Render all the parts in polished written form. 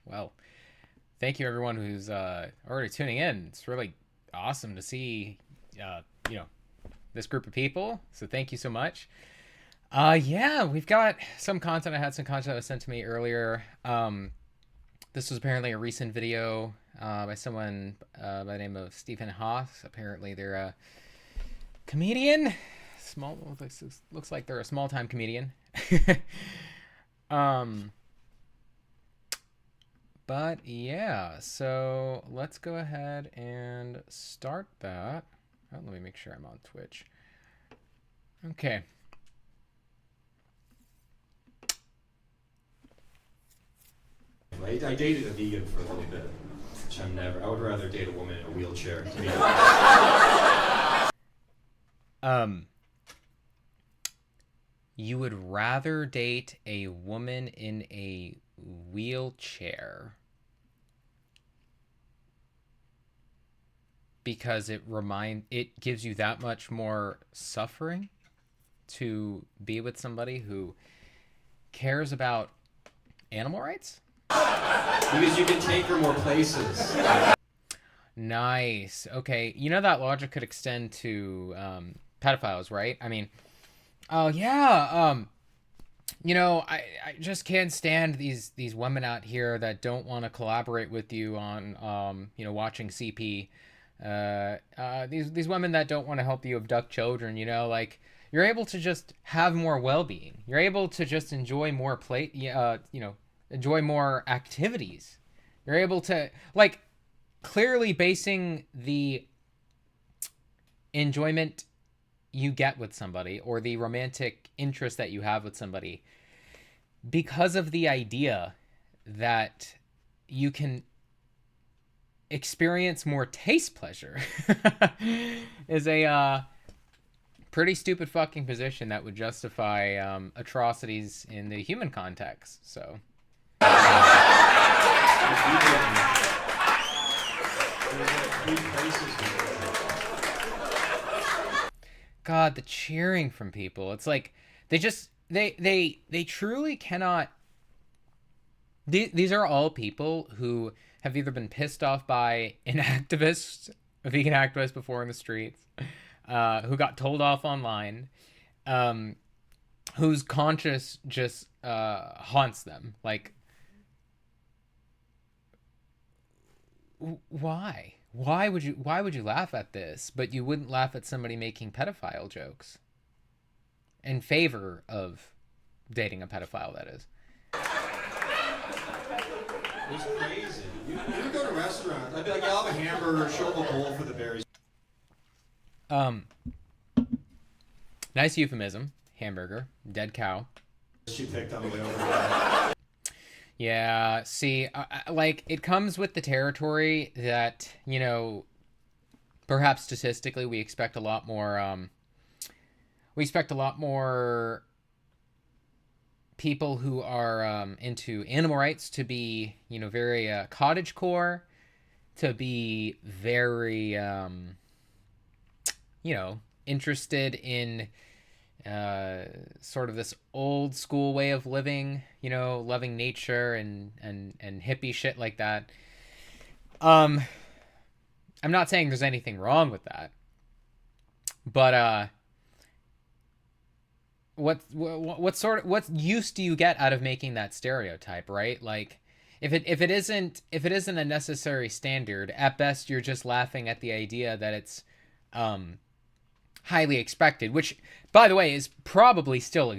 Well, thank you everyone who's already tuning in. It's really awesome to see, uh, you know, this group of people. So thank you so much. Yeah, we've got some content. I had some content that was sent to me earlier. This was apparently a recent video by someone by the name of Stephen Haas. Apparently, they're a comedian. Small looks like they're a small time comedian. um, But yeah, so let's go ahead and start that. Oh, let me make sure I'm on Twitch. Okay. I dated a vegan for a little bit, which I would rather date a woman in a wheelchair. Um, you would rather date a woman in a wheelchair because it gives you that much more suffering to be with somebody who cares about animal rights? Because you can take her more places. Nice. Okay. You know that logic could extend to pedophiles, right? I mean, oh yeah. I just can't stand these women out here that don't want to collaborate with you on watching CP. These women that don't want to help you abduct children. Like you're able to just have more well-being. You're able to just enjoy more enjoy more activities. You're able to like clearly basing the enjoyment you get with somebody or the romantic interest that you have with somebody because of the idea that you can experience more taste pleasure is a pretty stupid fucking position that would justify atrocities in the human context. So God, the cheering from people. It's like they truly cannot. These are all people who have either been pissed off by an activist, a vegan activist before in the streets, who got told off online, whose conscience just haunts them. Like, why? Why would you laugh at this, but you wouldn't laugh at somebody making pedophile jokes in favor of dating a pedophile, that is. It's crazy. You go to restaurants. I'd be like, yeah, I'll have a hamburger, show up a bowl for the berries. Um, Nice euphemism. Hamburger, dead cow. She picked on the way over. Yeah, see, like it comes with the territory that perhaps statistically we expect a lot more. We expect a lot more people who are into animal rights to be, very cottagecore, to be very, interested in sort of this old school way of living, loving nature and hippie shit like that. I'm not saying there's anything wrong with that, but what use do you get out of making that stereotype, right? Like if it isn't a necessary standard, at best you're just laughing at the idea that it's highly expected, which by the way is probably still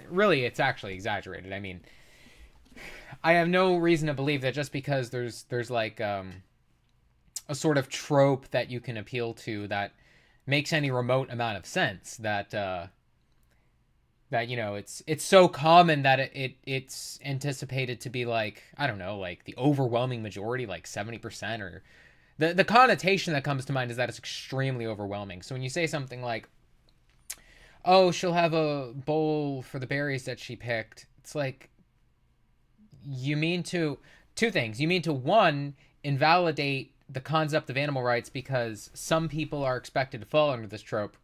really it's actually exaggerated. I mean, I have no reason to believe that just because there's like a sort of trope that you can appeal to that makes any remote amount of sense, that it's so common that it's anticipated to be like, I don't know, like the overwhelming majority, like 70%, or the connotation that comes to mind is that it's extremely overwhelming. So when you say something like, oh, she'll have a bowl for the berries that she picked, it's like, you mean to two things. You mean to, one, invalidate the concept of animal rights because some people are expected to fall under this trope,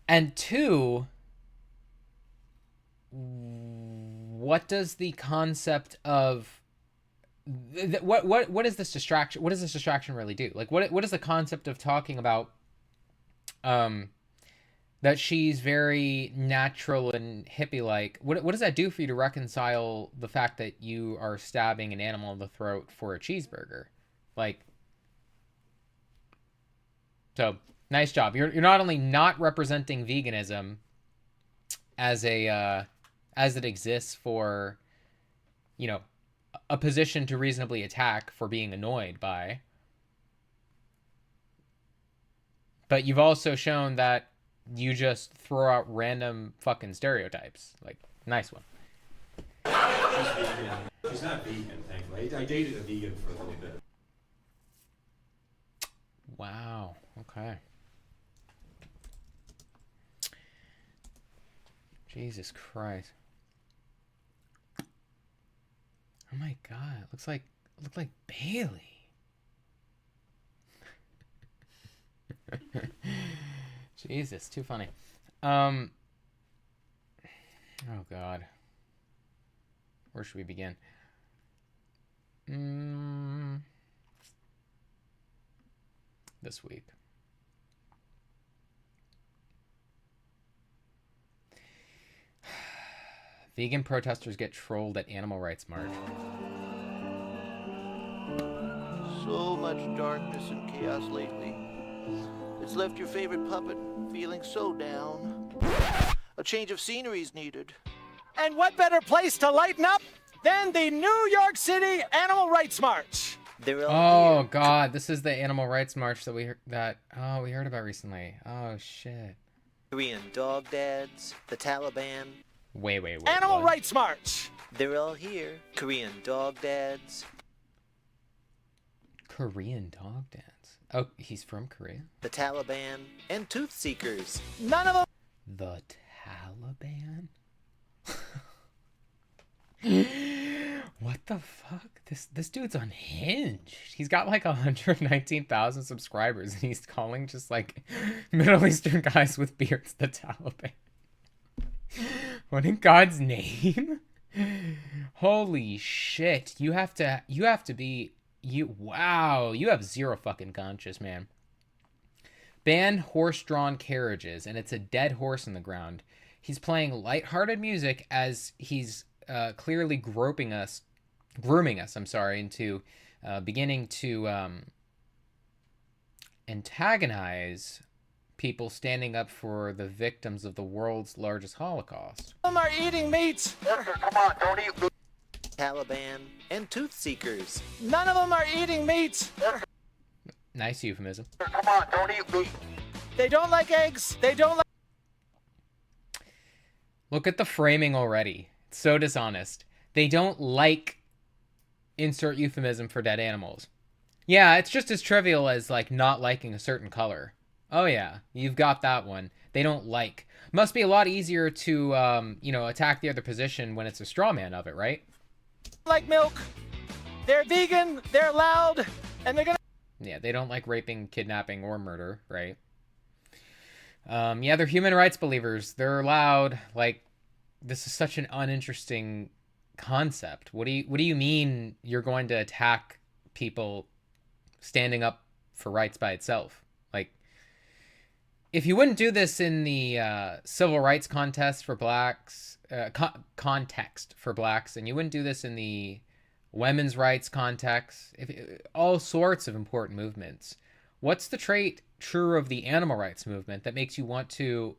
and two, what does the concept of what is this distraction? What does this distraction really do? Like, what is the concept of talking about that she's very natural and hippie like? What does that do for you to reconcile the fact that you are stabbing an animal in the throat for a cheeseburger? Like, so nice job. You're not only not representing veganism as as it exists for, you know, a position to reasonably attack for being annoyed by, but you've also shown that you just throw out random fucking stereotypes. Like, nice one. She's vegan. She's not vegan, thankfully. I dated a vegan for a little bit. Wow. Okay. Jesus Christ. Oh my God. It looks like Bailey. Jesus, too funny. Oh God. Where should we begin? This week. Vegan protesters get trolled at Animal Rights March. So much darkness and chaos lately. It's left your favorite puppet feeling so down. A change of scenery is needed. And what better place to lighten up than the New York City Animal Rights March? They're all Oh here. God, this is the Animal Rights March that we heard about recently. Oh shit. Korean dog dads, the Taliban. Wait. Animal what? Rights March. They're all here. Korean dog dads, Korean dog dance. Oh, he's from Korea? the Taliban, and tooth seekers. None of them. The Taliban? What the fuck? This dude's unhinged. He's got like 119,000 subscribers and he's calling just like Middle Eastern guys with beards the Taliban. What in God's name? Holy shit. You have to be wow, you have zero fucking conscience, man. Ban horse-drawn carriages, and it's a dead horse in the ground. He's playing lighthearted music as he's clearly grooming us, into beginning to antagonize people standing up for the victims of the world's largest Holocaust. Some are eating meat. Taliban, and tooth seekers. None of them are eating meat. Nice euphemism. They don't like eggs. They don't like. Look at the framing already. It's so dishonest. They don't like insert euphemism for dead animals. Yeah, it's just as trivial as like not liking a certain color. Oh yeah, you've got that one. They don't like. Must be a lot easier to attack the other position when it's a straw man of it, right? Like milk. They're vegan. They're loud, and they're gonna. Yeah, they don't like raping, kidnapping, or murder, right? Yeah, they're human rights believers. They're loud. Like, this is such an uninteresting concept. What do you mean you're going to attack people standing up for rights by itself? Like, if you wouldn't do this in the civil rights contest for blacks, context for blacks, and you wouldn't do this in the women's rights context, all sorts of important movements, what's the trait true of the animal rights movement that makes you want to,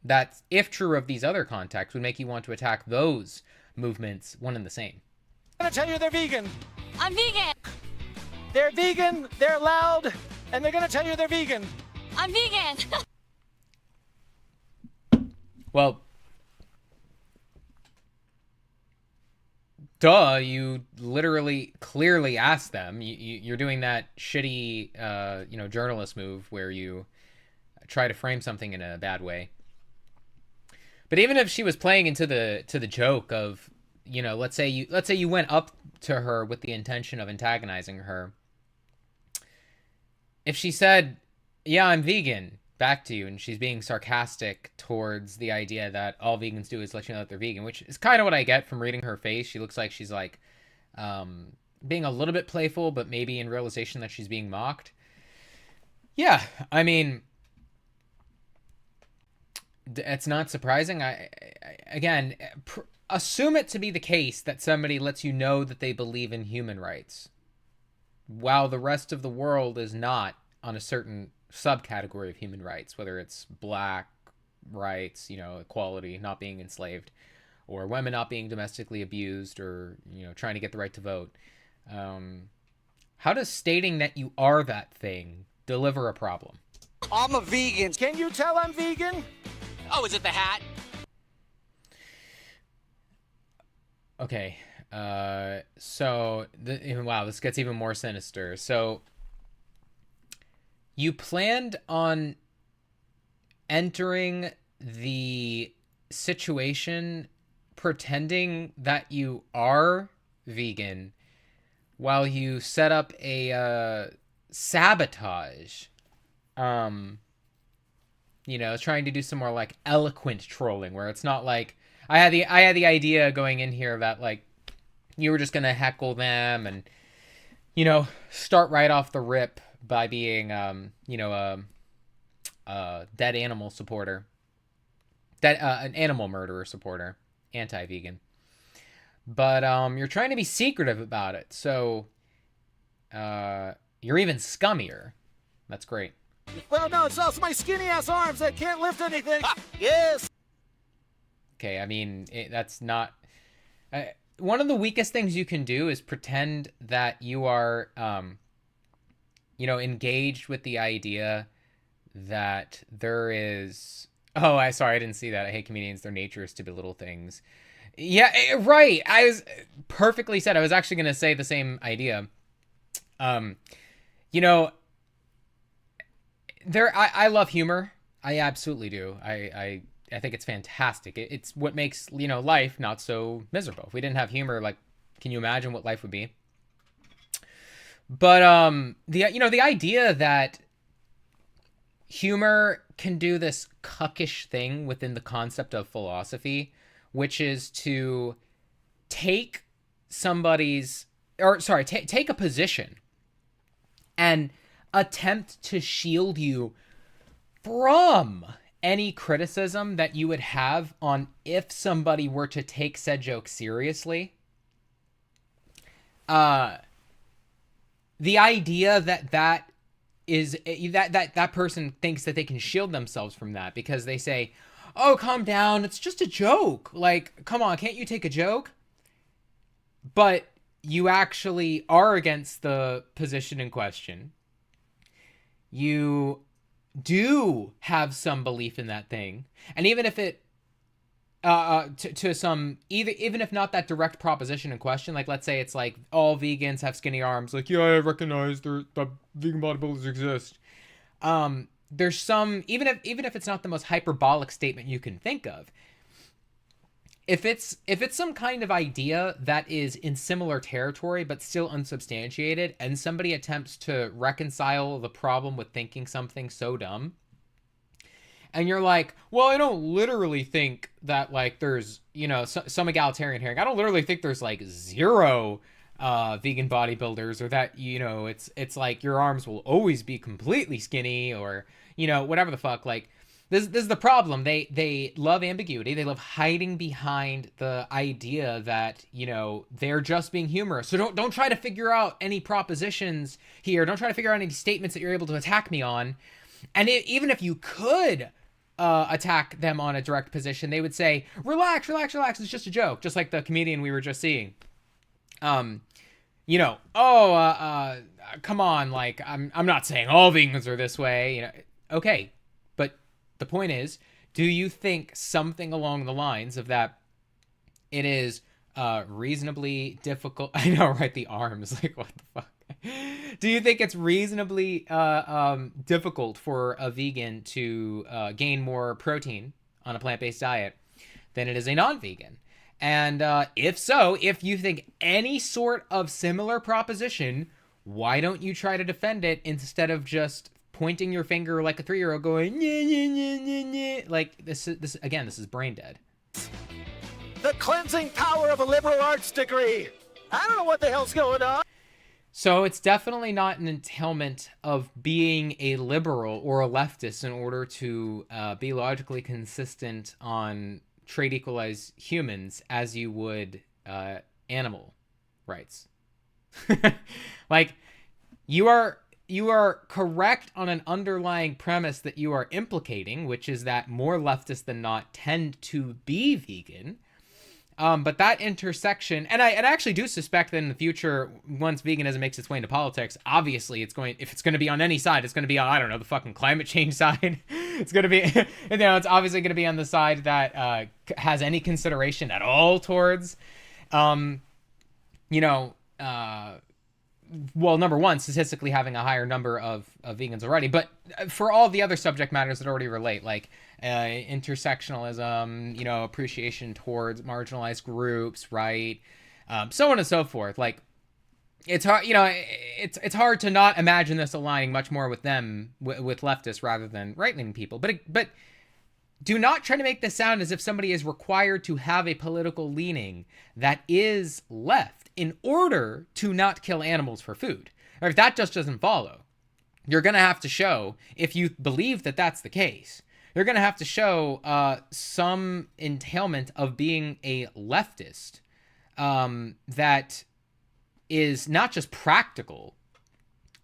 that if true of these other contexts, would make you want to attack those movements one and the same? I'm gonna tell you they're vegan. I'm vegan. They're vegan. They're loud, and they're gonna tell you they're vegan. I'm vegan. Well, duh, you literally clearly asked them. You're doing that shitty journalist move where you try to frame something in a bad way. But even if she was playing into the joke of, let's say you went up to her with the intention of antagonizing her. If she said, "Yeah, I'm vegan," back to you, and she's being sarcastic towards the idea that all vegans do is let you know that they're vegan, which is kind of what I get from reading her face. She looks like she's like being a little bit playful, but maybe in realization that she's being mocked. Yeah, I mean, it's not surprising. Again, assume it to be the case that somebody lets you know that they believe in human rights, while the rest of the world is not on a certain subcategory of human rights, whether it's black rights, equality, not being enslaved, or women not being domestically abused, or, trying to get the right to vote. How does stating that you are that thing deliver a problem? I'm a vegan. Can you tell I'm vegan? Oh, is it the hat? Okay. So, wow, this gets even more sinister. So, you planned on entering the situation pretending that you are vegan while you set up a sabotage. Trying to do some more like eloquent trolling where it's not like I had the idea going in here that like you were just gonna heckle them and start right off the rip by being a dead animal supporter, an animal murderer supporter, anti-vegan. But you're trying to be secretive about it, so you're even scummier. That's great. Well, no, it's also my skinny-ass arms that can't lift anything. Yes! Okay, I mean, that's not... one of the weakest things you can do is pretend that you are, engaged with the idea that there is... Oh, I didn't see that. I hate comedians. Their nature is to belittle things. Yeah, right. I was perfectly said. I was actually going to say the same idea. I love humor. I absolutely do. I think it's fantastic. It's what makes, life not so miserable. If we didn't have humor, like, can you imagine what life would be? But the idea that humor can do this cuckish thing within the concept of philosophy, which is to take take a position and attempt to shield you from any criticism that you would have on if somebody were to take said joke seriously. The idea that is that person thinks that they can shield themselves from that because they say, oh, calm down, it's just a joke. Like, come on, can't you take a joke? But you actually are against the position in question. You do have some belief in that thing. And even if it, to some, even if not that direct proposition in question, like let's say it's like all vegans have skinny arms, like, yeah, I recognize the vegan bodybuilders exist. There's some, even if it's not the most hyperbolic statement you can think of, if it's some kind of idea that is in similar territory but still unsubstantiated, and somebody attempts to reconcile the problem with thinking something so dumb, and you're like, well, I don't literally think that like there's some egalitarian hearing. I don't literally think there's like zero vegan bodybuilders, or that it's like your arms will always be completely skinny, or whatever the fuck. Like this is the problem. They love ambiguity. They love hiding behind the idea that they're just being humorous. So don't try to figure out any propositions here. Don't try to figure out any statements that you're able to attack me on. And even if you could attack them on a direct position, they would say, relax, it's just a joke, just like the comedian we were just seeing. Come on, like, I'm not saying all vegans are this way, okay, but the point is, do you think something along the lines of that it is reasonably difficult? I know, right? The arms, like, what the fuck? Do you think it's reasonably difficult for a vegan to gain more protein on a plant-based diet than it is a non-vegan? And if so, if you think any sort of similar proposition, why don't you try to defend it instead of just pointing your finger like a 3-year-old going, nye, nye, nye, nye, nye. Like, this is brain dead. The cleansing power of a liberal arts degree. I don't know what the hell's going on. So it's definitely not an entailment of being a liberal or a leftist in order to be logically consistent on trade equalize humans as you would animal rights. Like, you are correct on an underlying premise that you are implicating, which is that more leftists than not tend to be vegan. But that intersection, and I actually do suspect that in the future, once veganism makes its way into politics, obviously if it's going to be on any side, it's going to be on, I don't know, the fucking climate change side. It's going to be, it's obviously going to be on the side that has any consideration at all towards, well, number one, statistically having a higher number of vegans already, but for all the other subject matters that already relate, like intersectionalism, appreciation towards marginalized groups, right? So on and so forth. Like, it's hard, it's hard to not imagine this aligning much more with them, with leftists rather than right-leaning people. But do not try to make this sound as if somebody is required to have a political leaning that is left in order to not kill animals for food. Or if that just doesn't follow, you're going to have to show, if you believe that that's the case, you're going to have to show some entailment of being a leftist that is not just practical,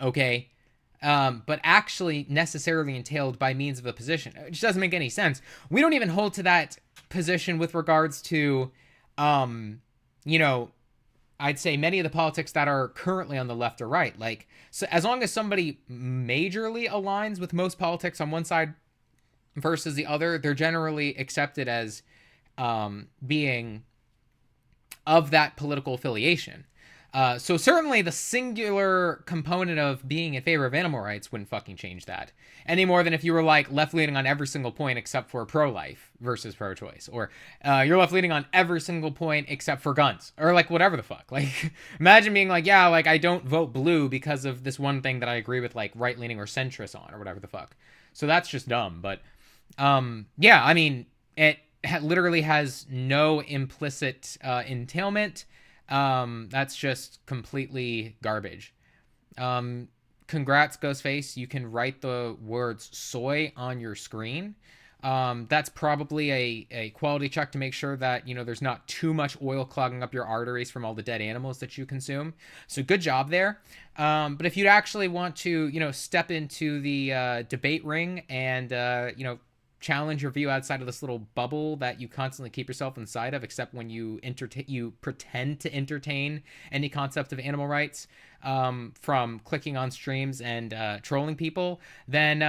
okay, but actually necessarily entailed by means of a position. It just doesn't make any sense. We don't even hold to that position with regards to, I'd say many of the politics that are currently on the left or right. Like, so as long as somebody majorly aligns with most politics on one side versus the other, they're generally accepted as being of that political affiliation. So certainly the singular component of being in favor of animal rights wouldn't fucking change that. Any more than if you were like left-leaning on every single point except for pro-life versus pro-choice. Or you're left-leaning on every single point except for guns. Or like whatever the fuck. Like, imagine being like, yeah, like I don't vote blue because of this one thing that I agree with like right-leaning or centrist on or whatever the fuck. So that's just dumb. But yeah, I mean, it literally has no implicit entailment. That's just completely garbage. Congrats, Ghostface. You can write the words soy on your screen. That's probably a quality check to make sure that, there's not too much oil clogging up your arteries from all the dead animals that you consume. So good job there. But if you'd actually want to, step into the debate ring and, challenge your view outside of this little bubble that you constantly keep yourself inside of, except when you pretend to entertain any concept of animal rights, from clicking on streams and trolling people, then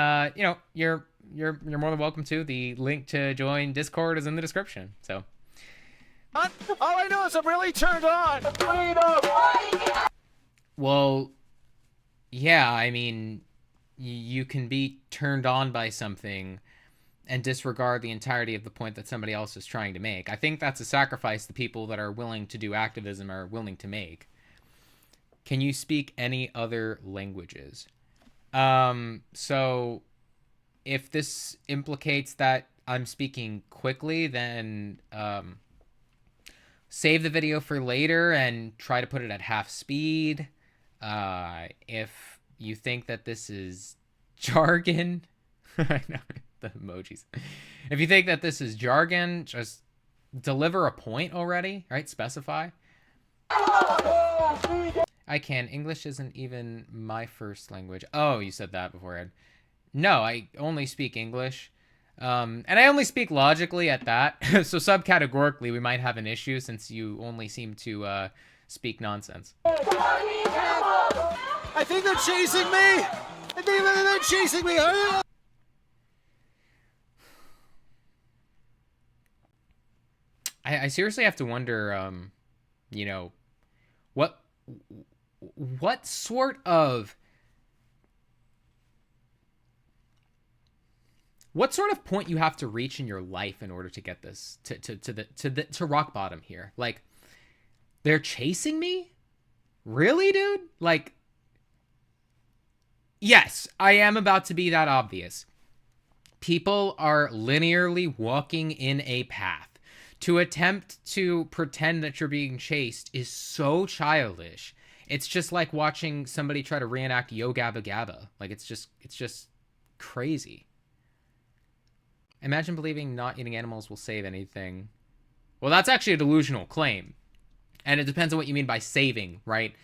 you're more than welcome to. The link to join Discord is in the description. So All I know is I'm really turned on. well, yeah, I mean, you can be turned on by something and disregard the entirety of the point that somebody else is trying to make. I think that's a sacrifice the people that are willing to do activism are willing to make. Can you speak any other languages? So if this implicates that I'm speaking quickly, then save the video for later and try to put it at half speed. If you think that this is jargon, I know. The emojis. If you think that this is jargon, just deliver a point already, right? Specify. I can. English isn't even my first language. Oh, you said that beforehand. No, I only speak English. And I only speak logically at that. So subcategorically, we might have an issue since you only seem to speak nonsense. I think they're chasing me. I think they're chasing me. I seriously have to wonder, what sort of point you have to reach in your life in order to get this to rock bottom here. Like, they're chasing me? Really, dude? Like, Yes, I am about to be that obvious. People are linearly walking in a path. To attempt to pretend that you're being chased is so childish. It's just like watching somebody try to reenact Yo Gabba Gabba. Like, it's just crazy. Imagine believing not eating animals will save anything. Well, that's actually a delusional claim. And it depends on what you mean by saving, right?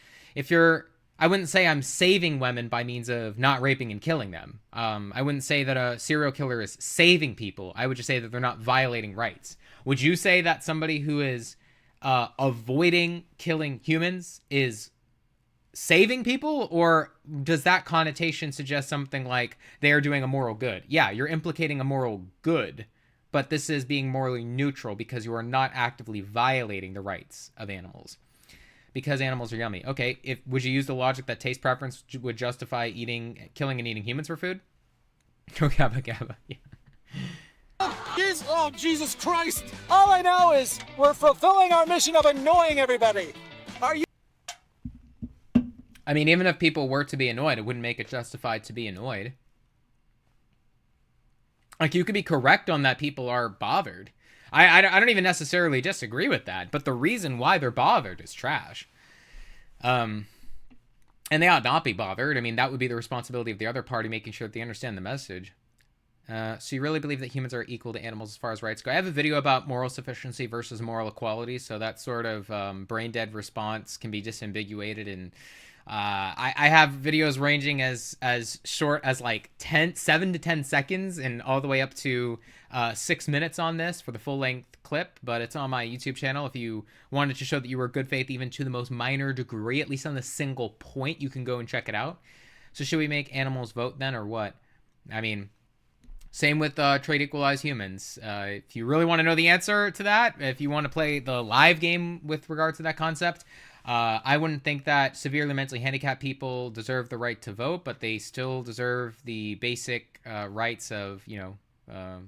I wouldn't say I'm saving women by means of not raping and killing them. I wouldn't say that a serial killer is saving people. I would just say that they're not violating rights. Would you say that somebody who is avoiding killing humans is saving people? Or does that connotation suggest something like they are doing a moral good? Yeah, you're implicating a moral good, but this is being morally neutral because you are not actively violating the rights of animals. Because animals are yummy. Okay, would you use the logic that taste preference would justify killing and eating humans for food? Oh, Gabba Gabba. Yeah. Oh, Jesus Christ! All I know is we're fulfilling our mission of annoying everybody. Are you? I mean, even if people were to be annoyed, it wouldn't make it justified to be annoyed. Like, you could be correct on that people are bothered. I don't even necessarily disagree with that, but the reason why they're bothered is trash. And they ought not be bothered. I mean, that would be the responsibility of the other party, making sure that they understand the message. So you really believe that humans are equal to animals as far as rights go? I have a video about moral sufficiency versus moral equality, so that sort of brain-dead response can be disambiguated, and I have videos ranging as short as like 7 to 10 seconds and all the way up to 6 minutes on this for the full-length clip, but it's on my YouTube channel. If you wanted to show that you were good faith even to the most minor degree, at least on the single point, you can go and check it out. So should we make animals vote then, or what? I mean, same with trade equalize humans. If you really want to know the answer to that, if you want to play the live game with regard to that concept, I wouldn't think that severely mentally handicapped people deserve the right to vote, but they still deserve the basic rights of,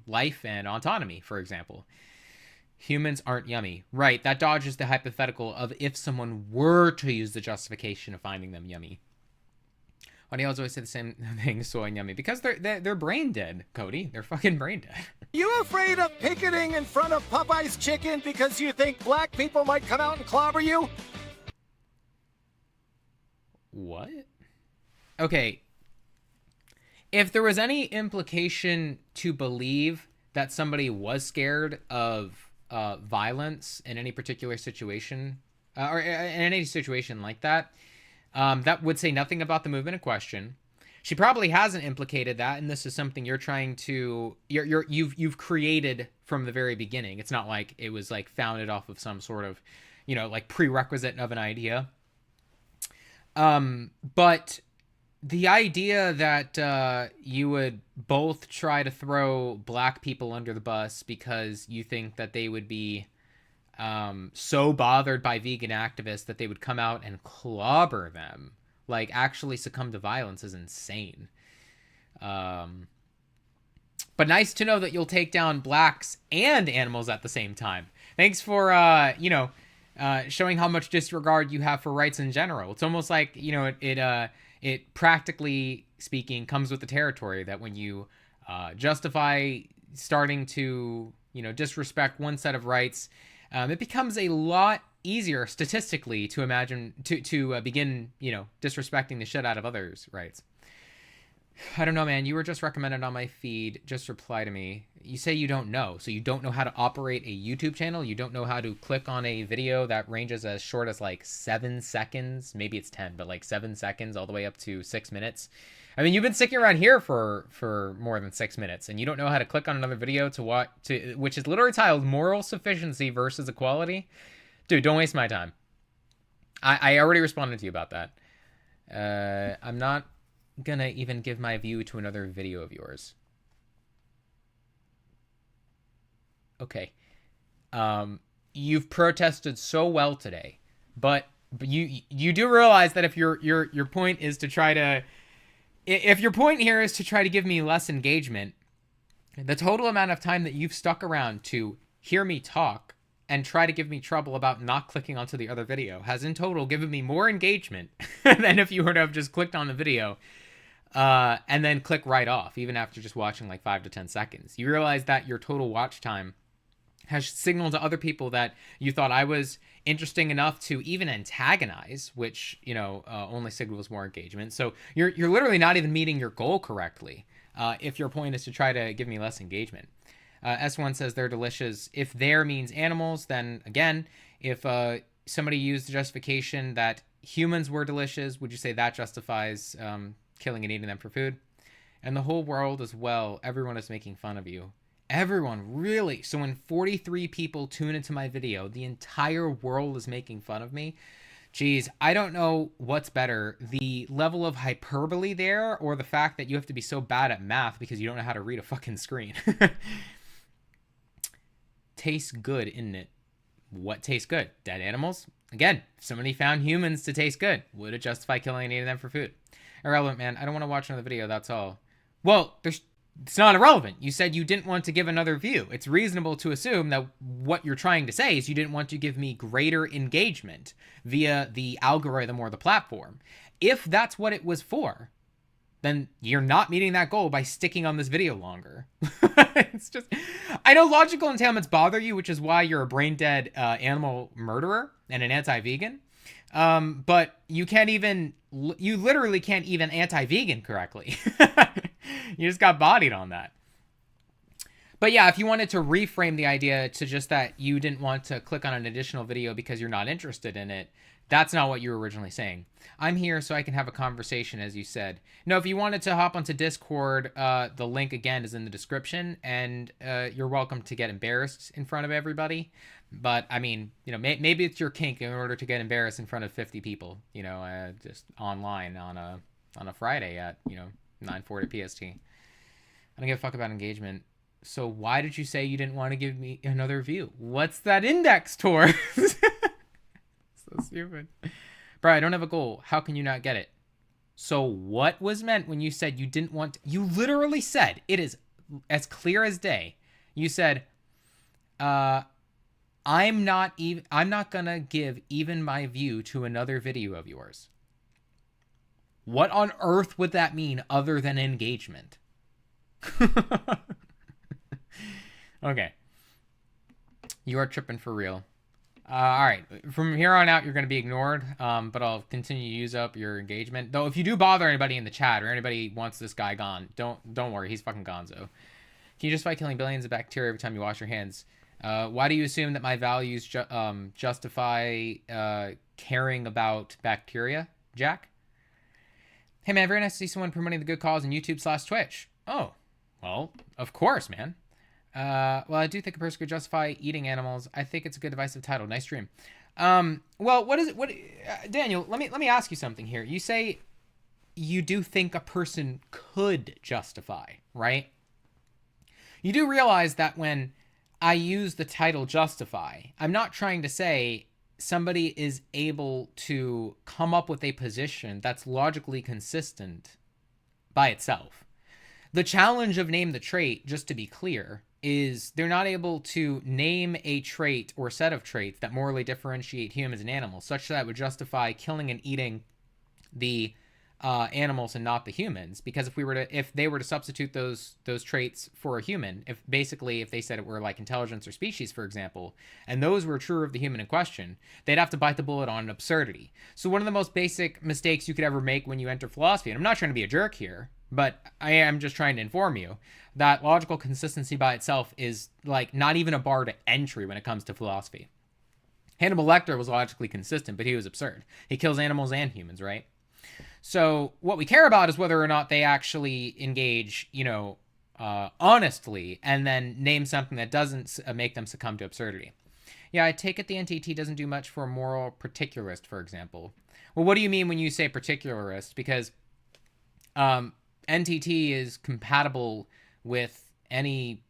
life and autonomy, for example. Humans aren't yummy. Right, that dodges the hypothetical of if someone were to use the justification of finding them yummy. Why do you always say the same thing, soy and yummy? Because they're brain dead, Cody. They're fucking brain dead. You afraid of picketing in front of Popeye's Chicken because you think black people might come out and clobber you? What? Okay. If there was any implication to believe that somebody was scared of violence in any particular situation, or in any situation like that, that would say nothing about the movement in question. She probably hasn't implicated that, and this is something you're trying to you've created from the very beginning. It's not like it was like founded off of some sort of, like prerequisite of an idea. But the idea that you would both try to throw black people under the bus because you think that they would be so bothered by vegan activists that they would come out and clobber them, like actually succumb to violence, is insane. But nice to know that you'll take down blacks and animals at the same time. Thanks for, showing how much disregard you have for rights in general. It's almost like, it practically speaking comes with the territory that when you justify starting to, disrespect one set of rights, it becomes a lot easier statistically to imagine to begin, disrespecting the shit out of others' rights. I don't know, man. You were just recommended on my feed. Just reply to me. You say you don't know. So you don't know how to operate a YouTube channel? You don't know how to click on a video that ranges as short as like 7 seconds? Maybe it's 10, but like 7 seconds all the way up to 6 minutes. I mean, you've been sticking around here for more than 6 minutes, and you don't know how to click on another video which is literally titled Moral Sufficiency versus Equality? Dude, don't waste my time. I already responded to you about that. I'm not gonna even give my view to another video of yours. Okay. You've protested so well today, but you do realize that if your point is to try to, if your point here is to try to give me less engagement, the total amount of time that you've stuck around to hear me talk and try to give me trouble about not clicking onto the other video has in total given me more engagement than if you were to have just clicked on the video. and then click right off, even after just watching like 5 to 10 seconds. You realize that your total watch time has signaled to other people that you thought I was interesting enough to even antagonize, which, you know, only signals more engagement. So you're literally not even meeting your goal correctly if your point is to try to give me less engagement. S1 says they're delicious. If there means animals, then again, if somebody used the justification that humans were delicious, would you say that justifies killing and eating them for food? And the whole world as well, everyone is making fun of you. Everyone, really? So when 43 people tune into my video, the entire world is making fun of me? Geez, I don't know what's better, the level of hyperbole there or the fact that you have to be so bad at math because you don't know how to read a fucking screen. Tastes good, isn't it? What tastes good? Dead animals? Again, if somebody found humans to taste good, would it justify killing and eating them for food? Irrelevant, man. I don't want to watch another video, that's all. Well, it's not irrelevant. You said you didn't want to give another view. It's reasonable to assume that what you're trying to say is you didn't want to give me greater engagement via the algorithm or the platform. If that's what it was for, then you're not meeting that goal by sticking on this video longer. It's just, I know logical entailments bother you, which is why you're a brain dead animal murderer and an anti-vegan. But you literally can't even anti-vegan correctly. You just got bodied on that. But yeah, if you wanted to reframe the idea to just that you didn't want to click on an additional video because you're not interested in it, that's not what you were originally saying. I'm here so I can have a conversation, as you said. No, if you wanted to hop onto Discord, the link again is in the description, and you're welcome to get embarrassed in front of everybody. But I mean, you know, maybe it's your kink in order to get embarrassed in front of 50 people, you know, just online on a Friday at, you know, 9:40 PST. I don't give a fuck about engagement. So why did you say you didn't want to give me another view? What's that index towards? So stupid. Bro, I don't have a goal. How can you not get it? So what was meant when you said you didn't want to, you literally said, it is as clear as day. You said, I'm not gonna give even my view to another video of yours. What on earth would that mean other than engagement? Okay. You are tripping for real. All right. From here on out, you're going to be ignored, but I'll continue to use up your engagement. Though, if you do bother anybody in the chat or anybody wants this guy gone, don't worry. He's fucking gonzo. Can you justify killing billions of bacteria every time you wash your hands? Why do you assume that my values justify caring about bacteria, Jack? Hey, man, very nice to see someone promoting the good cause on YouTube/Twitch. Oh, well, of course, man. Well, I do think a person could justify eating animals. I think it's a good divisive title. Nice stream. Well, what is it? Daniel, let me ask you something here. You say you do think a person could justify, right? You do realize that when I use the title justify, I'm not trying to say somebody is able to come up with a position that's logically consistent by itself. The challenge of name the trait, just to be clear, is they're not able to name a trait or set of traits that morally differentiate humans and animals, such that would justify killing and eating the animals and not the humans. Because if they were to substitute those traits for a human, if they said it were like intelligence or species, for example, and those were true of the human in question, they'd have to bite the bullet on an absurdity. So one of the most basic mistakes you could ever make when you enter philosophy, and I'm not trying to be a jerk here, but I am just trying to inform you that logical consistency by itself is like not even a bar to entry when it comes to philosophy. Hannibal Lecter was logically consistent, but he was absurd. He kills animals and humans, right? So what we care about is whether or not they actually engage, honestly, and then name something that doesn't make them succumb to absurdity. Yeah, I take it the NTT doesn't do much for a moral particularist, for example. Well, what do you mean when you say particularist? Because NTT is compatible with any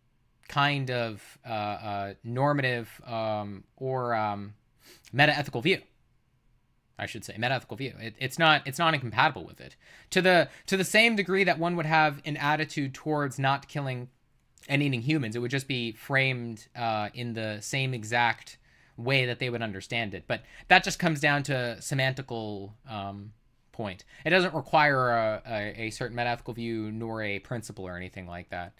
kind of normative or meta-ethical view. I should say meta-ethical view. It's not incompatible with it. To the same degree that one would have an attitude towards not killing and eating humans, it would just be framed in the same exact way that they would understand it. But that just comes down to semantical point. It doesn't require a certain metaphysical view nor a principle or anything like that.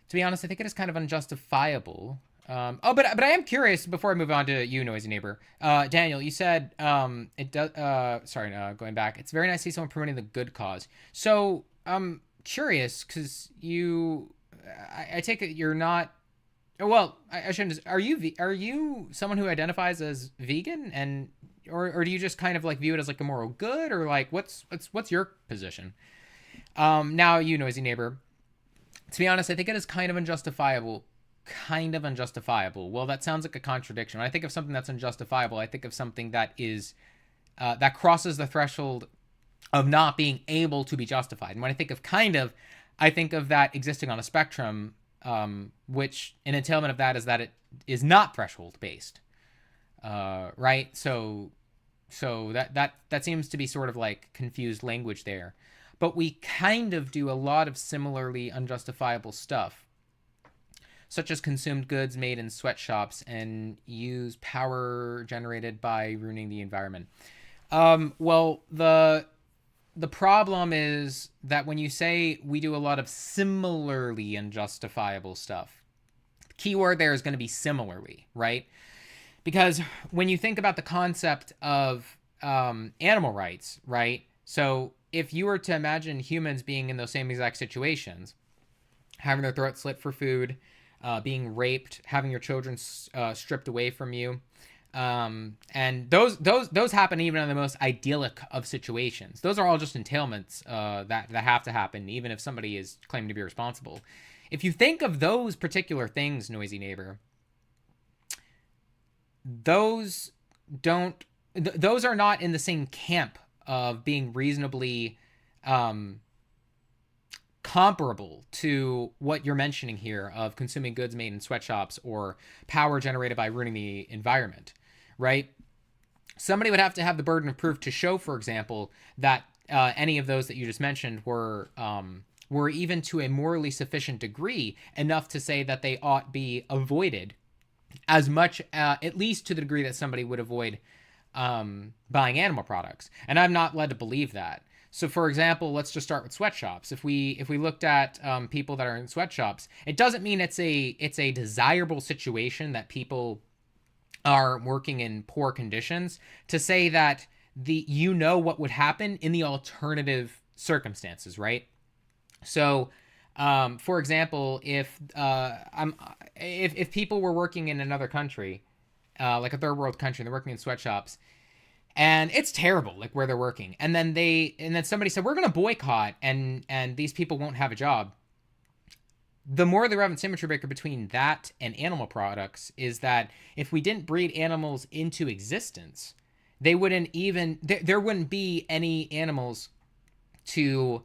To be honest, I think it is kind of unjustifiable. But I am curious before I move on to you, noisy neighbor. Daniel, you said it does. Going back, it's very nice to see someone promoting the good cause. So I'm curious because I take it you're not. Well, I shouldn't. Are you someone who identifies as vegan, and or do you just kind of like view it as like a moral good, or like what's your position? Now, you, noisy neighbor. To be honest, I think it is kind of unjustifiable. Kind of unjustifiable. Well, that sounds like a contradiction. When I think of something that's unjustifiable, I think of something that is that crosses the threshold of not being able to be justified. And when I think of kind of, I think of that existing on a spectrum, which an entailment of that is that it is not threshold based, right? So that seems to be sort of like confused language there. But we kind of do a lot of similarly unjustifiable stuff, such as consumed goods made in sweatshops and use power generated by ruining the environment. Well, the problem is that when you say we do a lot of similarly unjustifiable stuff, the key word there is going to be similarly, right? Because when you think about the concept of animal rights, right? So if you were to imagine humans being in those same exact situations, having their throat slit for food, being raped, having your children stripped away from you, and those happen even in the most idyllic of situations. Those are all just entailments that have to happen, even if somebody is claiming to be responsible. If you think of those particular things, noisy neighbor, those are not in the same camp of being reasonably comparable to what you're mentioning here of consuming goods made in sweatshops or power generated by ruining the environment, right? Somebody would have to have the burden of proof to show, for example, that any of those that you just mentioned were even to a morally sufficient degree enough to say that they ought be avoided as much, at least to the degree that somebody would avoid buying animal products. And I'm not led to believe that. So, for example, let's just start with sweatshops. If we looked at people that are in sweatshops, it doesn't mean it's a desirable situation that people are working in poor conditions to say that what would happen in the alternative circumstances, right? So, for example, if people were working in another country, like a third world country, and they're working in sweatshops, and it's terrible, like where they're working, and then somebody said, we're going to boycott, and these people won't have a job. The more the relevant symmetry breaker between that and animal products is that if we didn't breed animals into existence, there wouldn't be any animals to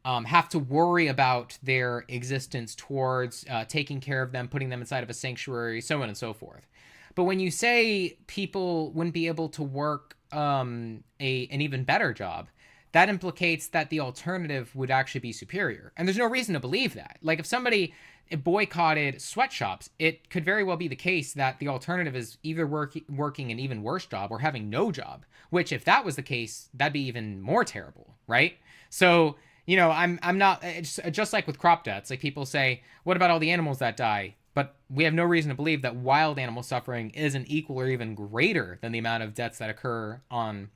have to worry about their existence towards taking care of them, putting them inside of a sanctuary, so on and so forth. But when you say people wouldn't be able to work an even better job, that implicates that the alternative would actually be superior. And there's no reason to believe that. Like if somebody boycotted sweatshops, it could very well be the case that the alternative is either working an even worse job or having no job, which if that was the case, that'd be even more terrible, right? So, I'm not, it's just like with crop deaths, like people say, what about all the animals that die? But we have no reason to believe that wild animal suffering isn't equal or even greater than the amount of deaths that occur on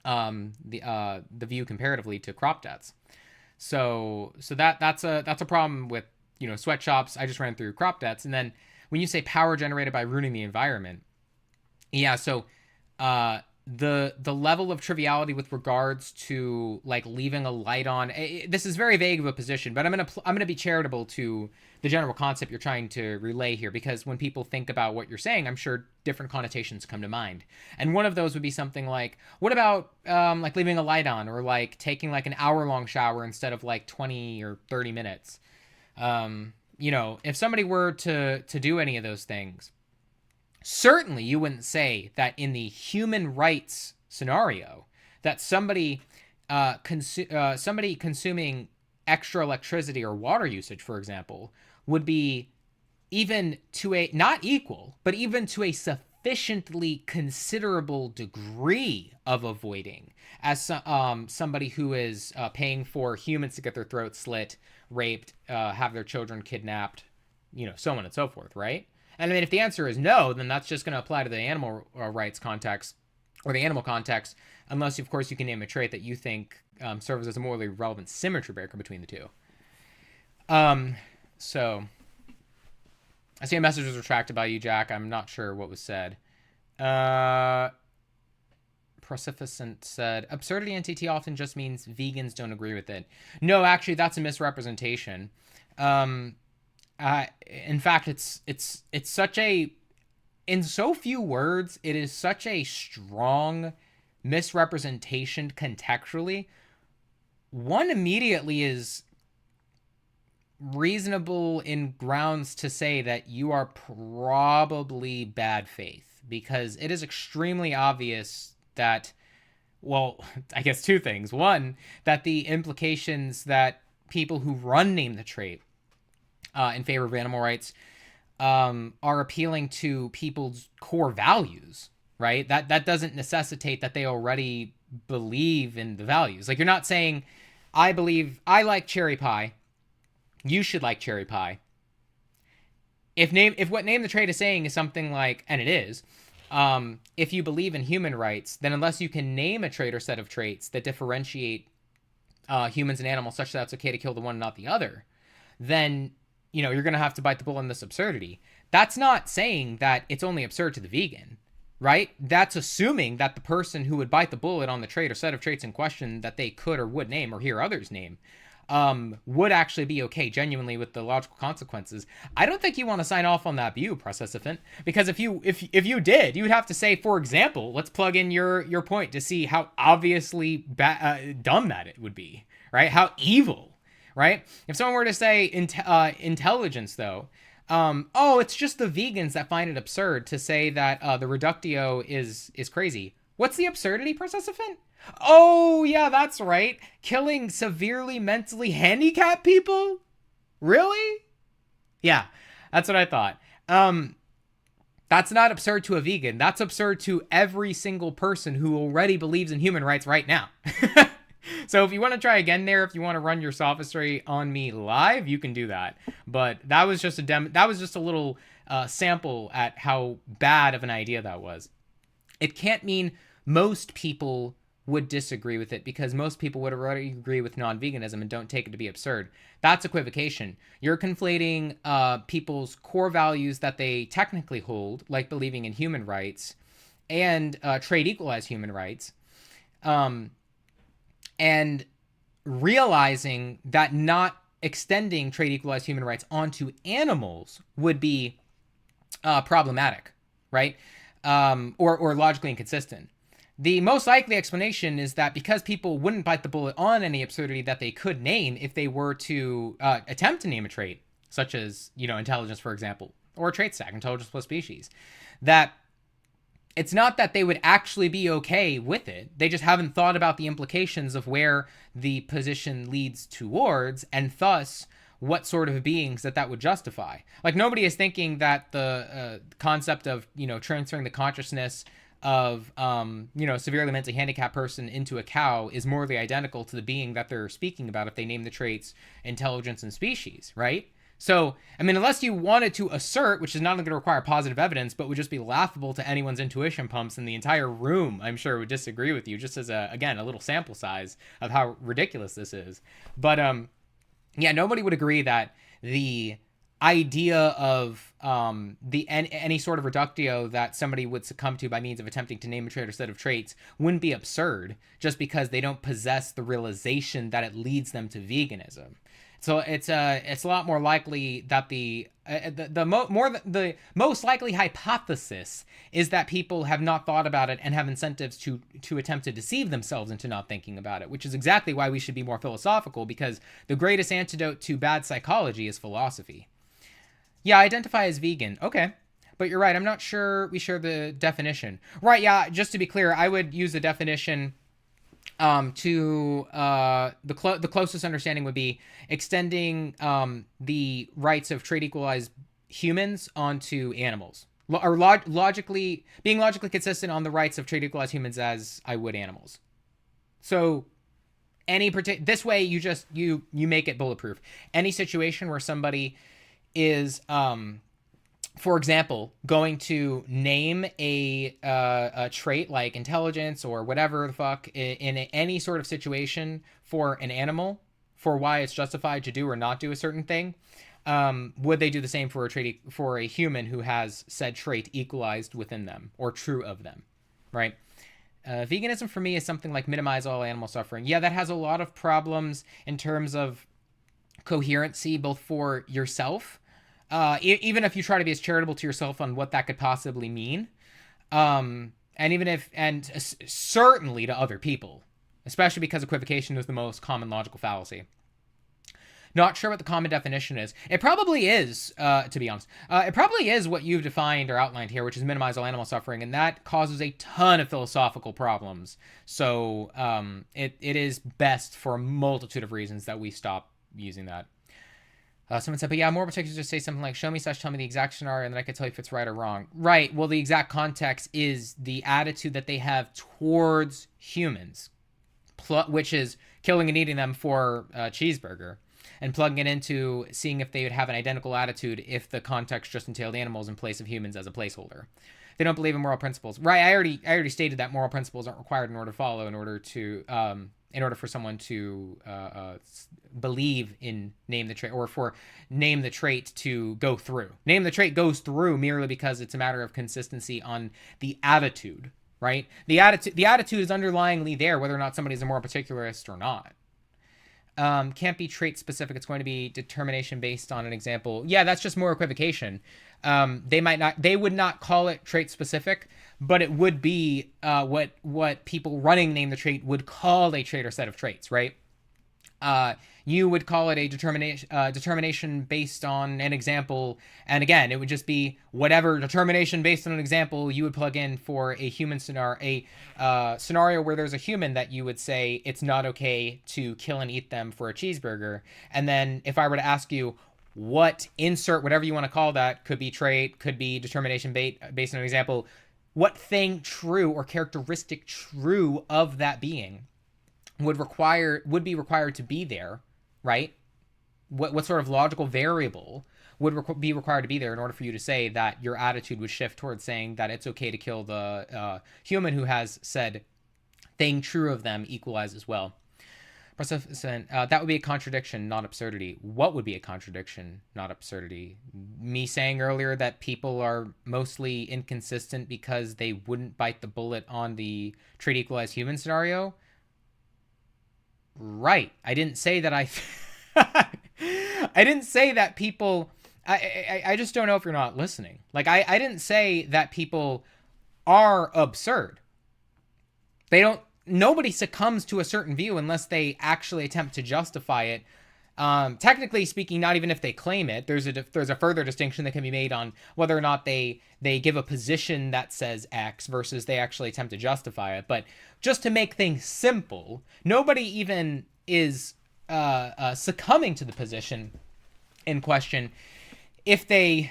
the view comparatively to crop deaths. So that's a problem with sweatshops. I just ran through crop deaths, and then when you say power generated by ruining the environment, yeah. So the level of triviality with regards to like leaving a light on, this is very vague of a position, but I'm gonna be charitable to the general concept you're trying to relay here, because when people think about what you're saying, I'm sure different connotations come to mind. And one of those would be something like, what about like leaving a light on, or like taking like an hour-long shower instead of like 20 or 30 minutes? If somebody were to do any of those things, certainly you wouldn't say that in the human rights scenario that somebody consuming extra electricity or water usage, for example, would be even to a, not equal, but even to a sufficiently considerable degree of avoiding as somebody who is paying for humans to get their throats slit, raped, have their children kidnapped, so on and so forth, right? And I mean, if the answer is no, then that's just going to apply to the animal rights context or the animal context, unless, of course, you can name a trait that you think serves as a morally relevant symmetry breaker between the two. So I see a message was retracted by you, Jack. I'm not sure what was said. Precificent said, absurdity NTT often just means vegans don't agree with it. No, actually, that's a misrepresentation. In fact, it's such a, in so few words, it is such a strong misrepresentation contextually. One immediately is reasonable in grounds to say that you are probably bad faith, because it is extremely obvious that, well, I guess two things. One, that the implications that people who run Name the Trait in favor of animal rights are appealing to people's core values, right? That doesn't necessitate that they already believe in the values. Like, you're not saying, I like cherry pie, you should like cherry pie. If what Name the Trait is saying is something like, and it is, if you believe in human rights, then unless you can name a trait or set of traits that differentiate humans and animals such that it's okay to kill the one and not the other, then you're going to have to bite the bullet on this absurdity. That's not saying that it's only absurd to the vegan, right? That's assuming that the person who would bite the bullet on the trait or set of traits in question that they could or would name or hear others name would actually be okay genuinely with the logical consequences. I don't think you want to sign off on that view, Processifant, because if you did, you would have to say, for example, let's plug in your point to see how obviously dumb that it would be, right? How evil, right? If someone were to say intelligence, though, it's just the vegans that find it absurd to say that the reductio is crazy. What's the absurdity, Processifant? Oh, yeah, that's right. Killing severely mentally handicapped people? Really? Yeah, that's what I thought. That's not absurd to a vegan. That's absurd to every single person who already believes in human rights right now. So if you want to try again there, if you want to run your sophistry on me live, you can do that. But that was just a little sample at how bad of an idea that was. It can't mean most people would disagree with it, because most people would already agree with non-veganism and don't take it to be absurd. That's equivocation. You're conflating people's core values that they technically hold, like believing in human rights, and trade equal as human rights, and realizing that not extending trade equal as human rights onto animals would be problematic, right? Or logically inconsistent. The most likely explanation is that because people wouldn't bite the bullet on any absurdity that they could name if they were to attempt to name a trait, such as, intelligence, for example, or a trait stack, intelligence plus species, that it's not that they would actually be okay with it. They just haven't thought about the implications of where the position leads towards, and thus what sort of beings that would justify. Like, nobody is thinking that the concept of, transferring the consciousness of, severely mentally handicapped person into a cow is morally identical to the being that they're speaking about if they name the traits intelligence and species, right? So, I mean, unless you wanted to assert, which is not going to require positive evidence, but would just be laughable to anyone's intuition pumps, and the entire room, I'm sure, would disagree with you, just as, a little sample size of how ridiculous this is. But, nobody would agree that the idea of any sort of reductio that somebody would succumb to by means of attempting to name a trait or set of traits wouldn't be absurd just because they don't possess the realization that it leads them to veganism. So it's a lot more likely that the most likely hypothesis is that people have not thought about it and have incentives to attempt to deceive themselves into not thinking about it, which is exactly why we should be more philosophical, because the greatest antidote to bad psychology is philosophy. Yeah, identify as vegan. Okay. But you're right. I'm not sure we share the definition. Right, yeah, just to be clear, I would use the definition to the closest understanding would be extending the rights of trade equalized humans onto animals. logically being logically consistent on the rights of treat equal as humans as I would animals. So this way you just you make it bulletproof. Any situation where somebody is for example, going to name a trait like intelligence or whatever the fuck in any sort of situation for an animal, for why it's justified to do or not do a certain thing, would they do the same for a human who has said trait equalized within them or true of them, right? Veganism for me is something like minimize all animal suffering. Yeah, that has a lot of problems in terms of coherency, both for yourself. Even if you try to be as charitable to yourself on what that could possibly mean, and certainly to other people, especially because equivocation is the most common logical fallacy. Not sure what the common definition is. It probably is, to be honest. It probably is what you've defined or outlined here, which is minimize all animal suffering, and that causes a ton of philosophical problems. So it is best for a multitude of reasons that we stop using that. Someone said, but yeah, more particularly just say something like, show me / tell me the exact scenario, and then I can tell you if it's right or wrong. Right. Well, the exact context is the attitude that they have towards humans, which is killing and eating them for a cheeseburger, and plugging it into seeing if they would have an identical attitude if the context just entailed animals in place of humans as a placeholder. They don't believe in moral principles. Right. I already stated that moral principles aren't required in order to follow, in order for someone to believe in name the trait, or for name the trait to go through. Name the trait goes through merely because it's a matter of consistency on the attitude, right? The attitude is underlyingly there, whether or not somebody's a moral particularist or not. Can't be trait specific. It's going to be determination based on an example. Yeah, that's just more equivocation. They would not call it trait specific, but it would be what people running name the trait would call a trait or set of traits, right? You would call it a determination based on an example, and again, it would just be whatever determination based on an example you would plug in for a human scenario, scenario where there's a human that you would say it's not okay to kill and eat them for a cheeseburger. And then if I were to ask you what insert whatever you want to call that, could be trait, could be determination based on an example, what thing true or characteristic true of that being would be required to be there, right? What sort of logical variable would be required to be there in order for you to say that your attitude would shift towards saying that it's okay to kill the human who has said thing true of them equalized as well? That would be a contradiction, not absurdity. What would be a contradiction, not absurdity? Me saying earlier that people are mostly inconsistent because they wouldn't bite the bullet on the trait equalized human scenario? Right. I didn't say that I didn't say that people... I just don't know if you're not listening. Like, I didn't say that people are absurd. Nobody succumbs to a certain view unless they actually attempt to justify it. Technically speaking, not even if they claim it. There's a further distinction that can be made on whether or not they give a position that says X versus they actually attempt to justify it. But just to make things simple, nobody even is succumbing to the position in question if they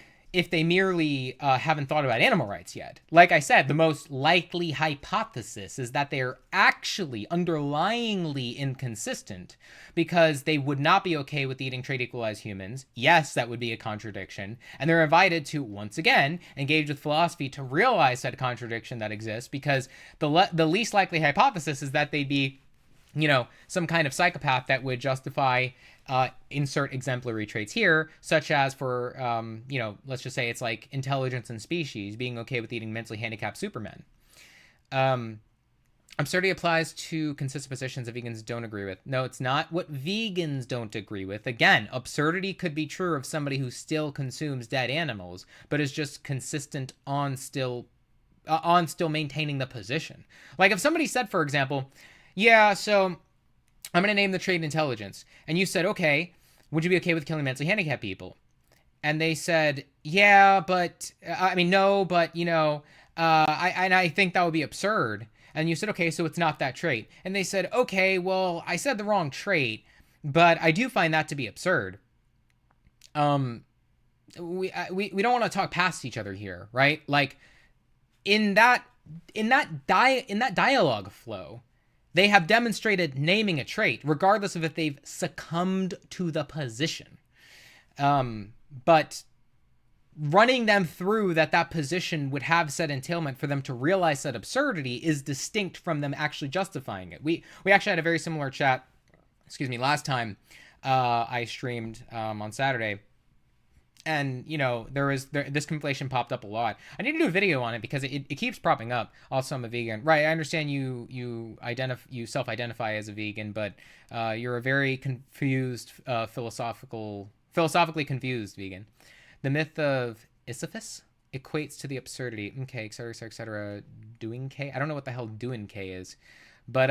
merely haven't thought about animal rights yet. Like I said, the most likely hypothesis is that they're actually underlyingly inconsistent because they would not be okay with eating trait equalized humans. Yes, that would be a contradiction. And they're invited to, once again, engage with philosophy to realize that contradiction that exists, because the least likely hypothesis is that they'd be, some kind of psychopath that would justify insert exemplary traits here, such as for, let's just say it's like intelligence and species, being okay with eating mentally handicapped supermen. Absurdity applies to consistent positions that vegans don't agree with. No, it's not what vegans don't agree with. Again, absurdity could be true of somebody who still consumes dead animals, but is just consistent on still maintaining the position. Like if somebody said, for example, yeah, so I'm going to name the trait intelligence. And you said, okay, would you be okay with killing mentally handicapped people? And they said, yeah, but, no, but, I think that would be absurd. And you said, okay, so it's not that trait. And they said, okay, well, I said the wrong trait, but I do find that to be absurd. we don't want to talk past each other here, right? Like in that dialogue flow, they have demonstrated naming a trait, regardless of if they've succumbed to the position. But running them through that position would have said entailment for them to realize said absurdity is distinct from them actually justifying it. We actually had a very similar chat, last time I streamed on Saturday. And, you know, this conflation popped up a lot. I need to do a video on it because it keeps popping up. Also, I'm a vegan. Right, I understand you self-identify as a vegan, but you're a very confused, philosophically confused vegan. The myth of Sisyphus equates to the absurdity. Okay, et cetera, et cetera, et cetera. Doing K? I don't know what the hell doing K is. But,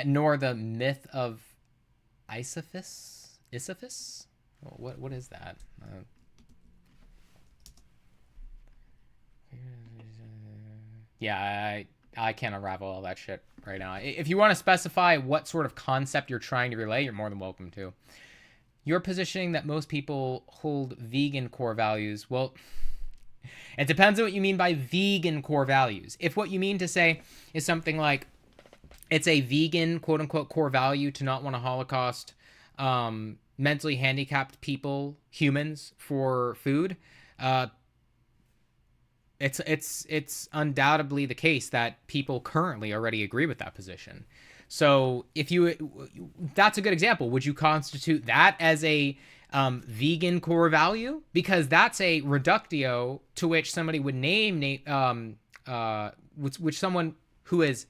nor the myth of Sisyphus? What is that? Yeah, I can't unravel all that shit right now. If you want to specify what sort of concept you're trying to relay, you're more than welcome to. You're positioning that most people hold vegan core values. Well, it depends on what you mean by vegan core values. If what you mean to say is something like it's a vegan, quote-unquote, core value to not want to Holocaust mentally handicapped people, humans, for food, it's undoubtedly the case that people currently already agree with that position. So that's a good example. Would you constitute that as a vegan core value? Because that's a reductio to which somebody would which someone who is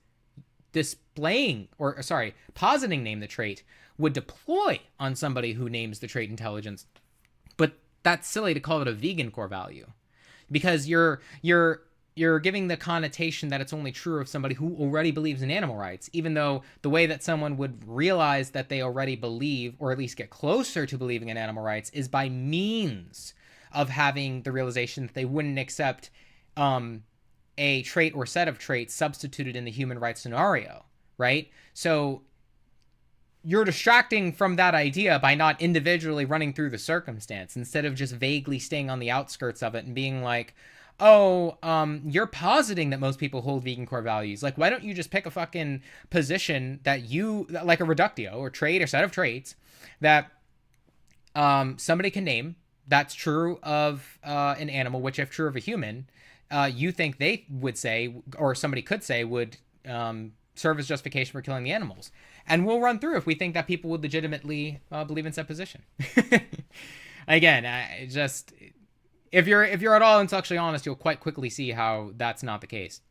positing name the trait would deploy on somebody who names the trait intelligence. But that's silly to call it a vegan core value, because you're giving the connotation that it's only true of somebody who already believes in animal rights, even though the way that someone would realize that they already believe, or at least get closer to believing in animal rights, is by means of having the realization that they wouldn't accept a trait or set of traits substituted in the human rights scenario, right? So you're distracting from that idea by not individually running through the circumstance, instead of just vaguely staying on the outskirts of it and being like, oh, you're positing that most people hold vegan core values. Like, why don't you just pick a fucking position that like a reductio or trait or set of traits that somebody can name that's true of an animal, which if true of a human, you think they would say, or somebody could say, would serve as justification for killing the animals. And we'll run through if we think that people would legitimately believe in said position. Again, if you're at all intellectually honest, you'll quite quickly see how that's not the case.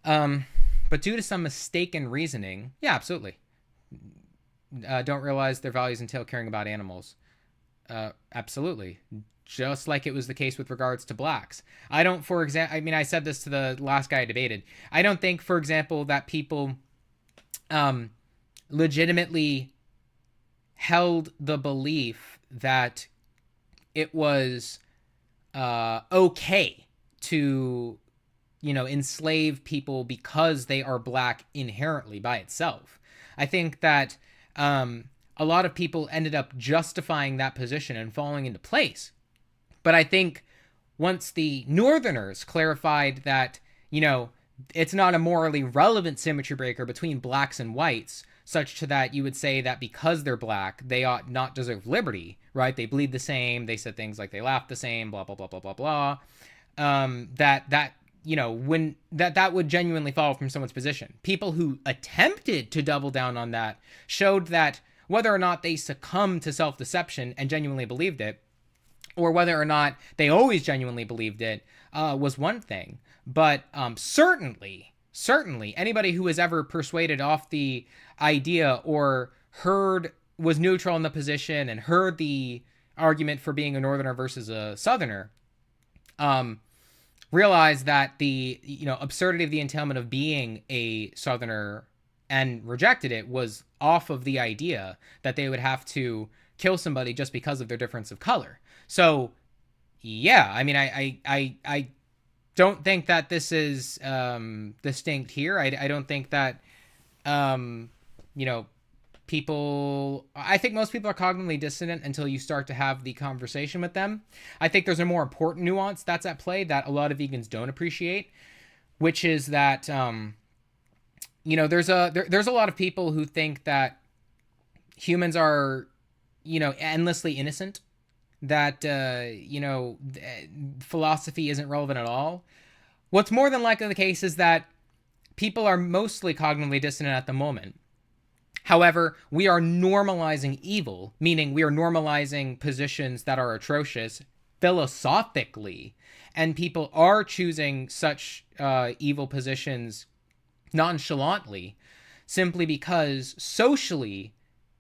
But due to some mistaken reasoning, yeah, absolutely. Don't realize their values entail caring about animals. Absolutely. Just like it was the case with regards to blacks. I don't, for example, I mean, I said this to the last guy I debated. I don't think, for example, that people legitimately held the belief that it was okay to, enslave people because they are black inherently by itself. I think that a lot of people ended up justifying that position and falling into place. But I think once the Northerners clarified that, it's not a morally relevant symmetry breaker between blacks and whites, such to that you would say that because they're black, they ought not deserve liberty, right? They bleed the same. They said things like they laugh the same, blah, blah, blah, blah, blah, blah. That would genuinely fall from someone's position. People who attempted to double down on that showed that whether or not they succumbed to self-deception and genuinely believed it, or whether or not they always genuinely believed it, was one thing. But certainly, anybody who was ever persuaded off the idea or was neutral in the position and heard the argument for being a Northerner versus a Southerner, realized that the absurdity of the entailment of being a Southerner and rejected it was off of the idea that they would have to kill somebody just because of their difference of color. So, yeah, I mean, I don't think that this is distinct here. I don't think that, I think most people are cognitively dissonant until you start to have the conversation with them. I think there's a more important nuance that's at play that a lot of vegans don't appreciate, which is that, there's a lot of people who think that humans are, endlessly innocent, that, philosophy isn't relevant at all. What's more than likely the case is that people are mostly cognitively dissonant at the moment. However, we are normalizing evil, meaning we are normalizing positions that are atrocious philosophically, and people are choosing such evil positions nonchalantly simply because socially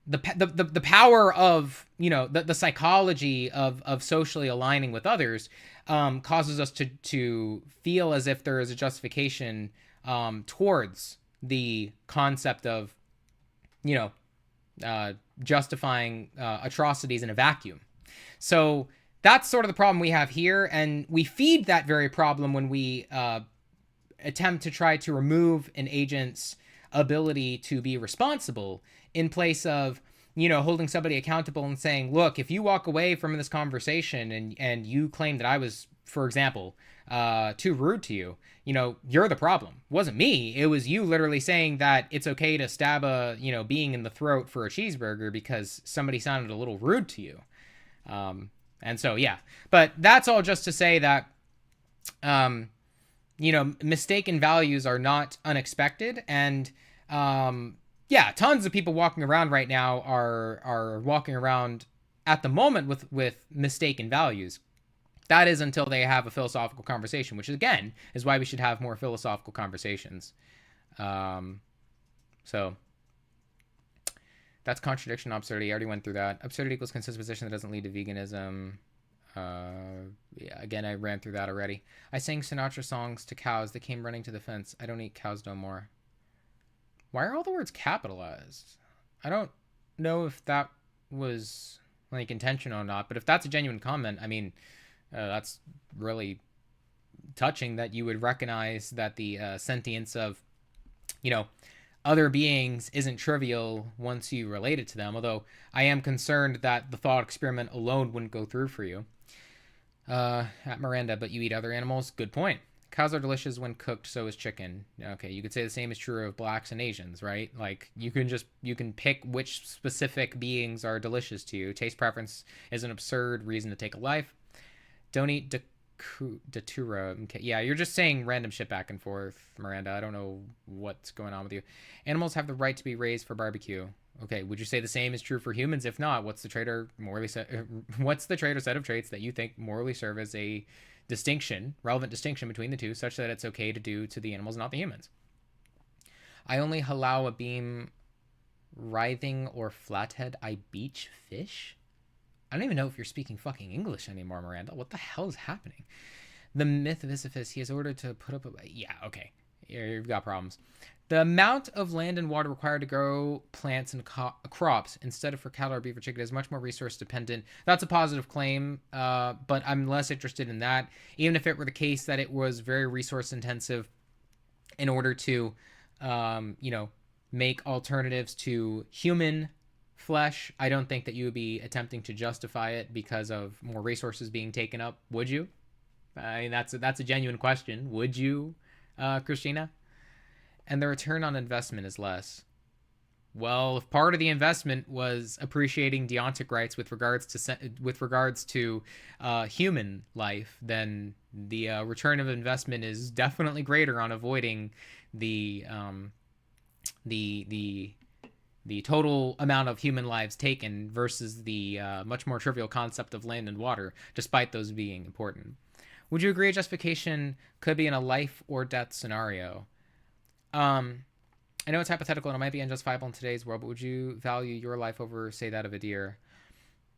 the power of the psychology of socially aligning with others causes us to feel as if there is a justification towards the concept of justifying atrocities in a vacuum. So that's sort of the problem we have here, and we feed that very problem when we attempt to try to remove an agent's ability to be responsible in place of holding somebody accountable and saying, look, if you walk away from this conversation and you claim that I was, for example, too rude to you, you're the problem. It wasn't me. It was you literally saying that it's okay to stab a being in the throat for a cheeseburger because somebody sounded a little rude to you. And so, yeah, but that's all just to say that, mistaken values are not unexpected. And, tons of people walking around right now are walking around at the moment with mistaken values. That is until they have a philosophical conversation, which again is why we should have more philosophical conversations. So that's contradiction, absurdity. I already went through that. Absurdity equals consistent position that doesn't lead to veganism. Again, I ran through that already. I sang Sinatra songs to cows that came running to the fence. I don't eat cows no more. Why are all the words capitalized? I don't know if that was like intentional or not, but if that's a genuine comment, I mean, that's really touching that you would recognize that the sentience of, other beings isn't trivial once you relate it to them. Although I am concerned that the thought experiment alone wouldn't go through for you. At Miranda, but you eat other animals? Good point. Cows are delicious when cooked, so is chicken. Okay, you could say the same is true of blacks and Asians, right? Like, you can pick which specific beings are delicious to you. Taste preference is an absurd reason to take a life. Don't eat datura. Okay, yeah, you're just saying random shit back and forth, Miranda. I don't know what's going on with you. Animals have the right to be raised for barbecue. Okay, would you say the same is true for humans? If not, what's the trait or set of traits that you think morally serve as a relevant distinction between the two, such that it's okay to do to the animals, not the humans? I only halal a beam writhing or flathead. I beach fish? I don't even know if you're speaking fucking English anymore, Miranda. What the hell is happening? The myth of Sisyphus, he is ordered to put up a... Yeah, okay. You've got problems. The amount of land and water required to grow plants and crops instead of for cattle or beef or chicken is much more resource dependent. That's a positive claim, but I'm less interested in that. Even if it were the case that it was very resource intensive in order to, make alternatives to human flesh, I don't think that you would be attempting to justify it because of more resources being taken up. Would you? I mean, that's a genuine question. Would you, Christina? And the return on investment is less. Well, if part of the investment was appreciating deontic rights with regards to human life, then the return of investment is definitely greater on avoiding the total amount of human lives taken versus the much more trivial concept of land and water, despite those being important. Would you agree a justification could be in a life or death scenario? I know it's hypothetical and it might be unjustifiable in today's world, but would you value your life over, say, that of a deer?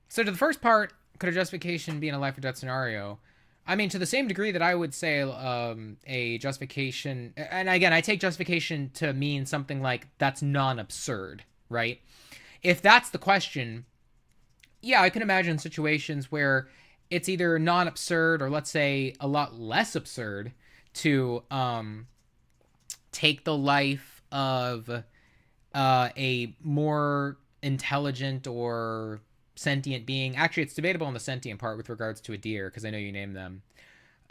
So to the first part, could a justification be in a life or death scenario? I mean, to the same degree that I would say a justification, and again, I take justification to mean something like that's non-absurd, right? If that's the question, yeah, I can imagine situations where it's either non-absurd or, let's say, a lot less absurd to take the life of a more intelligent or sentient being. Actually, it's debatable on the sentient part with regards to a deer, because I know you named them.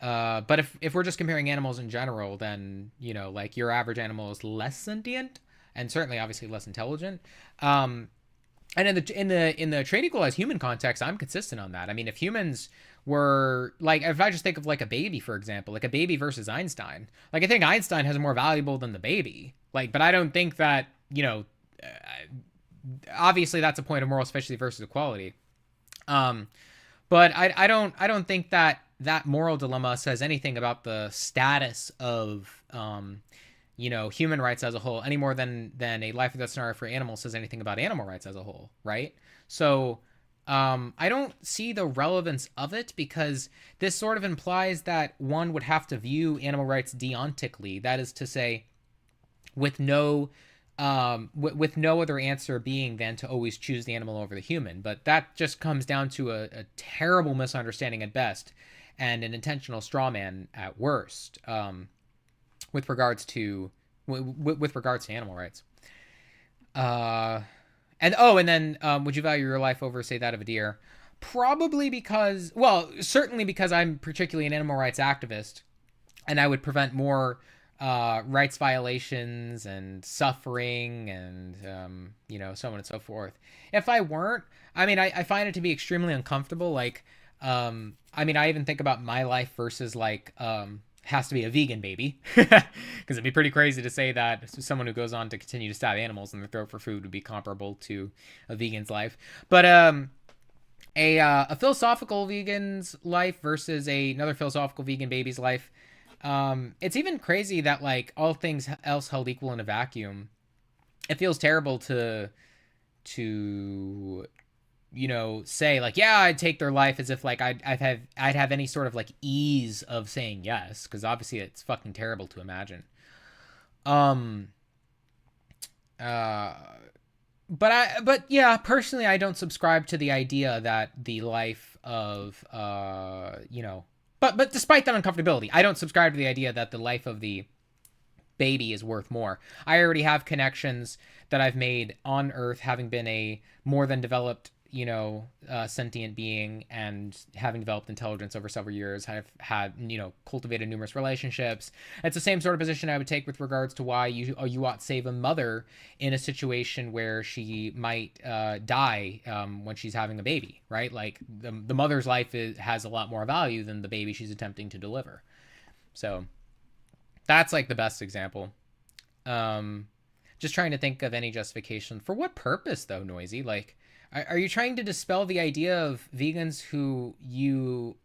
But if we're just comparing animals in general, then, you know, like, your average animal is less sentient and certainly obviously less intelligent. And in the trade equalized human context, I'm consistent on that. I mean, if humans were like, if I just think of like a baby, for example, like a baby versus Einstein, like, I think Einstein has more valuable than the baby. Like, but I don't think that, you know, obviously that's a point of moral sufficiency versus equality. But I don't think that that moral dilemma says anything about the status of, you know, human rights as a whole, any more than a life or death scenario for animals says anything about animal rights as a whole, right? So I don't see the relevance of it, because this sort of implies that one would have to view animal rights deontically. That is to say, with no other answer being than to always choose the animal over the human. But that just comes down to a terrible misunderstanding at best, and an intentional straw man at worst, with regards to animal rights. And then would you value your life over, say, that of a deer? Probably because, well, certainly because I'm particularly an animal rights activist, and I would prevent more rights violations and suffering and, you know, so on and so forth. If I weren't, I mean, I find it to be extremely uncomfortable. Like, I mean, I even think about my life versus, like, has to be a vegan baby, because it'd be pretty crazy to say that someone who goes on to continue to stab animals in their throat for food would be comparable to a vegan's life. But a philosophical vegan's life versus another philosophical vegan baby's life, it's even crazy that, like, all things else held equal in a vacuum, it feels terrible to you know, say, like, yeah, I'd take their life, as if, like, I'd have any sort of, like, ease of saying yes, because obviously it's fucking terrible to imagine. But yeah, personally, I don't subscribe to the idea that the life of, you know, but despite that uncomfortability, I don't subscribe to the idea that the life of the baby is worth more. I already have connections that I've made on Earth, having been a more than developed, you know, sentient being, and having developed intelligence over several years. I've had, you know, cultivated numerous relationships. It's the same sort of position I would take with regards to why you ought to save a mother in a situation where she might die when she's having a baby, right? Like, the mother's life has a lot more value than the baby she's attempting to deliver. So that's, like, the best example. Just trying to think of any justification. For what purpose, though, Noisy? Like, are you trying to dispel the idea of vegans who you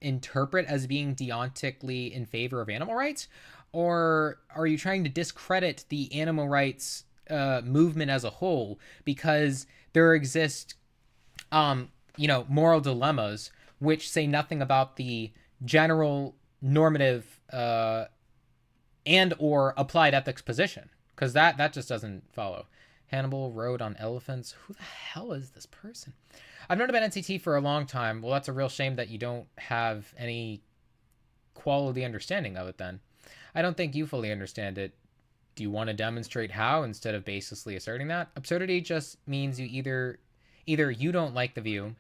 interpret as being deontically in favor of animal rights? Or are you trying to discredit the animal rights movement as a whole because there exist, you know, moral dilemmas which say nothing about the general normative and or applied ethics position? Because that just doesn't follow. Hannibal rode on elephants. Who the hell is this person? I've known about NCT for a long time. Well, that's a real shame that you don't have any quality understanding of it then. I don't think you fully understand it. Do you want to demonstrate how instead of baselessly asserting that? Absurdity just means you either you don't like the view.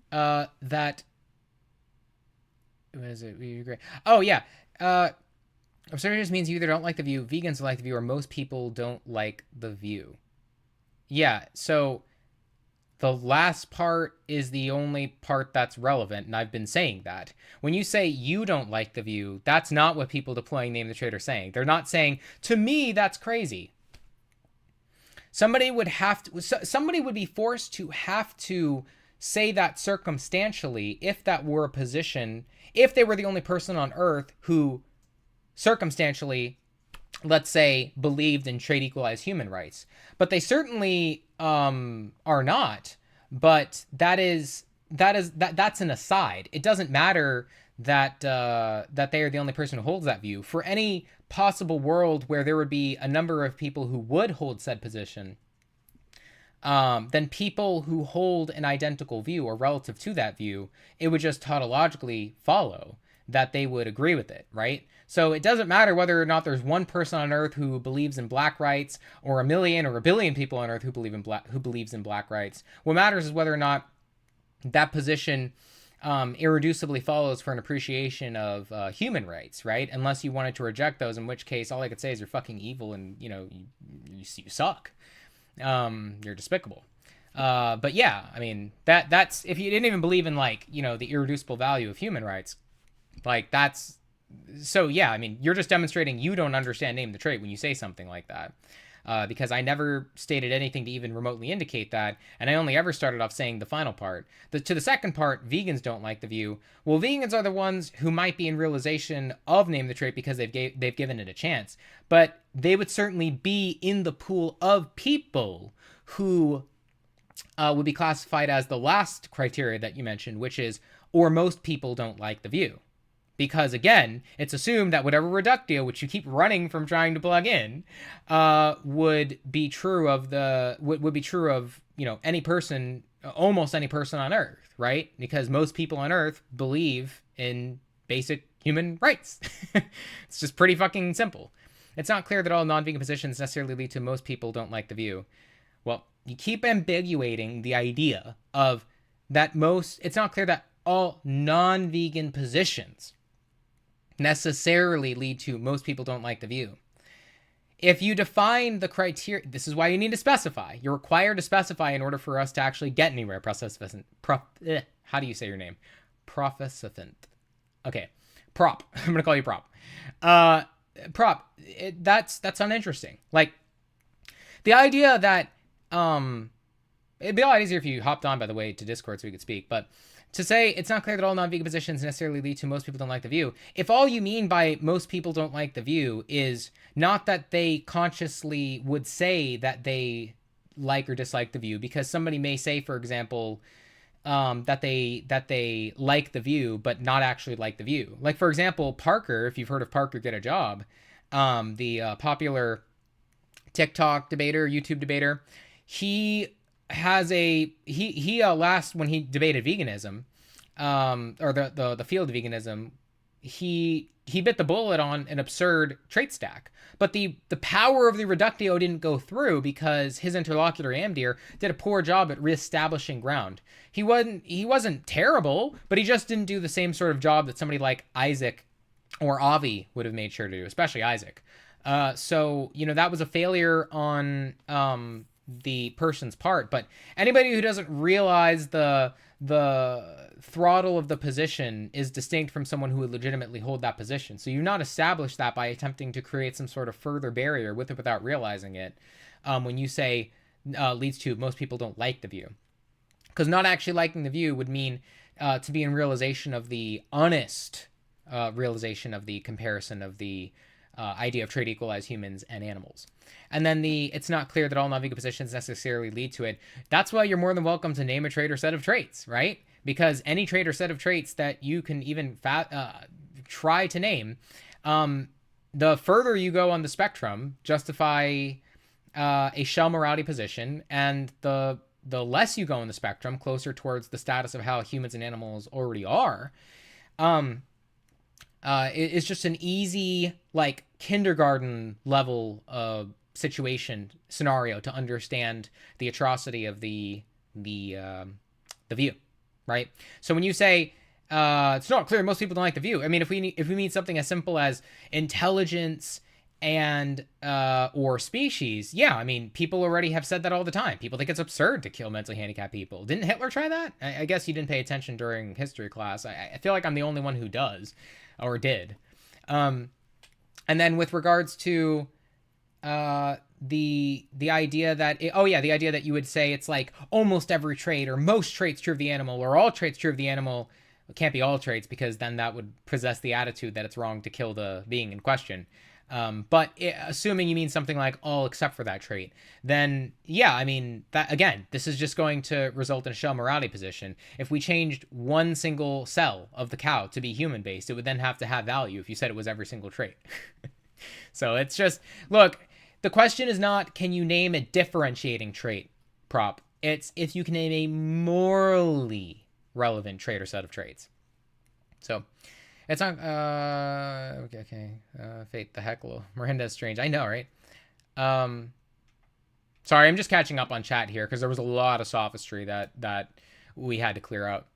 That... What is it? We agree. Oh, yeah. Absurdity just means you either don't like the view, vegans like the view, or most people don't like the view. Yeah, so the last part is the only part that's relevant, and I've been saying that. When you say you don't like the view, that's not what people deploying Name the Trade are saying. They're not saying, to me, that's crazy. Somebody would be forced to have to say that circumstantially if that were a position, if they were the only person on Earth who circumstantially, let's say, believed in trade equalized human rights. But they certainly are not. But that's an aside. It doesn't matter that they are the only person who holds that view. For any possible world where there would be a number of people who would hold said position, then people who hold an identical view or relative to that view, it would just tautologically follow that they would agree with it, right? So it doesn't matter whether or not there's one person on Earth who believes in black rights, or a million or a billion people on Earth who believes in black rights. What matters is whether or not that position irreducibly follows for an appreciation of human rights, right? Unless you wanted to reject those, in which case all I could say is you're fucking evil and, you know, you suck. You're despicable. But yeah, I mean, that's, if you didn't even believe in, like, you know, the irreducible value of human rights, like, that's, so yeah, I mean, you're just demonstrating you don't understand name the trait when you say something like that. Because I never stated anything to even remotely indicate that, and I only ever started off saying the final part. To the second part, vegans don't like the view. Well, vegans are the ones who might be in realization of name the trait because they've given it a chance, but they would certainly be in the pool of people who would be classified as the last criteria that you mentioned, which is, or most people don't like the view. Because, again, it's assumed that whatever reductio, which you keep running from trying to plug in, would be true of would be true of, you know, any person, almost any person on Earth, right? Because most people on Earth believe in basic human rights. It's just pretty fucking simple. It's not clear that all non-vegan positions necessarily lead to most people don't like the view. Well, you keep ambiguating the idea of that it's not clear that all non-vegan positions necessarily lead to most people don't like the view. If you define the criteria, this is why you need to specify. You're required to specify in order for us to actually get anywhere. How do you say your name? Proficient. Okay. Prop. I'm going to call you Prop. Prop. That's uninteresting. Like, the idea that, it'd be a lot easier if you hopped on, by the way, to Discord so we could speak, but to say it's not clear that all non-vegan positions necessarily lead to most people don't like the view. If all you mean by most people don't like the view is not that they consciously would say that they like or dislike the view, because somebody may say, for example, that they like the view but not actually like the view. Like, for example, Parker, if you've heard of Parker Get a Job, the popular TikTok debater, YouTube debater, he has last, when he debated veganism, or the field of veganism, he bit the bullet on an absurd trait stack, but the power of the reductio didn't go through because his interlocutor Amdir did a poor job at reestablishing ground. He wasn't terrible, but he just didn't do the same sort of job that somebody like Isaac or Avi would have made sure to do, especially Isaac. So, you know, that was a failure on the person's part, but anybody who doesn't realize the throttle of the position is distinct from someone who would legitimately hold that position. So you've not established that by attempting to create some sort of further barrier with it without realizing it. When you say leads to most people don't like the view, because not actually liking the view would mean to be in realization of the honest realization of the comparison of the idea of trait equalize humans and animals. And then it's not clear that all non-vegan positions necessarily lead to it. That's why you're more than welcome to name a trait or set of traits, right? Because any trait or set of traits that you can even try to name, the further you go on the spectrum, justify a shell morality position, and the less you go on the spectrum, closer towards the status of how humans and animals already are, it's just an easy, like, kindergarten level scenario to understand the atrocity of the view, right? So when you say it's not clear most people don't like the view, I mean, if we mean something as simple as intelligence and or species, yeah, I mean, people already have said that all the time. People think it's absurd to kill mentally handicapped people. Didn't Hitler try that? I guess you didn't pay attention during history class. I feel like I'm the only one who does, or did. And then with regards to the idea that the idea that you would say it's like almost every trait or most traits true of the animal or all traits true of the animal. It can't be all traits, because then that would possess the attitude that it's wrong to kill the being in question. But assuming you mean something like all except for that trait, then yeah, I mean, that again, this is just going to result in a shell morality position. If we changed one single cell of the cow to be human based, it would then have to have value if you said it was every single trait. So it's just, look, the question is not, can you name a differentiating trait, Prop? It's if you can name a morally relevant trait or set of traits. So It's not, okay. Fate, the heckle. Miranda is strange. I know, right? Sorry, I'm just catching up on chat here because there was a lot of sophistry that we had to clear out.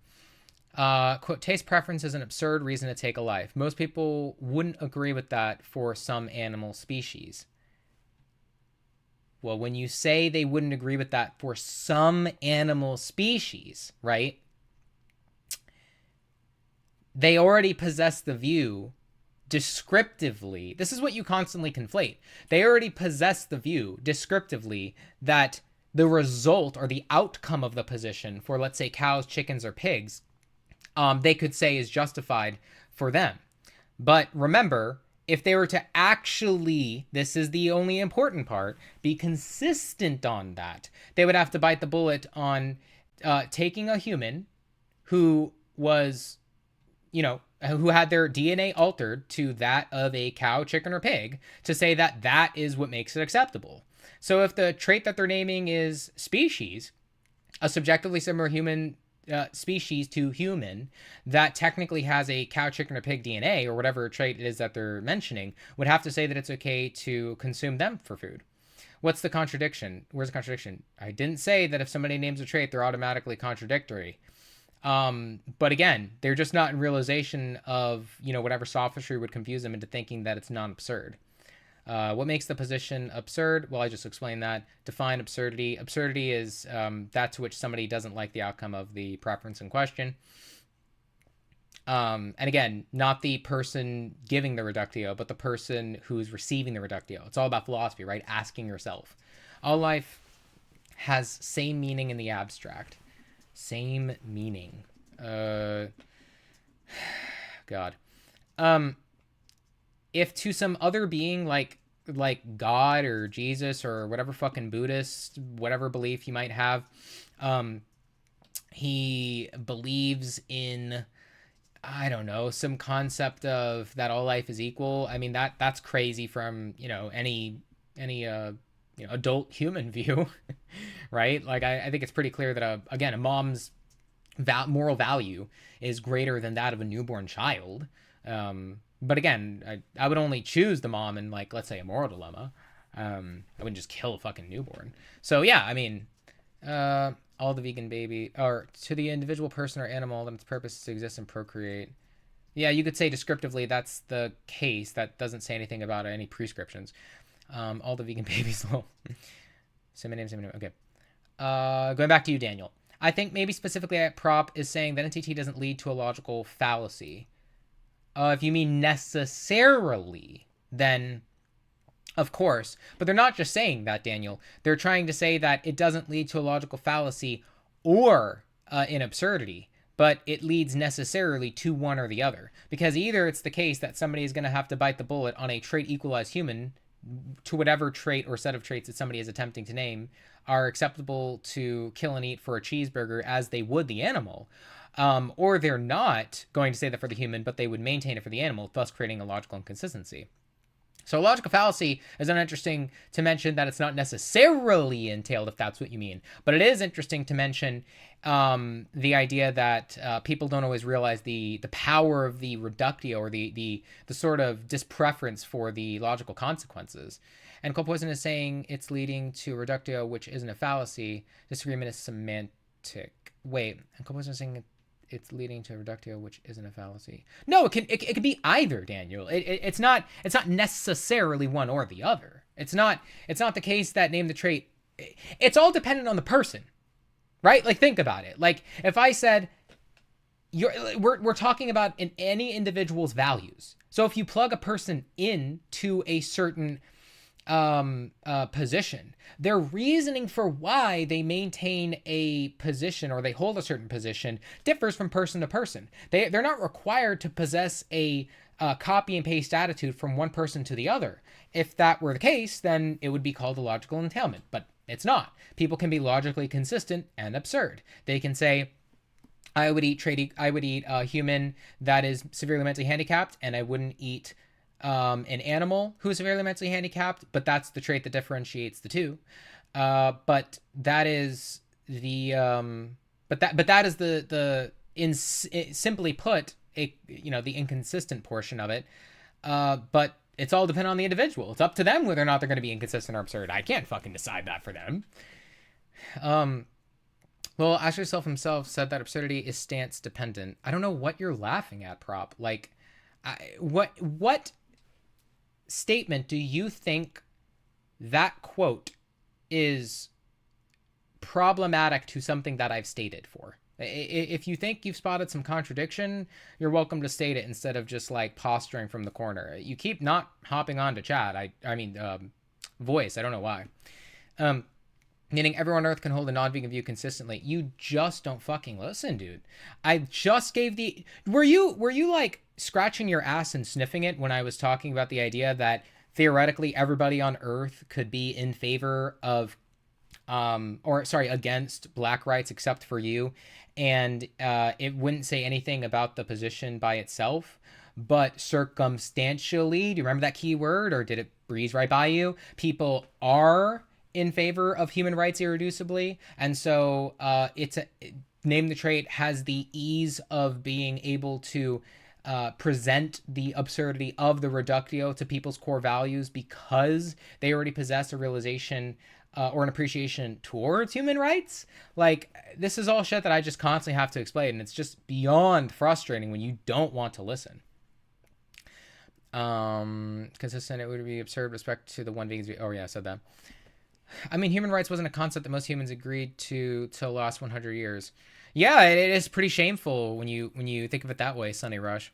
Quote, taste preference is an absurd reason to take a life. Most people wouldn't agree with that for some animal species. Well, when you say they wouldn't agree with that for some animal species, right? They already possess the view descriptively. This is what you constantly conflate. They already possess the view descriptively that the result or the outcome of the position for, let's say, cows, chickens, or pigs, they could say is justified for them. But remember, if they were to actually, this is the only important part, be consistent on that, they would have to bite the bullet on taking a human who was, who had their DNA altered to that of a cow, chicken, or pig to say that that is what makes it acceptable. So if the trait that they're naming is species, a subjectively similar human species to human that technically has a cow, chicken, or pig DNA, or whatever trait it is that they're mentioning, would have to say that it's okay to consume them for food. What's the contradiction? Where's the contradiction? I didn't say that if somebody names a trait, they're automatically contradictory. But again, they're just not in realization of, whatever sophistry would confuse them into thinking that it's non-absurd. What makes the position absurd? Well, I just explained that. Define absurdity. Absurdity is that to which somebody doesn't like the outcome of the preference in question. And again, not the person giving the reductio, but the person who's receiving the reductio. It's all about philosophy, right? Asking yourself. All life has same meaning in the abstract. Same meaning. God. If to some other being like God or Jesus or whatever fucking Buddhist, whatever belief he might have, he believes in, I don't know, some concept of that all life is equal. I mean, that's crazy from, any adult human view, right? Like, I think it's pretty clear that, a mom's moral value is greater than that of a newborn child. But again, I would only choose the mom in, like, let's say, a moral dilemma. I wouldn't just kill a fucking newborn. So, yeah, I mean, all the vegan baby, or to the individual person or animal, that its purpose is to exist and procreate. Yeah, you could say descriptively that's the case. That doesn't say anything about any prescriptions. All the vegan babies. Same name. Okay. Going back to you, Daniel. I think maybe specifically at prop is saying that NTT doesn't lead to a logical fallacy. If you mean necessarily, then of course. But they're not just saying that, Daniel. They're trying to say that it doesn't lead to a logical fallacy or an absurdity, but it leads necessarily to one or the other. Because either it's the case that somebody is going to have to bite the bullet on a trait equalized human to whatever trait or set of traits that somebody is attempting to name are acceptable to kill and eat for a cheeseburger as they would the animal. Or they're not going to say that for the human, but they would maintain it for the animal, thus creating a logical inconsistency. So logical fallacy is uninteresting to mention that it's not necessarily entailed, if that's what you mean. But it is interesting to mention the idea that people don't always realize the power of the reductio, or the sort of dispreference for the logical consequences. And Colpoison is saying it's leading to reductio, which isn't a fallacy. Disagreement is semantic. Wait, and Colpoison is saying it's leading to reductio, which isn't a fallacy. No, it can be either, Daniel. It's not necessarily one or the other. It's not the case that name the trait. It's all dependent on the person, right? Like, think about it. Like, if I said we're talking about in any individual's values. So if you plug a person into a certain position, their reasoning for why they maintain a position or they hold a certain position differs from person to person. They're not required to possess a copy and paste attitude from one person to the other. If that were the case, then it would be called a logical entailment, but it's not. People can be logically consistent and absurd. They can say, I would eat a human that is severely mentally handicapped, and I wouldn't eat an animal who is severely mentally handicapped, but that's the trait that differentiates the two. But that is the simply put, the inconsistent portion of it. But it's all dependent on the individual. It's up to them whether or not they're going to be inconsistent or absurd. I can't fucking decide that for them. Well, Asher Self himself said that absurdity is stance dependent. I don't know what you're laughing at, Prop. Like, what statement do you think that quote is problematic to something that I've stated for? If you think you've spotted some contradiction, you're welcome to state it instead of just like posturing from the corner. You keep not hopping on to chat. I mean, voice. I don't know why. Meaning everyone on Earth can hold a non-vegan view consistently. You just don't fucking listen, dude. I just gave the... Were you like scratching your ass and sniffing it when I was talking about the idea that theoretically everybody on Earth could be in favor of against black rights except for you, and it wouldn't say anything about the position by itself, but circumstantially, do you remember that key word, or did it breeze right by you? People are in favor of human rights irreducibly, and so Name the Trait has the ease of being able to present the absurdity of the reductio to people's core values because they already possess a realization or an appreciation towards human rights. Like, this is all shit that I just constantly have to explain, and it's just beyond frustrating when you don't want to listen. Consistent, it would be absurd with respect to the one vegans. Oh yeah, I said that. I mean, human rights wasn't a concept that most humans agreed to till the last 100 years. Yeah, it is pretty shameful when you think of it that way, Sunny Rush.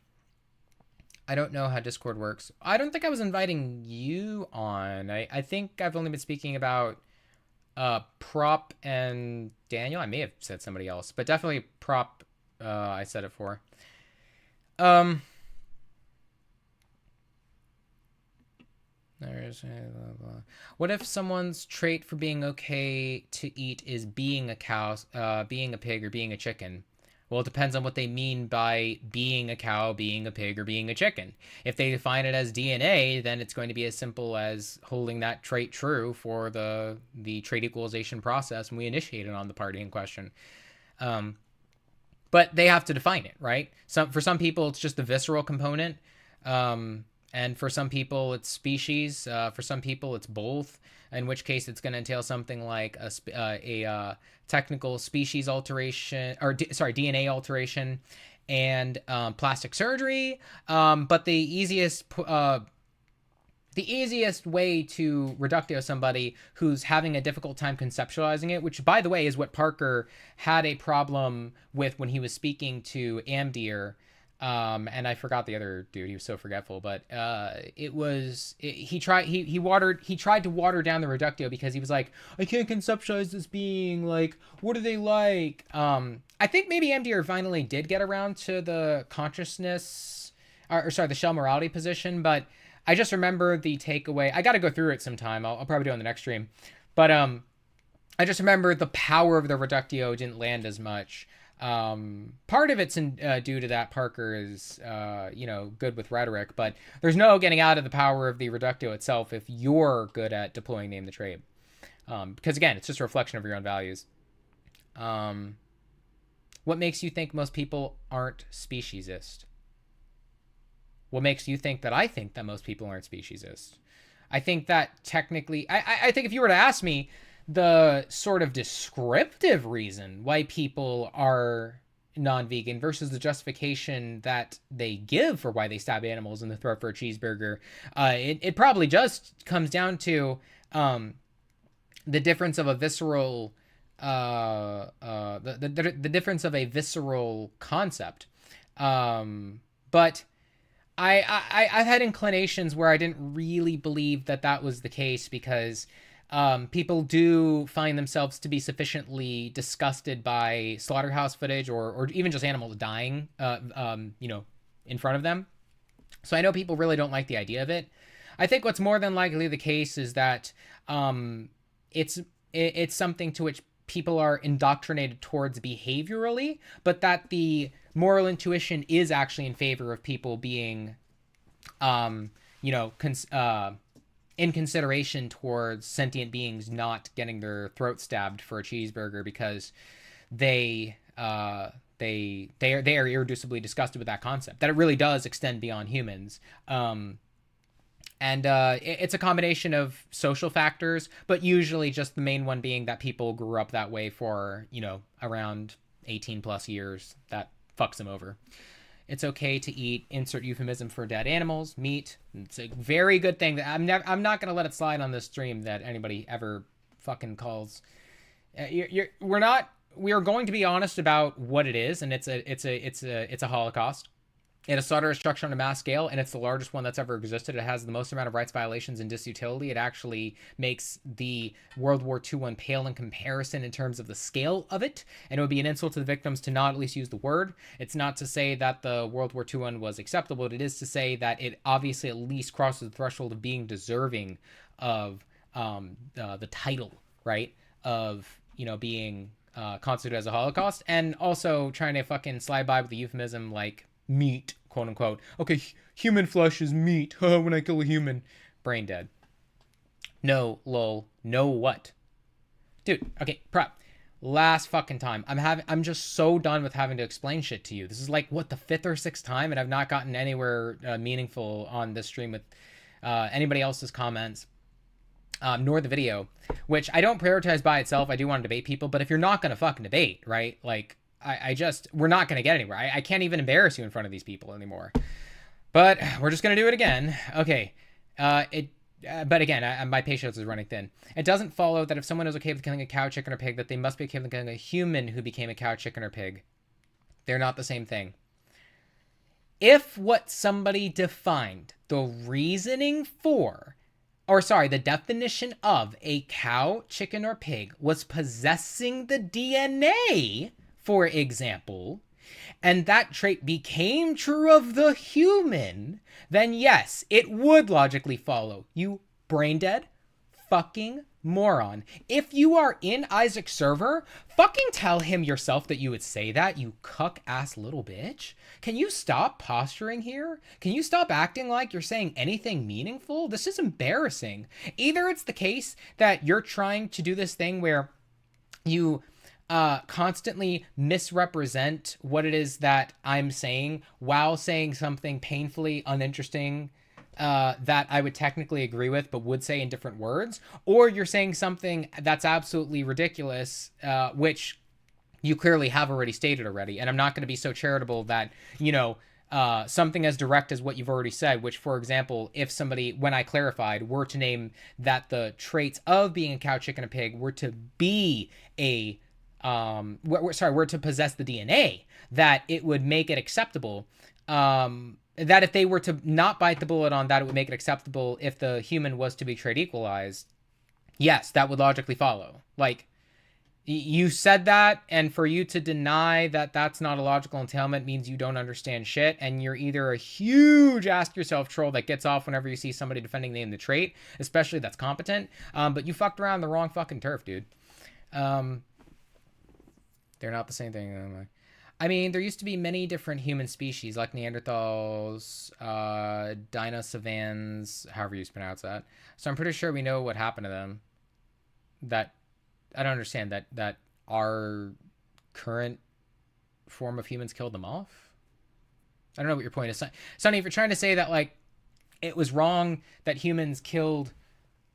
I don't know how Discord works. I don't think I was inviting you on. I think I've only been speaking about Prop and Daniel. I may have said somebody else, but definitely Prop I said it for. There's blah, blah. What if someone's trait for being okay to eat is being a cow, being a pig, or being a chicken? Well, it depends on what they mean by being a cow, being a pig, or being a chicken. If they define it as DNA, then it's going to be as simple as holding that trait true for the trait equalization process when we initiate it on the party in question. But they have to define it, right? For some people, it's just the visceral component. And for some people, it's species. For some people, it's both. In which case, it's going to entail something like a technical species alteration, or DNA alteration, and plastic surgery. But the easiest way to reductio somebody who's having a difficult time conceptualizing it, which, by the way, is what Parker had a problem with when he was speaking to Amdir. And I forgot the other dude. He was so forgetful, but he tried to water down the reductio because he was like, I can't conceptualize this being, like, what are they like? I think maybe MDR finally did get around to the consciousness, the shell morality position, but I just remember the takeaway. I got to go through it sometime. I'll probably do it on the next stream, but I just remember the power of the reductio didn't land as much. Part of it's due to that Parker is, good with rhetoric, but there's no getting out of the power of the reductio itself if you're good at deploying Name the Trait. Because again, it's just a reflection of your own values. What makes you think most people aren't speciesist? What makes you think that I think that most people aren't speciesist? I think that technically, I think if you were to ask me, the sort of descriptive reason why people are non-vegan versus the justification that they give for why they stab animals in the throat for a cheeseburger, it probably just comes down to the difference of a visceral the difference of a visceral concept. But I've had inclinations where I didn't really believe that was the case because people do find themselves to be sufficiently disgusted by slaughterhouse footage or even just animals dying, in front of them. So I know people really don't like the idea of it. I think what's more than likely the case is that it's something to which people are indoctrinated towards behaviorally, but that the moral intuition is actually in favor of people being, in consideration towards sentient beings not getting their throat stabbed for a cheeseburger because they they are irreducibly disgusted with that concept, that it really does extend beyond humans. And it's a combination of social factors, but usually just the main one being that people grew up that way for, around 18 plus years. That fucks them over. It's okay to eat, insert euphemism for dead animals, meat. It's a very good thing. That I'm not going to let it slide on this stream that anybody ever fucking calls. We are going to be honest about what it is, and it's a Holocaust. It is slaughter destruction on a mass scale, and it's the largest one that's ever existed. It has the most amount of rights violations and disutility. It actually makes the World War II one pale in comparison in terms of the scale of it, and it would be an insult to the victims to not at least use the word. It's not to say that the World War II one was acceptable. It is to say that it obviously at least crosses the threshold of being deserving of the title, right, of, being constituted as a Holocaust, and also trying to fucking slide by with the euphemism like meat, quote unquote. Okay, human flesh is meat. When I kill a human, brain dead. No, lol. No what? Dude, okay, prep. Last fucking time. I'm just so done with having to explain shit to you. This is like, what, the 5th or 6th time, and I've not gotten anywhere meaningful on this stream with anybody else's comments. Nor the video, which I don't prioritize by itself. I do want to debate people, but if you're not going to fucking debate, right? Like, we're not going to get anywhere. I can't even embarrass you in front of these people anymore. But we're just going to do it again. Okay. But again, my patience is running thin. It doesn't follow that if someone is okay with killing a cow, chicken, or pig, that they must be okay with killing a human who became a cow, chicken, or pig. They're not the same thing. If what somebody defined the reasoning for, the definition of a cow, chicken, or pig was possessing the DNA, for example, and that trait became true of the human, then yes, it would logically follow. You brain dead fucking moron. If you are in Isaac's server, fucking tell him yourself that you would say that, you cuck ass little bitch. Can you stop posturing here? Can you stop acting like you're saying anything meaningful? This is embarrassing. Either it's the case that you're trying to do this thing where you constantly misrepresent what it is that I'm saying while saying something painfully uninteresting that I would technically agree with but would say in different words, or you're saying something that's absolutely ridiculous, which you clearly have already stated already. And I'm not going to be so charitable that, something as direct as what you've already said, which, for example, if somebody, when I clarified, were to name that the traits of being a cow, chicken, and pig were to be were to possess the DNA, that it would make it acceptable. That if they were to not bite the bullet on that, it would make it acceptable if the human was to be trait equalized. Yes, that would logically follow. Like, you said that, and for you to deny that that's not a logical entailment means you don't understand shit, and you're either a huge ask yourself troll that gets off whenever you see somebody defending the trait, especially that's competent, but you fucked around the wrong fucking turf, dude. They're not the same thing. I mean, there used to be many different human species, like Neanderthals, Denisovans, however you pronounce that. So I'm pretty sure we know what happened to them. That, I don't understand, that our current form of humans killed them off? I don't know what your point is. Sonny, if you're trying to say that, like, it was wrong that humans killed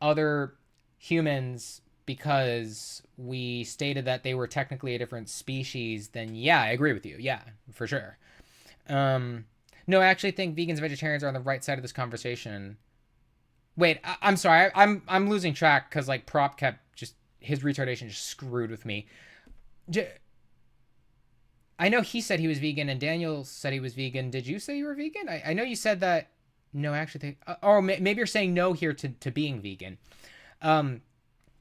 other humans because we stated that they were technically a different species, then yeah, I agree with you. Yeah, for sure. No, I actually think vegans and vegetarians are on the right side of this conversation. Wait, I'm sorry. I'm losing track because, like, Prop kept his retardation just screwed with me. I know he said he was vegan and Daniel said he was vegan. Did you say you were vegan? I know you said that. No, I actually think, or maybe you're saying no here to being vegan.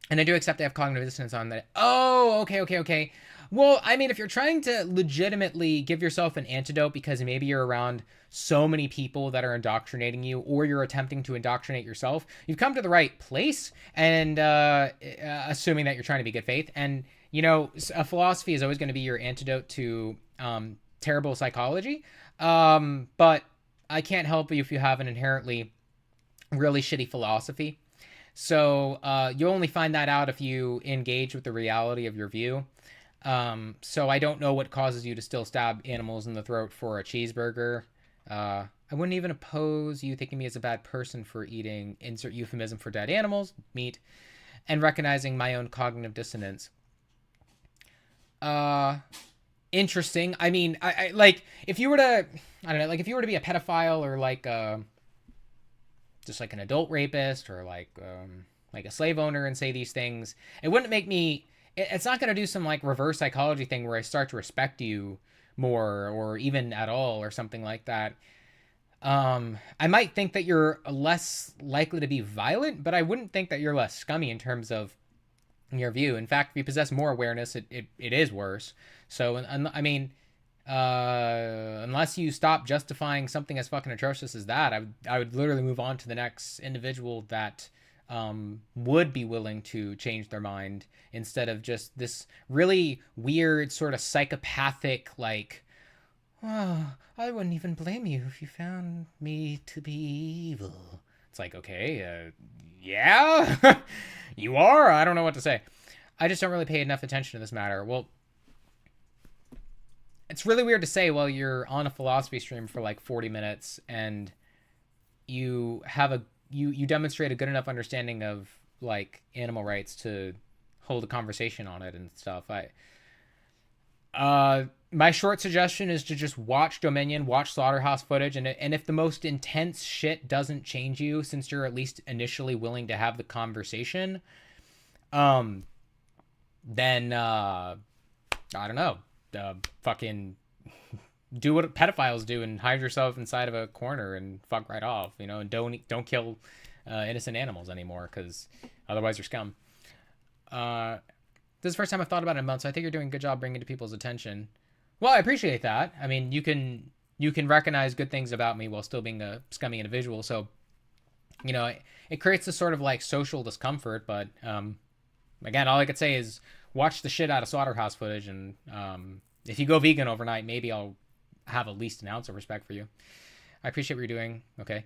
And I do accept they have cognitive dissonance on that. Oh, okay. Well, I mean, if you're trying to legitimately give yourself an antidote because maybe you're around so many people that are indoctrinating you, or you're attempting to indoctrinate yourself, you've come to the right place, and assuming that you're trying to be good faith. And, a philosophy is always going to be your antidote to terrible psychology. But I can't help you if you have an inherently really shitty philosophy. So you only find that out if you engage with the reality of your view. So I don't know what causes you to still stab animals in the throat for a cheeseburger. I wouldn't even oppose you thinking me as a bad person for eating, insert euphemism for dead animals, meat, and recognizing my own cognitive dissonance. Interesting. I mean, I like, if you were to, I don't know, like if you were to be a pedophile or like, just like an adult rapist or like a slave owner and say these things, it wouldn't make me, it's not going to do some like reverse psychology thing where I start to respect you more or even at all or something like that. I might think that you're less likely to be violent, but I wouldn't think that you're less scummy in terms of your view. In fact, if you possess more awareness, it is worse. So, I mean, unless you stop justifying something as fucking atrocious as that, I would literally move on to the next individual that would be willing to change their mind instead of just this really weird sort of psychopathic, like, oh, I wouldn't even blame you if you found me to be evil. It's like, okay, yeah, you are? I don't know what to say. I just don't really pay enough attention to this matter. Well, it's really weird to say while you're on a philosophy stream for like 40 minutes and you have you demonstrate a good enough understanding of like animal rights to hold a conversation on it and stuff. My short suggestion is to just watch Dominion, watch Slaughterhouse footage, and if the most intense shit doesn't change you, since you're at least initially willing to have the conversation, then I don't know, fucking do what pedophiles do and hide yourself inside of a corner and fuck right off, you know, and don't kill innocent animals anymore, because otherwise you're scum. This is the first time I've thought about it in a month, so I think you're doing a good job bringing it to people's attention. Well, I appreciate that. I mean, you can recognize good things about me while still being a scummy individual, so, you know, it creates this sort of like social discomfort, but again, all I could say is watch the shit out of Slaughterhouse footage, and if you go vegan overnight, maybe I'll have at least an ounce of respect for you. I appreciate what you're doing. Okay.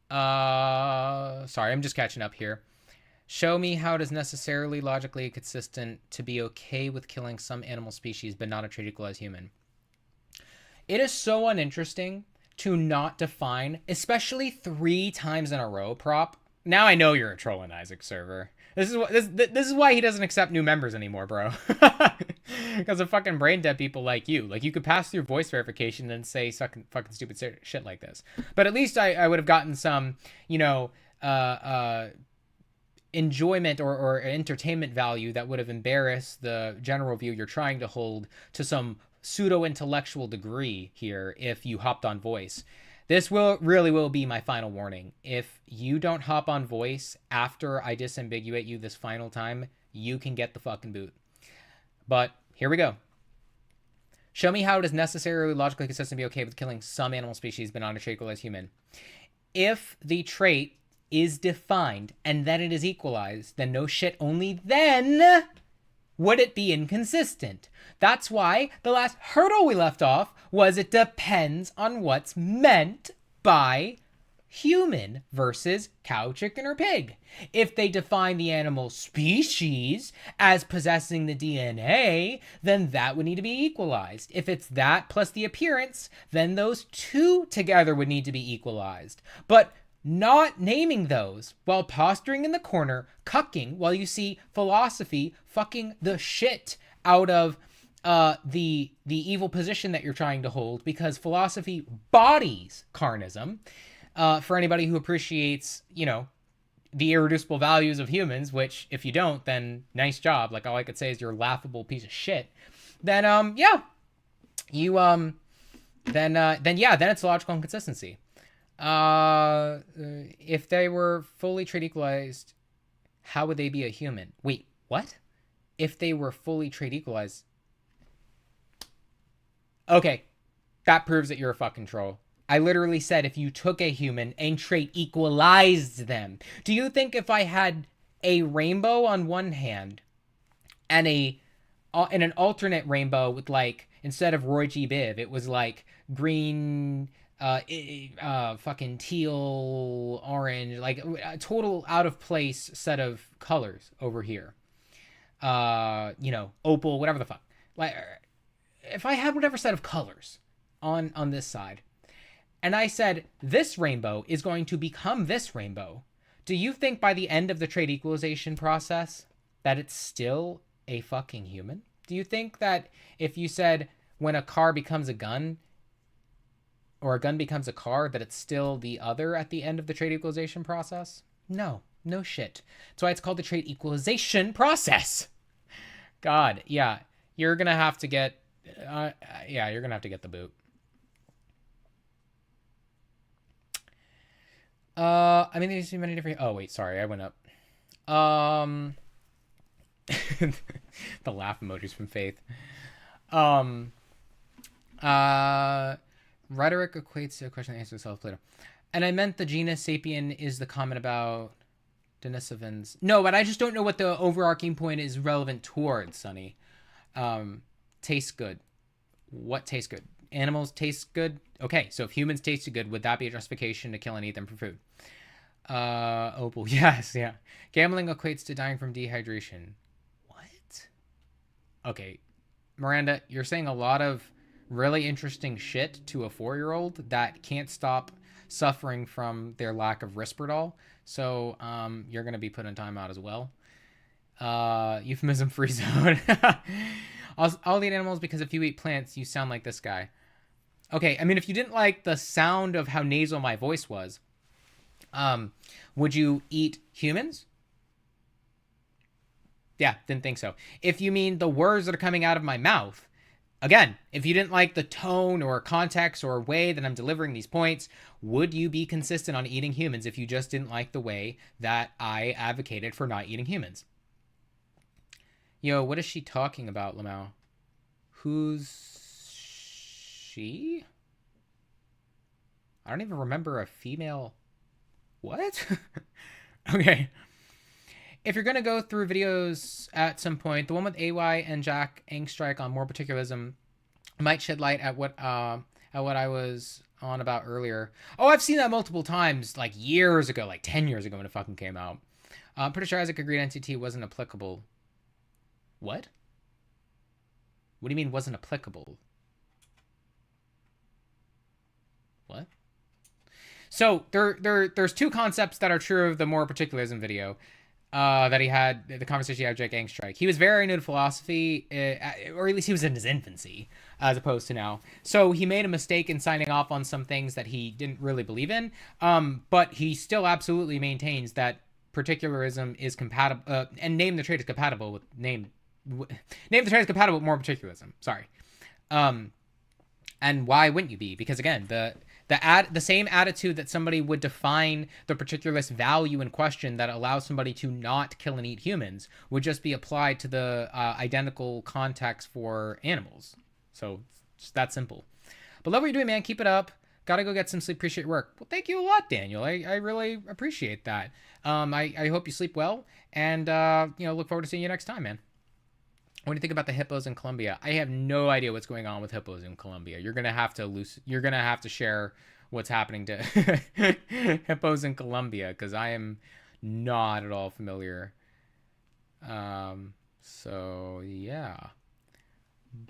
Sorry, I'm just catching up here. Show me how it is necessarily logically consistent to be okay with killing some animal species but not a trait equal as human. It is so uninteresting to not define, especially 3 times in a row, Prop. Now I know you're a trolling Isaac server. This is why he doesn't accept new members anymore, bro. Because of fucking brain dead people like you. Like, you could pass through voice verification and say fucking stupid shit like this. But at least I would have gotten some, you know, enjoyment or entertainment value that would have embarrassed the general view you're trying to hold to some pseudo-intellectual degree here if you hopped on voice. This really will be my final warning. If you don't hop on voice after I disambiguate you this final time, you can get the fucking boot. But here we go. Show me how it is necessarily logically consistent to be okay with killing some animal species but not a trait equal as human. If the trait is defined and then it is equalized, then no shit, only then would it be inconsistent. That's why the last hurdle we left off was it depends on what's meant by human versus cow, chicken, or pig. If they define the animal species as possessing the DNA, then that would need to be equalized. If it's that plus the appearance, then those two together would need to be equalized. But not naming those while posturing in the corner, cucking, while you see philosophy fucking the shit out of the evil position that you're trying to hold, because philosophy bodies carnism. For anybody who appreciates, you know, the irreducible values of humans, which if you don't, then nice job. Like, all I could say is you're a laughable piece of shit. Then yeah, you then it's logical inconsistency. If they were fully trait equalized, how would they be a human? Wait, what? If they were fully trait equalized. Okay, that proves that you're a fucking troll. I literally said if you took a human and trait equalized them. Do you think if I had a rainbow on one hand and an alternate rainbow with, like, instead of Roy G. Biv, it was like green, fucking teal, orange, like a total out of place set of colors over here. You know, opal, whatever the fuck. like, if I had whatever set of colors on this side, and I said this rainbow is going to become this rainbow, do you think by the end of the trade equalization process that it's still a fucking human? Do you think that if you said when a car becomes a gun or a gun becomes a car, that it's still the other at the end of the trade equalization process? No, no shit. That's why it's called the trade equalization process. God, yeah, you're gonna have to get, you're gonna have to get the boot. I mean, there's too many different. Oh wait, sorry, I went up. The laugh emojis from Faith. Rhetoric equates to a question that answers itself later. And I meant the genus sapien is the comment about Denisovans. No, but I just don't know what the overarching point is relevant towards, Sonny. Tastes good. What tastes good? Animals taste good? Okay, so if humans tasted good, would that be a justification to kill and eat them for food? Opal, yes, yeah. Gambling equates to dying from dehydration. What? Okay, Miranda, you're saying a lot of really interesting shit to a 4-year-old that can't stop suffering from their lack of Risperdal. So, you're going to be put in timeout as well. Euphemism free zone. I'll eat animals because if you eat plants, you sound like this guy. Okay, I mean, if you didn't like the sound of how nasal my voice was, would you eat humans? Yeah, didn't think so. If you mean the words that are coming out of my mouth, again, if you didn't like the tone or context or way that I'm delivering these points, would you be consistent on eating humans if you just didn't like the way that I advocated for not eating humans? Yo, what is she talking about, Lamau? Who's she? I don't even remember a female. What? Okay. If you're going to go through videos at some point, the one with AY and Jack Angstrike on more particularism might shed light at what I was on about earlier. Oh, I've seen that multiple times, like years ago, like 10 years ago when it fucking came out. Pretty sure Isaac agreed NCT wasn't applicable. What? What do you mean wasn't applicable? What? So there's two concepts that are true of the more particularism video that he had, the conversation he had with Jake Angstrike. He was very new to philosophy, or at least he was in his infancy, as opposed to now. So he made a mistake in signing off on some things that he didn't really believe in, but he still absolutely maintains that particularism is compatible, and name the trait is compatible with name the trait is compatible with more particularism. Sorry. And why wouldn't you be? Because again, the same attitude that somebody would define the particularist value in question that allows somebody to not kill and eat humans would just be applied to the identical context for animals. So it's that simple. But love what you're doing, man. Keep it up. Gotta go get some sleep. Appreciate your work. Well, thank you a lot, Daniel. I really appreciate that. I hope you sleep well, and look forward to seeing you next time, man. What do you think about the hippos in Colombia? I have no idea what's going on with hippos in Colombia. You're gonna have to share what's happening to hippos in Colombia, because I am not at all familiar. So yeah.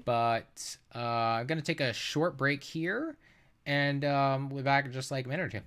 But I'm gonna take a short break here, and we'll be back in just like a minute or two.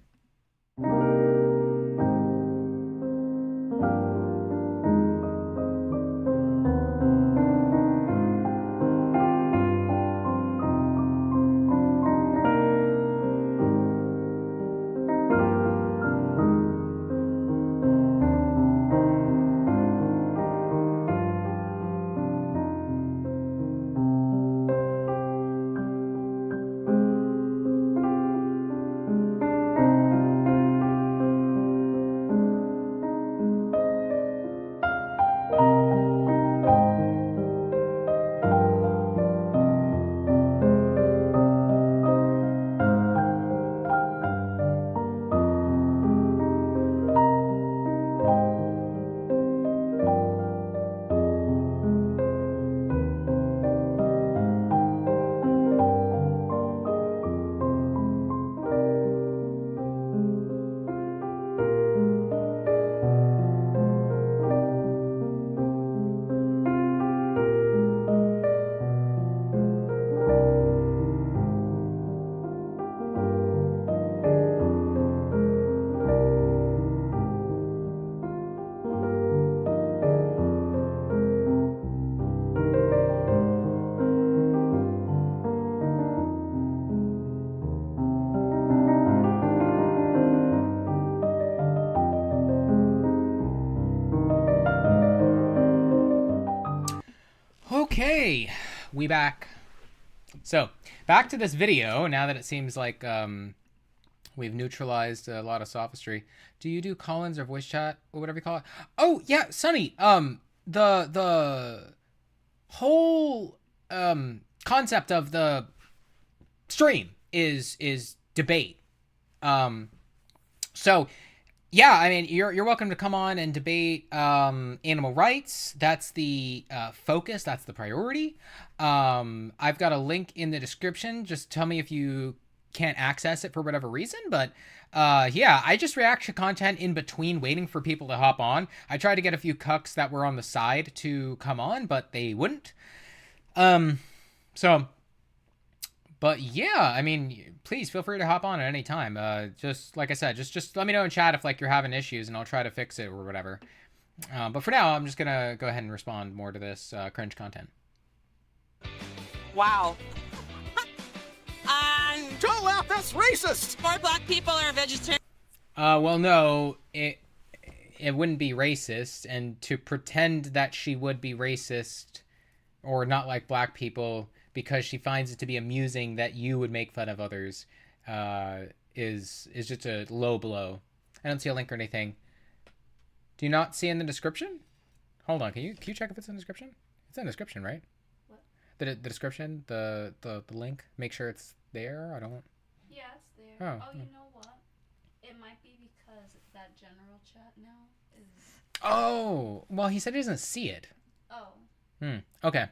Okay, we back. So, back to this video, now that it seems like we've neutralized a lot of sophistry. Do you do call-ins or voice chat or whatever you call it? Oh, yeah, Sonny, the whole concept of the stream is debate. So yeah, I mean, you're welcome to come on and debate animal rights. That's the focus. That's the priority. I've got a link in the description. Just tell me if you can't access it for whatever reason. But yeah, I just react to content in between waiting for people to hop on. I tried to get a few cucks that were on the side to come on, but they wouldn't. So, but yeah, I mean, please feel free to hop on at any time. Just like I said, just let me know in chat if like you're having issues, and I'll try to fix it or whatever. But for now, I'm just gonna go ahead and respond more to this cringe content. Wow. Don't laugh, that's racist! More black people are vegetarian. Well, no, it wouldn't be racist, and to pretend that she would be racist or not like black people because she finds it to be amusing that you would make fun of others is just a low blow. I don't see a link or anything. Do you not see in the description? Hold on, can you check if it's in the description? It's in the description, right? What? The description, the link. Make sure it's there. I don't. Yeah, it's there. Oh. Oh, you know what? It might be because that general chat now is. Oh, well, he said he doesn't see it. Oh. Okay.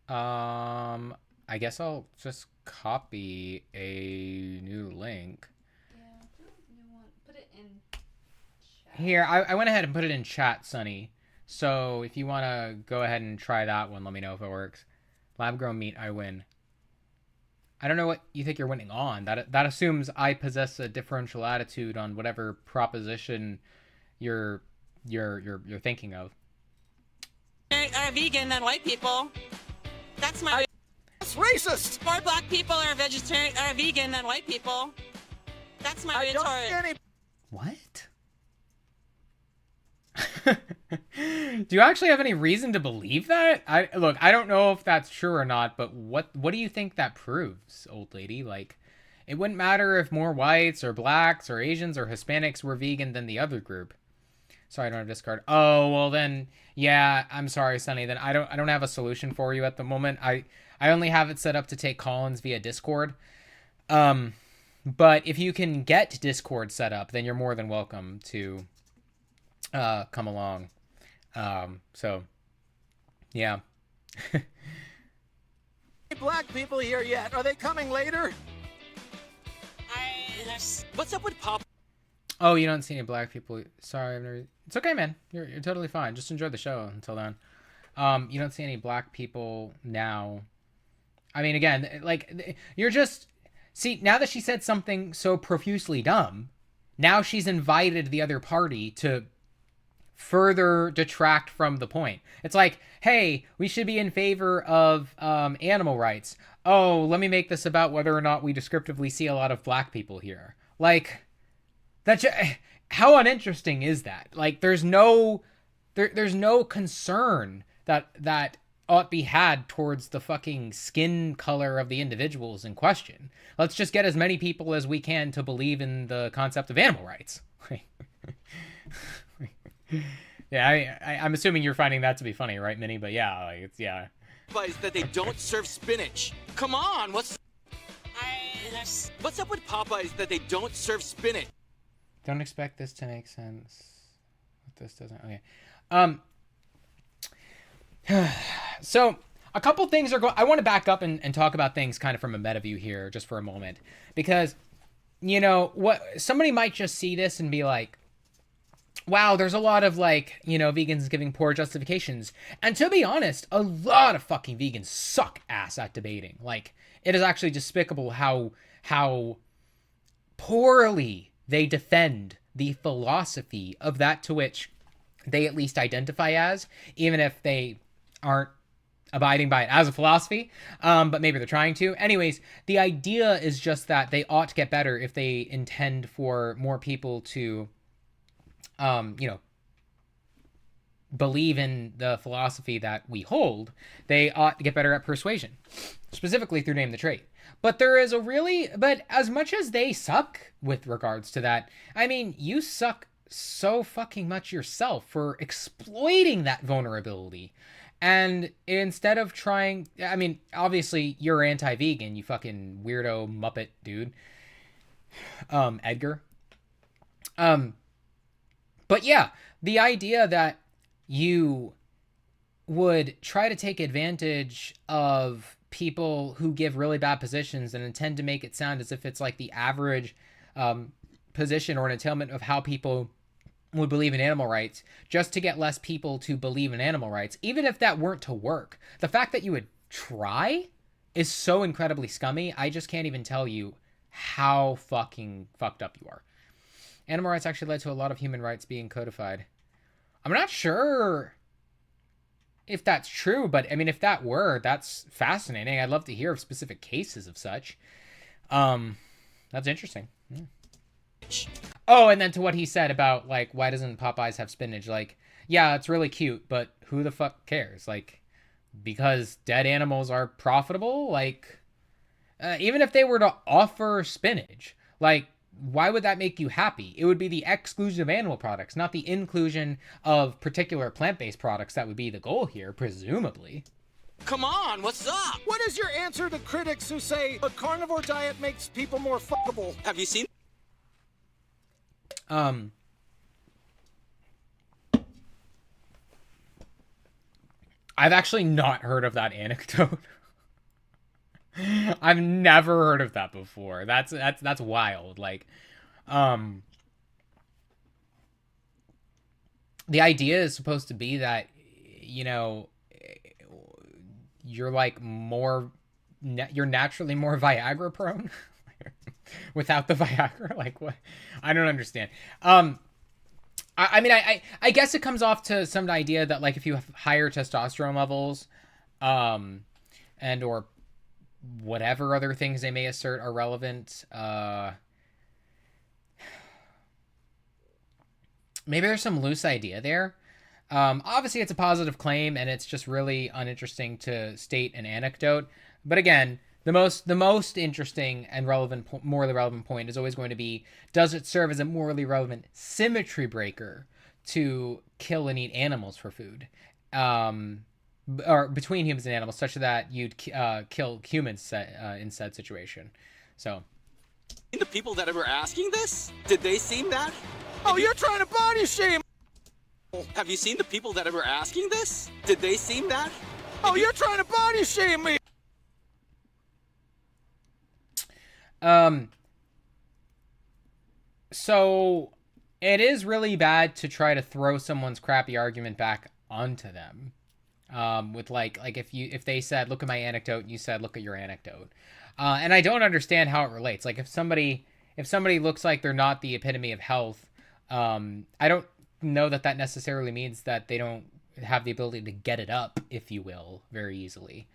I guess I'll just copy a new link. Yeah, do a new one. Put it in chat. Here, I went ahead and put it in chat, Sonny. So if you want to go ahead and try that one, let me know if it works. Lab grown meat, I win. I don't know what you think you're winning on. That assumes I possess a differential attitude on whatever proposition you're thinking of. Are vegan than white people. That's my. That's racist! More black people are vegan than white people. That's my I don't see retort. any What? Do you actually have any reason to believe that? I don't know if that's true or not, but what do you think that proves, old lady? Like, it wouldn't matter if more whites or blacks or Asians or Hispanics were vegan than the other group. Sorry, I don't have Discord. Oh, well then, yeah, I'm sorry, Sonny. Then I don't have a solution for you at the moment. I only have it set up to take call-ins via Discord. But if you can get Discord set up, then you're more than welcome to come along. So yeah. black people here yet. Are they coming later? What's up with Pop? Oh, you don't see any black people. Sorry, I've never. It's okay, man. You're totally fine. Just enjoy the show until then. You don't see any black people now. I mean, again, like, you're just... See, now that she said something so profusely dumb, now she's invited the other party to further detract from the point. It's like, hey, we should be in favor of animal rights. Oh, let me make this about whether or not we descriptively see a lot of black people here. Like, how uninteresting is that? Like, there's no concern that ought be had towards the fucking skin color of the individuals in question. Let's just get as many people as we can to believe in the concept of animal rights. Yeah, I'm assuming you're finding that to be funny, right, Minnie? But yeah, like, it's, yeah. That they don't serve spinach. Come on, what's up with Popeyes that they don't serve spinach? Don't expect this to make sense. This doesn't. Okay. So a couple things are going. I want to back up and talk about things kind of from a meta view here, just for a moment, because you know what? Somebody might just see this and be like, wow, there's a lot of, like, you know, vegans giving poor justifications. And to be honest, a lot of fucking vegans suck ass at debating. Like, it is actually despicable how poorly they defend the philosophy of that to which they at least identify as, even if they aren't abiding by it as a philosophy, but maybe they're trying to. Anyways, the idea is just that they ought to get better if they intend for more people to you know, believe in the philosophy that we hold, they ought to get better at persuasion, specifically through Name the Trait. But but as much as they suck with regards to that, I mean, you suck so fucking much yourself for exploiting that vulnerability. And instead of trying, I mean, obviously you're anti-vegan, you fucking weirdo Muppet dude. Edgar. But yeah, the idea that you would try to take advantage of people who give really bad positions and intend to make it sound as if it's like the average position or an entailment of how people would believe in animal rights just to get less people to believe in animal rights, even if that weren't to work. The fact that you would try is so incredibly scummy. I just can't even tell you how fucking fucked up you are. Animal rights actually led to a lot of human rights being codified. I'm not sure if that's true, but I mean, if that were, that's fascinating. I'd love to hear of specific cases of such. That's interesting. Yeah. Oh, and then to what he said about, like, why doesn't Popeyes have spinach? Like, yeah, it's really cute, but who the fuck cares? Like, because dead animals are profitable? Like, even if they were to offer spinach, like, why would that make you happy? It would be the exclusion of animal products, not the inclusion of particular plant-based products that would be the goal here, presumably. Come on, what's up? What is your answer to critics who say a carnivore diet makes people more fuckable? Have you seen? I've actually not heard of that anecdote. I've never heard of that before. That's wild. Like, the idea is supposed to be that, you know, you're like you're naturally more Viagra prone without the Viagra. Like, what? I don't understand. I mean, I guess it comes off to some idea that, like, if you have higher testosterone levels, and or whatever other things they may assert are relevant, maybe there's some loose idea there. Obviously it's a positive claim and it's just really uninteresting to state an anecdote. But again, the most interesting and morally relevant point is always going to be, does it serve as a morally relevant symmetry breaker to kill and eat animals for food? Or between humans and animals, such that you'd kill humans in said situation. So, The people that were asking this, did they seem that? Oh, you're trying to body shame! Have you seen the people that were asking this? Did they seem that? Oh, you're trying to body shame me! So it is really bad to try to throw someone's crappy argument back onto them. With like if they said, look at my anecdote, and you said, look at your anecdote. And I don't understand how it relates. Like, if somebody looks like they're not the epitome of health, I don't know that necessarily means that they don't have the ability to get it up, if you will, very easily.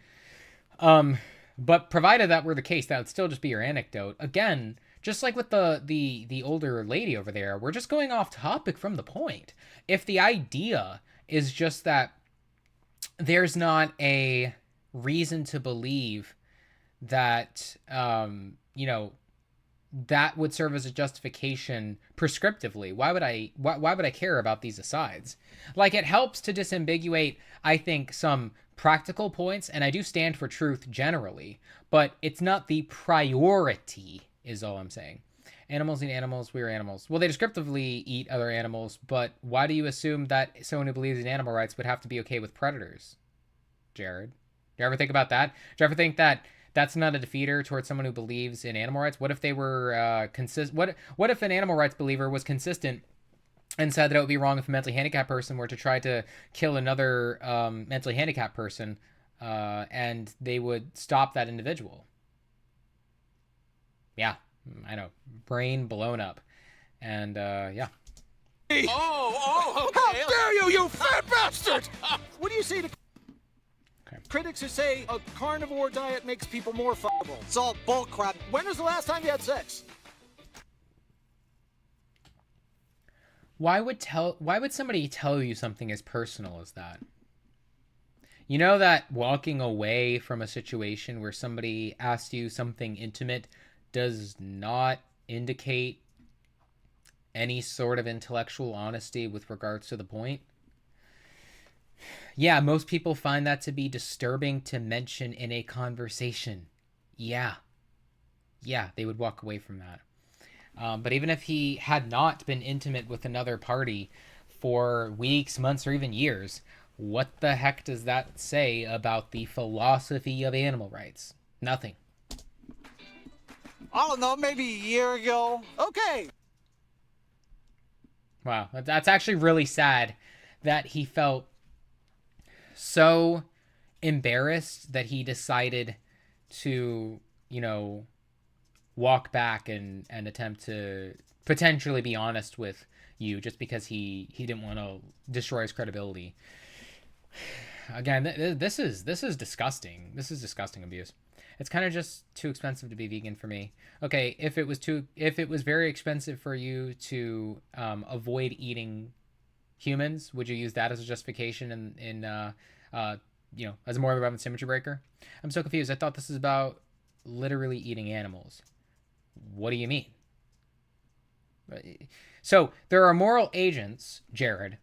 But provided that were the case, that would still just be your anecdote. Again, just like with the older lady over there, we're just going off topic from the point. If the idea is just that there's not a reason to believe that, you know, that would serve as a justification prescriptively, why would I care about these asides? Like, it helps to disambiguate, I think, some practical points, and I do stand for truth generally, but it's not the priority, is all I'm saying. Animals eat animals, we're animals. Well, they descriptively eat other animals, but why do you assume that someone who believes in animal rights would have to be okay with predators, Jared? Do you ever think about that? Do you ever think that that's not a defeater towards someone who believes in animal rights? What if they were What if an animal rights believer was consistent and said that it would be wrong if a mentally handicapped person were to try to kill another mentally handicapped person, and they would stop that individual? Yeah, I know. Brain blown up. And, yeah. Oh, How okay. dare you, you fat bastard! What do you say to critics who say a carnivore diet makes people more fuckable? It's all bullcrap. When was the last time you had sex? Why would somebody tell you something as personal as that? You know that walking away from a situation where somebody asks you something intimate does not indicate any sort of intellectual honesty with regards to the point? Yeah, most people find that to be disturbing to mention in a conversation. Yeah, they would walk away from that. But even if he had not been intimate with another party for weeks, months, or even years, what the heck does that say about the philosophy of animal rights? Nothing. I don't know, maybe a year ago. Okay. Wow, that's actually really sad that he felt so embarrassed that he decided to, walk back and attempt to potentially be honest with you just because he didn't want to destroy his credibility. Again, this is disgusting. This is disgusting abuse. It's kind of just too expensive to be vegan for me. Okay, if it was very expensive for you to avoid eating humans, would you use that as a justification in as more of a weapon symmetry breaker? I'm so confused. I thought this is about literally eating animals. What do you mean? So there are moral agents, Jared,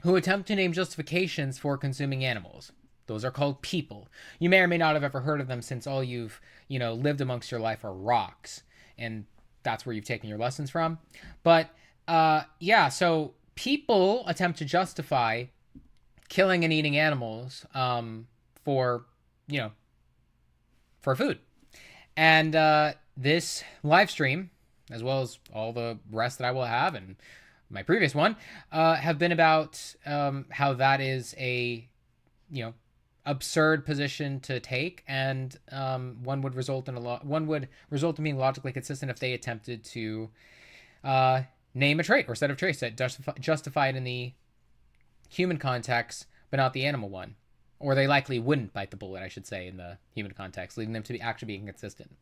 who attempt to name justifications for consuming animals. Those are called people. You may or may not have ever heard of them since all you've, lived amongst your life are rocks. And that's where you've taken your lessons from. But, so people attempt to justify killing and eating animals for food. And this live stream, as well as all the rest that I will have and my previous one, have been about how that is a, absurd position to take, and one would result in being logically consistent if they attempted to name a trait or set of traits that justified in the human context, but not the animal one. Or they likely wouldn't bite the bullet, I should say, in the human context, leading them to be actually being consistent.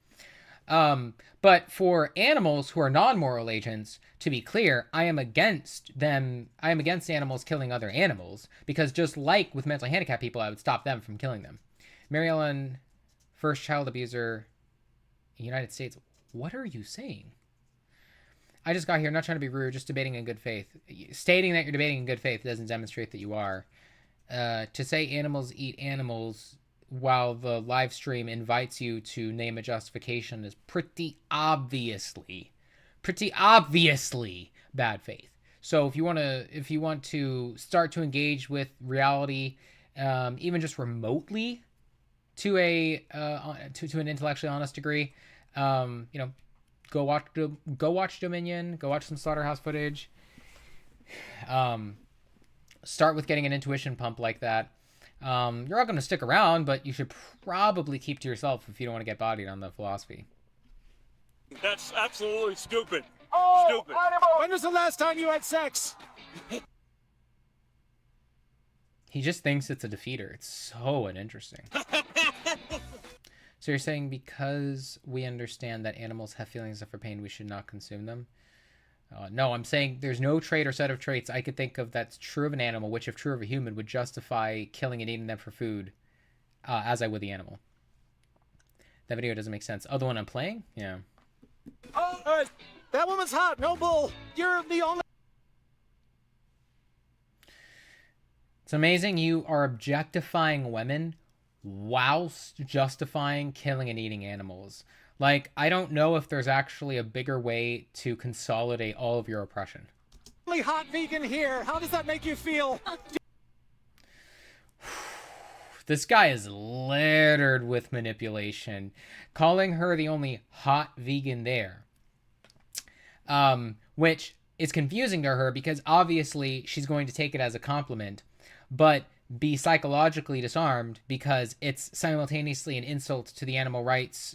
But for animals who are non-moral agents, to be clear, I am against animals killing other animals, because just like with mentally handicapped people, I would stop them from killing them. Mary Ellen, first child abuser, United States. What are you saying? I just got here, not trying to be rude, just debating in good faith. Stating that you're debating in good faith doesn't demonstrate that you are. To say animals eat animals while the live stream invites you to name a justification is pretty obviously bad faith. So if you want to start to engage with reality, even just remotely to an intellectually honest degree, go watch Dominion, go watch some Slaughterhouse footage. Start with getting an intuition pump like that. You're all going to stick around, but you should probably keep to yourself if you don't want to get bodied on the philosophy. That's absolutely stupid. Stupid. When was the last time you had sex? He just thinks it's a defeater. It's so uninteresting. So you're saying because we understand that animals have feelings of pain, we should not consume them? No, I'm saying there's no trait or set of traits I could think of that's true of an animal, which if true of a human would justify killing and eating them for food, as I would the animal. That video doesn't make sense. Oh, the one I'm playing? Yeah. Oh, that woman's hot. No bull. You're the only... It's amazing you are objectifying women whilst justifying killing and eating animals. Like, I don't know if there's actually a bigger way to consolidate all of your oppression. Only hot vegan here. How does that make you feel? This guy is littered with manipulation. Calling her the only hot vegan there. Which is confusing to her because obviously she's going to take it as a compliment, but be psychologically disarmed because it's simultaneously an insult to the animal rights,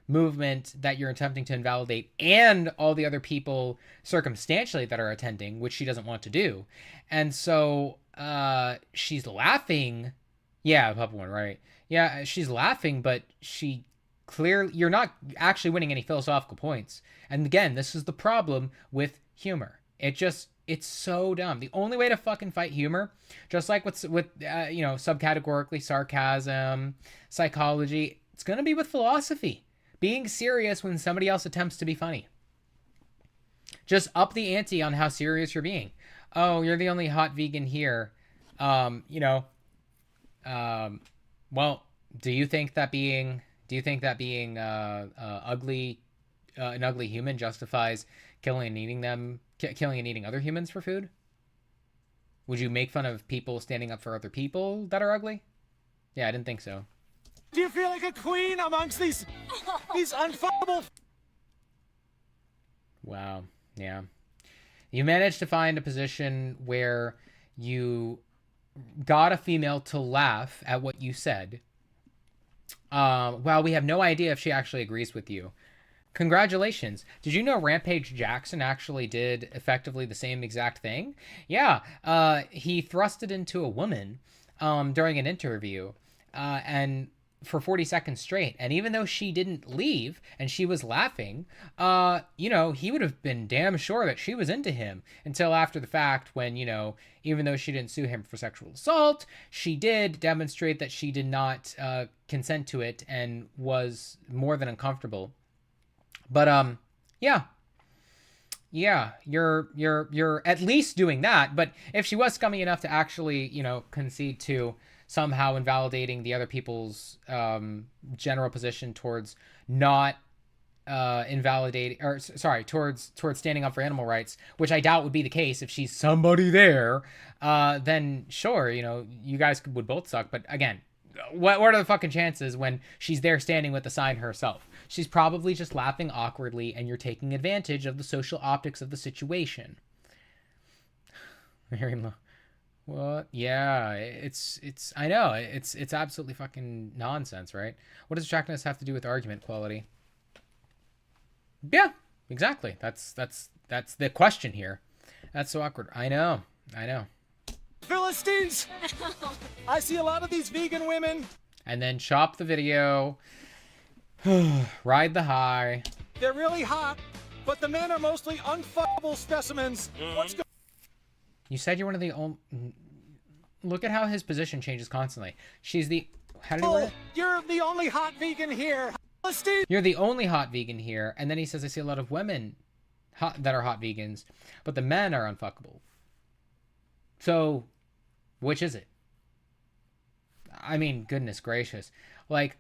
movement that you're attempting to invalidate and all the other people circumstantially that are attending, which she doesn't want to do. And so she's laughing. Yeah, pup one, right? Yeah, she's laughing, but she clearly, you're not actually winning any philosophical points. And again, this is the problem with humor. It's so dumb. The only way to fucking fight humor, just like with subcategorically sarcasm, psychology, it's gonna be with philosophy. Being serious when somebody else attempts to be funny. Just up the ante on how serious you're being. Oh, you're the only hot vegan here. Well, do you think that being ugly, an ugly human justifies killing and eating other humans for food? Would you make fun of people standing up for other people that are ugly? Yeah, I didn't think so. Do you feel like a queen amongst these unfuckable? Wow. Yeah. You managed to find a position where you got a female to laugh at what you said. Well, we have no idea if she actually agrees with you. Congratulations. Did you know Rampage Jackson actually did effectively the same exact thing? Yeah. He thrusted into a woman during an interview and for 40 seconds straight. And even though she didn't leave and she was laughing, he would have been damn sure that she was into him until after the fact when, even though she didn't sue him for sexual assault, she did demonstrate that she did not consent to it and was more than uncomfortable. But, yeah, you're at least doing that. But if she was scummy enough to actually, concede to somehow invalidating the other people's general position towards not towards standing up for animal rights, which I doubt would be the case if she's somebody there, then sure, you guys would both suck. But again, what are the fucking chances when she's there standing with the sign herself? She's probably just laughing awkwardly and you're taking advantage of the social optics of the situation. Very low. What? Yeah, I know, it's absolutely fucking nonsense, right? What does attractiveness have to do with argument quality? Yeah, exactly. That's the question here. That's so awkward. I know. Philistines! I see a lot of these vegan women. And then chop the video. Ride the high. They're really hot, but the men are mostly unfuckable specimens. What's going? You said you're one of the only... Look at how his position changes constantly. She's the... How did he word it? You're the only hot vegan here. Philistines! You're the only hot vegan here. And then he says, I see a lot of women that are hot vegans, but the men are unfuckable. So, which is it? I mean, goodness gracious. Like...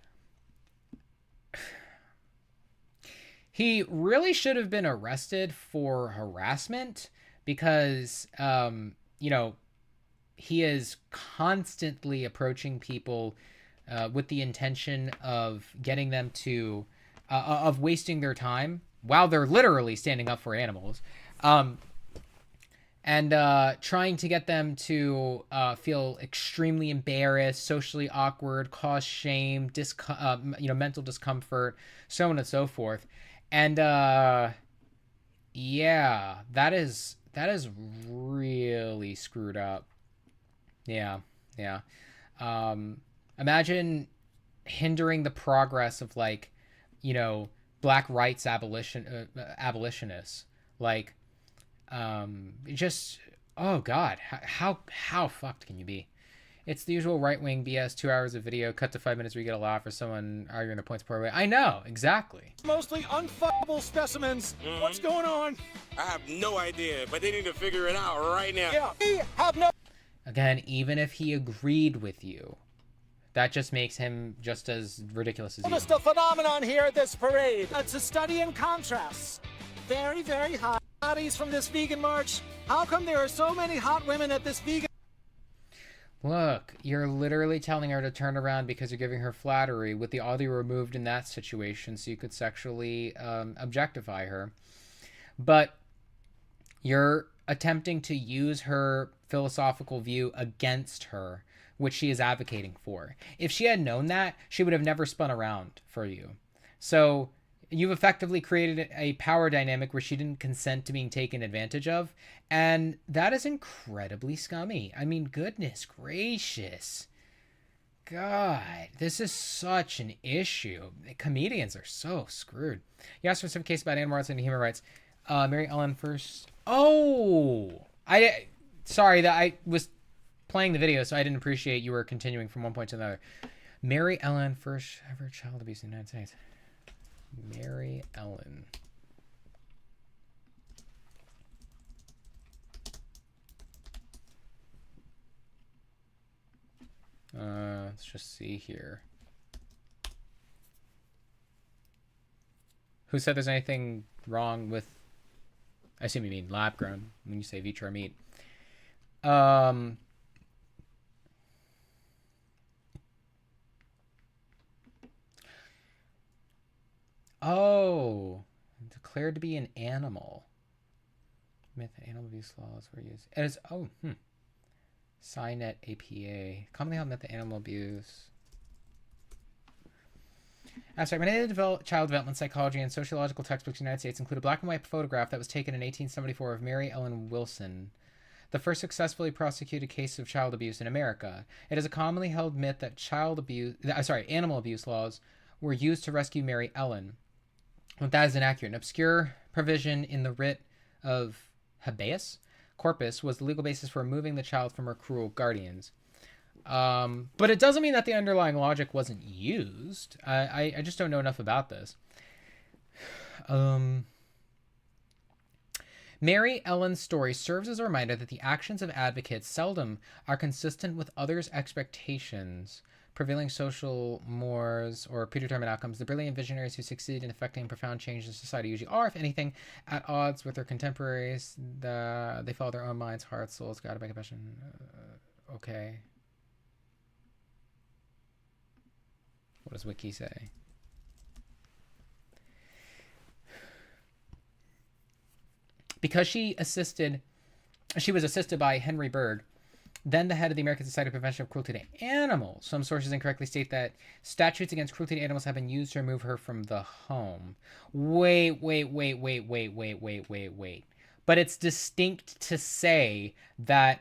He really should have been arrested for harassment because, he is constantly approaching people with the intention of getting them to, of wasting their time while they're literally standing up for animals, and trying to get them to feel extremely embarrassed, socially awkward, cause shame, mental discomfort, so on and so forth. And yeah, that is really screwed up. Yeah. Imagine hindering the progress of black rights abolitionists. Like, oh God, how fucked can you be? It's the usual right-wing BS, 2 hours of video, cut to 5 minutes where you get a laugh or someone arguing the points poor way. I know, exactly. Mostly unfuckable specimens. What's going on? I have no idea, but they need to figure it out right now. Yeah, we have no... Again, even if he agreed with you, that just makes him just as ridiculous as you. Just a phenomenon here at this parade. It's a study in contrasts. Very, very hot bodies from this vegan march. How come there are so many hot women at this vegan... Look, you're literally telling her to turn around because you're giving her flattery with the audio removed in that situation so you could sexually objectify her. But you're attempting to use her philosophical view against her, which she is advocating for. If she had known that, she would have never spun around for you. So you've effectively created a power dynamic where she didn't consent to being taken advantage of, and that is incredibly scummy. I mean, goodness gracious. God, this is such an issue. Comedians are so screwed. You asked for some case about animal rights and human rights. Mary Ellen first. Oh, sorry that I was playing the video, so I didn't appreciate you were continuing from one point to another. Mary Ellen, first ever child abuse in the United States. Mary Ellen. Let's just see here. Who said there's anything wrong with... I assume you mean lab grown when you say vitro meat. Oh, declared to be an animal. Myth and animal abuse laws were used. It is, SciNet APA. Commonly held myth and animal abuse. Abstract. Many of the child development psychology and sociological textbooks in the United States include a black and white photograph that was taken in 1874 of Mary Ellen Wilson, the first successfully prosecuted case of child abuse in America. It is a commonly held myth that animal abuse laws were used to rescue Mary Ellen. But that is inaccurate. An obscure provision in the writ of habeas corpus was the legal basis for removing the child from her cruel guardians. But it doesn't mean that the underlying logic wasn't used. I just don't know enough about this. Mary Ellen's story serves as a reminder that the actions of advocates seldom are consistent with others' expectations, prevailing social mores, or predetermined outcomes. The brilliant visionaries who succeed in effecting profound change in society usually are, if anything, at odds with their contemporaries. They follow their own minds, hearts, souls, God, by compassion. Okay. What does Wiki say? Because she was assisted by Henry Bird, then the head of the American Society of Prevention of Cruelty to Animals. Some sources incorrectly state that statutes against cruelty to animals have been used to remove her from the home. Wait. But it's distinct to say that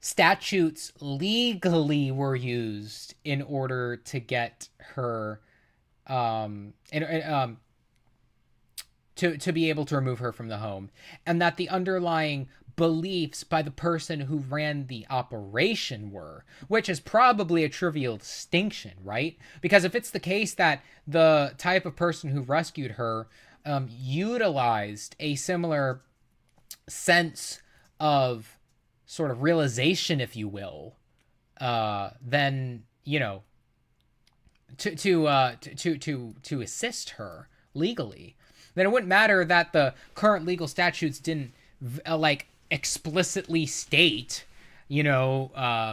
statutes legally were used in order to get her to be able to remove her from the home, and that the underlying beliefs by the person who ran the operation were, which is probably a trivial distinction, right? Because if it's the case that the type of person who rescued her utilized a similar sense of sort of realization, if you will, then, you know, to assist her legally, then it wouldn't matter that the current legal statutes didn't explicitly state, you know,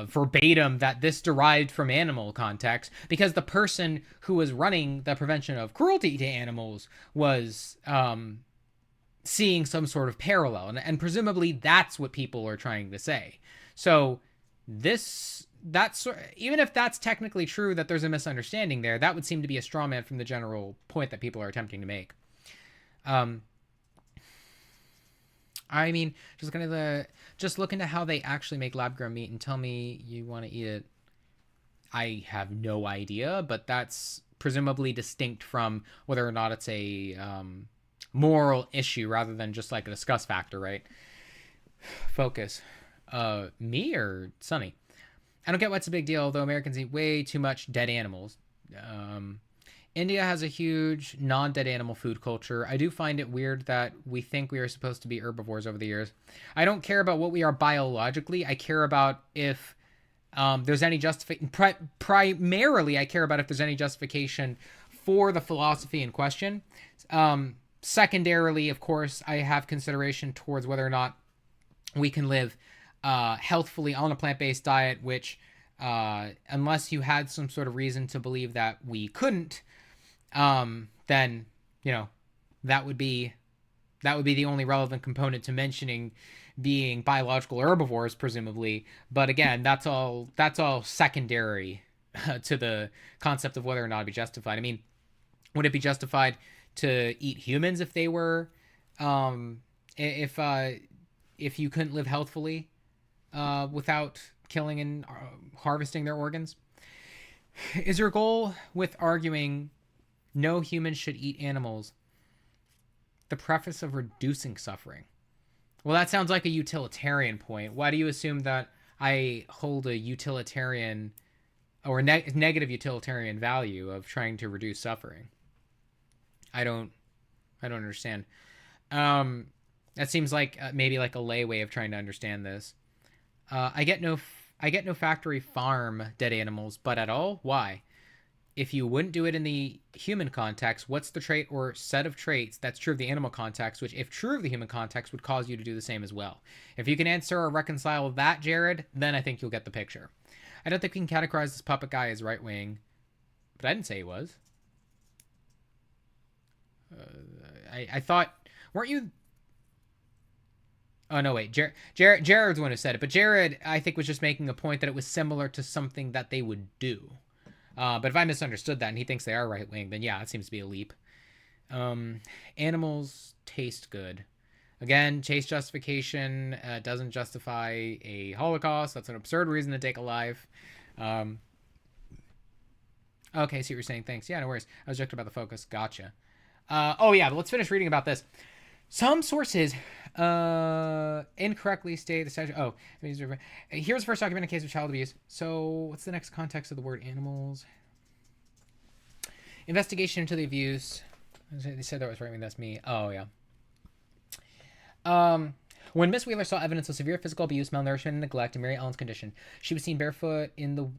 verbatim that this derived from animal context, because the person who was running the prevention of cruelty to animals was seeing some sort of parallel, and presumably that's what people are trying to say. So that's even if that's technically true, that there's a misunderstanding there, that would seem to be a straw man from the general point that people are attempting to make. I mean, just look into how they actually make lab-grown meat and tell me you want to eat it. I have no idea, but that's presumably distinct from whether or not it's a moral issue rather than just like a discuss factor, right? Focus. Me or Sunny? I don't get what's a big deal, though Americans eat way too much dead animals. India has a huge non-dead animal food culture. I do find it weird that we think we are supposed to be herbivores over the years. I don't care about what we are biologically. I care about if there's any justification. Primarily, I care about if there's any justification for the philosophy in question. Secondarily, of course, I have consideration towards whether or not we can live healthfully on a plant-based diet, which, unless you had some sort of reason to believe that we couldn't, then, you know, that would be the only relevant component to mentioning being biological herbivores, presumably. But again, that's all secondary to the concept of whether or not it'd be justified. I mean, would it be justified to eat humans if they were, if you couldn't live healthfully, without killing and harvesting their organs? Is your goal with arguing no humans should eat animals the preface of reducing suffering. Well, that sounds like a utilitarian point. Why do you assume that I hold a utilitarian or negative utilitarian value of trying to reduce suffering? I don't understand. That seems like maybe like a lay way of trying to understand this. I get no factory farm dead animals, but at all? Why? If you wouldn't do it in the human context, what's the trait or set of traits that's true of the animal context, which if true of the human context would cause you to do the same as well? If you can answer or reconcile that, Jared, then I think you'll get the picture. I don't think we can categorize this puppet guy as right-wing, but I didn't say he was. I thought, weren't you? Oh, no, wait. Jared's the one who said it, but Jared, I think, was just making a point that it was similar to something that they would do. But if I misunderstood that and he thinks they are right-wing, then yeah, it seems to be a leap. Animals taste good. Again, chase justification doesn't justify a Holocaust. That's an absurd reason to take a life. Okay, see what you're saying. Thanks. Yeah, no worries. I was joking about the focus. Gotcha. Oh, yeah, but let's finish reading about this. Some sources incorrectly state the statute. Oh, here's the first documented case of child abuse. So what's the next context of the word animals? Investigation into the abuse. They said that was right. That's me. Oh, yeah. When Miss Wheeler saw evidence of severe physical abuse, malnourishment, and neglect in Mary Ellen's condition, she was seen barefoot in the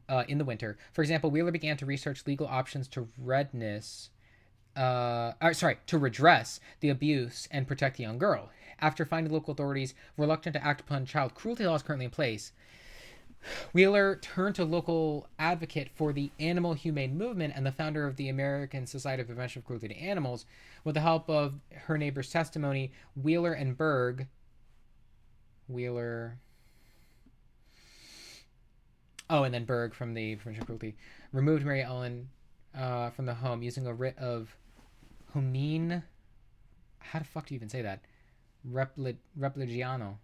winter. For example, Wheeler began to research legal options to redress the abuse and protect the young girl. After finding local authorities reluctant to act upon child cruelty laws currently in place, Wheeler turned to local advocate for the Animal Humane Movement and the founder of the American Society of Prevention of Cruelty to Animals. With the help of her neighbor's testimony, Wheeler and Berg... and then Berg from the Prevention of Cruelty removed Mary Ellen from the home using a writ of homine. How the fuck do you even say that? Repligiano.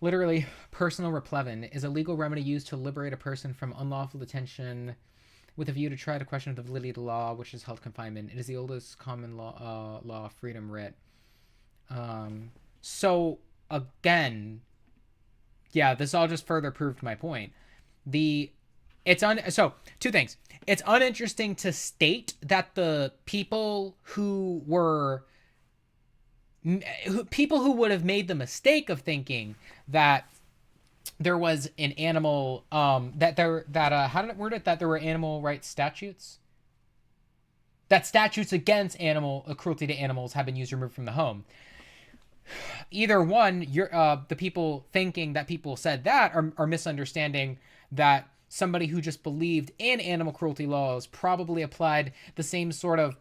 Literally, personal replevin is a legal remedy used to liberate a person from unlawful detention with a view to try to question the validity of the law, which is held confinement. It is the oldest common law freedom writ. So, again, yeah, this all just further proved my point. So, two things. It's uninteresting to state that the people who would have made the mistake of thinking that there was an animal, how did it word it? That there were animal rights statutes? That statutes against cruelty to animals have been used or removed from the home. Either one, the people thinking that people said that are misunderstanding that somebody who just believed in animal cruelty laws probably applied the same sort of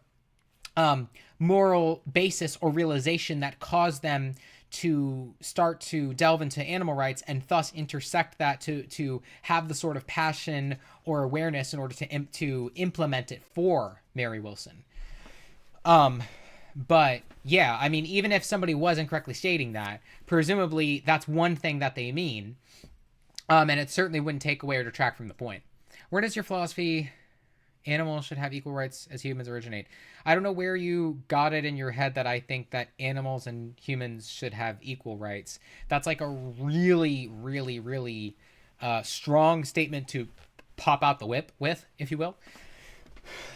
moral basis or realization that caused them to start to delve into animal rights and thus intersect that to have the sort of passion or awareness in order to implement it for Mary Wilson. But yeah, I mean, even if somebody was incorrectly stating that, presumably that's one thing that they mean. And it certainly wouldn't take away or detract from the point. Where does your philosophy animals should have equal rights as humans originate? I don't know where you got it in your head that I think that animals and humans should have equal rights. That's like a really, really, really strong statement to pop out the whip with, if you will.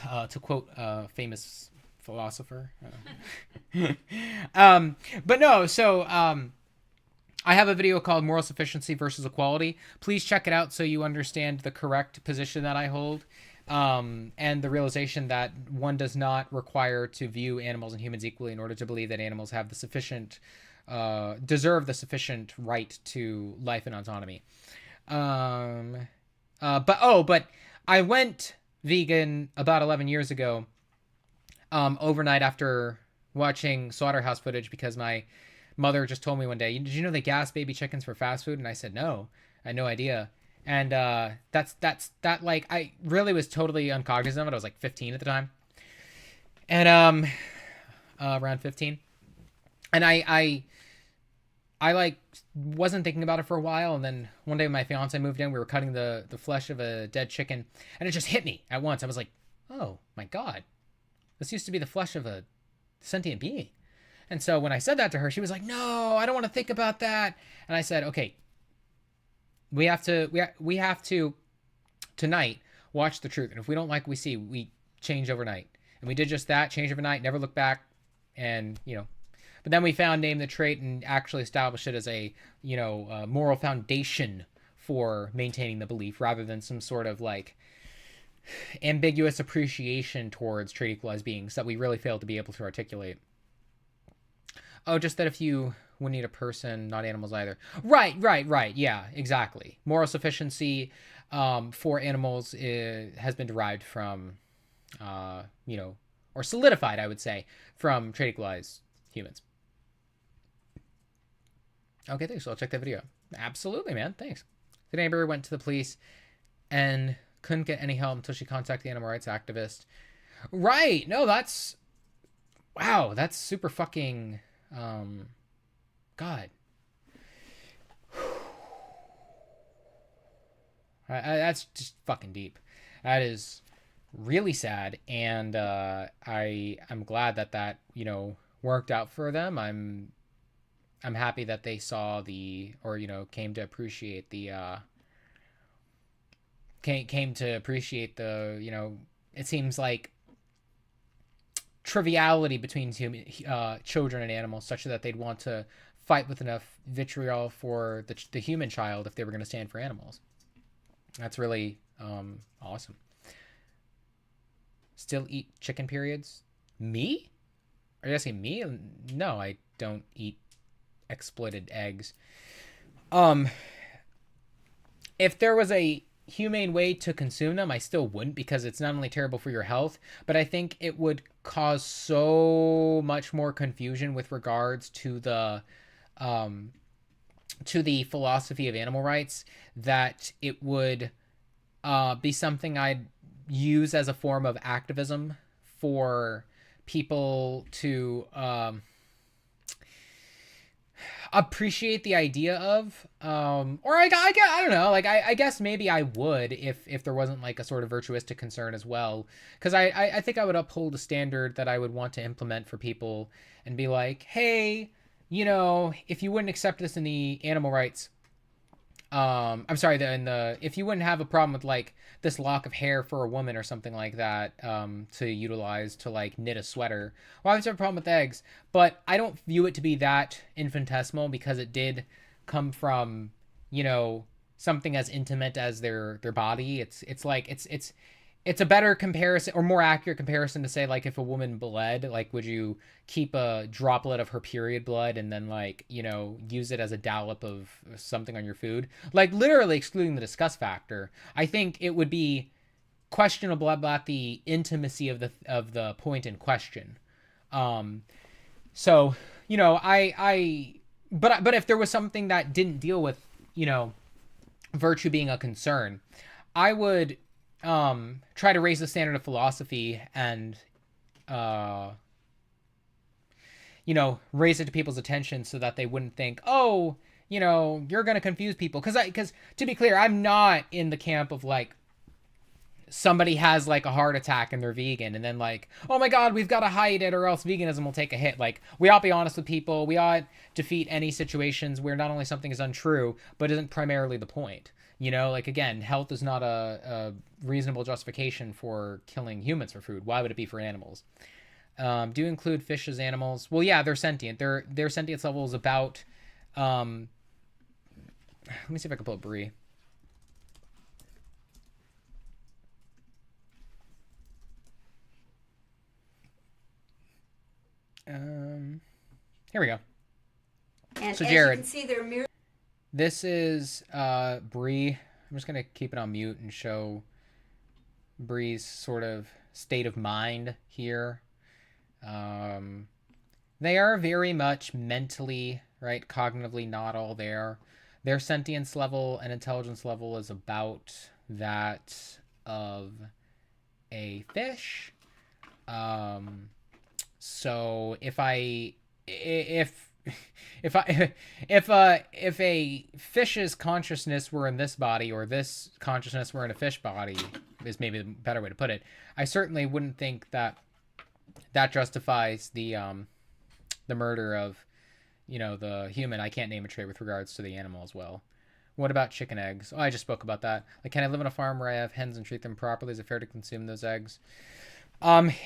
To quote a famous philosopher. But no, so... I have a video called Moral Sufficiency versus Equality. Please check it out so you understand the correct position that I hold, and the realization that one does not require to view animals and humans equally in order to believe that animals have the sufficient, deserve the sufficient right to life and autonomy. But I went vegan about 11 years ago, overnight after watching slaughterhouse footage because my mother just told me one day, did you know they gas baby chickens for fast food? And I said, no, I had no idea. And that like, I really was totally uncognizant of it. I was like 15 at the time. And around 15. And I like wasn't thinking about it for a while. And then one day my fiance moved in, we were cutting the flesh of a dead chicken, and it just hit me at once. I was like, oh my God, This used to be the flesh of a sentient being. And so when I said that to her, she was like, no, I don't want to think about that. And I said, okay, we have to tonight watch the truth. And if we don't like what we see, we change overnight. And we did just that, change overnight, never look back. And, you know, but then we found Name the Trait and actually established it as a, you know, moral foundation for maintaining the belief rather than some sort of like ambiguous appreciation towards trait equalized beings that we really failed to be able to articulate. Oh, just that if you would need a person, not animals either. Right. Yeah, exactly. Moral sufficiency for animals has been derived from, you know, or solidified, I would say, from trait equalized humans. Okay, thanks. So I'll check that video. Absolutely, man. Thanks. The neighbor went to the police and couldn't get any help until she contacted the animal rights activist. Right. No, that's... Wow, that's super fucking... God. That's just fucking deep. That is really sad, and I'm glad that you know worked out for them. I'm happy that they saw or you know came to appreciate the you know, it seems like triviality between children and animals, such that they'd want to fight with enough vitriol for the human child if they were going to stand for animals. That's really awesome. Still eat chicken periods? Me? Are you asking me? No, I don't eat exploited eggs. If there was a humane way to consume them, I still wouldn't, because it's not only terrible for your health, but I think it would cause so much more confusion with regards to the philosophy of animal rights that it would be something I'd use as a form of activism for people to appreciate the idea of, or I don't know, like I guess maybe I would if there wasn't like a sort of virtuistic concern as well, because I think I would uphold a standard that I would want to implement for people and be like, hey, you know, if you wouldn't accept this in the animal rights, I'm sorry, if you wouldn't have a problem with like this lock of hair for a woman or something like that, to utilize to like knit a sweater, well, I would have a problem with eggs, but I don't view it to be that infinitesimal, because it did come from, you know, something as intimate as their body. It's a better comparison, or more accurate comparison, to say like if a woman bled, like would you keep a droplet of her period blood and then like, you know, use it as a dollop of something on your food, like literally excluding the disgust factor. I think it would be questionable about the intimacy of the point in question. So, you know, but if there was something that didn't deal with, you know, virtue being a concern, I would try to raise the standard of philosophy and, you know, raise it to people's attention so that they wouldn't think, oh, you know, you're going to confuse people. Because to be clear, I'm not in the camp of like, somebody has like a heart attack and they're vegan and then like, oh my God, we've got to hide it or else veganism will take a hit. Like, we ought to be honest with people. We ought to defeat any situations where not only something is untrue, but isn't primarily the point. You know, like, again, health is not a reasonable justification for killing humans for food. Why would it be for animals? Do you include fish as animals? Well, yeah, they're sentient. Their sentience level is about... let me see if I can pull up Brie. Here we go. And so, as Jared, you can see, they're mirror. This is Brie. I'm just going to keep it on mute and show Brie's sort of state of mind here. They are very much mentally, right, cognitively not all there. Their sentience level and intelligence level is about that of a fish. So if a fish's consciousness were in this body, or this consciousness were in a fish body, is maybe the better way to put it, I certainly wouldn't think that that justifies the murder of, you know, the human. I can't name a trait with regards to the animal as well. What about chicken eggs? Oh, I just spoke about that. Like, can I live on a farm where I have hens and treat them properly? Is it fair to consume those eggs?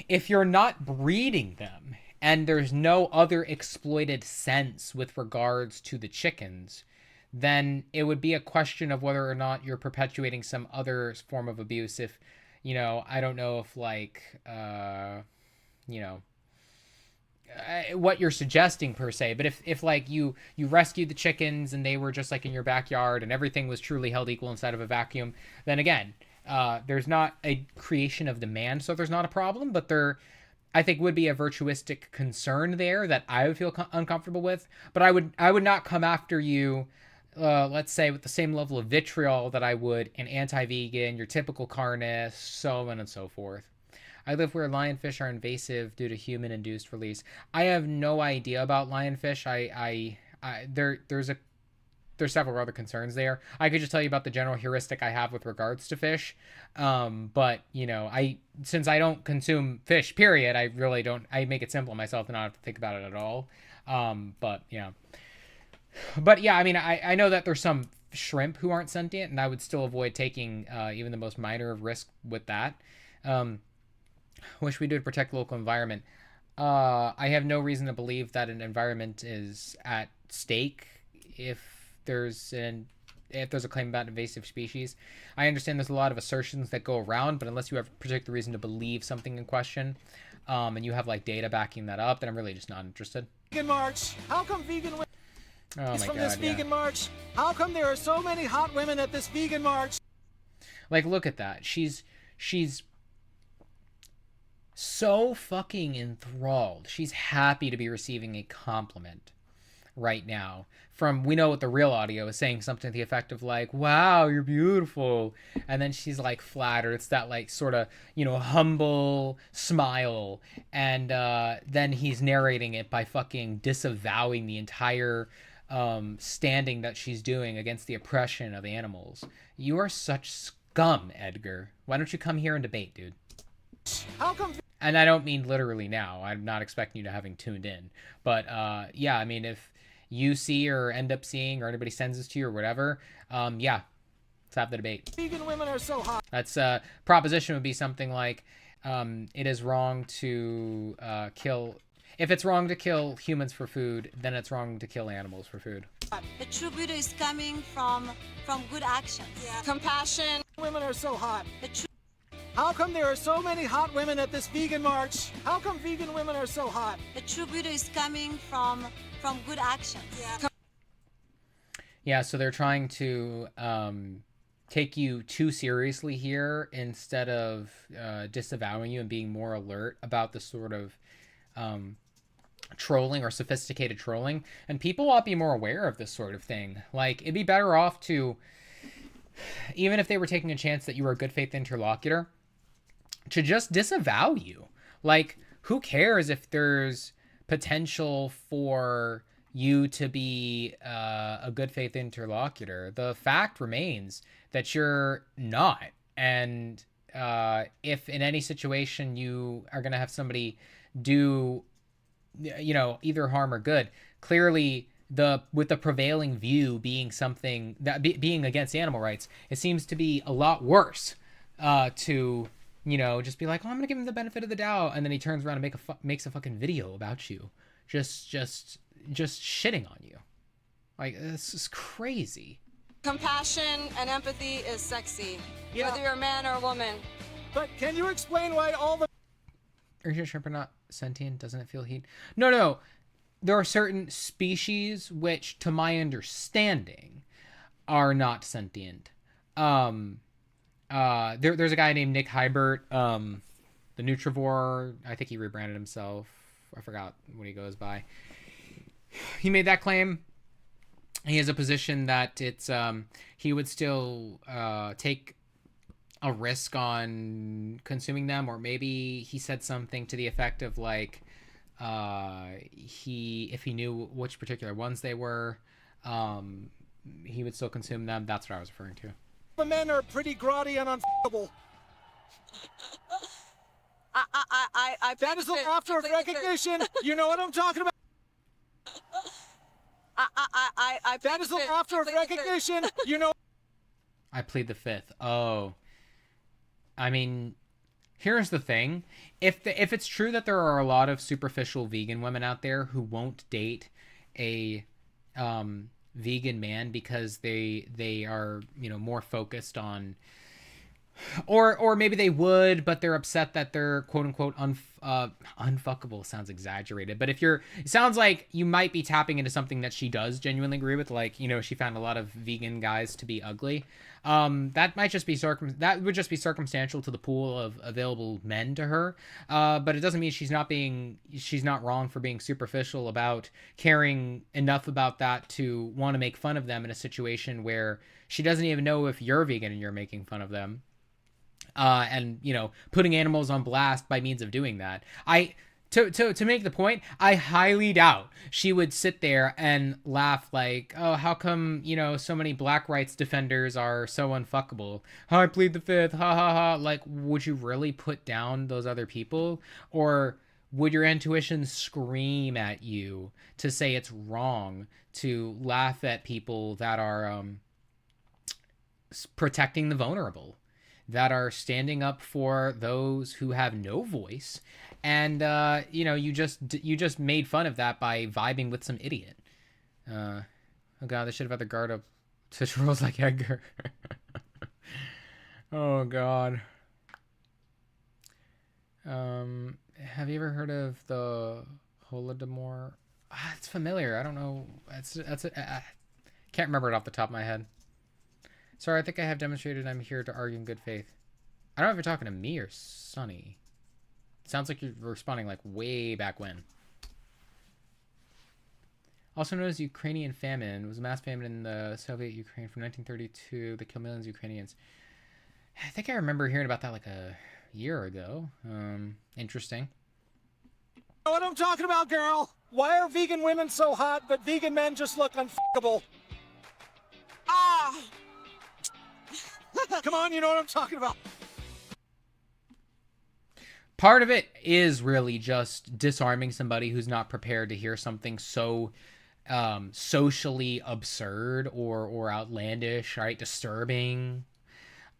If you're not breeding them and there's no other exploited sense with regards to the chickens, then it would be a question of whether or not you're perpetuating some other form of abuse. If, you know, I don't know if, like, you know, what you're suggesting per se, but if like you rescued the chickens and they were just like in your backyard and everything was truly held equal inside of a vacuum, then again, there's not a creation of demand, so there's not a problem. But there, I think, would be a virtuistic concern there that I would feel uncomfortable with. But I would not come after you, let's say, with the same level of vitriol that I would an anti-vegan, your typical carnist, so on and so forth. I live where lionfish are invasive due to human-induced release. I have no idea about lionfish. There's several other concerns there. I could just tell you about the general heuristic I have with regards to fish. But, you know, since I don't consume fish, period, I really don't. I make it simple myself and not have to think about it at all. But yeah. But yeah, I mean, I know that there's some shrimp who aren't sentient, and I would still avoid taking even the most minor of risk with that. Wish we did protect the local environment. I have no reason to believe that an environment is at stake if there's a claim about invasive species. I understand there's a lot of assertions that go around, but unless you have a particular reason to believe something in question, and you have like data backing that up, then I'm really just not interested. Vegan March. How come vegan women Oh my from God, this vegan march? How come there are so many hot women at this vegan march? Like, look at that. She's so fucking enthralled. She's happy to be receiving a compliment right now from, we know what the real audio is saying, something to the effect of like, wow, you're beautiful. And then she's like flattered. It's that like sort of, you know, humble smile. And then he's narrating it by fucking disavowing the entire standing that she's doing against the oppression of animals. You are such scum, Edgar. Why don't you come here and debate, dude? How come? And I don't mean literally now. I'm not expecting you to having tuned in. But yeah, I mean, if you see or end up seeing or anybody sends this to you or whatever, yeah, let's have the debate. Vegan women are so hot. That's proposition would be something like, it is wrong to kill. If it's wrong to kill humans for food, then it's wrong to kill animals for food. The true beauty is coming from good actions. Yeah. Compassion. Women are so hot. The true How come there are so many hot women at this vegan march? How come vegan women are so hot? The true beauty is coming from good actions. Yeah. Yeah, so they're trying to take you too seriously here instead of disavowing you and being more alert about the sort of trolling or sophisticated trolling. And people ought to be more aware of this sort of thing. Like, it'd be better off to, even if they were taking a chance that you were a good faith interlocutor, to just disavow you. Like, who cares if there's potential for you to be a good faith interlocutor? The fact remains that you're not. And if in any situation you are going to have somebody do, you know, either harm or good, clearly with the prevailing view being something that being against animal rights, it seems to be a lot worse to, you know, just be like, oh, I'm gonna give him the benefit of the doubt, and then he turns around and makes a fucking video about you, just shitting on you. Like, this is crazy. Compassion and empathy is sexy, Yeah. whether you're a man or a woman. But can you explain why all the Are you shrimp are not sentient? Doesn't it feel heat? No. There are certain species which, to my understanding, are not sentient. There's a guy named Nick Hybert, the Nutrivore. I think he rebranded himself. I forgot what he goes by. He made that claim. He has a position that it's he would still take a risk on consuming them, or maybe he said something to the effect of like if he knew which particular ones they were, he would still consume them. That's what I was referring to. men are pretty grotty and unfuckable? That is the laughter of recognition. You know what I'm talking about? That is the laughter of recognition. You know. I plead the fifth. Oh. I mean, here's the thing. If it's true that there are a lot of superficial vegan women out there who won't date a vegan man because they are, you know, more focused on, or maybe they would, but they're upset that they're quote unquote unfuckable. Sounds exaggerated, but it sounds like you might be tapping into something that she does genuinely agree with, like, you know, she found a lot of vegan guys to be ugly. That might just be that would just be circumstantial to the pool of available men to her. But it doesn't mean she's not wrong for being superficial about caring enough about that to want to make fun of them in a situation where she doesn't even know if you're vegan and you're making fun of them. And, you know, putting animals on blast by means of doing that. To make the point, I highly doubt she would sit there and laugh like, oh, how come, you know, so many black rights defenders are so unfuckable? I plead the fifth, ha ha ha. Like, would you really put down those other people? Or would your intuition scream at you to say it's wrong to laugh at people that are protecting the vulnerable, that are standing up for those who have no voice, and you know, you just made fun of that by vibing with some idiot. Oh god, they should have had the guard up such rules like Edgar. Oh god. Have you ever heard of the Holodomor? It's familiar. I don't know. Can't remember it off the top of my head. Sorry, I think I have demonstrated I'm here to argue in good faith. I don't know if you're talking to me or Sonny. Sounds like you're responding like way back when. Also known as Ukrainian famine. It was a mass famine in the Soviet Ukraine from 1932 that killed millions of Ukrainians. I think I remember hearing about that like a year ago. Interesting. You know what I'm talking about, girl? Why are vegan women so hot, but vegan men just look unfuckable? Come on, you know what I'm talking about. Part of it is really just disarming somebody who's not prepared to hear something so socially absurd or outlandish, right? Disturbing.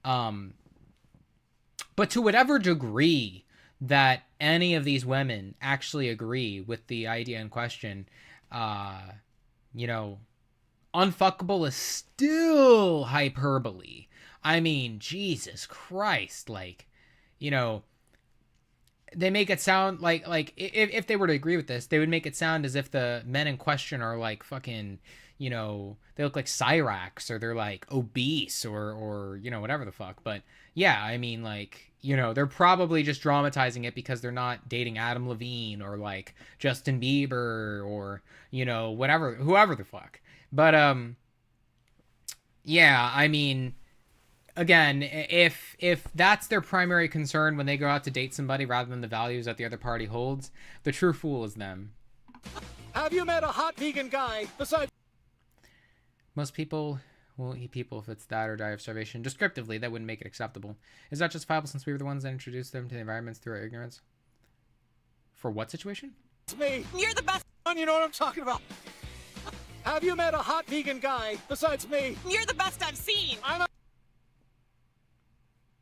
But to whatever degree that any of these women actually agree with the idea in question, you know, unfuckable is still hyperbole. I mean, Jesus Christ, like, you know, they make it sound like if they were to agree with this, they would make it sound as if the men in question are like fucking, you know, they look like Cyrax, or they're like obese, or you know, whatever the fuck. But yeah, I mean, like, you know, they're probably just dramatizing it because they're not dating Adam Levine or like Justin Bieber or, you know, whoever the fuck. But yeah, I mean, again, if that's their primary concern when they go out to date somebody rather than the values that the other party holds, the true fool is them. Have you met a hot vegan guy besides? Most people will eat people if it's that or die of starvation. Descriptively, that wouldn't make it acceptable. Is that justifiable since we were the ones that introduced them to the environments through our ignorance? For what situation? It's me. You're the best. You know what I'm talking about. Have you met a hot vegan guy besides me? You're the best I've seen.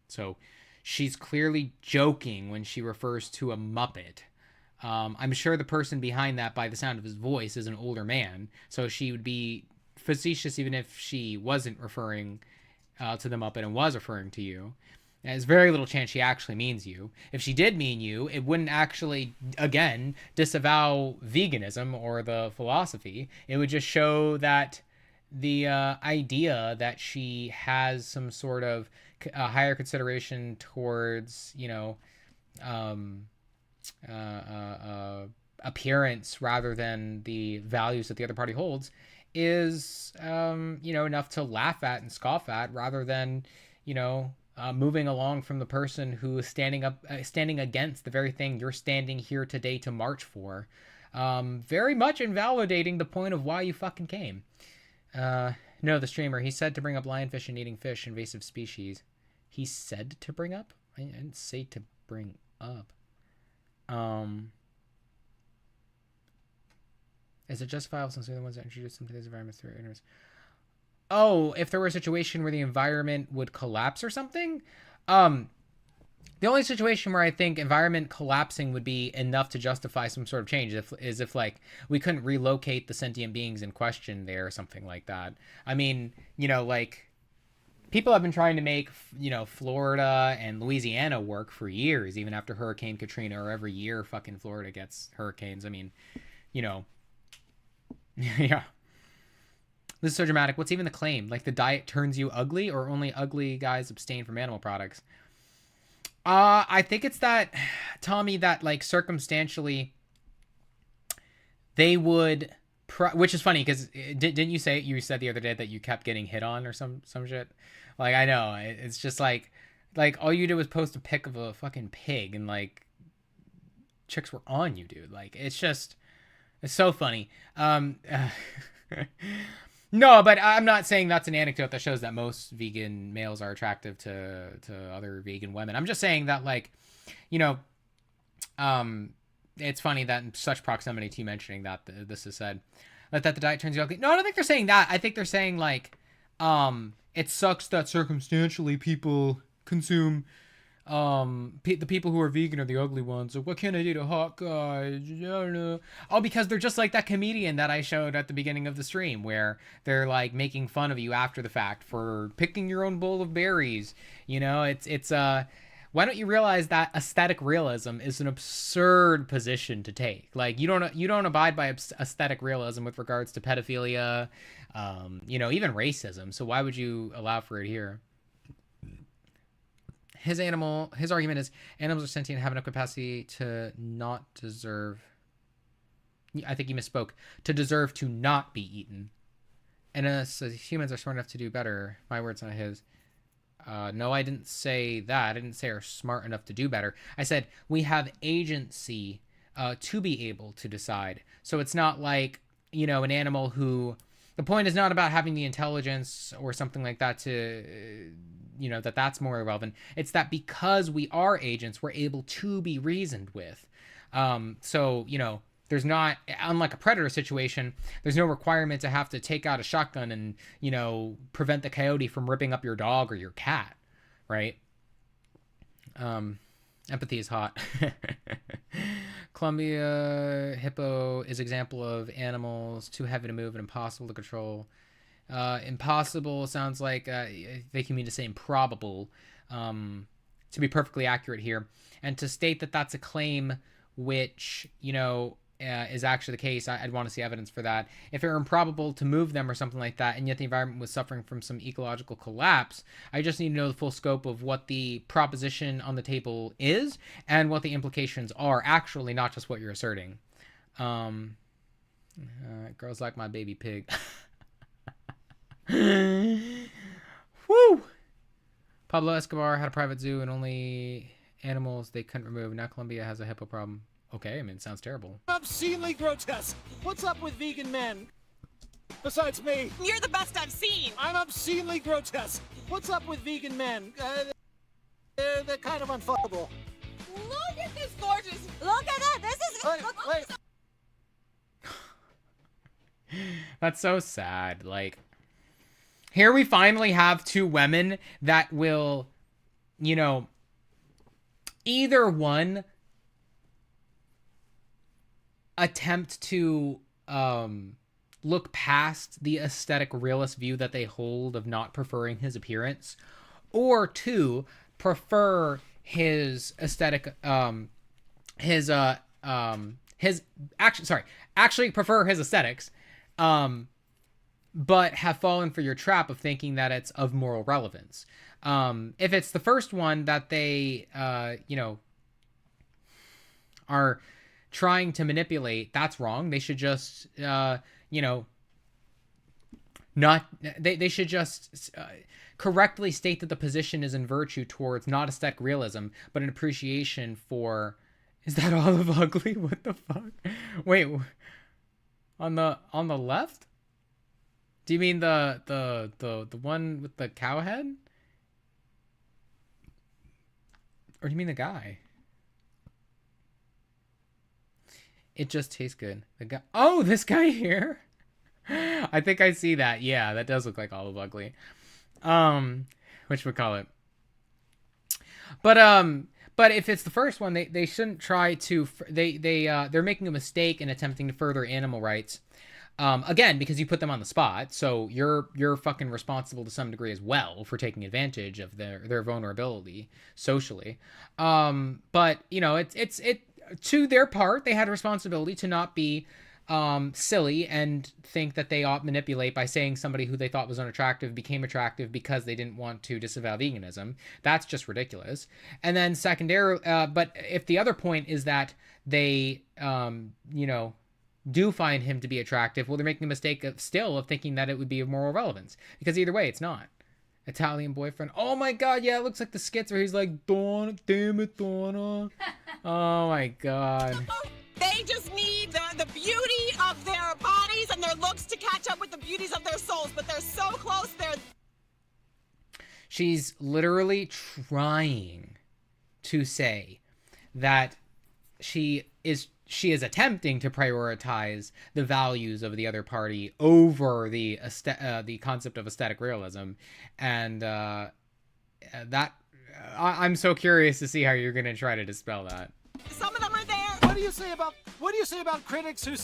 So she's clearly joking when she refers to a Muppet. I'm sure the person behind that, by the sound of his voice, is an older man. So she would be facetious even if she wasn't referring to the Muppet and was referring to you. There's very little chance she actually means you. If she did mean you, it wouldn't actually, again, disavow veganism or the philosophy. It would just show that the idea that she has some sort of higher consideration towards, you know, appearance rather than the values that the other party holds is, you know, enough to laugh at and scoff at rather than, you know, moving along from the person who is standing against the very thing you're standing here today to march for. Very much invalidating the point of why you fucking came. No, the streamer, he said to bring up lionfish and eating fish, invasive species. He said to bring up? I didn't say to bring up. Is it justifiable since we're the ones that introduced them to these environments through ignorance? Oh, if there were a situation where the environment would collapse or something? The only situation where I think environment collapsing would be enough to justify some sort of change is if like we couldn't relocate the sentient beings in question there or something like that. I mean, you know, like people have been trying to make, you know, Florida and Louisiana work for years, even after Hurricane Katrina, or every year fucking Florida gets hurricanes. I mean, you know, yeah. This is so dramatic. What's even the claim? Like the diet turns you ugly, or only ugly guys abstain from animal products? I think it's that, Tommy, that like circumstantially they would, which is funny because didn't you say, you said the other day that you kept getting hit on or some shit? Like, I know, it's just like all you did was post a pic of a fucking pig and like chicks were on you, dude. Like, it's so funny. No, but I'm not saying that's an anecdote that shows that most vegan males are attractive to other vegan women. I'm just saying that, like, you know, it's funny that in such proximity to you mentioning that this is said, that the diet turns you ugly. No, I don't think they're saying that. I think they're saying, like, it sucks that circumstantially people consume, the people who are vegan are the ugly ones. So what can I do to hot guys? I don't know. Oh, because they're just like that comedian that I showed at the beginning of the stream, where they're like making fun of you after the fact for picking your own bowl of berries. You know, it's why don't you realize that aesthetic realism is an absurd position to take? Like, you don't abide by aesthetic realism with regards to pedophilia, you know, even racism. So why would you allow for it here? His argument is animals are sentient and have enough capacity to not deserve, I think he misspoke, to deserve to not be eaten. And us as humans are smart enough to do better. My words, not his. No, I didn't say that. I didn't say are smart enough to do better. I said we have agency to be able to decide. So it's not like, you know, an animal who, the point is not about having the intelligence or something like that to, you know, that's more irrelevant. It's that because we are agents, we're able to be reasoned with. So, you know, there's not, unlike a predator situation, there's no requirement to have to take out a shotgun and, you know, prevent the coyote from ripping up your dog or your cat, right? Empathy is hot. Columbia hippo is example of animals too heavy to move and impossible to control. Impossible sounds like they can mean to say improbable, to be perfectly accurate here. And to state that that's a claim which, you know, is actually the case, I'd want to see evidence for that. If it were improbable to move them or something like that, and yet the environment was suffering from some ecological collapse, I just need to know the full scope of what the proposition on the table is and what the implications are actually, not just what you're asserting. Girls like my baby pig. Woo! Pablo Escobar had a private zoo and only animals they couldn't remove. Now Colombia has a hippo problem. Okay, I mean, it sounds terrible. Obscenely grotesque. What's up with vegan men? Besides me. You're the best I've seen. I'm obscenely grotesque. What's up with vegan men? They're kind of unfuckable. Look at this gorgeous. Look at that. This is. Wait. That's so sad. Like, here we finally have two women that will, you know, either one attempt to look past the aesthetic realist view that they hold of not preferring his appearance, or two, prefer his aesthetic actually prefer his aesthetics, but have fallen for your trap of thinking that it's of moral relevance. If it's the first one that they you know, are trying to manipulate, that's wrong. They should just you know, not they should just correctly state that the position is in virtue towards not aesthetic realism, but an appreciation for, is that Olive Ugly? What the fuck? Wait, on the left? Do you mean the one with the cow head? Or do you mean the guy? It just tastes good. The guy. Oh, this guy here. I think I see that. Yeah, that does look like Olive Ugly. Whatchamacallit. But if it's the first one, they shouldn't try to. They're making a mistake in attempting to further animal rights. Again, because you put them on the spot, so you're fucking responsible to some degree as well for taking advantage of their vulnerability socially. But you know, it's to their part, they had a responsibility to not be silly and think that they ought manipulate by saying somebody who they thought was unattractive became attractive because they didn't want to disavow veganism. That's just ridiculous. And then secondary, but if the other point is that they, do find him to be attractive, well, they're making the mistake of thinking that it would be of moral relevance, because either way, it's not. Italian boyfriend. Oh my god, yeah, it looks like the skits where he's like, Donna, damn it, Donna. Oh my god. They just need the beauty of their bodies and their looks to catch up with the beauties of their souls, but they're so close there. She's literally trying to say that she is attempting to prioritize the values of the other party over the concept of aesthetic realism, and I'm so curious to see how you're going to try to dispel that. Some of them are there. What do you say about critics who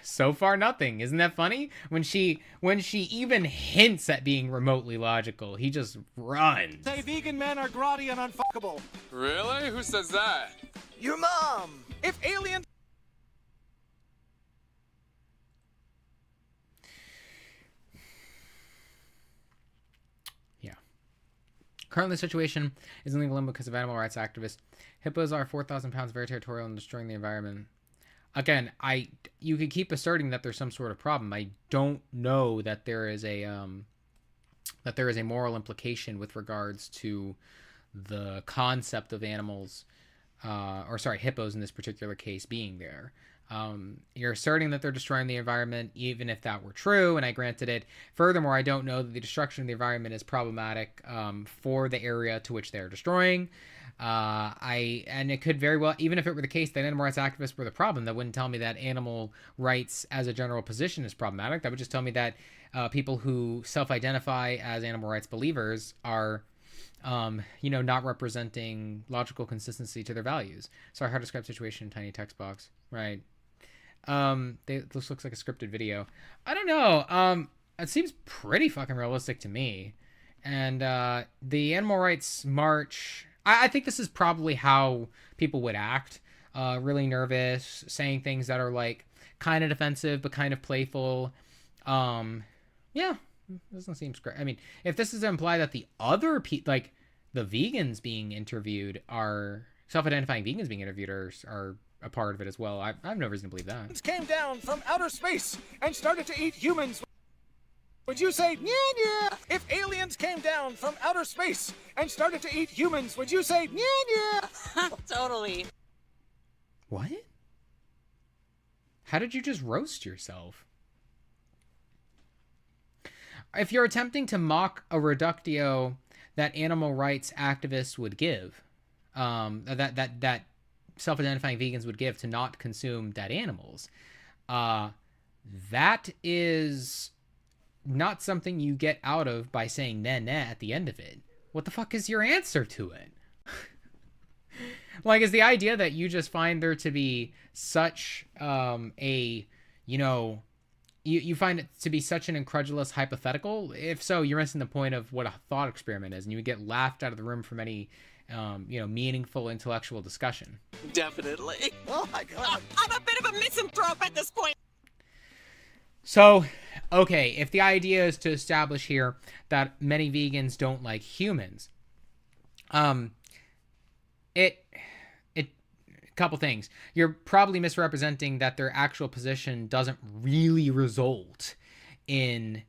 So far, nothing. Isn't that funny? When she even hints at being remotely logical, he just runs. say vegan men are grotty and unfuckable? Really? Who says that? Your mom! If aliens... Yeah. Currently, the situation is in legal limbo because of animal rights activists. Hippos are 4,000 pounds, very territorial, and destroying the environment. Again, you could keep asserting that there's some sort of problem. I don't know that there is a moral implication with regards to the concept of animals, hippos in this particular case being there. You're asserting that they're destroying the environment, even if that were true, and I granted it. Furthermore, I don't know that the destruction of the environment is problematic for the area to which they're destroying. And it could very well, even if it were the case that animal rights activists were the problem, that wouldn't tell me that animal rights as a general position is problematic. That would just tell me that people who self-identify as animal rights believers are, not representing logical consistency to their values. Sorry, hard to describe situation in tiny text box. Right. This looks like a scripted video. I don't know. It seems pretty fucking realistic to me. And the animal rights march, I think this is probably how people would act. Really nervous, saying things that are like kind of defensive but kind of playful. Yeah, doesn't seem great. I mean, if this is to imply that the other like the vegans being interviewed are self-identifying vegans being interviewed are a part of it as well, I have no reason to believe that. came down from outer space and started to eat humans, would you say, yeah? If aliens came down from outer space and started to eat humans, would you say, yeah? Totally. What? How did you just roast yourself? If you're attempting to mock a reductio that animal rights activists would give, that self-identifying vegans would give to not consume dead animals, that is not something you get out of by saying nah at the end of it. What the fuck is your answer to it? Like, is the idea that you just find there to be such you find it to be such an incredulous hypothetical? If so, you're missing the point of what a thought experiment is, and you would get laughed out of the room from any meaningful intellectual discussion. Definitely. Oh my god. I'm a bit of a misanthrope at this point. So, okay, if the idea is to establish here that many vegans don't like humans, couple things. You're probably misrepresenting that their actual position doesn't really result in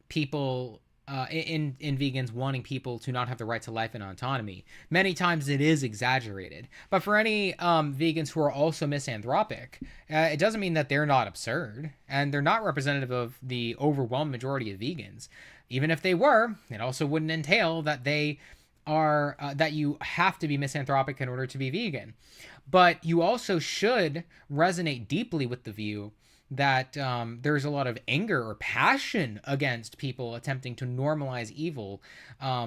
people in vegans wanting people to not have the right to life and autonomy. Many times it is exaggerated. But for any vegans who are also misanthropic, it doesn't mean that they're not absurd, and they're not representative of the overwhelming majority of vegans. Even if they were, it also wouldn't entail that they are that you have to be misanthropic in order to be vegan. But you also should resonate deeply with the view that there's a lot of anger or passion against people attempting to normalize evil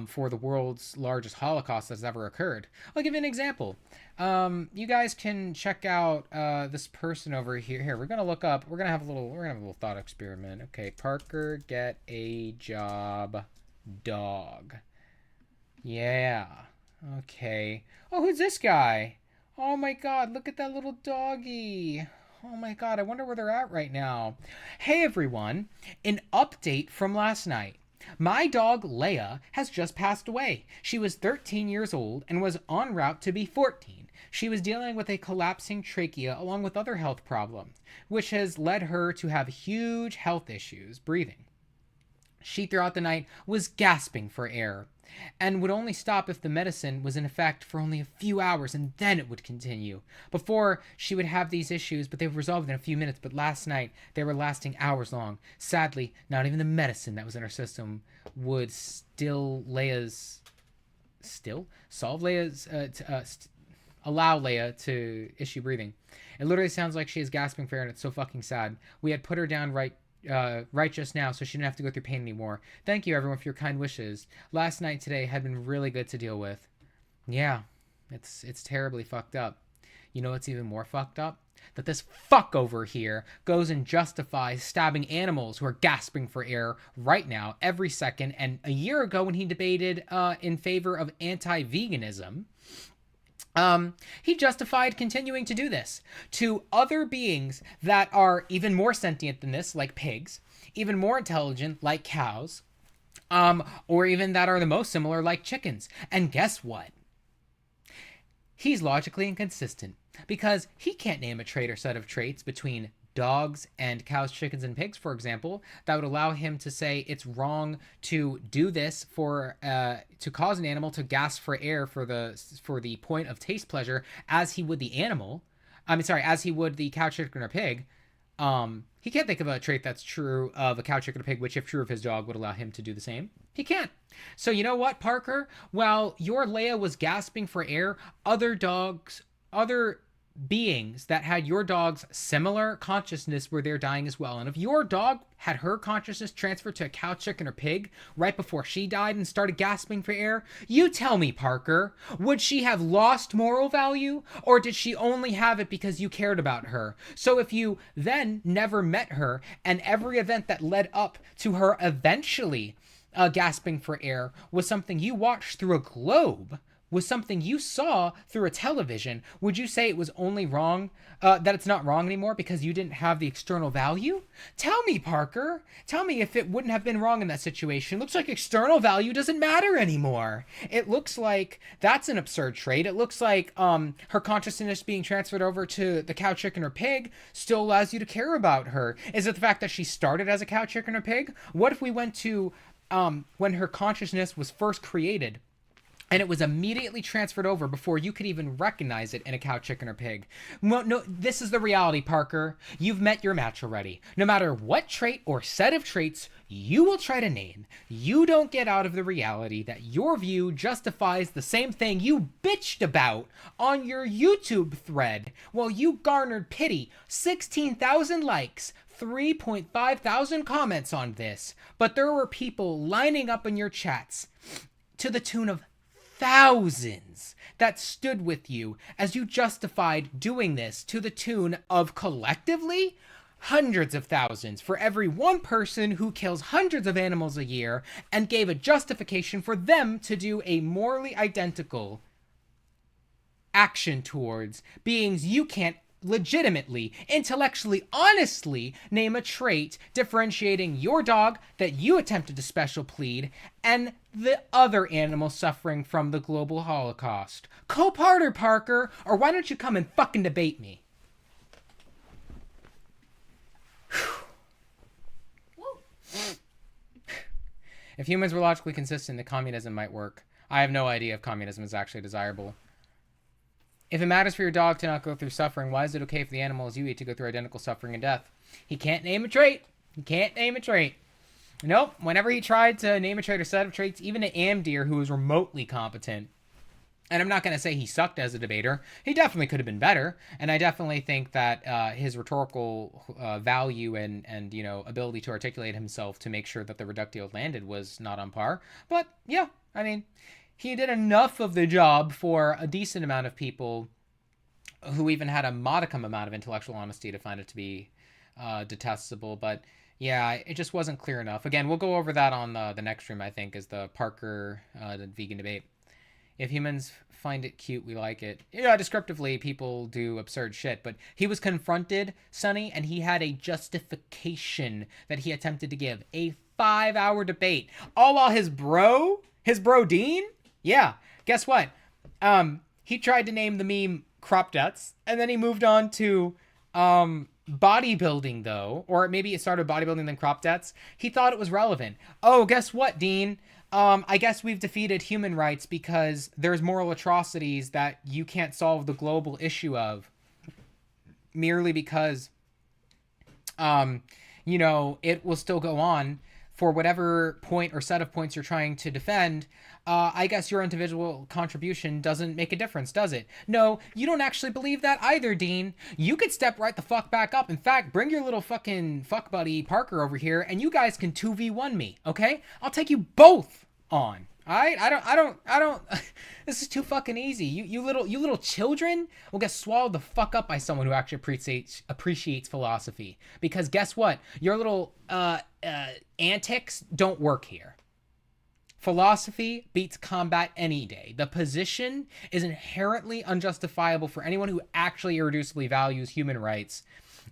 for the world's largest Holocaust that's ever occurred. I'll give you an example. You guys can check out this person over here. Here, we're gonna look up. We're gonna have a little thought experiment. Okay, Parker, get a job, dog. Yeah. Okay. Oh, who's this guy? Oh my God! Look at that little doggy. Oh my God, I wonder where they're at right now. Hey everyone, an update from last night. My dog Leia has just passed away. She was 13 years old and was en route to be 14. She was dealing with a collapsing trachea along with other health problems, which has led her to have huge health issues breathing. She, throughout the night, was gasping for air and would only stop if the medicine was in effect for only a few hours, and then it would continue. Before, she would have these issues, but they were resolved in a few minutes, but last night, they were lasting hours long. Sadly, not even the medicine that was in her system would allow Leia to issue breathing. It literally sounds like she is gasping for air, and it's so fucking sad. We had put her down right just now, so she didn't have to go through pain anymore. Thank you everyone for your kind wishes. Last night today had been really good to deal with. Yeah, it's terribly fucked up. You know what's even more fucked up? That this fuck over here goes and justifies stabbing animals who are gasping for air right now, every second. And a year ago when he debated in favor of anti-veganism, he justified continuing to do this to other beings that are even more sentient than this, like pigs, even more intelligent, like cows, or even that are the most similar, like chickens. And guess what? He's logically inconsistent because he can't name a trait or set of traits between dogs and cows, chickens, and pigs, for example, that would allow him to say it's wrong to do this for to cause an animal to gasp for air for the point of taste pleasure, as he would the animal. As he would the cow, chicken, or pig. He can't think of a trait that's true of a cow, chicken, or pig, which, if true of his dog, would allow him to do the same. He can't. So you know what, Parker? While your Leia was gasping for air, other beings that had your dog's similar consciousness were there dying as well. And if your dog had her consciousness transferred to a cow, chicken, or pig right before she died and started gasping for air, you tell me, Parker, would she have lost moral value, or did she only have it because you cared about her? So if you then never met her, and every event that led up to her eventually gasping for air was something you watched through a globe, was something you saw through a television, would you say it was only wrong, that it's not wrong anymore because you didn't have the external value? Tell me, Parker. Tell me if it wouldn't have been wrong in that situation. It looks like external value doesn't matter anymore. It looks like that's an absurd trait. It looks like her consciousness being transferred over to the cow, chicken, or pig still allows you to care about her. Is it the fact that she started as a cow, chicken, or pig? What if we went to when her consciousness was first created, and it was immediately transferred over before you could even recognize it in a cow, chicken, or pig? No, this is the reality, Parker. You've met your match already. No matter what trait or set of traits you will try to name, you don't get out of the reality that your view justifies the same thing you bitched about on your YouTube thread. Well, you garnered pity, 16,000 likes, 3.5 thousand comments on this, but there were people lining up in your chats to the tune of thousands that stood with you as you justified doing this, to the tune of collectively hundreds of thousands for every one person who kills hundreds of animals a year, and gave a justification for them to do a morally identical action towards beings you can't legitimately, intellectually, honestly name a trait differentiating your dog that you attempted to special plead and the other animals suffering from the global Holocaust. Cope harder, Parker, or why don't you come and fucking debate me? If humans were logically consistent, then communism might work. I have no idea if communism is actually desirable. If it matters for your dog to not go through suffering, why is it okay for the animals you eat to go through identical suffering and death? He can't name a trait. He can't name a trait. Nope. Whenever he tried to name a trait or set of traits, even to Amdir, who was remotely competent, and I'm not going to say he sucked as a debater. He definitely could have been better, and I definitely think that his rhetorical value and you know ability to articulate himself to make sure that the reductio landed was not on par. But yeah, I mean, he did enough of the job for a decent amount of people who even had a modicum amount of intellectual honesty to find it to be detestable. But yeah, it just wasn't clear enough. Again, we'll go over that on the next stream. I think is the Parker the vegan debate. If humans find it cute, we like it. Yeah, descriptively, people do absurd shit, but he was confronted, Sonny, and he had a justification that he attempted to give. A 5-hour debate. All while his bro Dean, yeah, guess what? He tried to name the meme Crop Debts, and then he moved on to bodybuilding, though. Or maybe it started bodybuilding, then Crop Debts. He thought it was relevant. Oh, guess what, Dean? I guess we've defeated human rights because there's moral atrocities that you can't solve the global issue of merely because, you know, it will still go on for whatever point or set of points you're trying to defend. I guess your individual contribution doesn't make a difference, does it? No, you don't actually believe that either, Dean. You could step right the fuck back up. In fact, bring your little fucking fuck buddy Parker over here and you guys can 2v1 me, okay? I'll take you both on. All right? I don't this is too fucking easy. You little children will get swallowed the fuck up by someone who actually appreciates philosophy. Because guess what? Your little antics don't work here. Philosophy beats combat any day. The position is inherently unjustifiable for anyone who actually irreducibly values human rights.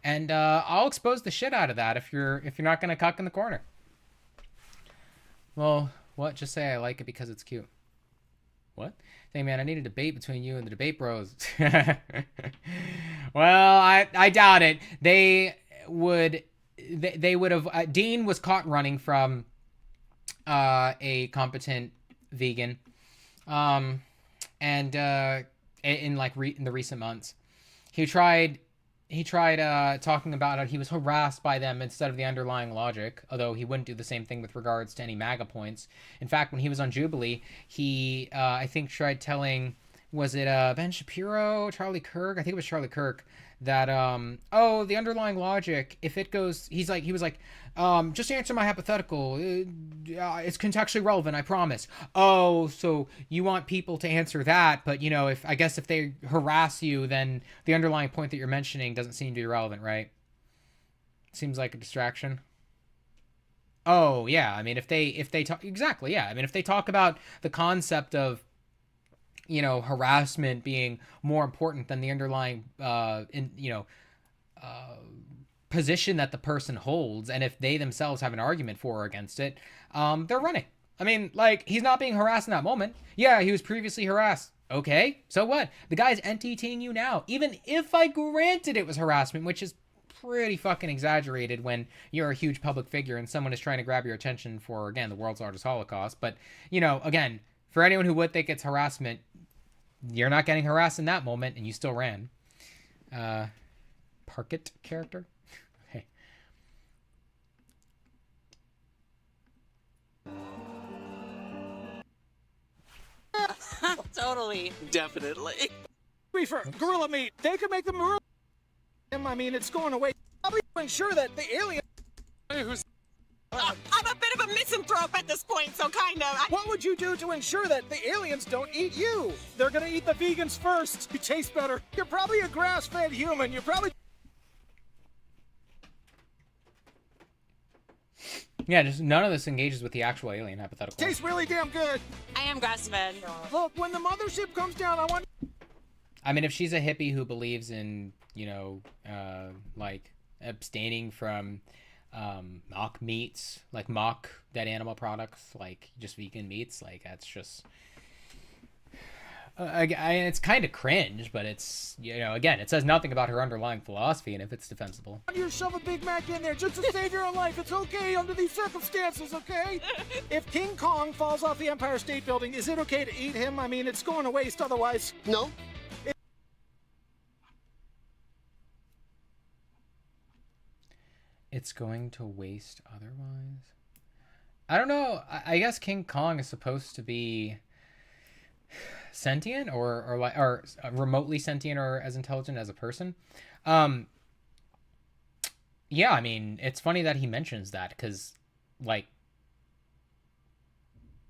And I'll expose the shit out of that if you're not gonna cuck in the corner. Well, what? Just say I like it because it's cute. What? Hey man, I need a debate between you and the debate bros. Well, I doubt it. They would have. Dean was caught running from a competent vegan, and in the recent months, he tried talking about how he was harassed by them instead of the underlying logic, although he wouldn't do the same thing with regards to any MAGA points. In fact, when he was on Jubilee, he, I think, tried telling, was it Ben Shapiro, Charlie Kirk? I think it was Charlie Kirk, that, the underlying logic, if it goes, he was like, just answer my hypothetical. It's contextually relevant, I promise. Oh, so you want people to answer that, but, you know, if they harass you, then the underlying point that you're mentioning doesn't seem to be relevant, right? Seems like a distraction. Oh, yeah. I mean, if they talk, exactly, yeah. I mean, if they talk about the concept of, you know, harassment being more important than the underlying, position that the person holds, and if they themselves have an argument for or against it, they're running. I mean, like, he's not being harassed in that moment. Yeah, he was previously harassed. Okay, so what? The guy's NTTing you now. Even if I granted it was harassment, which is pretty fucking exaggerated when you're a huge public figure and someone is trying to grab your attention for, again, the world's largest Holocaust. But, you know, again, for anyone who would think it's harassment, you're not getting harassed in that moment, and you still ran. Parkett character? Okay. Totally. Definitely. Reefer, gorilla meat. They could make the gorilla. I mean, it's going away. Probably to ensure that the alien. I'm a bit of a misanthrope at this point, so kind of. What would you do to ensure that the aliens don't eat you? They're gonna eat the vegans first. You taste better. You're probably a grass-fed human. You're probably. Yeah, just none of this engages with the actual alien hypothetical. Tastes really damn good. I am grass-fed. Look, when the mothership comes down, I want. I mean, if she's a hippie who believes in, you know, like abstaining from mock meats, like mock dead animal products, like just vegan meats, like that's just it's kind of cringe, but it's, you know, again, it says nothing about her underlying philosophy, and if it's defensible. You shove a Big Mac in there just to save your own life. It's okay under these circumstances, okay? If King Kong falls off the Empire State Building, is it okay to eat him? I mean, it's going to waste otherwise. No. It's going to waste otherwise? I don't know. I guess King Kong is supposed to be sentient or remotely sentient or as intelligent as a person. Um, yeah, I mean, it's funny that he mentions that because, like,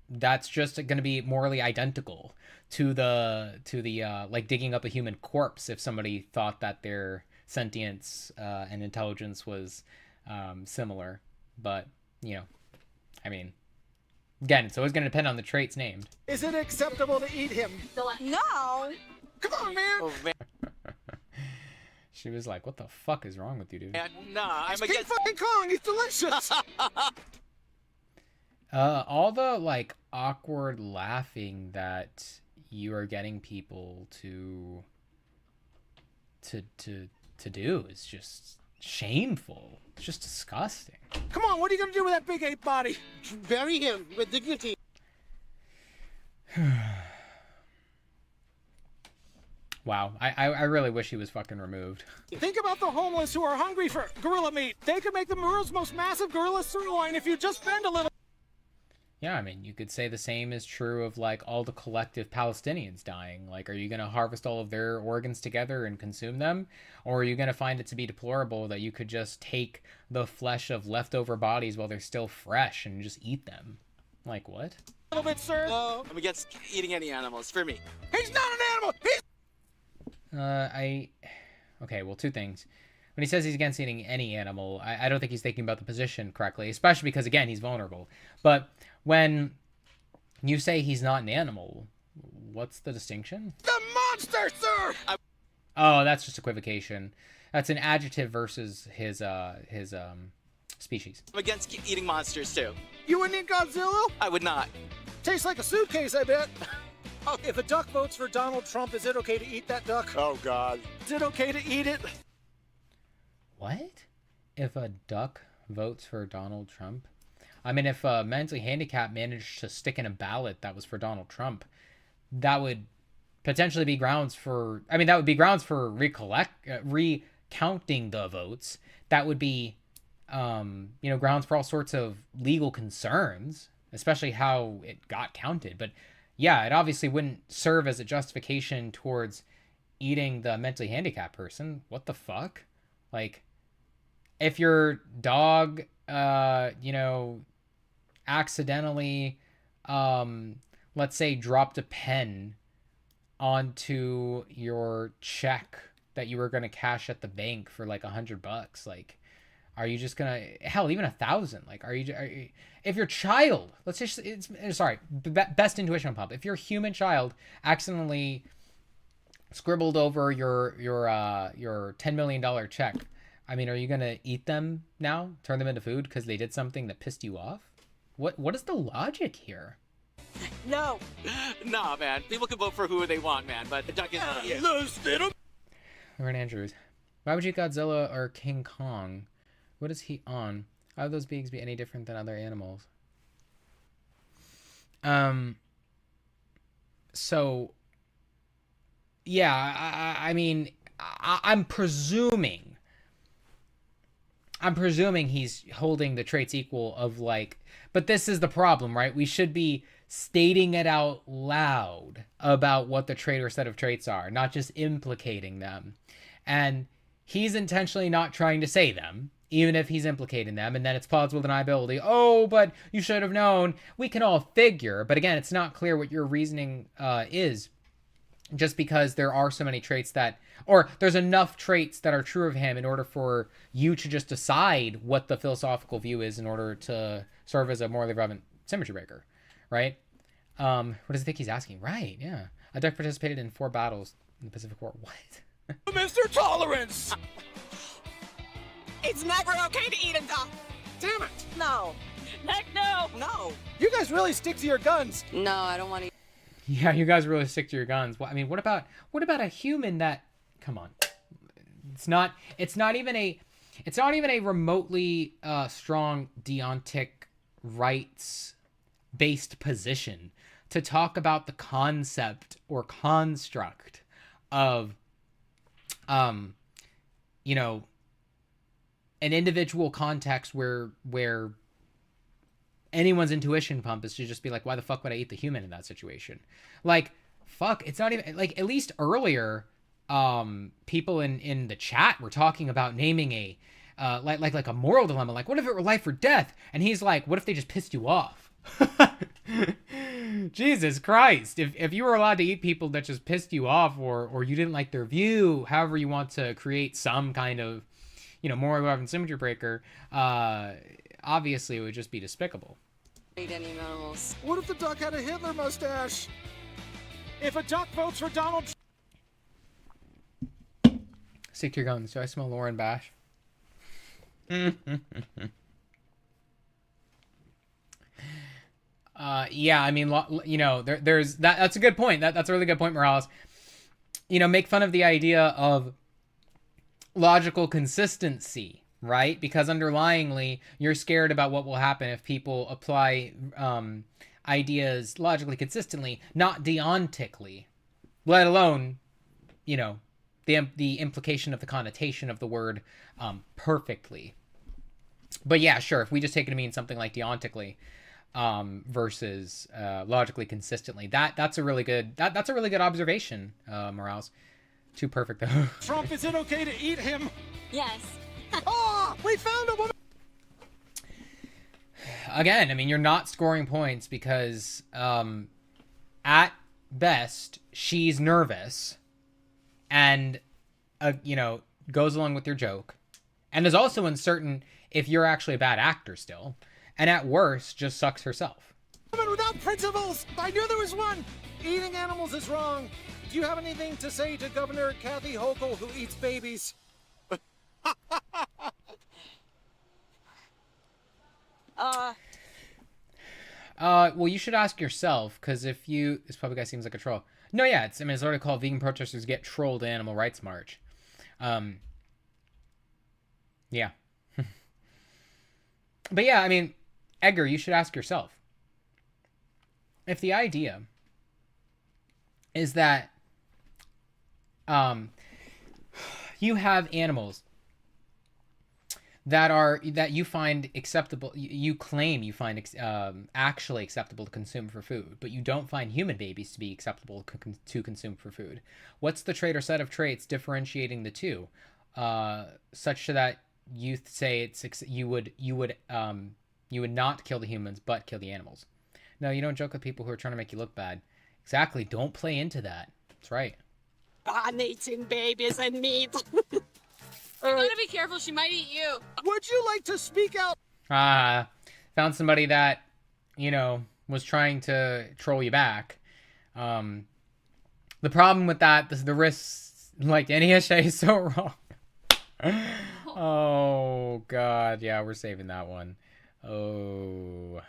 that's just going to be morally identical to the like digging up a human corpse if somebody thought that their sentience and intelligence was similar. But you know, I mean, again, it's always going to depend on the traits named. Is it acceptable to eat him? No. Come on, man. Oh man, She was like, "What the fuck is wrong with you, dude?" nah, I'm It's King against. fucking Kong. He's delicious. All the like awkward laughing that you are getting people to do is just shameful. It's just disgusting. Come on, what are you gonna do with that big ape body? Bury him with dignity. Wow, I really wish he was fucking removed. Think about the homeless who are hungry for gorilla meat. They could make the world's most massive gorilla sirloin if you just bend a little. Yeah, I mean, you could say the same is true of like all the collective Palestinians dying. Like, are you going to harvest all of their organs together and consume them? Or are you going to find it to be deplorable that you could just take the flesh of leftover bodies while they're still fresh and just eat them? Like, what? A little bit, sir. No, I'm against eating any animals. For me. He's not an animal. He's Okay, well, two things. When he says he's against eating any animal, I don't think he's thinking about the position correctly, especially because, again, he's vulnerable. But when you say he's not an animal, what's the distinction? the monster, sir. Oh, that's just equivocation. That's an adjective versus his species. I'm against eating monsters too. You wouldn't eat Godzilla? I would not. Tastes like a suitcase, I bet. Oh, if a duck votes for Donald Trump, is it okay to eat that duck? Oh God. Is it okay to eat it? What? If a duck votes for Donald Trump? I mean, if a mentally handicapped managed to stick in a ballot that was for Donald Trump, that would potentially be grounds for... I mean, that would be grounds for recounting the votes. That would be, grounds for all sorts of legal concerns, especially how it got counted. But yeah, it obviously wouldn't serve as a justification towards eating the mentally handicapped person. What the fuck? Like, if your dog, accidentally, let's say, dropped a pen onto your check that you were going to cash at the bank for like $100, like, are you just gonna, hell, even 1,000? Like, are you, if your child, let's just, best intuition pump. If your human child accidentally scribbled over your $10 million check, I mean, are you gonna eat them now? Turn them into food because they did something that pissed you off? What is the logic here? No. Nah, man. People can vote for who they want, man. But the duck is not you. Aaron Andrews, why would you eat Godzilla or King Kong? What is he on? How would those beings be any different than other animals? So, yeah, I mean, I'm presuming he's holding the traits equal of like, but this is the problem, right? We should be stating it out loud about what the trait or set of traits are, not just implicating them. And he's intentionally not trying to say them, even if he's implicating them, and then it's plausible deniability. Oh, but you should have known. We can all figure, but again, it's not clear what your reasoning is, just because there are so many traits that, or there's enough traits that are true of him in order for you to just decide what the philosophical view is in order to serve as a morally relevant symmetry breaker, right? What does he think he's asking? Right, yeah. A duck participated in 4 battles in the Pacific War. What? Mr. Tolerance! It's never okay to eat a duck. Damn it! No. Heck no. No. You guys really stick to your guns. No, I don't want to. Yeah, you guys really stick to your guns. I mean, what about a human that? Come on, it's not even a remotely strong deontic rights based position to talk about the concept or construct of an individual context where anyone's intuition pump is to just be like, why the fuck would I eat the human in that situation? Like, fuck, it's not even like, at least earlier, people in the chat were talking about naming a like a moral dilemma, like what if it were life or death, and he's like, what if they just pissed you off? Jesus Christ, if you were allowed to eat people that just pissed you off, or you didn't like their view, however you want to create some kind of, you know, moral weapon symmetry breaker, obviously it would just be despicable. Eat any animals. What if the duck had a Hitler mustache? If a duck votes for Donald Stick to your guns. Do I smell Lauren Bash? Yeah, I mean, you know, there's that. That's a good point. That's a really good point, Morales. You know, make fun of the idea of logical consistency, right? Because underlyingly, you're scared about what will happen if people apply ideas logically consistently, not deontically, let alone, you know, the implication of the connotation of the word perfectly. But yeah, sure, if we just take it to mean something like deontically versus logically consistently, that's a really good that's a really good observation, Morales. Too perfect though. Trump, is it okay to eat him? Yes. Oh, we found a woman. Again, I mean, you're not scoring points because at best she's nervous and you know, goes along with your joke, and is also uncertain if you're actually a bad actor still, and at worst just sucks herself. Woman without principles. I knew there was one. Eating animals is wrong. Do you have anything to say to Governor Kathy Hochul, who eats babies? Well, you should ask yourself, because if you... This public guy seems like a troll. No, yeah, it's already called Vegan Protesters Get Trolled Animal Rights March. Yeah. But yeah, I mean, Edgar, you should ask yourself. If the idea is that you have animals that you find acceptable, you claim you find actually acceptable to consume for food, but you don't find human babies to be acceptable to consume for food. What's the trait or set of traits differentiating the two, such that you say you would not kill the humans but kill the animals? No, you don't joke with people who are trying to make you look bad. Exactly. Don't play into that. That's right. I'm eating babies and meat. You gotta be careful, she might eat you. Would you like to speak out? Found somebody that, you know, was trying to troll you back. The problem with that is the risks, like NESA, is so wrong. Oh, God. Yeah, we're saving that one. Oh.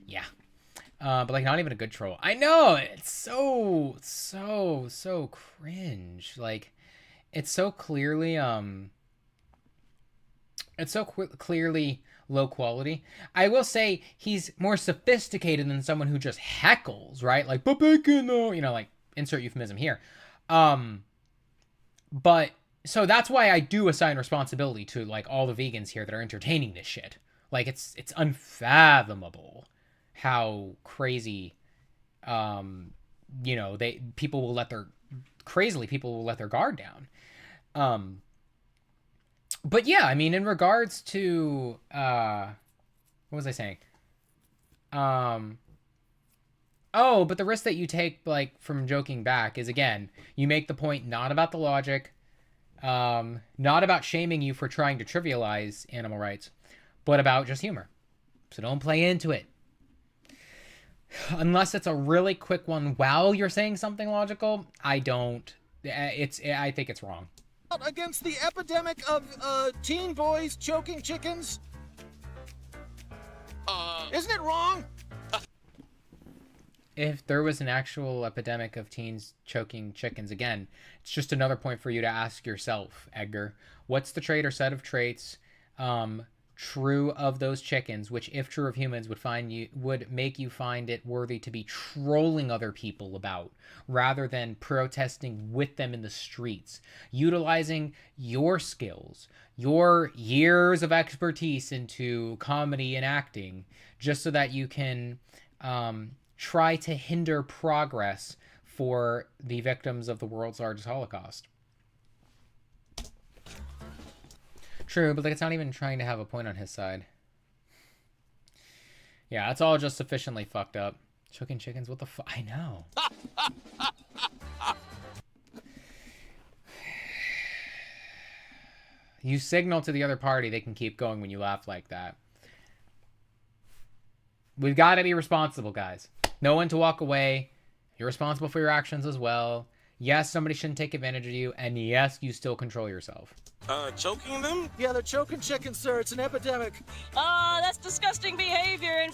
Yeah. But, like, not even a good troll. I know! It's so cringe. Like, it's so clearly, clearly low quality. I will say he's more sophisticated than someone who just heckles, right? Like, but bacon, you know, like, insert euphemism here. But, so that's why I do assign responsibility to, like, all the vegans here that are entertaining this shit. Like, it's unfathomable how crazy, you know, people will let their guard down. But yeah, I mean, in regards to, what was I saying? Oh, but the risk that you take, like, from joking back is, again, you make the point not about the logic, not about shaming you for trying to trivialize animal rights, but about just humor. So don't play into it. Unless it's a really quick one while you're saying something logical, I think it's wrong. Against the epidemic of teen boys choking chickens? Isn't it wrong? If there was an actual epidemic of teens choking chickens, again, it's just another point for you to ask yourself, Edgar. What's the trait or set of traits true of those chickens, which if true of humans would make you find it worthy to be trolling other people about rather than protesting with them in the streets, utilizing your skills, your years of expertise into comedy and acting, just so that you can try to hinder progress for the victims of the world's largest Holocaust. True, but like it's not even trying to have a point on his side. Yeah, it's all just sufficiently fucked up. Choking chickens, what the fuck? I know. You signal to the other party they can keep going when you laugh like that. We've got to be responsible, guys. No one to walk away. You're responsible for your actions as well. Yes, somebody shouldn't take advantage of you, and yes, you still control yourself. Choking them? Yeah, they're choking chickens, sir. It's an epidemic. That's disgusting behavior.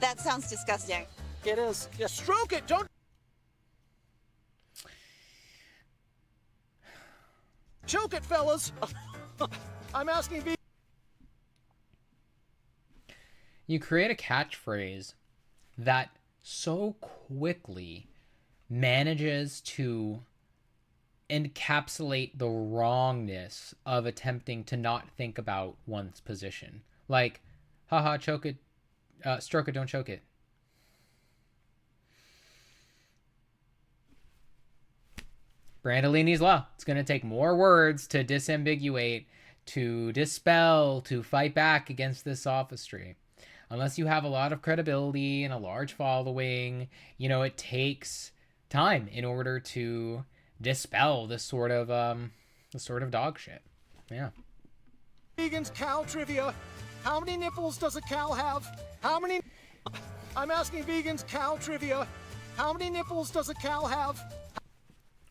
That sounds disgusting. It is. Yeah, stroke it. Don't choke it, fellas. I'm asking V. You create a catchphrase that so quickly manages to encapsulate the wrongness of attempting to not think about one's position. Like, haha, choke it, stroke it, don't choke it. Brandolini's Law. It's going to take more words to disambiguate, to dispel, to fight back against this sophistry. Unless you have a lot of credibility and a large following, you know, it takes time in order to dispel this sort of dog shit. Yeah. Vegans cow trivia. How many nipples does a cow have? How many? I'm asking vegans cow trivia. How many nipples does a cow have?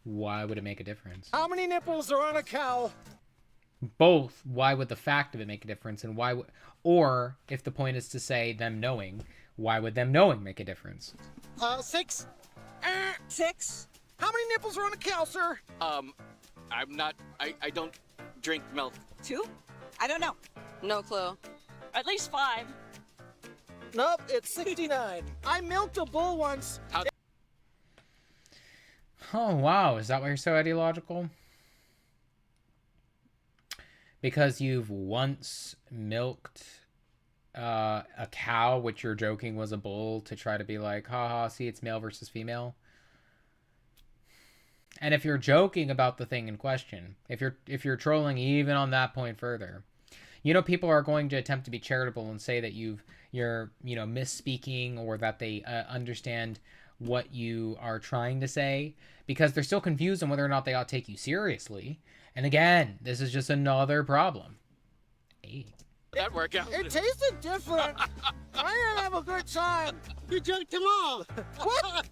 Why would it make a difference? How many nipples are on a cow? Both. Why would the fact of it make a difference, and why would, or if the point is to say them knowing, why would them knowing make a difference? 6. 6. How many nipples are on a cow, sir? I'm not. I don't drink milk. 2? I don't know. No clue. At least 5. Nope, it's 69. I milked a bull once. Oh, wow. Is that why you're so ideological? Because you've once milked a cow, which you're joking was a bull, to try to be like, haha, see, it's male versus female. And if you're joking about the thing in question, if you're trolling even on that point further, you know, people are going to attempt to be charitable and say that you're misspeaking, or that they understand what you are trying to say, because they're still confused on whether or not they ought to take you seriously. And again, this is just another problem. Hey. That worked out. It tasted different. I didn't have a good time. You junked them all. What?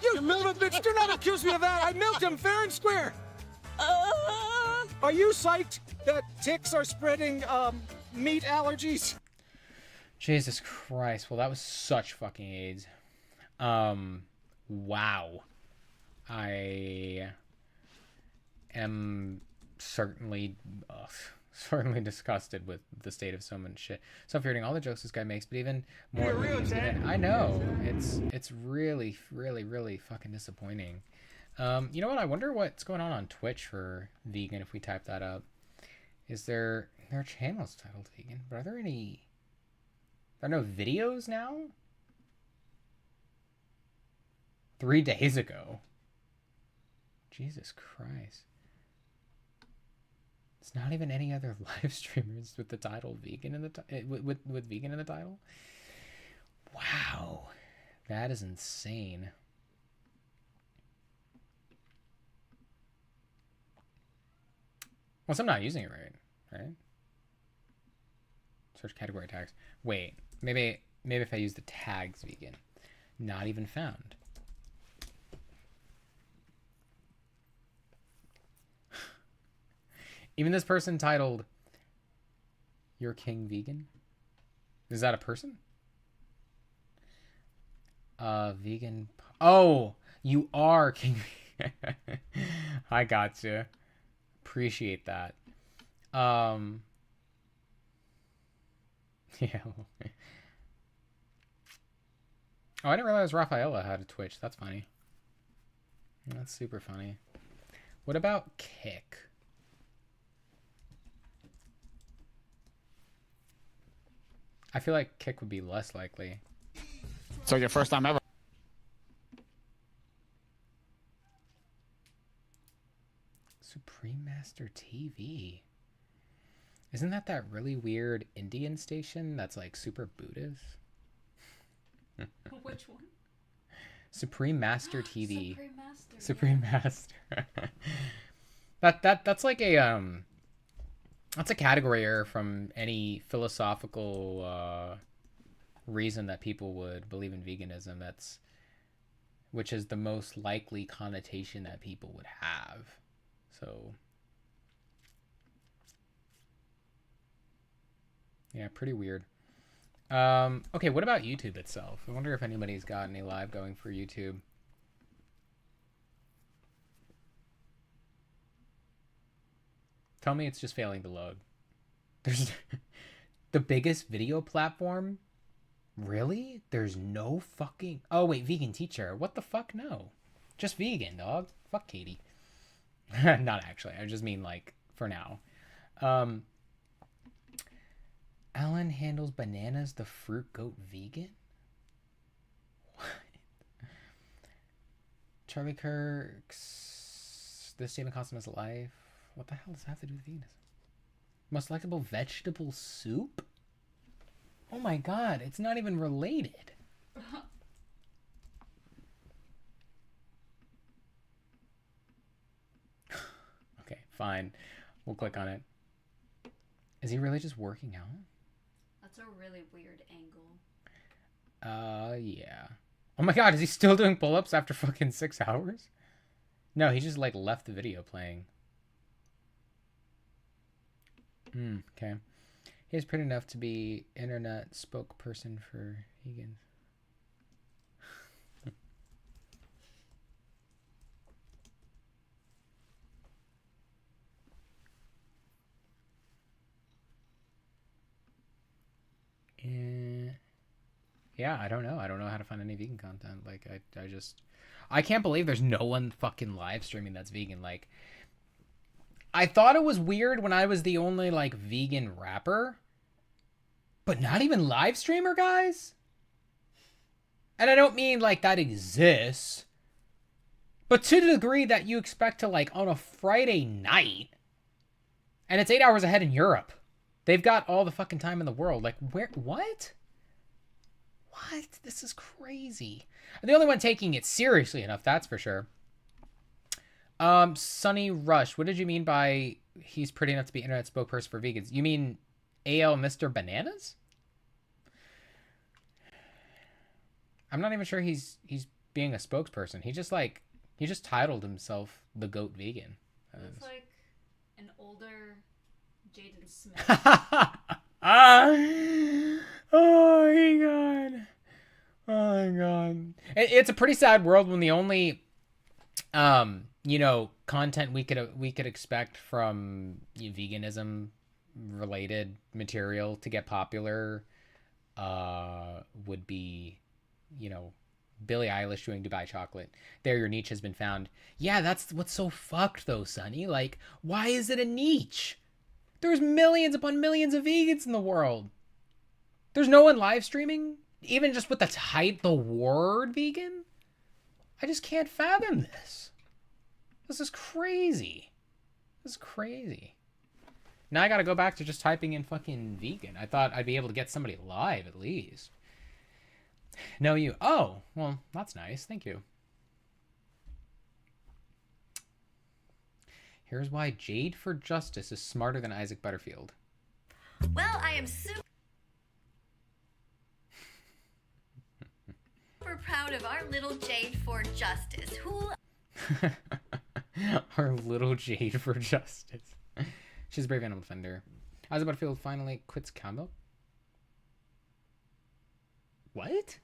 You son of a bitch, do not accuse me of that. I milked him fair and square. Are you psyched that ticks are spreading meat allergies? Jesus Christ. Well, that was such fucking AIDS. Wow. I am certainly disgusted with the state of so much shit. So I'm hearing all the jokes this guy makes, but even more. I know. It's really, really, really fucking disappointing. You know what? I wonder what's going on Twitch for vegan if we type that up. Is there channels titled vegan, but are there no videos now? 3 days ago. Jesus Christ. It's not even any other live streamers with the title vegan in the with vegan in the title. Wow. That is insane. Well, I'm not using it right? Search category tags. Wait, maybe if I use the tags vegan. Not even found. Even this person titled "Your King Vegan." Is that a person? Vegan. Oh, you are King. I gotcha. Appreciate that. Yeah. Oh, I didn't realize Rafaela had a Twitch. That's funny. That's super funny. What about Kick? I feel like Kick would be less likely. So your first time ever? Supreme Master TV. Isn't that really weird Indian station that's like super Buddhist? Which one? Supreme Master TV. Supreme Master. Supreme Master. That's like a that's a category error from any philosophical reason that people would believe in veganism. Which is the most likely connotation that people would have. So yeah, pretty weird. Okay, what about YouTube itself? I wonder if anybody's got any live going for YouTube. Tell me it's just failing to load. There's the biggest video platform? Really? There's no fucking... Oh, wait, vegan teacher. What the fuck? No. Just vegan, dog. Fuck Katie. Not actually. I just mean, like, for now. Alan handles bananas the fruit goat vegan? What? Charlie Kirk's This Statement Cost Him His Life. What the hell does that have to do with veganism? Most likable vegetable soup? Oh my god, it's not even related. Okay, fine. We'll click on it. Is he really just working out? That's a really weird angle. Yeah. Oh my god, is he still doing pull-ups after fucking 6 hours? No, he just, like, left the video playing. Okay. He's pretty enough to be internet spokesperson for vegans. Yeah, I don't know. I don't know how to find any vegan content. Like, I can't believe there's no one fucking live streaming that's vegan. Like, I thought it was weird when I was the only, like, vegan rapper. But not even live streamer, guys? And I don't mean, like, that exists. But to the degree that you expect to, like, on a Friday night. And it's 8 hours ahead in Europe. They've got all the fucking time in the world. Like, where? What? What? This is crazy. I'm the only one taking it seriously enough, that's for sure. Sunny Rush, what did you mean by he's pretty enough to be internet spokesperson for vegans? You mean AL Mr. Bananas? I'm not even sure he's being a spokesperson. He just titled himself the GOAT Vegan. Looks like an older Jaden Smith. Oh my god. Oh my god. It's a pretty sad world when the only you know, content we could expect from veganism related material to get popular would be, you know, Billie Eilish doing Dubai Chocolate. There, your niche has been found. Yeah, that's what's so fucked though, Sonny. Like, why is it a niche? There's millions upon millions of vegans in the world. There's no one live streaming, even just with the word vegan. I just can't fathom this. This is crazy. This is crazy. Now I gotta go back to just typing in fucking vegan. I thought I'd be able to get somebody live at least. No, you. Oh, well, that's nice. Thank you. Here's why Jade for Justice is smarter than Isaac Butterfield. Well, I am super proud of our little Jade for Justice, who... Our little Jade for Justice. She's a brave animal defender. Isaac Butterfield finally quits combo. What?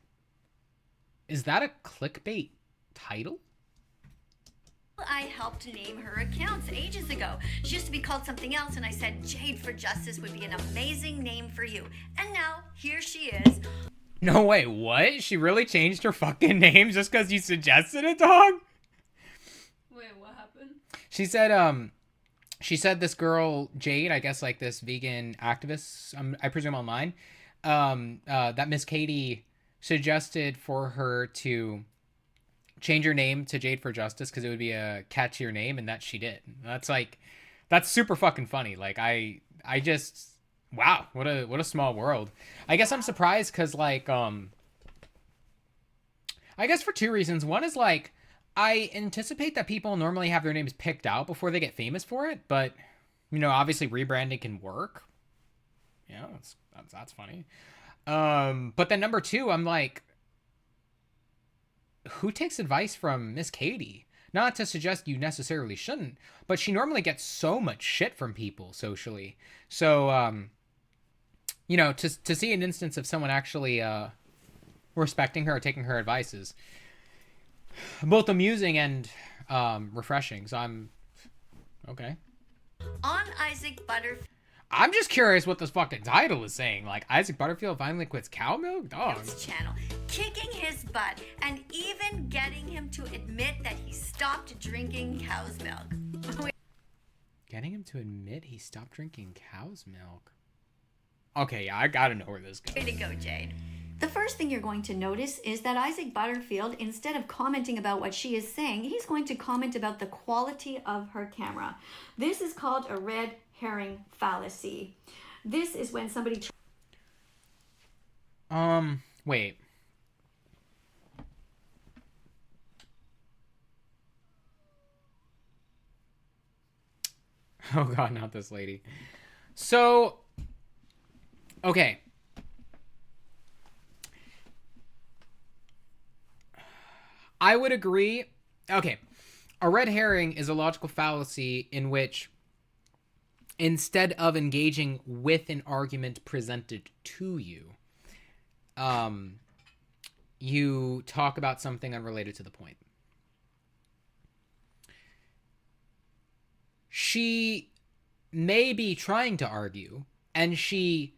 Is that a clickbait title? I helped name her accounts ages ago. She used to be called something else, and I said Jade for Justice would be an amazing name for you. And now, here she is. No, wait, what? She really changed her fucking name just because you suggested it, dog? Wait, what happened? She said this girl, Jade, I guess like this vegan activist, I presume online, that Miss Katie suggested for her to change her name to Jade for Justice because it would be a catchier name, and that she did. That's super fucking funny. Like, I just, wow, what a small world. I guess I'm surprised because, like, I guess for two reasons. One is, like, I anticipate that people normally have their names picked out before they get famous for it, but, you know, obviously rebranding can work. Yeah, that's funny. But then number two, I'm like, who takes advice from Miss Katie? Not to suggest you necessarily shouldn't, but she normally gets so much shit from people socially. So, you know, to see an instance of someone actually respecting her or taking her advice is both amusing and refreshing. So I'm okay. On Isaac Butterfield. I'm just curious what this fucking title is saying. Like, Isaac Butterfield finally quits cow milk? Dog. Channel, kicking his butt and even getting him to admit that he stopped drinking cow's milk. Getting him to admit he stopped drinking cow's milk? Okay, yeah, I gotta know where this goes. Way to go, Jade. The first thing you're going to notice is that Isaac Butterfield, instead of commenting about what she is saying, he's going to comment about the quality of her camera. This is called a red herring fallacy. This is when somebody... Wait. Oh god, not this lady. So, okay. I would agree. Okay. A red herring is a logical fallacy in which instead of engaging with an argument presented to you, you talk about something unrelated to the point. She may be trying to argue, and he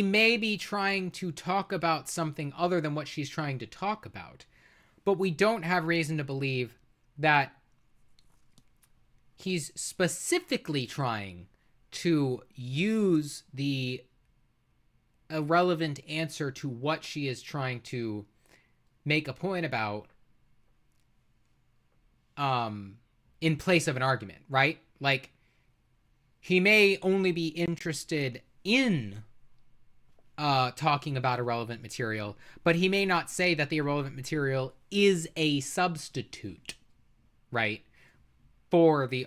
may be trying to talk about something other than what she's trying to talk about, but we don't have reason to believe that he's specifically trying to use the irrelevant answer to what she is trying to make a point about in place of an argument, right? Like, he may only be interested in talking about irrelevant material, but he may not say that the irrelevant material is a substitute, right? For the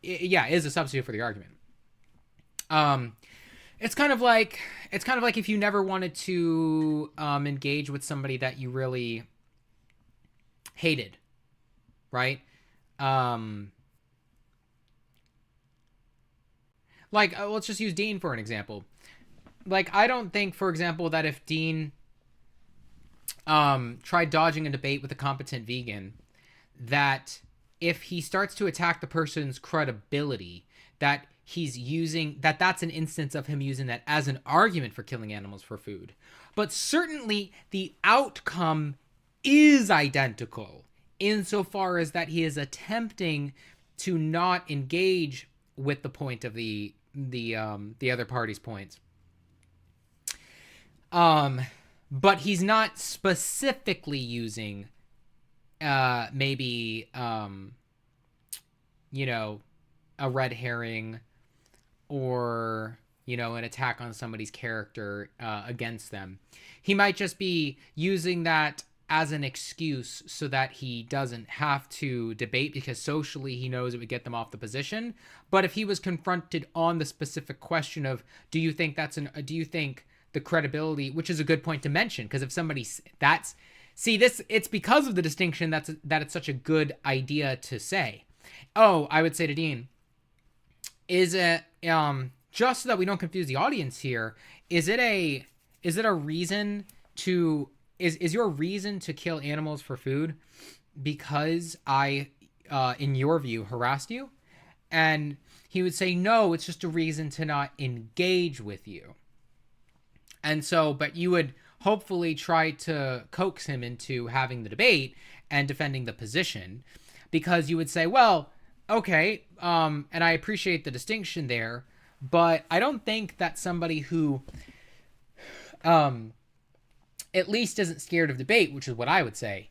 is a substitute for the argument. It's kind of like if you never wanted to engage with somebody that you really hated, right? Let's just use Dean for an example. Like, I don't think, for example, that if Dean tried dodging a debate with a competent vegan, that if he starts to attack the person's credibility, that he's using that's an instance of him using that as an argument for killing animals for food. But certainly the outcome is identical insofar as that he is attempting to not engage with the point of the other party's points. But he's not specifically using maybe a red herring or an attack on somebody's character against them. He might just be using that as an excuse so that he doesn't have to debate, because socially he knows it would get them off the position. But if he was confronted on the specific question of, do you think the credibility, which is a good point to mention, because if somebody it's because of the distinction that it's such a good idea to say. Oh, I would say to Dean, is it just so that we don't confuse the audience here, is your reason to kill animals for food because I, in your view, harassed you? And he would say, no, it's just a reason to not engage with you. And so, but you would hopefully try to coax him into having the debate and defending the position, because you would say, well, okay, and I appreciate the distinction there, but I don't think that somebody who at least isn't scared of debate, which is what I would say,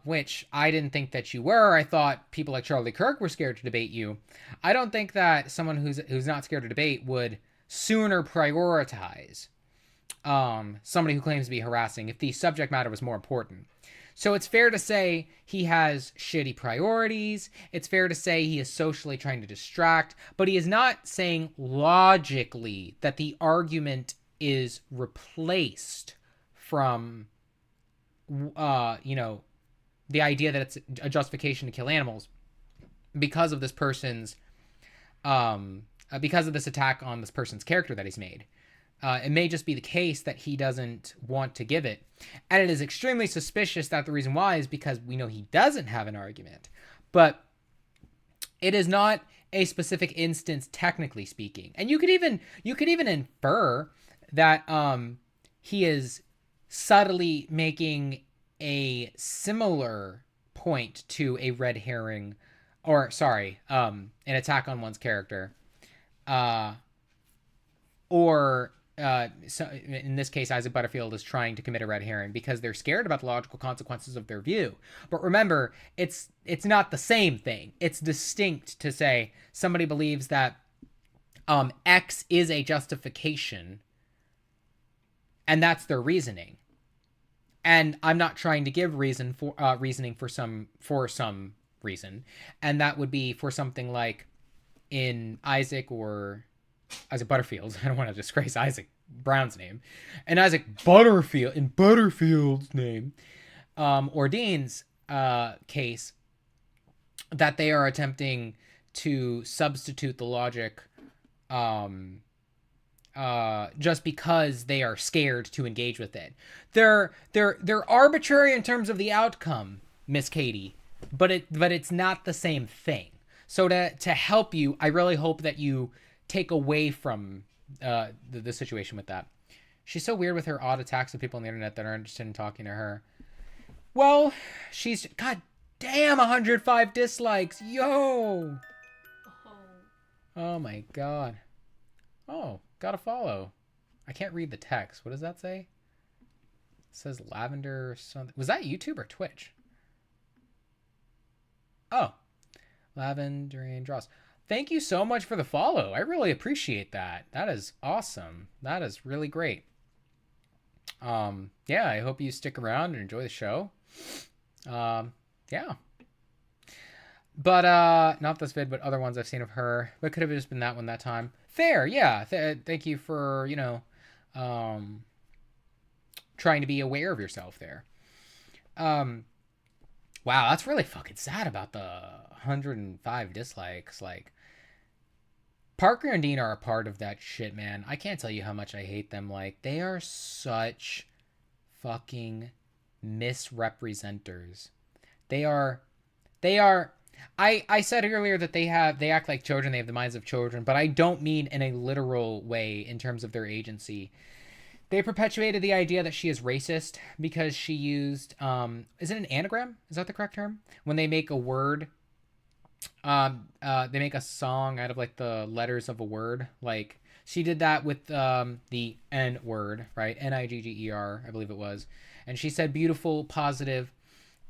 which I didn't think that you were. I thought people like Charlie Kirk were scared to debate you. I don't think that someone who's not scared to debate would sooner prioritize somebody who claims to be harassing if the subject matter was more important. So it's fair to say he has shitty priorities. It's fair to say he is socially trying to distract, but he is not saying logically that the argument is replaced from, the idea that it's a justification to kill animals because of this person's, because of this attack on this person's character that he's made. It may just be the case that he doesn't want to give it. And it is extremely suspicious that the reason why is because we know he doesn't have an argument. But it is not a specific instance, technically speaking. And you could even infer that he is subtly making a similar point to a red herring, or sorry, an attack on one's character. So in this case, Isaac Butterfield is trying to commit a red herring because they're scared about the logical consequences of their view. But remember, it's not the same thing. It's distinct to say somebody believes that X is a justification, and that's their reasoning. And I'm not trying to give reasoning for some reason, and that would be for something like in Isaac Butterfield. I don't want to disgrace Isaac Brown's name. And Isaac Butterfield, in Butterfield's name, or Dean's case, that they are attempting to substitute the logic just because they are scared to engage with it. They're arbitrary in terms of the outcome, Miss Katie, but it's not the same thing. So to help you, I really hope that you take away from the situation with that. She's so weird with her odd attacks of people on the internet that are interested in talking to her. Well, she's, god damn, 105 dislikes. Yo. Oh my god. Oh, gotta follow. I can't read the text. What does that say? It says lavender something. Was that YouTube or Twitch? Oh, Lavender and Dross. Thank you so much for the follow. I really appreciate that. That is awesome. That is really great. Yeah, I hope you stick around and enjoy the show. Yeah. But, not this vid, but other ones I've seen of her. But it could have just been that one that time. Fair, yeah. Thank you for, trying to be aware of yourself there. Wow, that's really fucking sad about the 105 dislikes. Like, Parker and Dean are a part of that shit, man. I can't tell you how much I hate them. Like, they are such fucking misrepresenters. They are, I said earlier that they act like children, they have the minds of children, but I don't mean in a literal way in terms of their agency. They perpetuated the idea that she is racist because she used, is it an anagram? Is that the correct term? When they make a word, they make a song out of like the letters of a word. Like she did that with the N word, right? Nigger, I believe it was. And she said beautiful, positive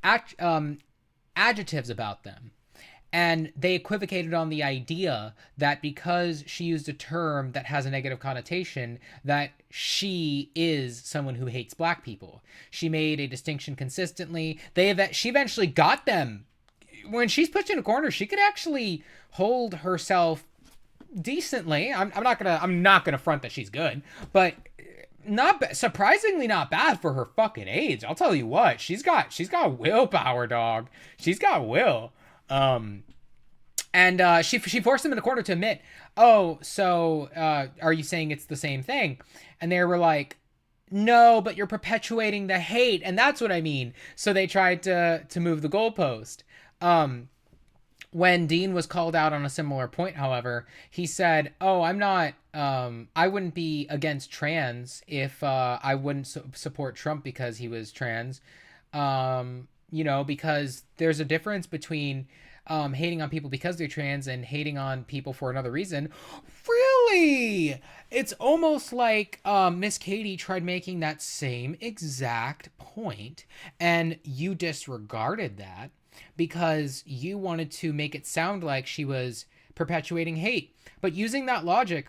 adjectives about them. And they equivocated on the idea that because she used a term that has a negative connotation, that she is someone who hates black people. She made a distinction consistently. She eventually got them. When she's pushed in a corner, she could actually hold herself decently. I'm not gonna front that she's good, but surprisingly not bad for her fucking age. I'll tell you what, she's got willpower, dog. She's got will. And she forced them in the corner to admit, oh, so are you saying it's the same thing? And they were like, no, but you're perpetuating the hate, and that's what I mean. So they tried to move the goalpost. When Dean was called out on a similar point, however, he said, oh, I'm not, I wouldn't be against trans if I wouldn't support Trump because he was trans. You know, because there's a difference between hating on people because they're trans and hating on people for another reason. Really? It's almost like Miss Katie tried making that same exact point, and you disregarded that because you wanted to make it sound like she was perpetuating hate. But using that logic,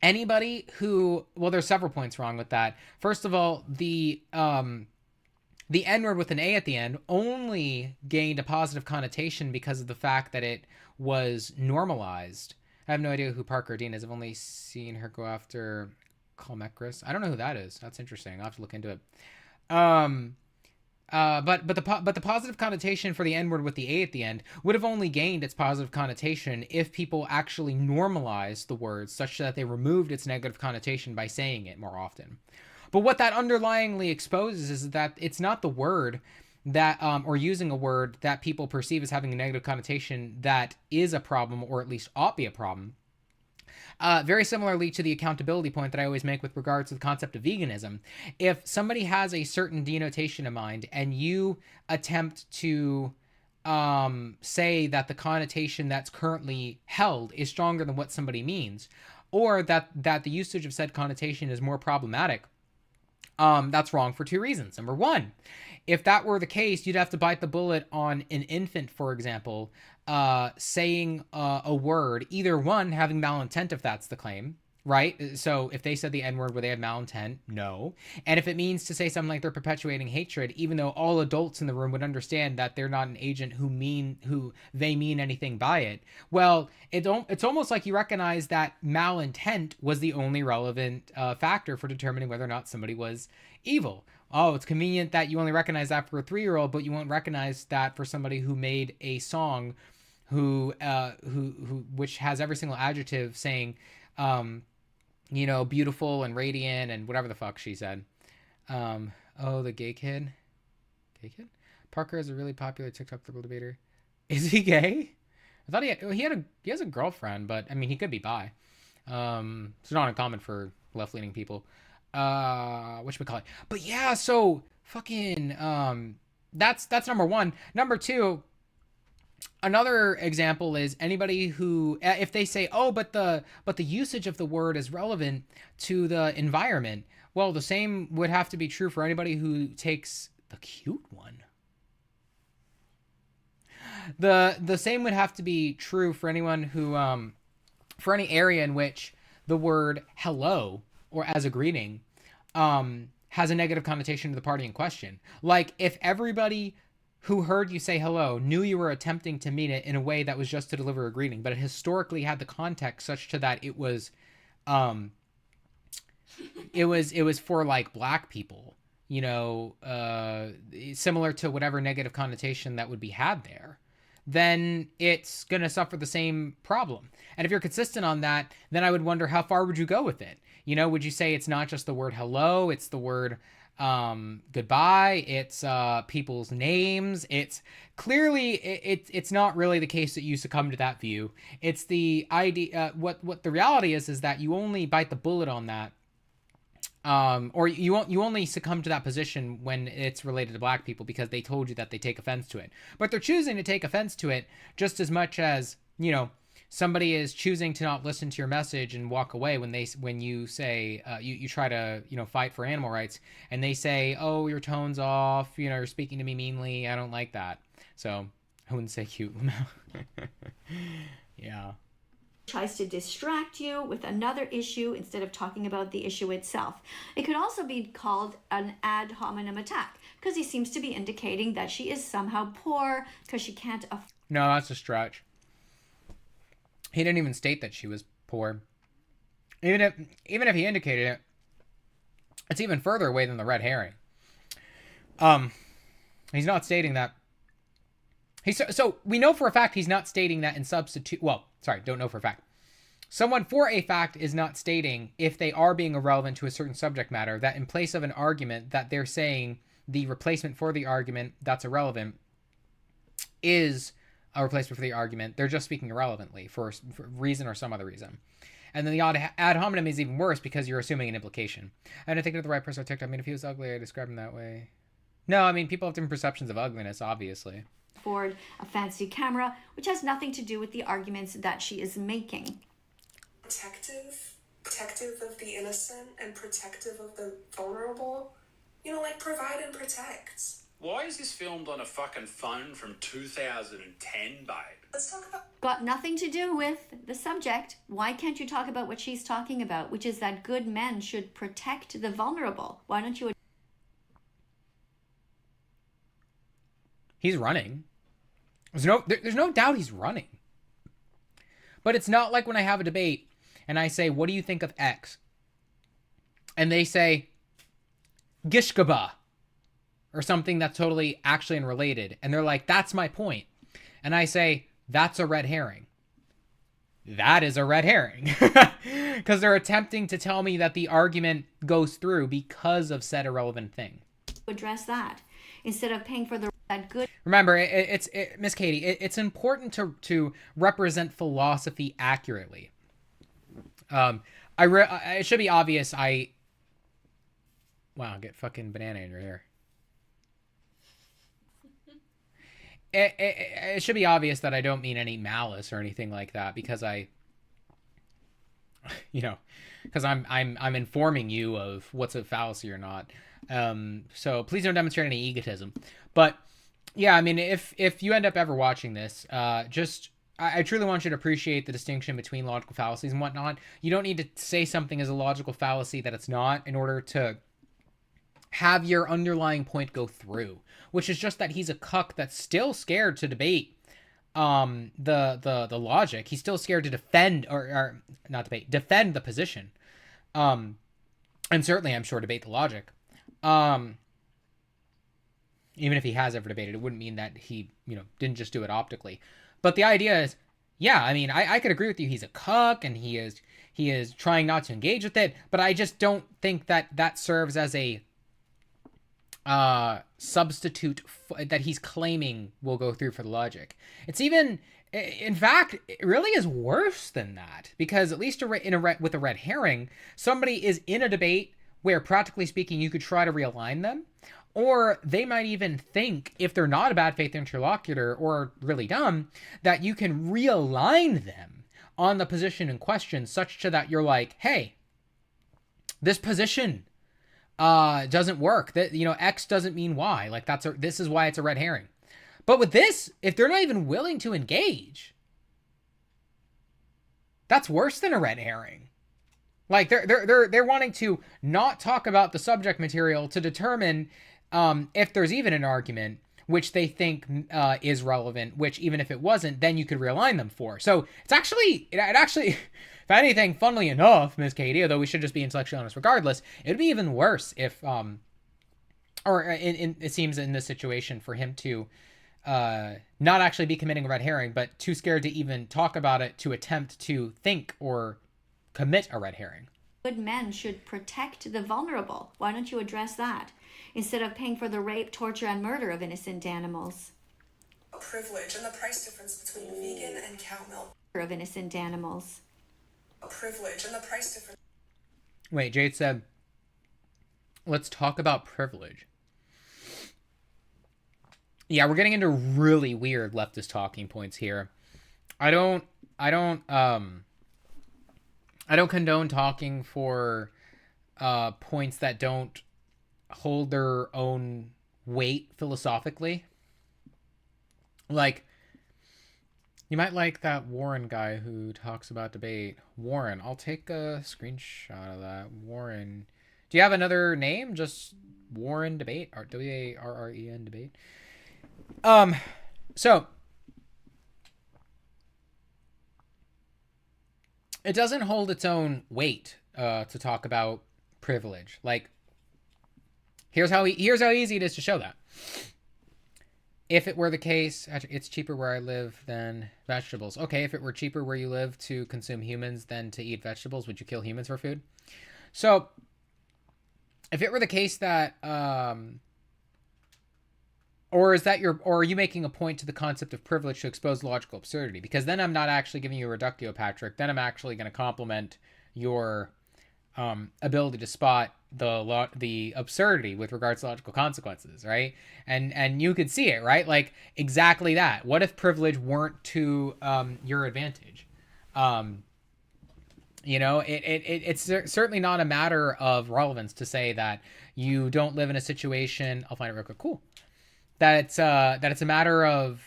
anybody who, well, there's several points wrong with that. First of all, the N-word with an A at the end only gained a positive connotation because of the fact that it was normalized. I have no idea who Parker Dean is. I've only seen her go after Kalmekris. I don't know who that is. That's interesting. I'll have to look into it. But the positive connotation for the N-word with the A at the end would have only gained its positive connotation if people actually normalized the word such that they removed its negative connotation by saying it more often. But what that underlyingly exposes is that it's not the word that, or using a word that people perceive as having a negative connotation that is a problem, or at least ought to be a problem. Very similarly to the accountability point that I always make with regards to the concept of veganism. If somebody has a certain denotation in mind and you attempt to say that the connotation that's currently held is stronger than what somebody means, or that the usage of said connotation is more problematic, that's wrong for two reasons. Number one, if that were the case, you'd have to bite the bullet on an infant, for example, saying a word, either one, having malintent if that's the claim, right? So if they said the N-word where they had malintent, no. And if it means to say something like they're perpetuating hatred, even though all adults in the room would understand that they're not an agent who they mean anything by it, well, it's almost like you recognize that malintent was the only relevant factor for determining whether or not somebody was evil. Oh, it's convenient that you only recognize that for a 3-year-old, but you won't recognize that for somebody who made a song who which has every single adjective saying, you know, beautiful and radiant and whatever the fuck she said. Oh, the gay kid. Gay kid? Parker is a really popular TikTok liberal debater. Is he gay? I thought he has a girlfriend, but I mean, he could be bi. It's not uncommon for left-leaning people. Whatchamacallit. But yeah, so fucking that's number one. Number two, another example is anybody who, if they say, oh, but the usage of the word is relevant to the environment, well, the same would have to be true for anybody who takes the cute one. The same would have to be true for anyone who for any area in which the word hello, or as a greeting, has a negative connotation to the party in question. Like, if everybody who heard you say hello knew you were attempting to mean it in a way that was just to deliver a greeting, but it historically had the context such to that it was for, like, black people, you know, similar to whatever negative connotation that would be had there, then it's going to suffer the same problem. And if you're consistent on that, then I would wonder, how far would you go with it? You know, would you say it's not just the word hello, it's the word goodbye, it's people's names? It's clearly, it's not really the case that you succumb to that view. It's the idea, what the reality is that you only bite the bullet on that, or you only succumb to that position when it's related to black people because they told you that they take offense to it. But they're choosing to take offense to it just as much as, you know, somebody is choosing to not listen to your message and walk away when you say, you try to, you know, fight for animal rights, and they say, oh, your tone's off, you know, you're speaking to me meanly, I don't like that. So I wouldn't say cute. Yeah. Tries to distract you with another issue instead of talking about the issue itself. It could also be called an ad hominem attack because he seems to be indicating that she is somehow poor because she can't afford. No, that's a stretch. He didn't even state that she was poor. Even if he indicated it, it's even further away than the red herring. He's not stating that. So we know for a fact he's not stating that in substitute. Well, sorry, don't know for a fact. Someone for a fact is not stating, if they are being irrelevant to a certain subject matter, that in place of an argument that they're saying the replacement for the argument that's irrelevant is a replacement for the argument. They're just speaking irrelevantly for reason or some other reason. And then the ad hominem is even worse because you're assuming an implication. I don't think that the right person on TikTok. I mean, if he was ugly, I describe him that way. No, I mean, people have different perceptions of ugliness, obviously. Afford a fancy camera, which has nothing to do with the arguments that she is making. Protective of the innocent and protective of the vulnerable. You know, like provide and protect. Why is this filmed on a fucking phone from 2010, babe? Let's talk about... Got nothing to do with the subject. Why can't you talk about what she's talking about, which is that good men should protect the vulnerable? Why don't you... He's running. There's no doubt he's running. But it's not like when I have a debate and I say, what do you think of X? And they say, Gishkaba. Or something that's totally actually unrelated. And they're like, that's my point. And I say, that's a red herring. That is a red herring. Because they're attempting to tell me that the argument goes through because of said irrelevant thing. Address that instead of paying for that good. Remember, Miss Katie, it's important to represent philosophy accurately. It should be obvious. Wow, get fucking banana in your hair. It should be obvious that I don't mean any malice or anything like that because because I'm informing you of what's a fallacy or not. So please don't demonstrate any egotism. But yeah, I mean, if you end up ever watching this, I truly want you to appreciate the distinction between logical fallacies and whatnot. You don't need to say something as a logical fallacy that it's not in order to have your underlying point go through, which is just that he's a cuck that's still scared to debate the logic. He's still scared to defend or not debate, defend the position. And certainly I'm sure debate the logic. Even if he has ever debated, it wouldn't mean that he, didn't just do it optically. But the idea is, yeah, I mean, I could agree with you. He's a cuck and he is trying not to engage with it, but I just don't think that serves as a substitute that he's claiming will go through for the logic. It's even, in fact, it really is worse than that, because at least with a red herring, somebody is in a debate where, practically speaking, you could try to realign them, or they might even think, if they're not a bad faith interlocutor or really dumb, that you can realign them on the position in question, such to that you're like, hey, this position doesn't work. That X doesn't mean Y. Like this is why it's a red herring. But with this, if they're not even willing to engage, that's worse than a red herring. Like they're wanting to not talk about the subject material to determine if there's even an argument which they think is relevant, which even if it wasn't, then you could realign them for. So it actually, if anything, funnily enough, Miss Katie, although we should just be intellectually honest regardless, it'd be even worse if, it seems in this situation for him to not actually be committing a red herring, but too scared to even talk about it to attempt to think or commit a red herring. Good men should protect the vulnerable. Why don't you address that instead of paying for the rape, torture, and murder of innocent animals? Privilege and the price difference between vegan and cow milk. Of innocent animals. Privilege and the price difference. Wait, Jade said, let's talk about privilege. Yeah, we're getting into really weird leftist talking points here. I don't condone talking for points that don't hold their own weight philosophically. Like, you might like that Warren guy who talks about debate. Warren, I'll take a screenshot of that. Warren. Do you have another name? Just Warren Debate? Or WARREN Debate? So it doesn't hold its own weight to talk about privilege. Like, here's how easy it is to show that. if it were the case, it's cheaper where I live than vegetables. Okay, if it were cheaper where you live to consume humans than to eat vegetables, would you kill humans for food? So, if it were the case that, or are you making a point to the concept of privilege to expose logical absurdity? Because then I'm not actually giving you a reductio, Patrick. Then I'm actually going to compliment your ability to spot the absurdity with regards to logical consequences, right? And you could see it, right? Like exactly that. What if privilege weren't to your advantage? You know, it's certainly not a matter of relevance to say that you don't live in a situation. I'll find it real quick. Cool. That it's a matter of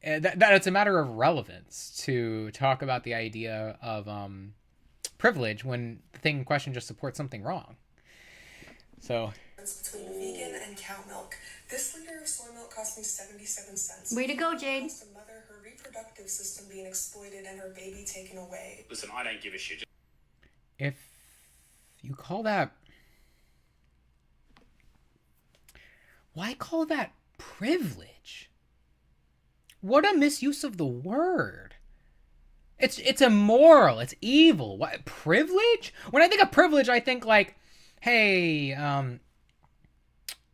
that it's a matter of relevance to talk about the idea of privilege when the thing in question just supports something wrong. So. Between vegan and cow milk. This liter of soy milk cost me 77 cents. Way to go, Jade. Cost a mother her reproductive system being exploited and her baby taken away. Listen, I don't give a shit. If you call that, why call that privilege? What a misuse of the word. It's immoral. It's evil. What, privilege? When I think of privilege, I think like, hey,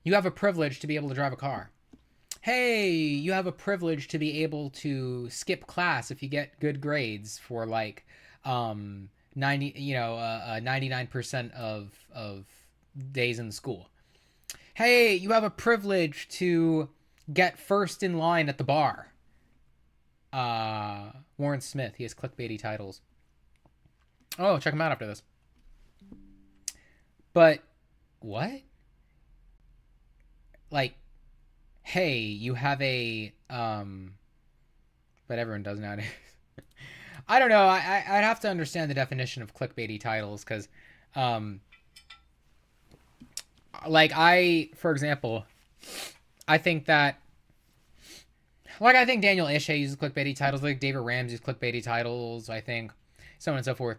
you have a privilege to be able to drive a car. Hey, you have a privilege to be able to skip class if you get good grades for like 99% of days in the school. Hey, you have a privilege to get first in line at the bar. Warren Smith, he has clickbaity titles. Oh, check him out after this. But what? Like, hey, you have a but everyone does nowadays. I don't know. I'd have to understand the definition of clickbaity titles because, like for example, I think Daniel Ishii uses clickbaity titles. Like David Ramsey's clickbaity titles. I think so on and so forth.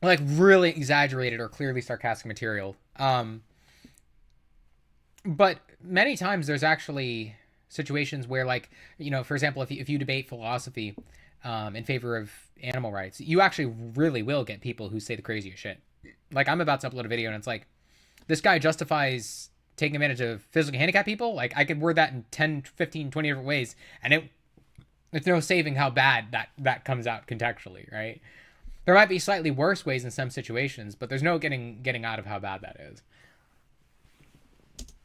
Like really exaggerated or clearly sarcastic material. But many times there's actually situations where, like, you know, for example, if you debate philosophy in favor of animal rights, you actually really will get people who say the craziest shit. Like, I'm about to upload a video and it's like, this guy justifies taking advantage of physically handicapped people. Like, I could word that in 10, 15, 20 different ways, and it's no saving how bad that comes out contextually, right? There might be slightly worse ways in some situations, but there's no getting out of how bad that is.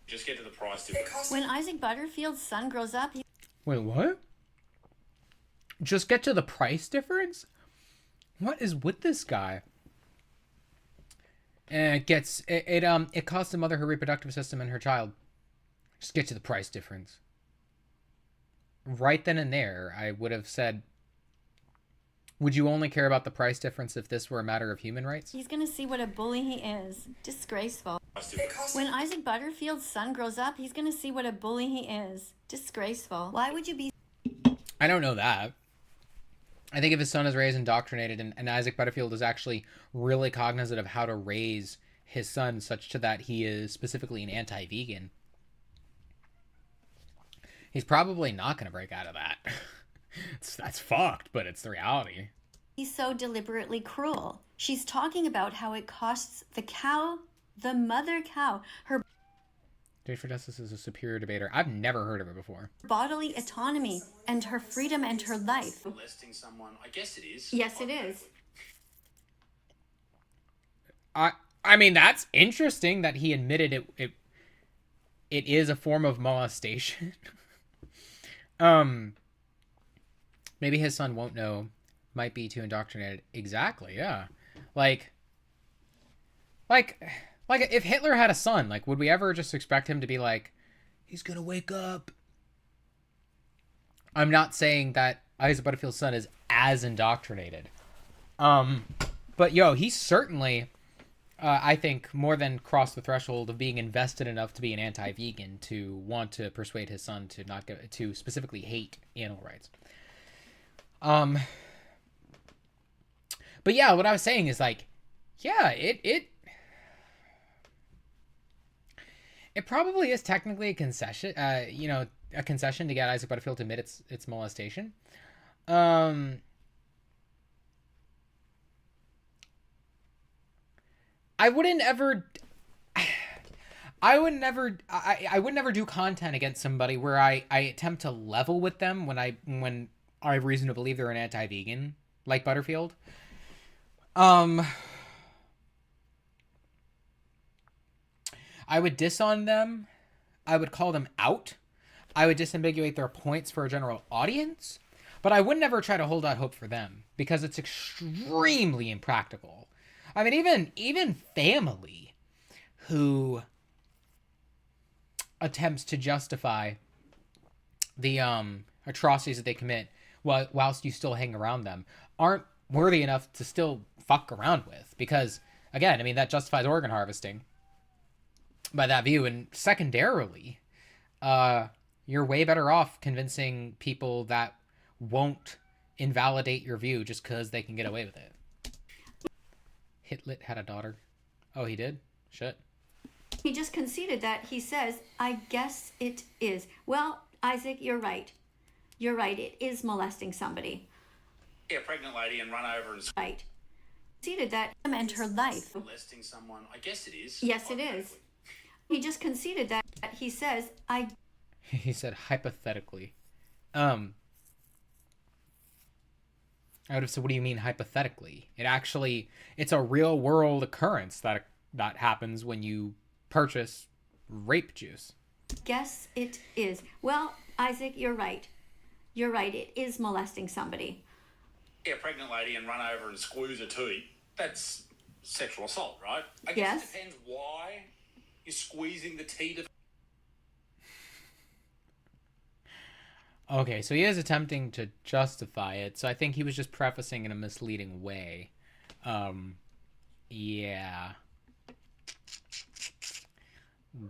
Just get to the price difference. When Isaac Butterfield's son grows up, Wait, what? Just get to the price difference? What is with this guy? And it costs the mother her reproductive system and her child. Just get to the price difference. Right then and there, I would have said, would you only care about the price difference if this were a matter of human rights? he's gonna see what a bully he is. Disgraceful. When Isaac Butterfield's son grows up, he's gonna see what a bully he is. Disgraceful. Why would you be... I don't know that. I think if his son is raised indoctrinated and Isaac Butterfield is actually really cognizant of how to raise his son such to that he is specifically an anti-vegan, he's probably not going to break out of that. That's fucked, but it's the reality. He's so deliberately cruel. She's talking about how it costs the cow, the mother cow, her Date for Justice is a superior debater. I've never heard of her before. bodily autonomy and her freedom and her life. Molesting someone, I guess it is. Yes, it is. I mean, that's interesting that he admitted it is a form of molestation. Maybe his son won't know. Might be too indoctrinated. Exactly, yeah. Like if Hitler had a son, like, would we ever just expect him to be like, he's gonna wake up? I'm not saying that Isaac Butterfield's son is as indoctrinated. But yo, he certainly, I think, more than crossed the threshold of being invested enough to be an anti-vegan to want to persuade his son to not get to specifically hate animal rights. But yeah, what I was saying is like, yeah, It probably is technically a concession, you know, a concession to get Isaac Butterfield to admit its molestation. I wouldn't ever I would never do content against somebody where I attempt to level with them when I have reason to believe they're an anti-vegan like Butterfield. I would diss on them. I would call them out. I would disambiguate their points for a general audience, but I would never try to hold out hope for them because it's extremely impractical. I mean, even family who attempts to justify the atrocities that they commit whilst you still hang around them aren't worthy enough to still fuck around with, because again, I mean, that justifies organ harvesting by that view. And secondarily, you're way better off convincing people that won't invalidate your view just because they can get away with it. Hitler had a daughter. Oh, he did? Shit. He just conceded that. He says, I guess it is. Well, Isaac, you're right. You're right. It is molesting somebody. Yeah, pregnant lady and run over and Right. Conceded that and her life. molesting someone. I guess it is. Yes, it is. He just conceded that. He says, He said hypothetically. I would have said, what do you mean hypothetically? It's a real world occurrence that happens when you purchase rape juice. guess it is. Well, Isaac, you're right. You're right. It is molesting somebody. Yeah, pregnant lady and run over and squeeze her teeth. That's sexual assault, right? I guess Yes. it depends why you're squeezing the teeth of. Okay, so he is attempting to justify it, so I think he was just prefacing in a misleading way. Yeah.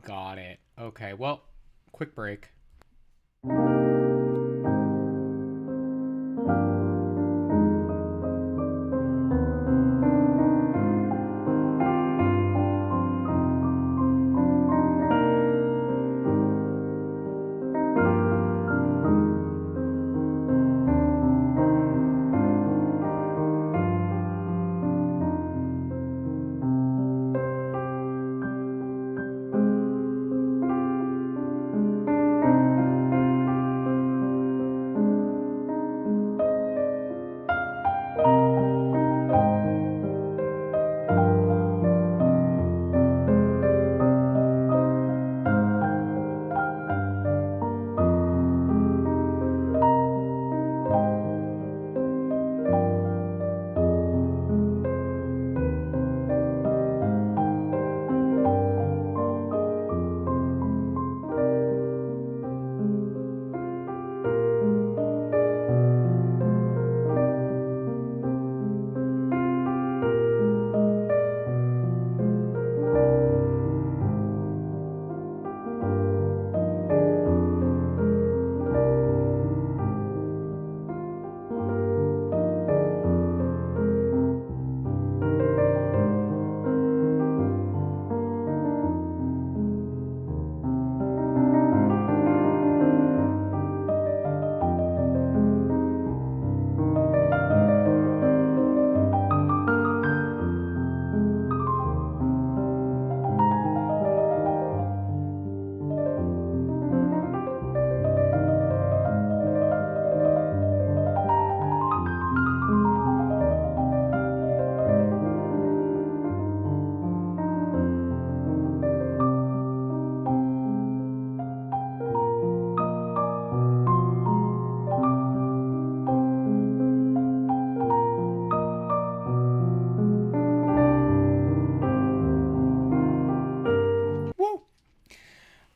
Got it. Okay, well, quick break.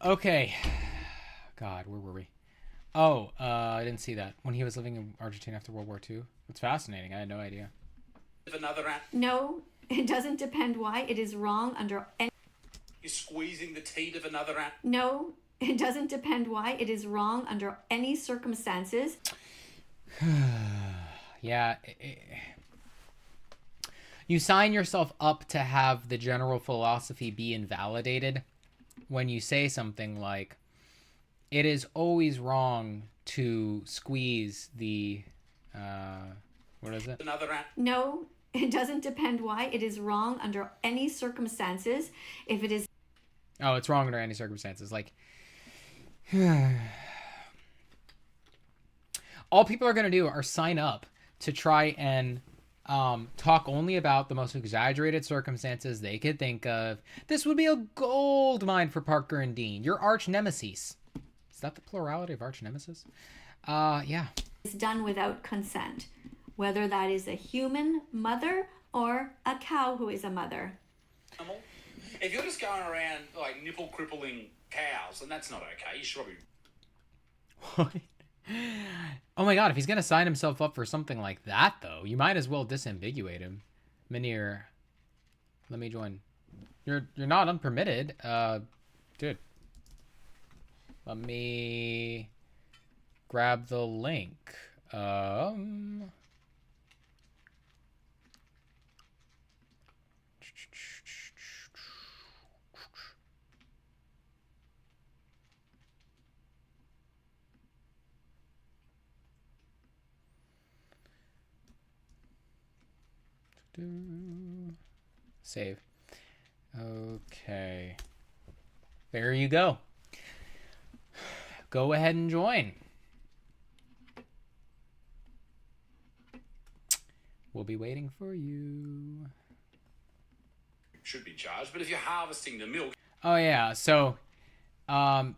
Okay. God, where were we? Oh, I didn't see that. When he was living in Argentina after World War II. It's fascinating. I had no idea. Another No, it doesn't depend why. It is wrong under any... You're squeezing the teeth of another animal. No, it doesn't depend why. It is wrong under any circumstances. Yeah. You sign yourself up to have the general philosophy be invalidated when you say something like, it is always wrong to squeeze the, what is it? No, it doesn't depend why. It is wrong under any circumstances. If it is... Oh, it's wrong under any circumstances. Like, all people are going to do are sign up to try and talk only about the most exaggerated circumstances they could think of. This would be a gold mine for Parker and Dean. Your arch nemesis. Is that the plurality of arch nemesis? Yeah. It's done without consent, whether that is a human mother or a cow who is a mother. If you're just going around like nipple crippling cows, then that's not okay. You should probably. Oh my god, if he's gonna sign himself up for something like that, though, you might as well disambiguate him. Minir, let me join. You're not unpermitted. Dude. Let me grab the link. Save. Okay. There you go. Go ahead and join. We'll be waiting for you. Should be charged, but if you're harvesting the milk. Oh yeah, so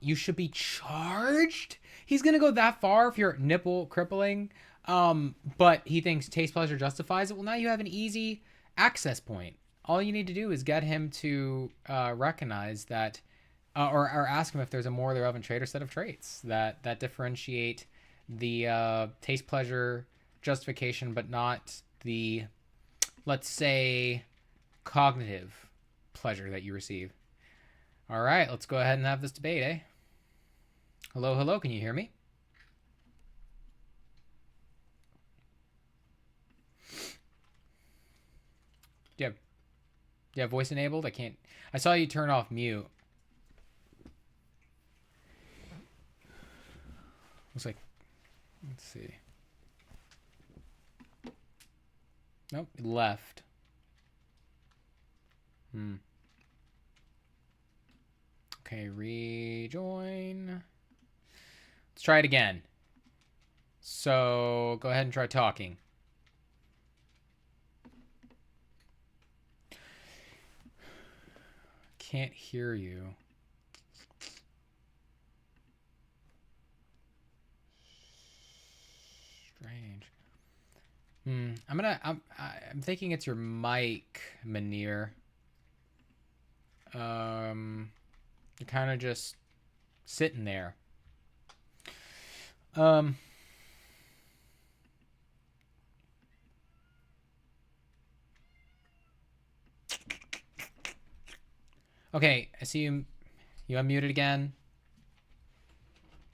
you should be charged? He's gonna go that far if you're nipple crippling. But he thinks taste pleasure justifies it. Well, now you have an easy access point. All you need to do is get him to recognize that, or ask him if there's a more relevant trait or set of traits that differentiate the taste pleasure justification, but not the, let's say, cognitive pleasure that you receive. All right, let's go ahead and have this debate, eh? Hello, hello, can you hear me? Do you have voice enabled? I saw you turn off mute. Looks like, let's see. Nope, left. Okay, rejoin. Let's try it again. So go ahead and try talking. Can't hear you. Strange. I'm thinking it's your mic, Minir. You're kind of just sitting there. Okay, I see you unmuted again.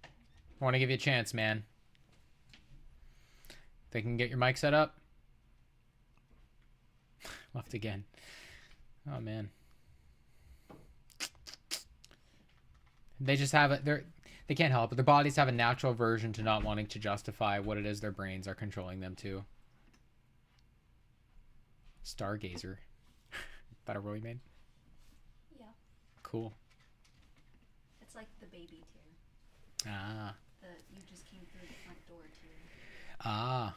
I want to give you a chance, man. They can get your mic set up. Left again. Oh man. They just have it. They can't help it. Their bodies have a natural aversion to not wanting to justify what it is their brains are controlling them to. Stargazer. That a role you made? Yeah. Cool. It's like the baby tier. Ah. You just came through the front door tier. Ah.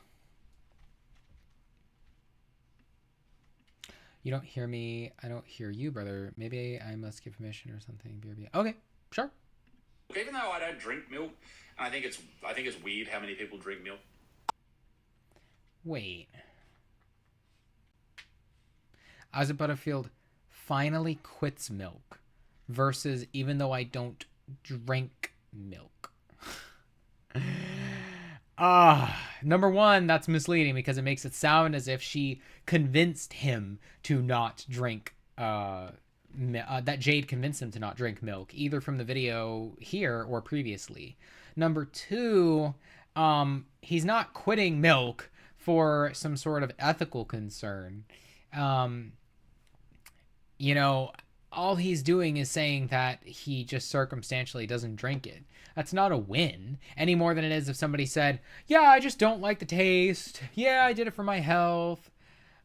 You don't hear me. I don't hear you, brother. Maybe I must give permission or something. BRB. Okay, sure. Even though I don't drink milk, and I think it's weird how many people drink milk. Wait. Isaac Butterfield finally quits milk versus even though I don't drink milk. Number one, that's misleading because it makes it sound as if she convinced him to not drink, that Jade convinced him to not drink milk, either from the video here or previously. Number two, he's not quitting milk for some sort of ethical concern. You know, all he's doing is saying that he just circumstantially doesn't drink it. That's not a win any more than it is if somebody said, yeah, I just don't like the taste. Yeah, I did it for my health.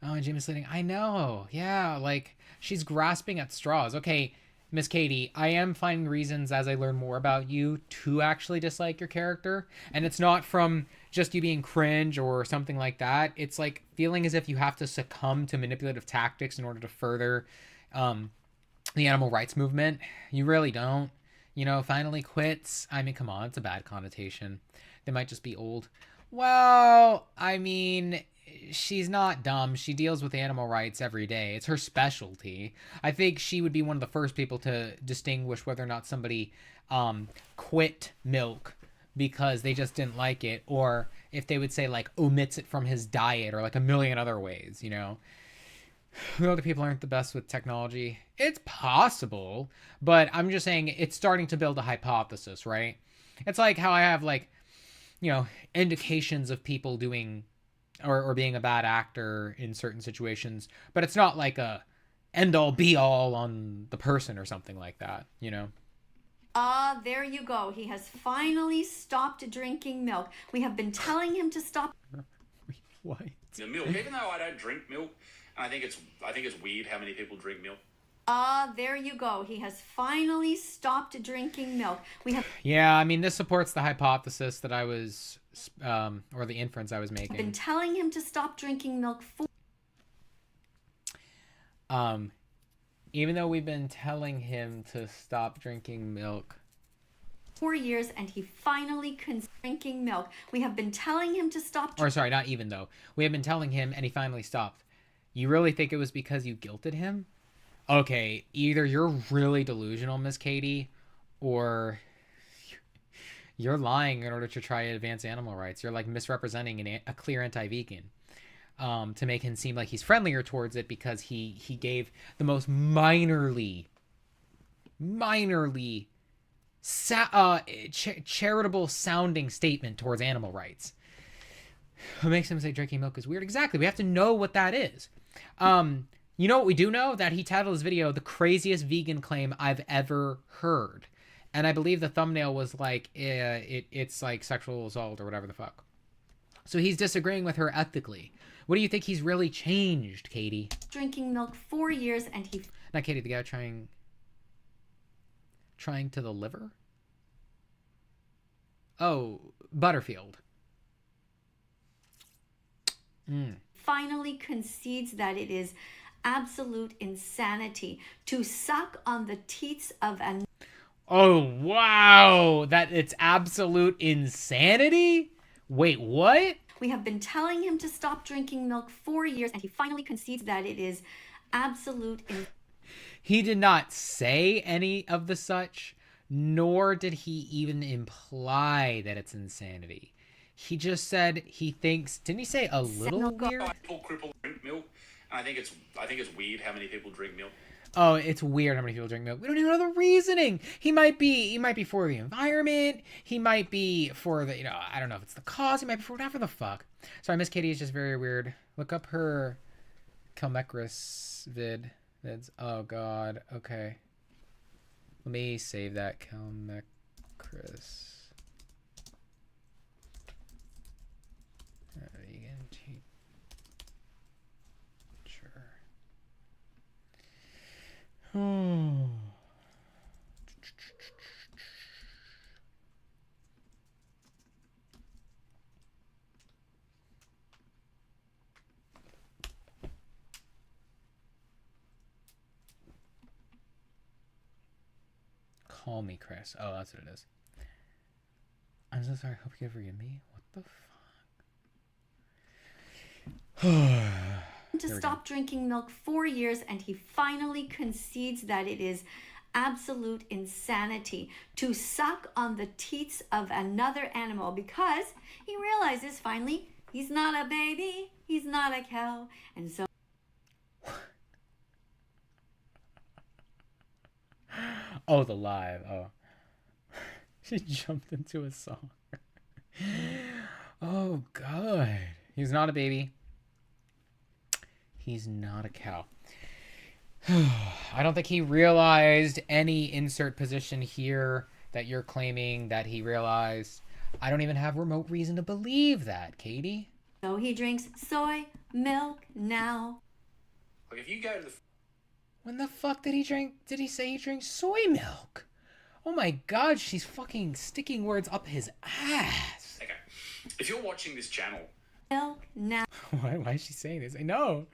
Oh, and Jamie's leading. I know. Yeah, like she's grasping at straws. Okay, Miss Katie, I am finding reasons as I learn more about you to actually dislike your character. And it's not from just you being cringe or something like that. It's like feeling as if you have to succumb to manipulative tactics in order to further the animal rights movement. You really don't. You know, finally quits. I mean, come on, it's a bad connotation. They might just be old. Well, I mean, she's not dumb. She deals with animal rights every day. It's her specialty. I think she would be one of the first people to distinguish whether or not somebody quit milk because they just didn't like it, or if they would say, like, omits it from his diet, or like a million other ways, you know. Other people aren't the best with technology. It's possible, but I'm just saying it's starting to build a hypothesis, right? It's like how I have, like, you know, indications of people doing or being a bad actor in certain situations, but it's not like a end all be all on the person or something like that, you know? There you go. He has finally stopped drinking milk. We have been telling him to stop. What? The milk, even though I don't drink milk, and I think it's weird how many people drink milk. There you go. He has finally stopped drinking milk. We have Yeah, I mean, this supports the hypothesis that I was, or the inference I was making. been telling him to stop drinking milk for Even though we've been telling him to stop drinking milk. 4 years, and he finally drinking milk. We have been telling him to stop. Or sorry, not even though. We have been telling him, and he finally stopped. You really think it was because you guilted him? Okay, either you're really delusional, Miss Katie, or you're lying in order to try to advance animal rights. You're like misrepresenting a clear anti-vegan to make him seem like he's friendlier towards it because he gave the most minorly charitable sounding statement towards animal rights. What makes him say drinking milk is weird? Exactly. We have to know what that is. You know what we do know? That he titled his video "The Craziest Vegan Claim I've Ever Heard." And I believe the thumbnail was like, it's like sexual assault or whatever the fuck. So he's disagreeing with her ethically. What do you think he's really changed, Katie? Drinking milk 4 years, and he. Not Katie, the guy trying to the liver? Oh, Butterfield. Finally concedes that it is absolute insanity to suck on the teats of an. Oh, wow. That it's absolute insanity? Wait, what? We have been telling him to stop drinking milk 4 years, and he finally concedes that it is absolute. He did not say any of the such, nor did he even imply that it's insanity. He just said he thinks, didn't he say a little weird? People cripple drink milk, and I think it's weird how many people drink milk. Oh, it's weird how many people drink milk. We don't even know the reasoning. He might be for the environment. He might be for the, I don't know if it's the cause. He might be for whatever the fuck. Sorry, Miss Katie is just very weird. Look up her Kelmecris vids. Oh, God. Okay. Let me save that Kelmecris. Sure. Call me Chris. Oh, that's what it is. I'm so sorry. Hope you can forgive me. What the fuck? To stop drinking milk 4 years, and he finally concedes that it is absolute insanity to suck on the teats of another animal because he realizes finally he's not a baby, he's not a cow, and so. Oh, the live. Oh. She jumped into a song. Oh, God. He's not a baby. He's not a cow. I don't think he realized any insert position here that you're claiming that he realized. I don't even have remote reason to believe that, Katie. So he drinks soy milk now. Like if you go to the When the fuck did he drink? Did he say he drinks soy milk? Oh my god, she's fucking sticking words up his ass. okay, if you're watching this channel, Milk now. Why is she saying this? I know.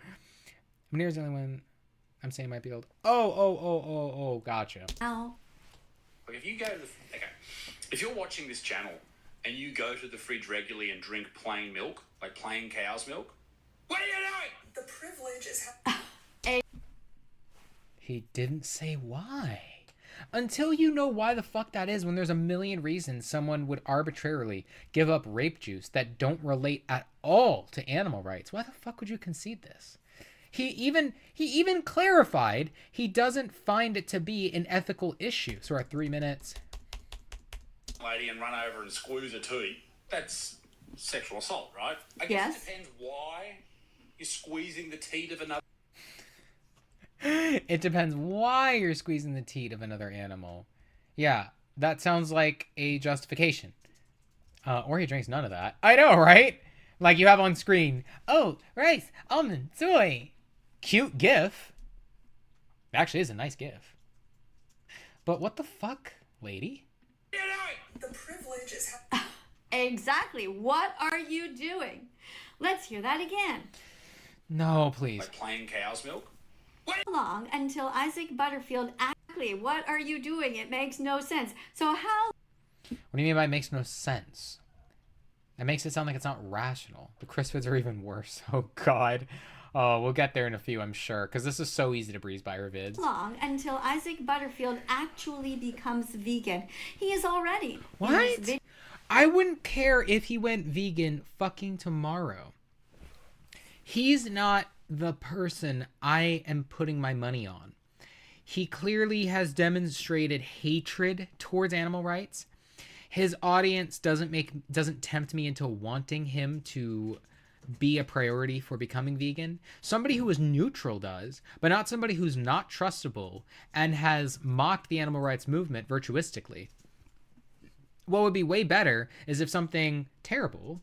Munir's the only one I'm saying might be old. Oh, gotcha. Now. like if you go to the okay, if you're watching this channel and you go to the fridge regularly and drink plain milk, like plain cow's milk, what are you doing? The privilege is He didn't say why. Until you know why the fuck that is, when there's a million reasons someone would arbitrarily give up rape juice that don't relate at all to animal rights, why the fuck would you concede this? He even clarified he doesn't find it to be an ethical issue. So we're at 3 minutes. Lady and run over and squeeze a teat. That's sexual assault, right? I guess Yes. it depends why you're squeezing the teat of another. It depends why you're squeezing the teat of another animal. Yeah, that sounds like a justification. Or he drinks none of that. I know, right? Like you have on screen. Oh, rice, almond, soy. Cute gif. Actually, is a nice gif. But what the fuck, lady? the privilege is Exactly. What are you doing? Let's hear that again. No, please. Like plain cow's milk. Long until Isaac Butterfield. Actually, what are you doing? It makes no sense. So how? What do you mean by it makes no sense? That makes it sound like it's not rational. The Crisfids are even worse. Oh, God. Oh, we'll get there in a few, I'm sure, because this is so easy to breeze by her vids. Long until Isaac Butterfield actually becomes vegan. He is already. in What? this vid- I wouldn't care if he went vegan fucking tomorrow. He's not the person I am putting my money on. He clearly has demonstrated hatred towards animal rights. His audience doesn't tempt me into wanting him to be a priority for becoming vegan. Somebody who is neutral does, but not somebody who's not trustable and has mocked the animal rights movement virtuistically. What would be way better is if something terrible,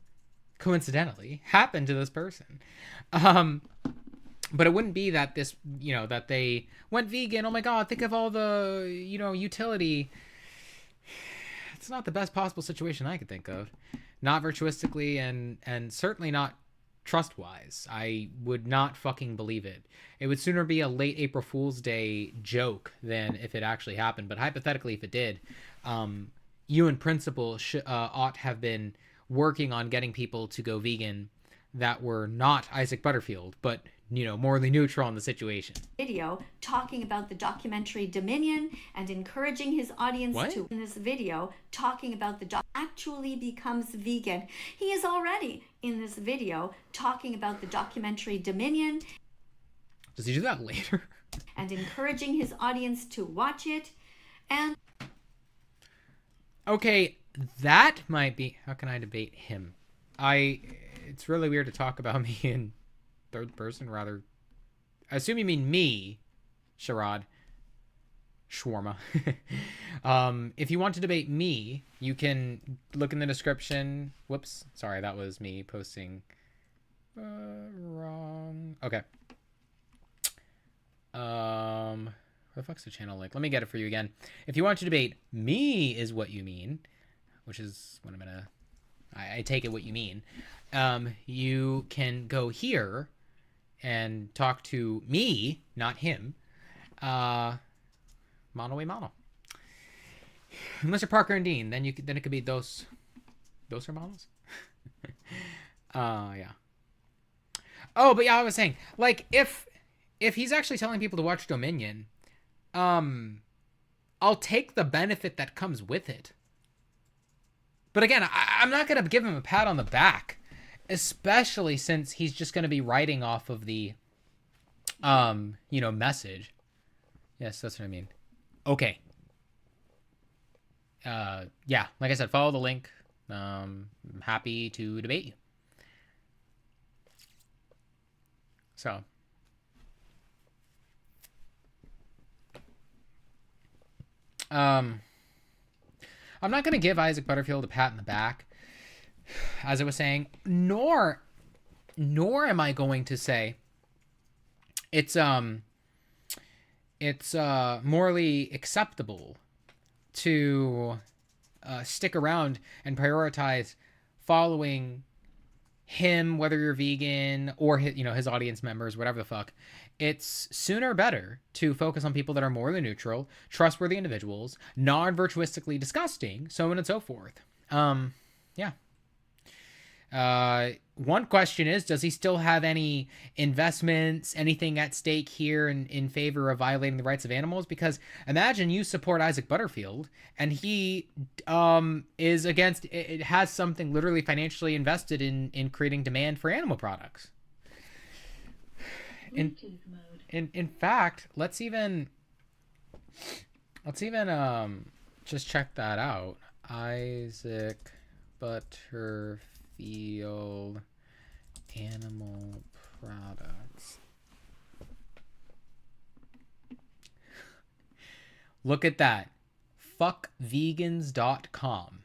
coincidentally, happened to this person. But it wouldn't be that this, that they went vegan. Oh my God, think of all the, utility. It's not the best possible situation I could think of. Not virtuistically and certainly not trust-wise. I would not fucking believe it. It would sooner be a late April Fool's Day joke than if it actually happened. But hypothetically, if it did, you in principle ought have been working on getting people to go vegan that were not Isaac Butterfield, but morally neutral in the situation. Video talking about the documentary Dominion and encouraging his audience What? to in this video talking about the actually becomes vegan. He is already in this video talking about the documentary Dominion. Does he do that later? And encouraging his audience to watch it. And Okay, that might be... How can I debate him? It's really weird to talk about me in third person, rather. I assume you mean me, Sharad. Shawarma. If you want to debate me, you can look in the description. Whoops. Sorry, that was me posting wrong. Okay. Where the fuck's the channel link? Let me get it for you again. If you want to debate me is what you mean, which is what I'm gonna... I take it what you mean. You can go here and talk to me, not him. Mono a mono. Unless you're Parker and Dean, then it could be those hermanos. Yeah. Oh, but yeah, I was saying, like, if he's actually telling people to watch Dominion, I'll take the benefit that comes with it. But again, I'm not gonna give him a pat on the back, especially since he's just gonna be writing off of the, message. Yes, that's what I mean. Okay. Yeah, like I said, follow the link. I'm happy to debate you. So. I'm not going to give Isaac Butterfield a pat in the back, as I was saying, nor am I going to say it's morally acceptable to stick around and prioritize following him, whether you're vegan or his audience members, whatever the fuck. It's sooner better to focus on people that are morally neutral, trustworthy individuals, non-virtuistically disgusting, so on and so forth. Yeah. One question is, does he still have any investments, anything at stake here in favor of violating the rights of animals? Because imagine you support Isaac Butterfield and he is against it, has something literally financially invested in creating demand for animal products. In fact, let's even just check that out. Isaac Butterfield animal products. Look at that. Fuckvegans.com.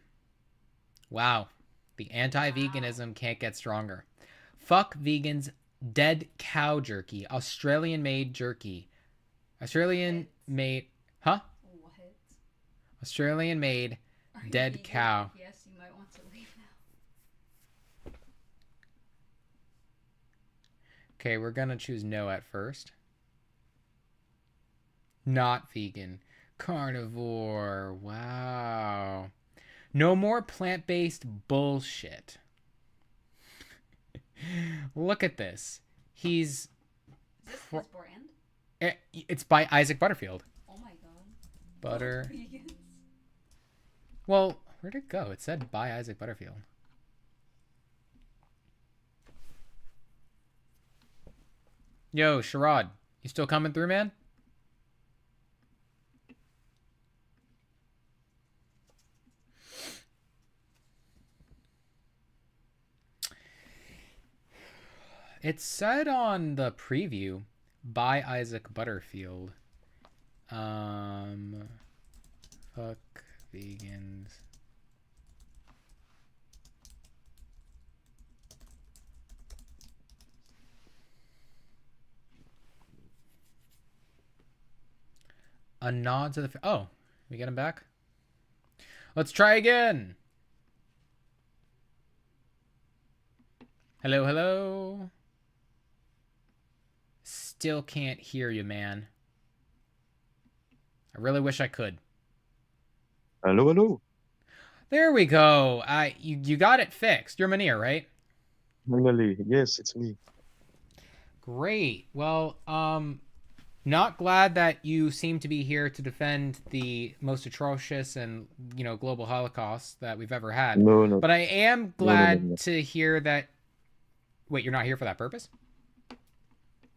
Wow. The anti-veganism can't get stronger. Fuck vegans. Dead cow jerky. Australian-made jerky. Australian-made... Huh? What? Australian-made dead vegan? cow. Yes, you might want to leave now. Okay, we're gonna choose no at first. Not vegan. Carnivore. Wow. No more plant-based bullshit. Look at this. He's... Is this his brand? It's by Isaac Butterfield. Oh my god. Butter. Vegans. Well, where'd it go? It said by Isaac Butterfield. Yo, Sherrod, you still coming through, man? It said on the preview by Isaac Butterfield. Fuck vegans. A nod to the... Oh, we get him back? Let's try again. Hello, hello. Still can't hear you, man. I really wish I could. Hello, hello. There we go. You got it fixed. You're Munir, right? Finally, yes, it's me. Great. Well, not glad that you seem to be here to defend the most atrocious and, global Holocaust that we've ever had. No. But I am glad No. to hear that... Wait, you're not here for that purpose?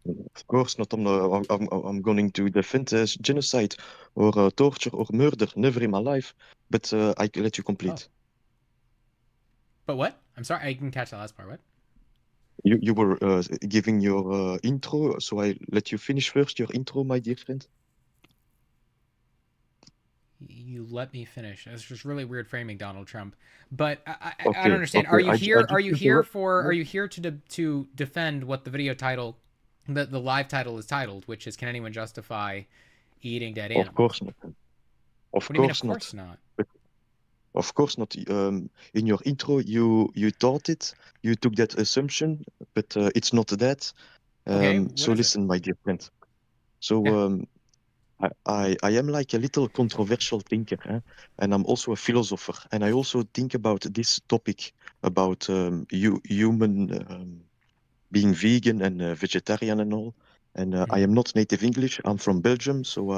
Of course not. I'm going to defend genocide or torture or murder. Never in my life. But I let you complete. Oh. But what? I'm sorry, I didn't catch the last part. What? You were giving your intro, so I let you finish first your intro, my dear friend. You let me finish. It's just really weird framing, Donald Trump. But I Okay, don't understand. okay, Are you I here? just Are you interrupt- here for? Are you here to defend what the video title, the live title is titled, which is "Can anyone justify eating dead animals?" Of course not. Of What do you mean? course Of course not. Of course not. In your intro, you thought it. You took that assumption, but it's not that. Okay, what So is it? listen, my dear friend. So Yeah. I am like a little controversial thinker, and I'm also a philosopher, and I also think about this topic about human being vegan and vegetarian and all. And I am not native English. I'm from Belgium, so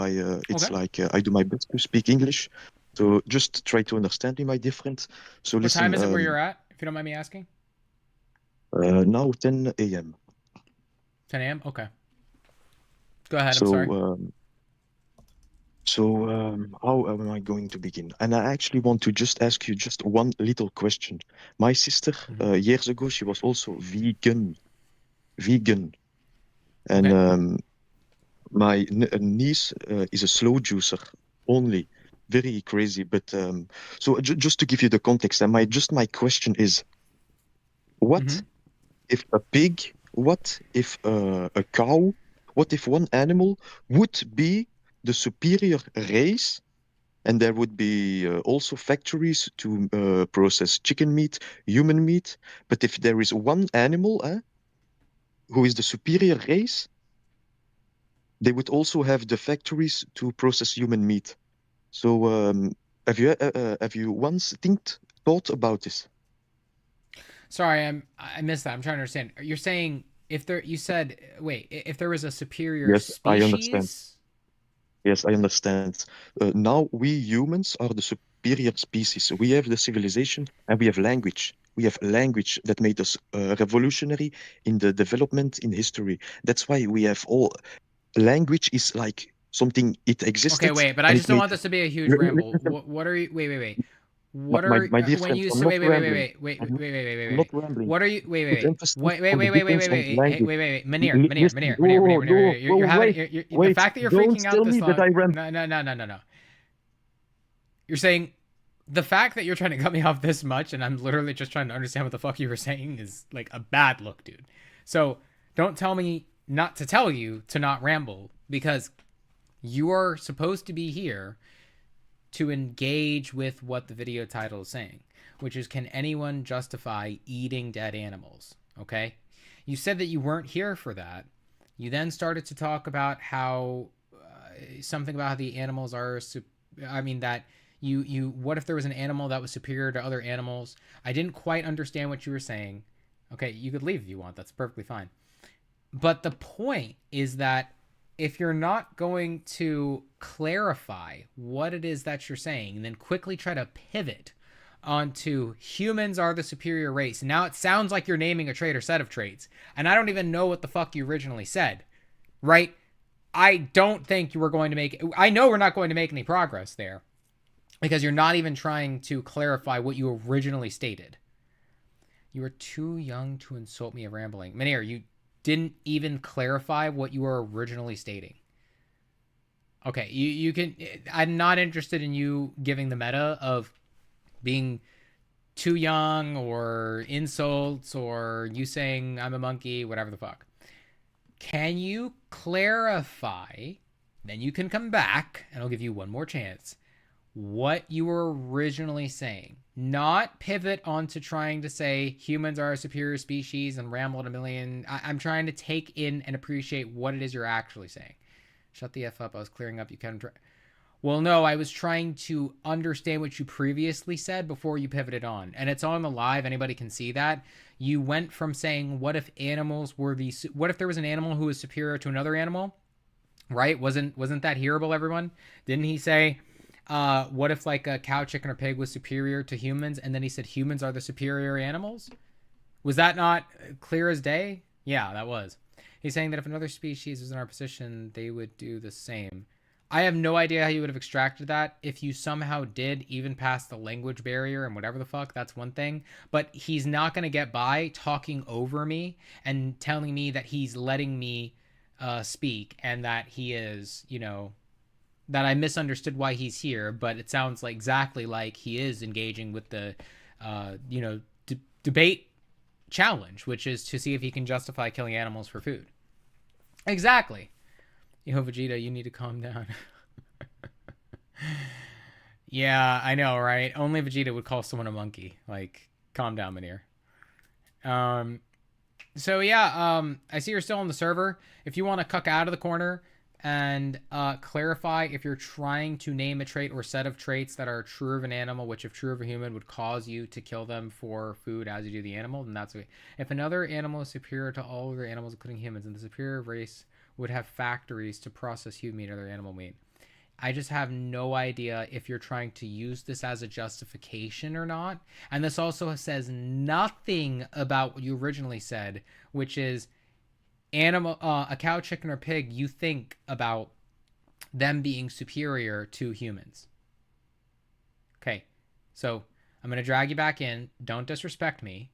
it's Okay. like I do my best to speak English. So just try to understand me, my dear friend. So What listen. time is it where you're at? If you don't mind me asking. Now 10 a.m. 10 a.m. Okay. Go ahead. So, I'm sorry. How am I going to begin? And I actually want to just ask you just one little question. My sister, years ago, she was also vegan. And my niece is a slow juicer only. very crazy. But so just to give you the context, and my question is, what if a pig? What if a cow? What if one animal would be the superior race? And there would be also factories to process chicken meat, human meat. But if there is one animal who is the superior race, they would also have the factories to process human meat. So have you once thought about this? Sorry, I missed that. I'm trying to understand. You're saying if there if there was a superior Yes, species? I understand. Yes, I understand. Now we humans are the superior species. We have the civilization and we have language. We have language that made us revolutionary in the development in history. That's why we have all language is like something it existed. Okay, wait, but I just don't want this to be a huge ramble. What are you? Wait. What are my dear when friend, you I'm say not rambling. wait. I'm not rambling. What are you? Wait. Put emphasis Wait. on the difference of language. Manir. The fact that you're freaking out this long. No. You're saying the fact that you're trying to cut me off this much, and I'm literally just trying to understand what the fuck you were saying, is like a bad look, dude. So don't tell me not to tell you to not ramble, because you are supposed to be here to engage with what the video title is saying, which is, can anyone justify eating dead animals? Okay? You said that you weren't here for that. You then started to talk about how something about how the animals are, that you what if there was an animal that was superior to other animals? I didn't quite understand what you were saying. Okay, you could leave if you want. That's perfectly fine. But the point is that if you're not going to clarify what it is that you're saying, and then quickly try to pivot onto humans are the superior race, now it sounds like you're naming a trait or set of traits, and I don't even know what the fuck you originally said, right? I don't think you were going to make... I know we're not going to make any progress there, because you're not even trying to clarify what you originally stated. You are too young to insult me of rambling. Manir, you didn't even clarify what you were originally stating. Okay, you can... I'm not interested in you giving the meta of being too young, or insults, or you saying I'm a monkey, whatever the fuck. Can you clarify, then you can come back, and I'll give you one more chance, what you were originally saying. Not pivot onto trying to say humans are a superior species and ramble at a million. I'm trying to take in and appreciate what it is you're actually saying. Shut the F up. I was clearing up. You can... Well, no, I was trying to understand what you previously said before you pivoted on. And it's on the live. Anybody can see that. You went from saying, what if animals were the... What if there was an animal who was superior to another animal? Right? Wasn't that hearable, everyone? Didn't he say... what if like a cow, chicken, or pig was superior to humans, and then he said humans are the superior animals? Was that not clear as day? Yeah, that was. He's saying that if another species was in our position, they would do the same. I have no idea how you would have extracted that. If you somehow did, even past the language barrier and whatever the fuck, that's one thing. But he's not going to get by talking over me and telling me that he's letting me speak, and that he is, that I misunderstood why he's here, but it sounds like exactly like he is engaging with the, debate challenge, which is to see if he can justify killing animals for food. Exactly. Vegeta, you need to calm down. Yeah, I know, right? Only Vegeta would call someone a monkey. Like, calm down, Manir. So yeah, I see you're still on the server. If you want to cuck out of the corner and clarify if you're trying to name a trait or set of traits that are true of an animal, which if true of a human would cause you to kill them for food as you do the animal, then that's okay. If another animal is superior to all other animals, including humans, and the superior race would have factories to process human meat or other animal meat. I just have no idea if you're trying to use this as a justification or not. And this also says nothing about what you originally said, which is a cow, chicken, or pig, you think about them being superior to humans. Okay, so I'm going to drag you back in. Don't disrespect me.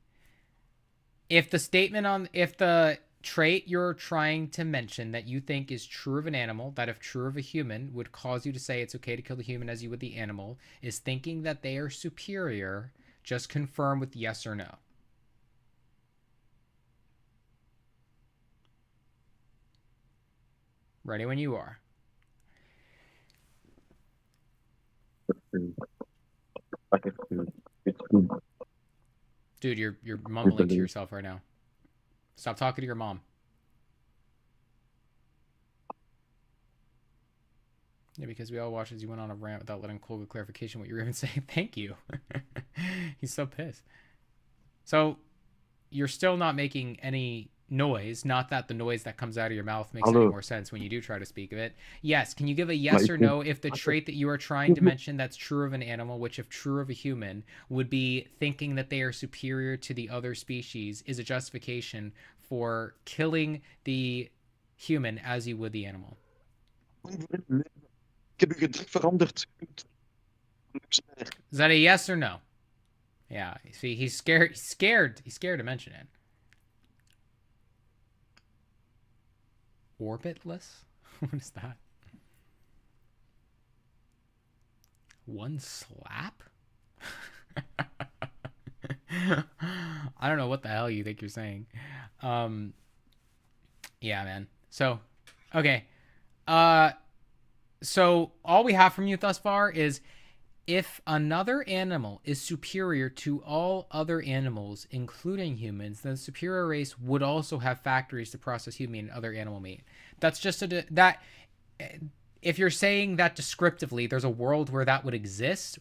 If the statement on... If the trait you're trying to mention that you think is true of an animal, that if true of a human, would cause you to say it's okay to kill the human as you would the animal, is thinking that they are superior. Just confirm with yes or no. Ready when you are. Dude, you're mumbling to yourself right now. Stop talking to your mom. Yeah, because we all watched as you went on a rant without letting Cole get clarification what you were even saying. Thank you. He's so pissed. So, you're still not making any noise. Not that the noise that comes out of your mouth makes any more sense when you do try to speak of it. Yes, can you give a yes or no if the trait that you are trying to mention that's true of an animal, which if true of a human, would be thinking that they are superior to the other species, is a justification for killing the human as you would the animal? Ik heb uw gedrag veranderd. Is that a yes or no? Yeah, see, he's scared to mention it. Orbitless? What is that? One slap? I don't know what the hell you think you're saying. Yeah, man. So, okay. So all we have from you thus far is if another animal is superior to all other animals, including humans, then the superior race would also have factories to process human and other animal meat. That's just that. If you're saying that descriptively, there's a world where that would exist.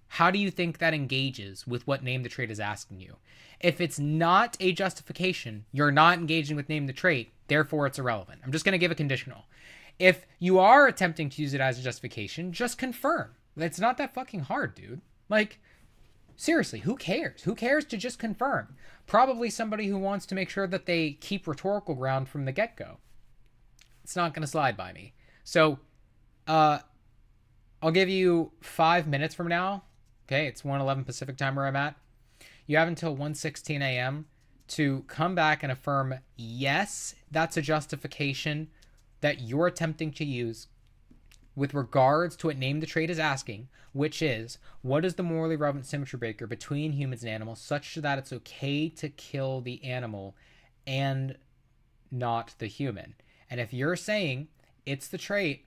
How do you think that engages with what name the trait is asking you? If it's not a justification, you're not engaging with name the trait, therefore it's irrelevant. I'm just going to give a conditional. If you are attempting to use it as a justification, just confirm. It's not that fucking hard, dude. Like, seriously, who cares? Who cares to just confirm? Probably somebody who wants to make sure that they keep rhetorical ground from the get-go. It's not going to slide by me. So, I'll give you 5 minutes from now. Okay, it's 1:11 Pacific time where I'm at. You have until 1:16 a.m. to come back and affirm, yes, that's a justification that you're attempting to use with regards to what name the trait is asking, which is, what is the morally relevant symmetry breaker between humans and animals such that it's okay to kill the animal and not the human? And if you're saying it's the trait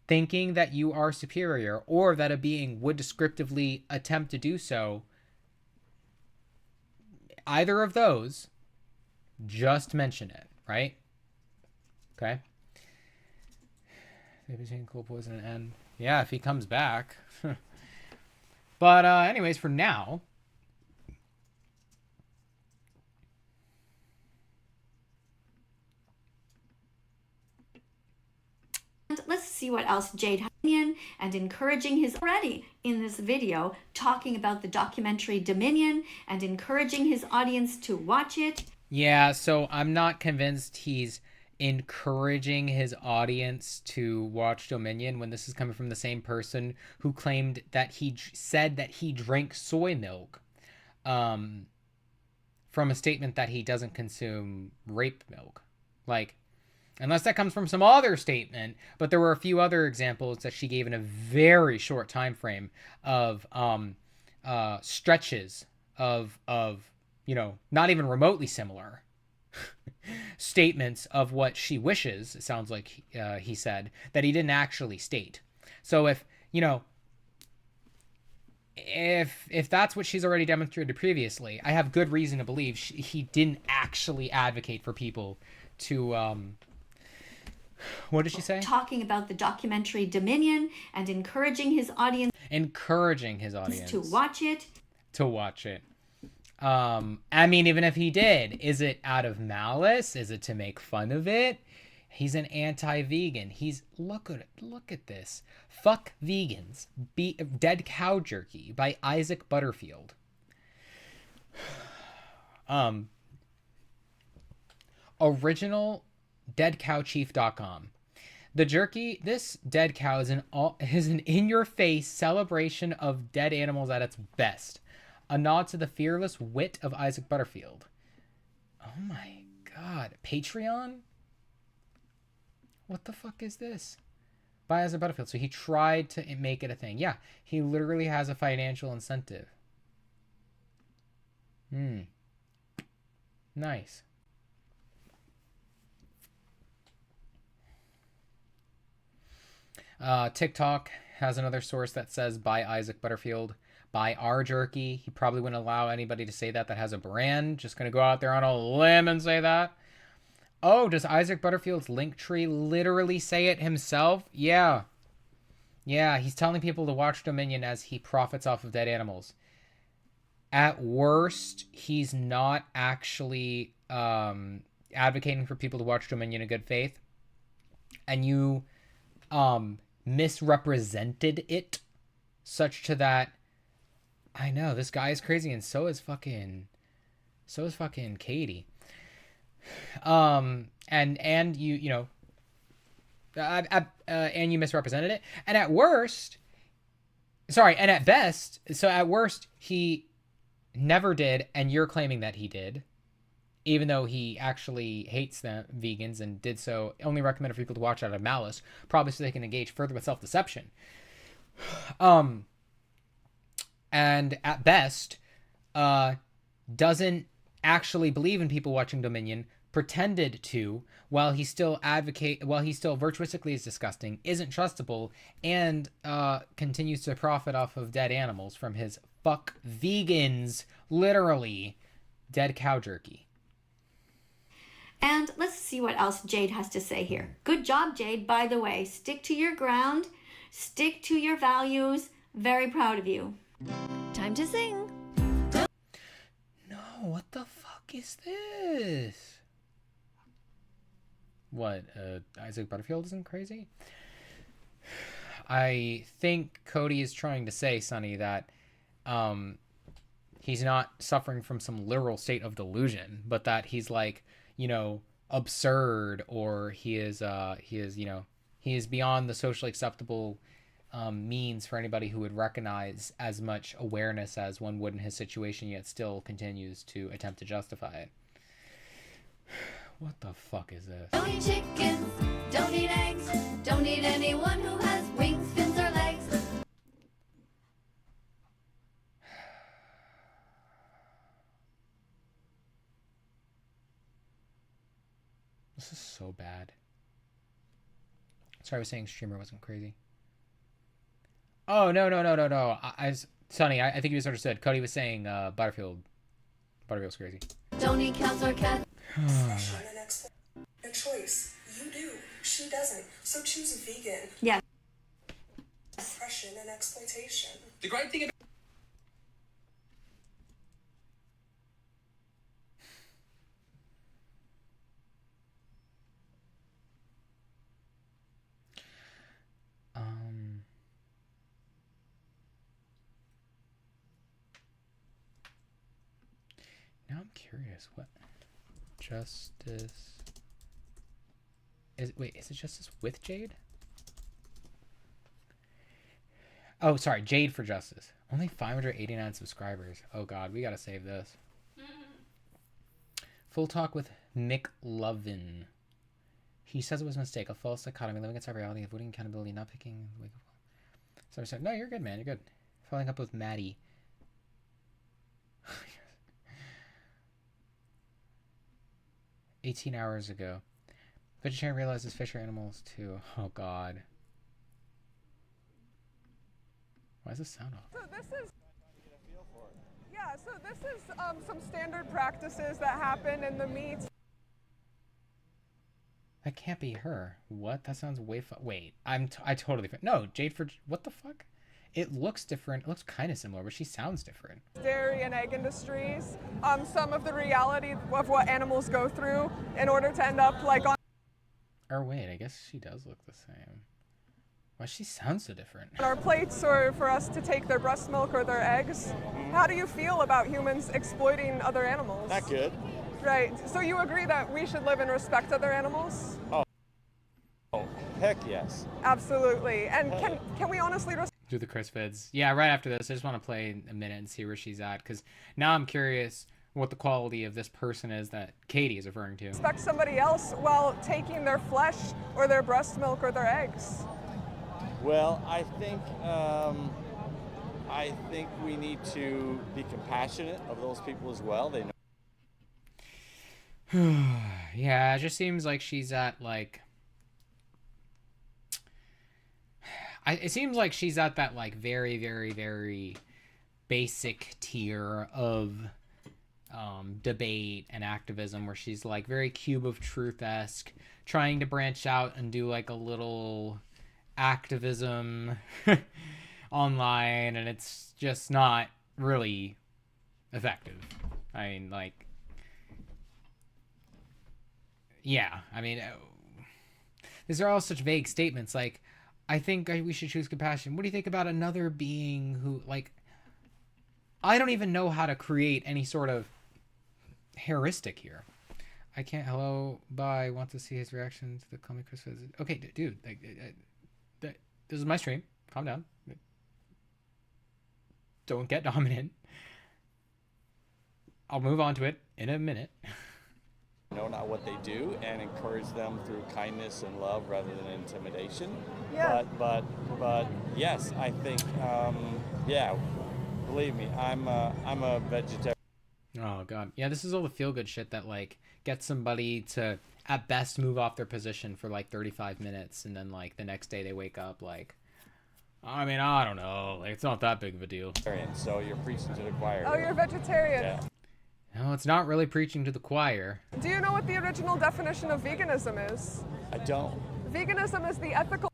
thinking that you are superior or that a being would descriptively attempt to do so, either of those, just mention it, right? Okay. Between cool poison and end. Yeah, if he comes back. But anyways, for now, let's see what else Jade Dominion and encouraging his already in this video talking about the documentary Dominion and encouraging his audience to watch it. Yeah, so I'm not convinced he's encouraging his audience to watch Dominion when this is coming from the same person who claimed that he said that he drank soy milk from a statement that he doesn't consume rape milk. Like, unless that comes from some other statement, but there were a few other examples that she gave in a very short time frame of stretches of you know, not even remotely similar statements of what she wishes, it sounds like he said, that he didn't actually state. So if, you know, if that's what she's already demonstrated previously, I have good reason to believe he didn't actually advocate for people to, what did she say? Talking about the documentary Dominion and encouraging his audience to watch it. To watch it. I mean, even if he did, is it out of malice? Is it to make fun of it? He's an anti-vegan. He's look at this. Fuck vegans. Dead Cow Jerky by Isaac Butterfield. Original deadcowchief.com. The jerky, this dead cow is an in-your-face celebration of dead animals at its best. A nod to the fearless wit of Isaac Butterfield. Oh my God, Patreon? What the fuck is this? Buy Isaac Butterfield. So he tried to make it a thing. Yeah, he literally has a financial incentive. Nice. TikTok has another source that says buy Isaac Butterfield, buy our jerky. He probably wouldn't allow anybody to say that has a brand. Just gonna go out there on a limb and say that. Oh, does Isaac Butterfield's Linktree literally say it himself? Yeah. Yeah, he's telling people to watch Dominion as he profits off of dead animals. At worst, he's not actually advocating for people to watch Dominion in good faith. And you misrepresented it such to that, I know, this guy is crazy, and so is fucking Katie. And you know, and you misrepresented it. And at worst, and at best, so at worst, he never did, and you're claiming that he did, even though he actually hates the vegans and did so, only recommended for people to watch out of malice, probably so they can engage further with self-deception. And at best, doesn't actually believe in people watching Dominion, pretended to, while he still virtuously is disgusting, isn't trustable, and continues to profit off of dead animals from his fuck vegans, literally, dead cow jerky. And let's see what else Jade has to say here. Good job, Jade, by the way. Stick to your ground. Stick to your values. Very proud of you. Time to sing. No, what the fuck is this? What, Isaac Butterfield isn't crazy? I think Cody is trying to say, Sonny, that he's not suffering from some literal state of delusion, but that he's like, you know, absurd, or he is beyond the socially acceptable means for anybody who would recognize as much awareness as one would in his situation, yet still continues to attempt to justify it. What the fuck is this? Don't eat chickens, don't eat eggs, don't eat anyone who has wings, fins, or legs. This is so bad. Sorry, I was saying streamer wasn't crazy. Oh, no. Sonny, I think you misunderstood. Cody was saying Butterfield's crazy. Don't eat cows or cats. A choice. You do. She doesn't. So choose vegan. Yes. Oppression and exploitation. The great thing about now I'm curious, what justice is it justice with Jade? Oh, sorry, Jade for Justice. Only 589 subscribers. Oh god, we gotta save this. Full talk with Mick Lovin. He says it was a mistake, a false dichotomy, living inside reality, avoiding accountability, not picking the wake up. So no, you're good, man, you're good. Following up with Maddie. 18 hours ago. Vegetarian realizes fish are animals too. Oh god. Why does this sound off? So this is some standard practices that happen in the meats. That can't be her. What? That sounds way wait. I totally no, Jade for what the fuck? It looks different. It looks kind of similar, but she sounds different. Dairy and egg industries. Some of the reality of what animals go through in order to end up like on. Or wait, I guess she does look the same. Why she sounds so different? On our plates, or for us to take their breast milk or their eggs. How do you feel about humans exploiting other animals? Not good. Right. So you agree that we should live and respect other animals? Oh, heck yes. Absolutely. And can we honestly do the Chris vids? Yeah, right after this. I just want to play a minute and see where she's at, because now I'm curious what the quality of this person is that Katie is referring to. Respect somebody else while taking their flesh or their breast milk or their eggs? Well, I think we need to be compassionate of those people as well. They know. Yeah, it just seems like she's at like. It seems like she's at that like very, very, very basic tier of debate and activism where she's like very Cube of Truth-esque, trying to branch out and do like a little activism online, and it's just not really effective. I mean, like, yeah, I mean, these are all such vague statements. Like, I think we should choose compassion. What do you think about another being who, like, I don't even know how to create any sort of heuristic here. I can't. Hello, bye. Want to see his reaction to the comic Chris visit. Okay, dude. Like, this is my stream. Calm down. Don't get dominant. I'll move on to it in a minute. Know not what they do and encourage them through kindness and love rather than intimidation. Yeah. But yes, I think yeah. Believe me, I'm a vegetarian. Oh god, yeah. This is all the feel good shit that like gets somebody to at best move off their position for like 35 minutes, and then like the next day they wake up like, I mean, I don't know, like it's not that big of a deal. So you're preaching to the choir. Oh, you're a vegetarian. Yeah. No, it's not really preaching to the choir. Do you know what the original definition of veganism is? I don't. Veganism is the ethical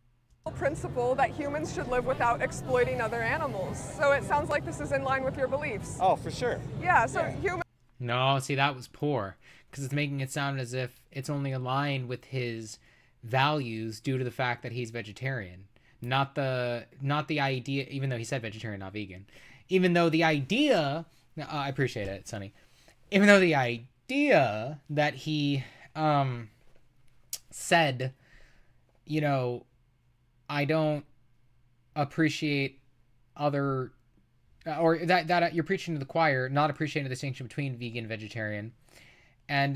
principle that humans should live without exploiting other animals. So it sounds like this is in line with your beliefs. Oh, for sure. Yeah, so humans... No, see, that was poor, because it's making it sound as if it's only aligned with his values due to the fact that he's vegetarian. Not the idea, even though he said vegetarian, not vegan. Even though the idea... I appreciate it, Sonny. Even though the idea that he said, you know, I don't appreciate other, or that you're preaching to the choir, not appreciating the distinction between vegan and vegetarian, and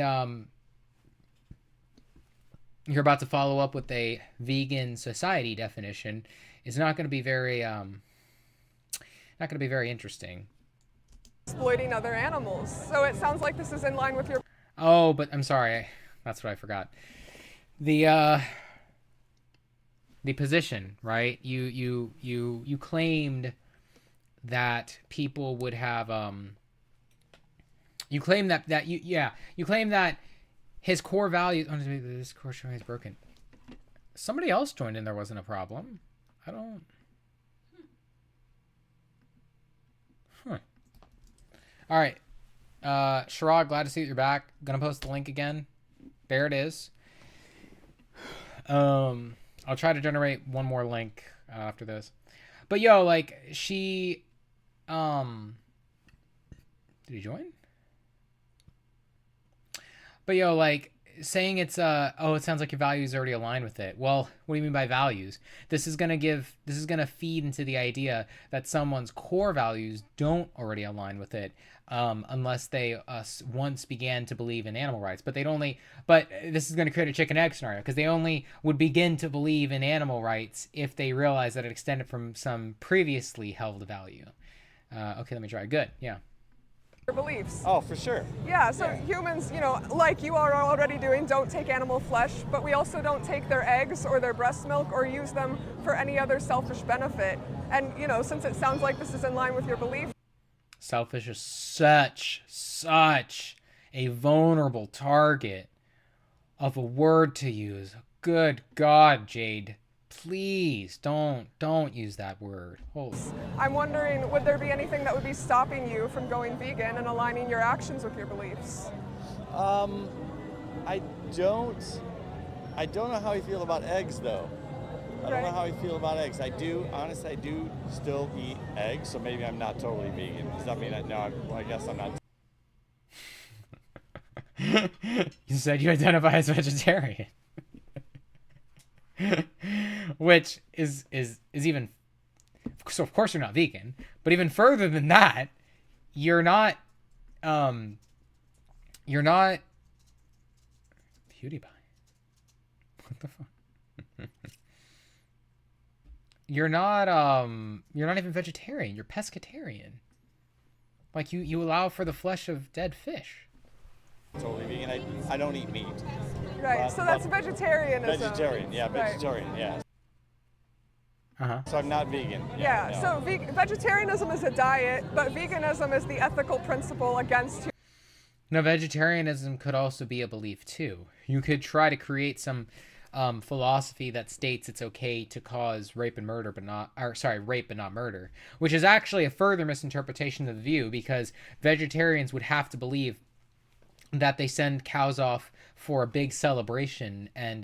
you're about to follow up with a vegan society definition, is not going to be very interesting. Exploiting other animals. So it sounds like this is in line with your... Oh, but I'm sorry. That's what I forgot. The position, right? You claimed that people would have you claim that you claim that his core values. Oh, this core showing is broken. Somebody else joined in. There wasn't a problem. I don't. All right. Sharad, glad to see that you're back. Gonna post the link again. There it is. I'll try to generate one more link after this. But yo, like, she did he join? But yo, like, saying it's oh, it sounds like your values already align with it. Well, what do you mean by values? This is gonna feed into the idea that someone's core values don't already align with it, unless they once began to believe in animal rights. But this is gonna create a chicken egg scenario, because they only would begin to believe in animal rights if they realize that it extended from some previously held value. Okay, let me try. Good, yeah. Beliefs. Oh, for sure. Yeah, so humans, you know, like you are already doing, don't take animal flesh, but we also don't take their eggs or their breast milk or use them for any other selfish benefit. And, you know, since it sounds like this is in line with your beliefs. Selfish is such a vulnerable target of a word to use. Good God, Jade. Please don't use that word. Holy. I'm wondering, would there be anything that would be stopping you from going vegan and aligning your actions with your beliefs? I don't know how I feel about eggs though. I don't know how I feel about eggs. I do still eat eggs, so maybe I'm not totally vegan. Does that mean I guess I'm not. You said you identify as vegetarian. Which is even, so of course you're not vegan, but even further than that, you're not You're not PewDiePie. What the fuck? You're not even vegetarian. You're pescatarian. Like you allow for the flesh of dead fish. Totally vegan. I don't eat meat. Right. So that's vegetarianism. Vegetarian. Yeah. Vegetarian. Right. Yeah. Uh-huh. So I'm not vegan. Yeah. No. So vegetarianism is a diet, but veganism is the ethical principle against. No, vegetarianism could also be a belief too. You could try to create some philosophy that states it's okay to cause rape and murder, rape but not murder, which is actually a further misinterpretation of the view, because vegetarians would have to believe that they send cows off for a big celebration and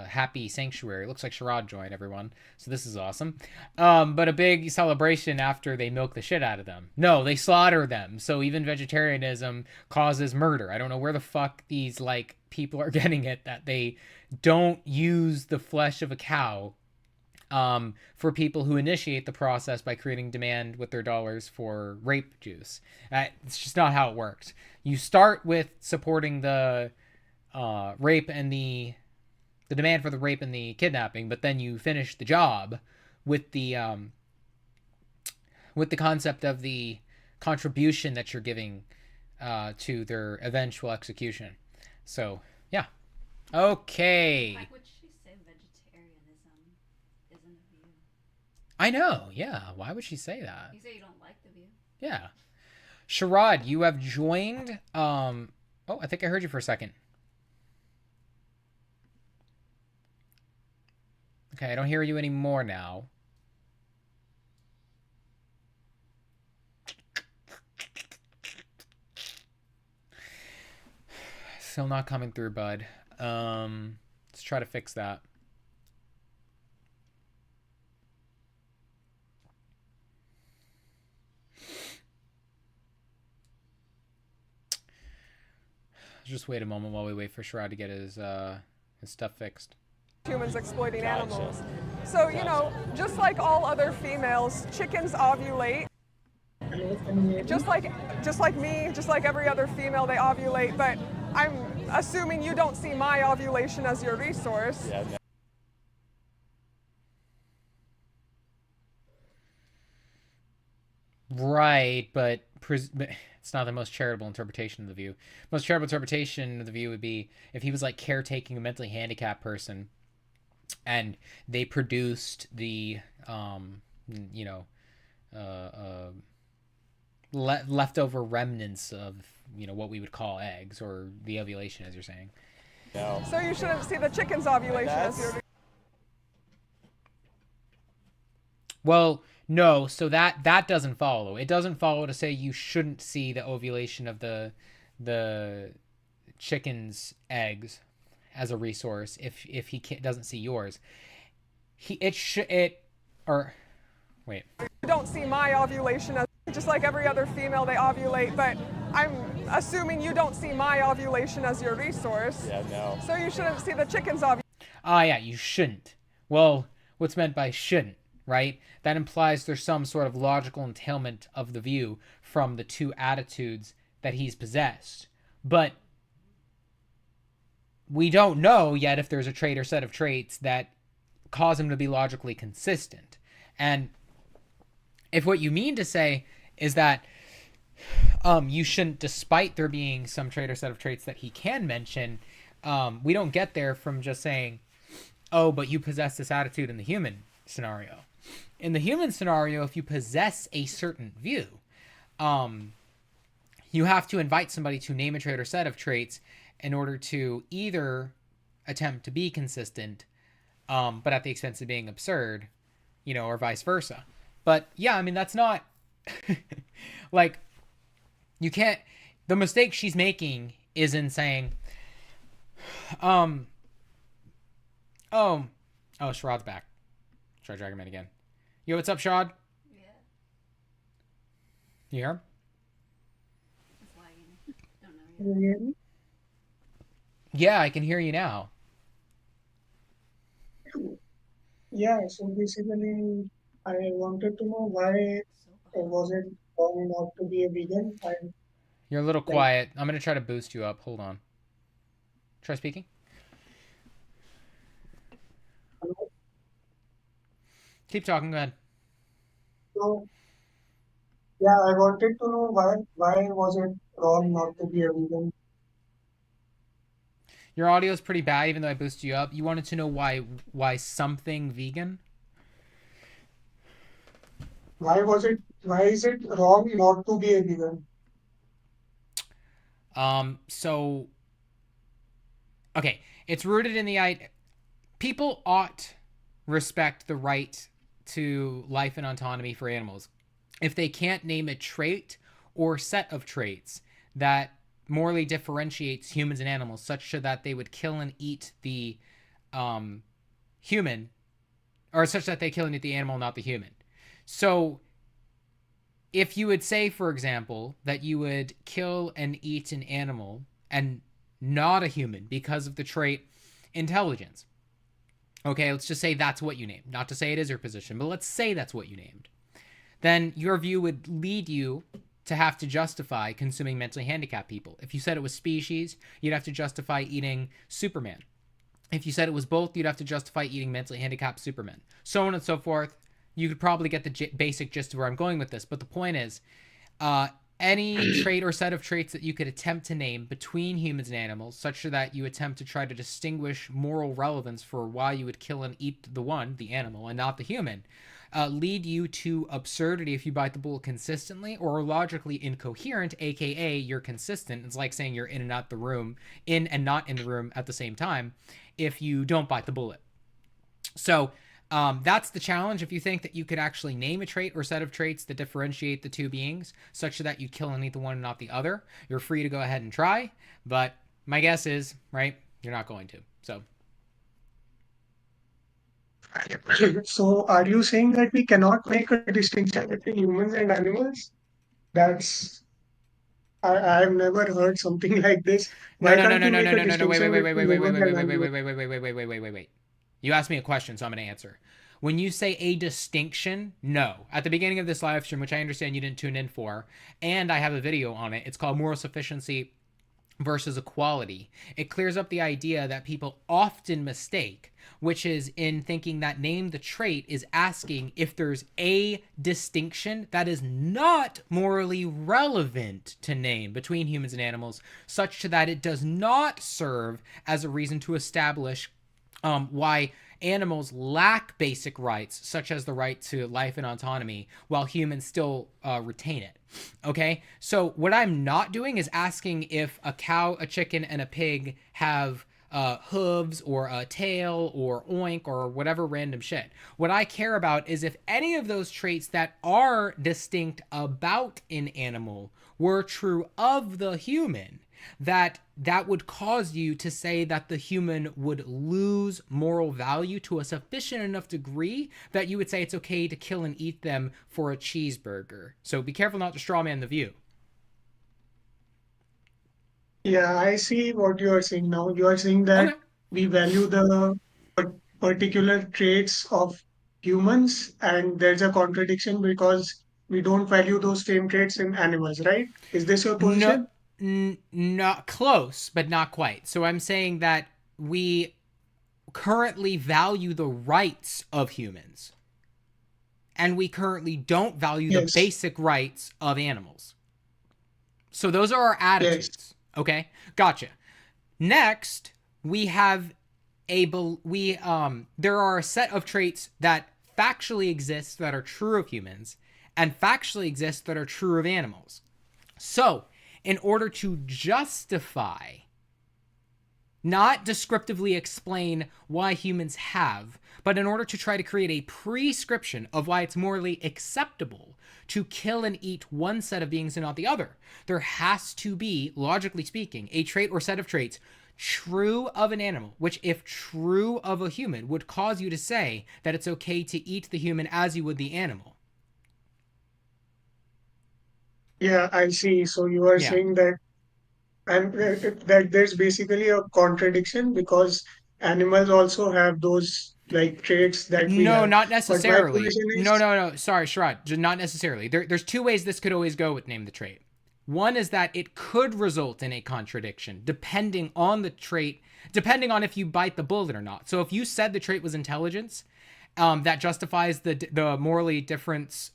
happy sanctuary. It looks like Sherrod joined, everyone, so this is awesome. But a big celebration after they milk the shit out of them. No, they slaughter them. So even vegetarianism causes murder. I don't know where the fuck these like people are getting it, that they don't use the flesh of a cow for people who initiate the process by creating demand with their dollars for rape juice. It's just not how it works. You start with supporting the rape and the demand for the rape and the kidnapping, but then you finish the job with the concept of the contribution that you're giving to their eventual execution. So yeah, okay. Why would she say vegetarianism isn't a view? I know, yeah. Why would she say that? You say you don't like the view. Yeah. Sherrod, you have joined. Oh, I think I heard you for a second. Okay, I don't hear you anymore now. Still not coming through, bud. Let's try to fix that. Just wait a moment while we wait for Sherrod to get his stuff fixed. Humans exploiting animals. So, you know, just like all other females, chickens ovulate. Just like me, just like every other female, they ovulate, but I'm assuming you don't see my ovulation as your resource. Yeah, no. Right, but it's not the most charitable interpretation of the view. Most charitable interpretation of the view would be if he was like caretaking a mentally handicapped person, and they produced the leftover remnants of what we would call eggs, or the ovulation, as you're saying. No. So you shouldn't see the chicken's ovulation as your. Well, no. So that doesn't follow. It doesn't follow to say you shouldn't see the ovulation of the chicken's eggs as a resource if he doesn't see yours. You don't see my ovulation as just like every other female, they ovulate, but I'm assuming you don't see my ovulation as your resource. Yeah, no. So you shouldn't see the chicken's ovulation. Yeah, you shouldn't. Well, what's meant by shouldn't, right? That implies there's some sort of logical entailment of the view from the two attitudes that he's possessed. But we don't know yet if there's a trait or set of traits that cause him to be logically consistent. And if what you mean to say is that you shouldn't, despite there being some trait or set of traits that he can mention, we don't get there from just saying, oh, but you possess this attitude in the human scenario. In the human scenario, if you possess a certain view, you have to invite somebody to name a trait or set of traits in order to either attempt to be consistent, but at the expense of being absurd, or vice versa. But yeah, I mean, that's not like, you can't, the mistake she's making is in saying, Sherrod's back. Try Dragon Man again. Yo, what's up, Sherrod? Yeah. You hear him? It's lagging. Don't know yet. Yeah, I can hear you now. Yeah, so basically, I wanted to know why was it wrong not to be a vegan? You're a little quiet. I'm gonna try to boost you up. Hold on. Try speaking. Keep talking. Go ahead. So, yeah, I wanted to know why was it wrong not to be a vegan? Your audio is pretty bad, even though I boosted you up. You wanted to know why something vegan? Why is it wrong not to be a vegan? So, okay, it's rooted in the idea people ought respect the right to life and autonomy for animals if they can't name a trait or set of traits that morally differentiates humans and animals such that they would kill and eat the human, or such that they kill and eat the animal, not the human. So if you would say, for example, that you would kill and eat an animal and not a human because of the trait intelligence, okay, let's just say that's what you named. Not to say it is your position, but let's say that's what you named. Then your view would lead you to have to justify consuming mentally handicapped people. If you said it was species, you'd have to justify eating Superman. If you said it was both, you'd have to justify eating mentally handicapped Superman. So on and so forth. You could probably get the basic gist of where I'm going with this. But the point is, any trait or set of traits that you could attempt to name between humans and animals, such that you attempt to try to distinguish moral relevance for why you would kill and eat the animal, and not the human, lead you to absurdity if you bite the bullet consistently, or are logically incoherent, aka you're consistent. It's like saying you're in and not in the room at the same time if you don't bite the bullet. So that's the challenge. If you think that you could actually name a trait or set of traits that differentiate the two beings such that you kill and eat the one and not the other, you're free to go ahead and try. But my guess is, right, you're not going to. So, are you saying that we cannot make a distinction between humans and animals? That's I've never heard something like this. No, Why no, no, can't no, you no, make no, a no, no, no, wait, distinction wait, wait, wait, between wait, wait, humans wait, and wait, wait, animals? wait, wait, wait, wait, wait, wait, wait, wait. You asked me a question, so I'm going to answer. When you say a distinction, no. At the beginning of this live stream, which I understand you didn't tune in for, and I have a video on it, it's called Moral Sufficiency versus Equality. It clears up the idea that people often mistake, which is in thinking that name the trait is asking if there's a distinction that is not morally relevant to name between humans and animals, such that it does not serve as a reason to establish why animals lack basic rights, such as the right to life and autonomy, while humans still retain it. Okay? So what I'm not doing is asking if a cow, a chicken, and a pig have hooves or a tail or oink or whatever random shit. What I care about is if any of those traits that are distinct about an animal were true of the human, that would cause you to say that the human would lose moral value to a sufficient enough degree that you would say it's okay to kill and eat them for a cheeseburger. So be careful not to strawman the view. Yeah, I see what you are saying now. You are saying that we value the particular traits of humans, and there's a contradiction because we don't value those same traits in animals, right? Is this your position? Not close, but not quite. So I'm saying that we currently value the rights of humans, and we currently don't value the basic rights of animals. So those are our attitudes. Yes. Okay, gotcha. Next, we have there are a set of traits that factually exist that are true of humans, and factually exist that are true of animals. So, in order to justify, not descriptively explain why humans have, but in order to try to create a prescription of why it's morally acceptable to kill and eat one set of beings and not the other, there has to be, logically speaking, a trait or set of traits true of an animal, which, if true of a human, would cause you to say that it's okay to eat the human as you would the animal. Yeah, I see. So you are saying that, and that there's basically a contradiction because animals also have those like traits that we have. Not necessarily. No. Sorry, Sharad. Not necessarily. There's two ways this could always go with name the trait. One is that it could result in a contradiction depending on the trait, depending on if you bite the bullet or not. So if you said the trait was intelligence, that justifies the morally relevant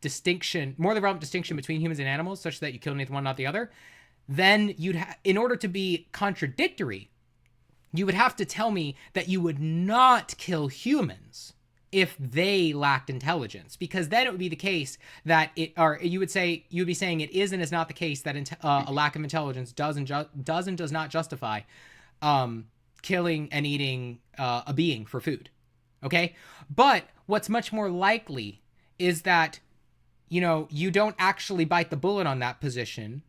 distinction between humans and animals, such that you kill neither one not the other, then in order to be contradictory, you would have to tell me that you would not kill humans if they lacked intelligence, because then it would be the case that you would be saying it is and is not the case that a lack of intelligence does and does not justify killing and eating a being for food. Okay, but what's much more likely is that you don't actually bite the bullet on that position.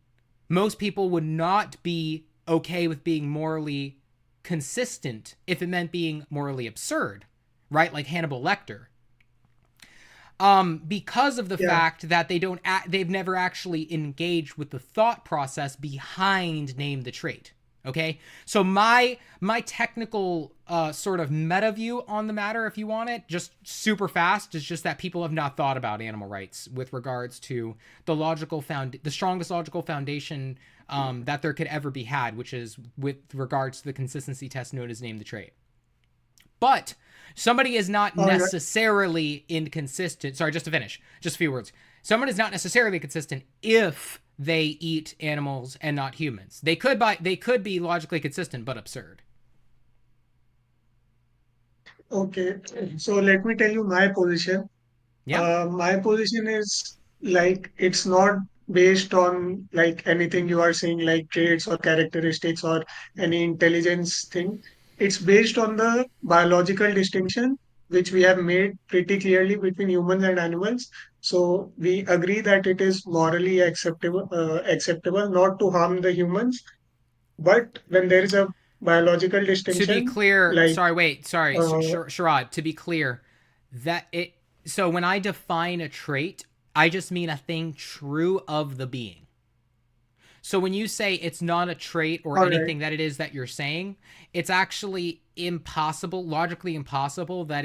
Most people would not be okay with being morally consistent if it meant being morally absurd, right? Like Hannibal Lecter. Because of the fact that they've never actually engaged with the thought process behind name the trait. Okay, so my technical sort of meta view on the matter, if you want it, just super fast, is just that people have not thought about animal rights with regards to the strongest logical foundation that there could ever be had, which is with regards to the consistency test known as name the trait. But somebody is not necessarily inconsistent. Sorry, just to finish, just a few words. Someone is not necessarily consistent if they eat animals and not humans. They could be logically consistent but absurd. Okay, so let me tell you my position. My position is like it's not based on like anything you are saying, like traits or characteristics or any intelligence thing. It's based on the biological distinction which we have made pretty clearly between humans and animals. So we agree that it is morally acceptable not to harm the humans. But when there is a biological distinction, To be clear, like Sharad, to be clear, so when I define a trait, I just mean a thing true of the being. So when you say it's not a trait or anything that it is that you're saying, it's actually logically impossible that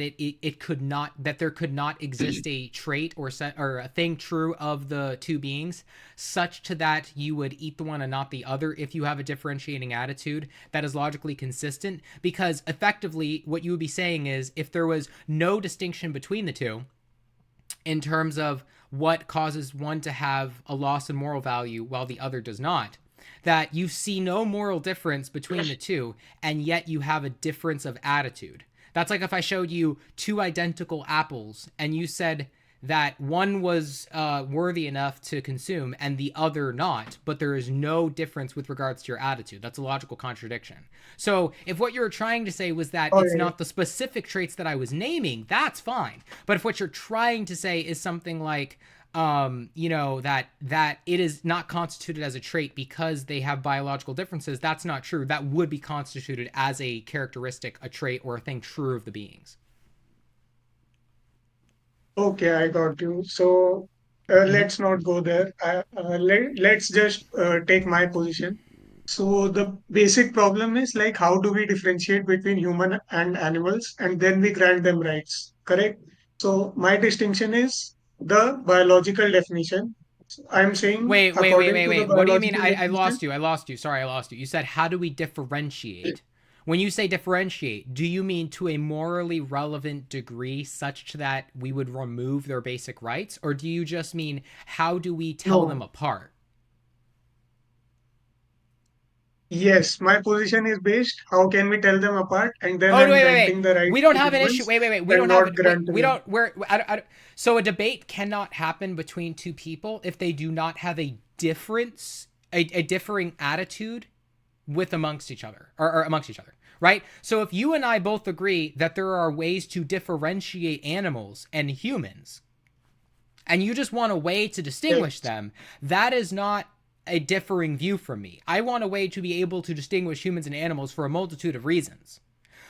there could not exist a trait or a thing true of the two beings such to that you would eat the one and not the other if you have a differentiating attitude that is logically consistent. Because effectively what you would be saying is, if there was no distinction between the two in terms of what causes one to have a loss in moral value while the other does not, that you see no moral difference between the two, and yet you have a difference of attitude. That's like if I showed you two identical apples and you said that one was worthy enough to consume and the other not, but there is no difference with regards to your attitude. That's a logical contradiction. So if what you were trying to say was that it's not the specific traits that I was naming, that's fine. But if what you're trying to say is something like, that it is not constituted as a trait because they have biological differences, that's not true. That would be constituted as a characteristic, a trait, or a thing true of the beings. Okay, I got you. So let's not go there. Let's just take my position. So the basic problem is like, how do we differentiate between human and animals, and then we grant them rights, correct? So my distinction is the biological definition. I'm saying Wait. according to the What do you mean? biological I lost definition. you. I lost you. Sorry, I lost you. You said, how do we differentiate? When you say differentiate, do you mean to a morally relevant degree such that we would remove their basic rights? Or do you just mean, how do we tell them apart? Yes, my position is based. How can we tell them apart? And then Oh, I'm wait. granting the right We don't to have an humans issue. Wait. We and don't not have granting we them. don't. So a debate cannot happen between two people if they do not have a difference, a differing attitude amongst each other, or amongst each other, right? So if you and I both agree that there are ways to differentiate animals and humans, and you just want a way to distinguish them, that is not a differing view from me. I want a way to be able to distinguish humans and animals for a multitude of reasons.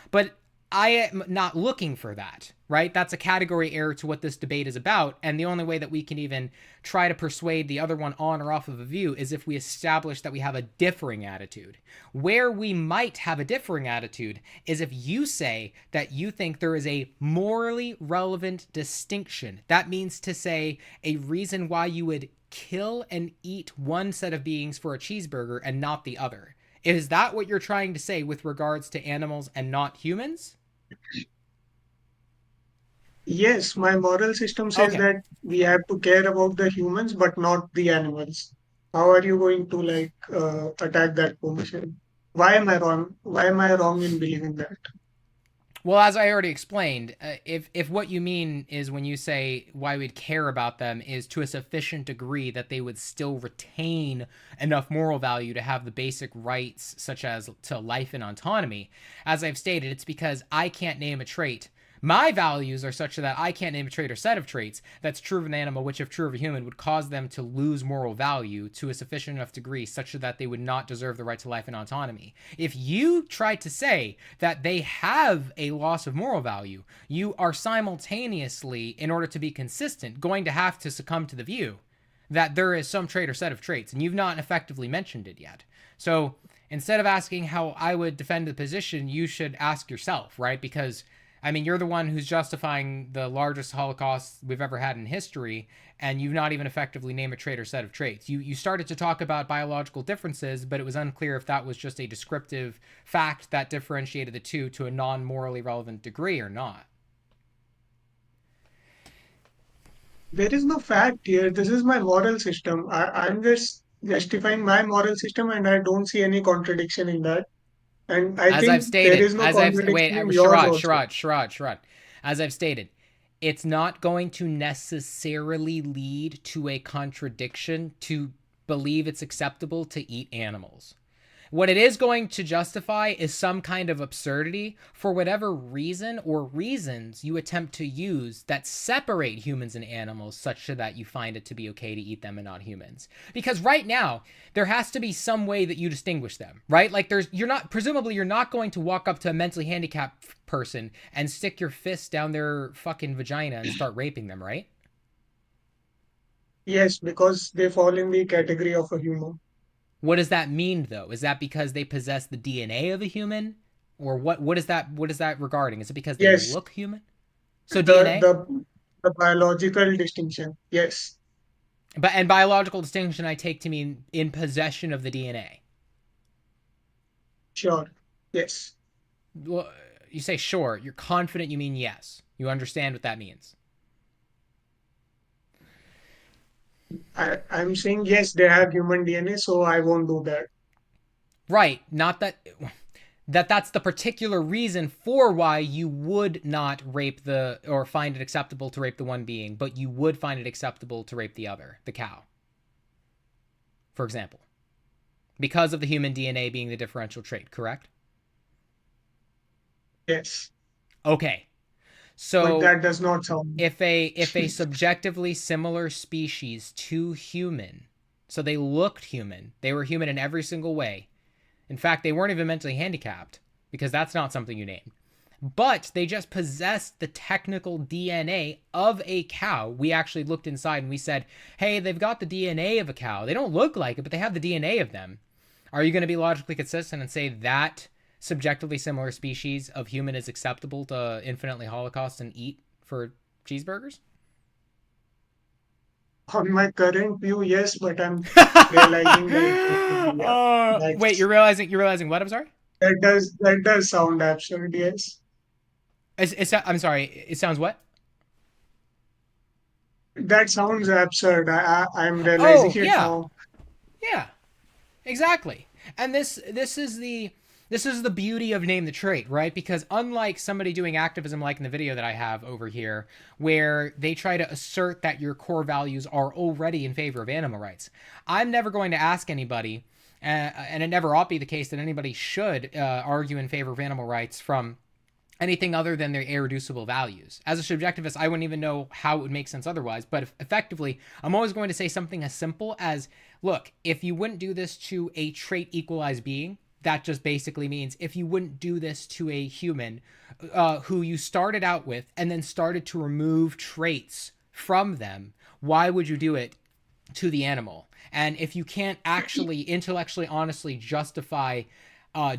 But I am not looking for that, right? That's a category error to what this debate is about. And the only way that we can even try to persuade the other one on or off of a view is if we establish that we have a differing attitude. Where we might have a differing attitude is if you say that you think there is a morally relevant distinction. That means to say a reason why you would kill and eat one set of beings for a cheeseburger and not the other. Is that what you're trying to say with regards to animals and not humans? Yes, my moral system says Okay. that we have to care about the humans, but not the animals. How are you going to attack that position? Why am I wrong? Why am I wrong in believing that? Well, as I already explained, if what you mean is when you say why we'd care about them is to a sufficient degree that they would still retain enough moral value to have the basic rights such as to life and autonomy, as I've stated, it's because I can't name a trait. My values are such that I can't name a trait or set of traits that's true of an animal, which if true of a human would cause them to lose moral value to a sufficient enough degree such that they would not deserve the right to life and autonomy. If you try to say that they have a loss of moral value, you are simultaneously, in order to be consistent, going to have to succumb to the view that there is some trait or set of traits, and you've not effectively mentioned it yet. So instead of asking how I would defend the position, you should ask yourself, right? Because I mean, you're the one who's justifying the largest Holocaust we've ever had in history, and you've not even effectively named a trait or set of traits. You started to talk about biological differences, but it was unclear if that was just a descriptive fact that differentiated the two to a non-morally relevant degree or not. There is no fact here. This is my moral system. I'm just justifying my moral system, and I don't see any contradiction in that. And I As think I've stated, there is no contradiction in yours also. Sharad. As I've stated, it's not going to necessarily lead to a contradiction to believe it's acceptable to eat animals. What it is going to justify is some kind of absurdity for whatever reason or reasons you attempt to use that separate humans and animals such that you find it to be okay to eat them and not humans. Because right now, there has to be some way that you distinguish them, right? Like you're not going to walk up to a mentally handicapped person and stick your fist down their fucking vagina and start raping them, right? Yes, because they fall in the category of a human. What does that mean, though? Is that because they possess the DNA of a human, or what is that? What is that regarding? Is it because they Yes. look human? So DNA, The biological distinction. Yes. and biological distinction, I take to mean in possession of the DNA. Sure. Yes. Well, you say sure. You're confident. You mean yes. You understand what that means. I'm saying yes, they have human DNA, so I won't do that. Right. Not that's the particular reason for why you would not rape or find it acceptable to rape the one being, but you would find it acceptable to rape the other, the cow. For example. Because of the human DNA being the differential trait, correct? Yes. Okay. So But that does not sound. if a subjectively similar species to human, so they looked human, they were human in every single way. In fact, they weren't even mentally handicapped, because that's not something you name. But they just possessed the technical DNA of a cow. We actually looked inside and we said, hey, they've got the DNA of a cow. They don't look like it, but they have the DNA of them. Are you going to be logically consistent and say that subjectively similar species of human is acceptable to infinitely holocaust and eat for cheeseburgers? On my current view, yes, but I'm realizing that. Wait, you're realizing what? I'm sorry? That does sound absurd, yes. I'm sorry, it sounds what? That sounds absurd. I'm realizing it now. Yeah, exactly. And this is the beauty of Name the Trait, right? Because unlike somebody doing activism like in the video that I have over here, where they try to assert that your core values are already in favor of animal rights, I'm never going to ask anybody, and it never ought to be the case that anybody should argue in favor of animal rights from anything other than their irreducible values. As a subjectivist, I wouldn't even know how it would make sense otherwise, but effectively, I'm always going to say something as simple as, look, if you wouldn't do this to a trait equalized being, that just basically means if you wouldn't do this to a human who you started out with and then started to remove traits from them, why would you do it to the animal? And if you can't actually intellectually, honestly justify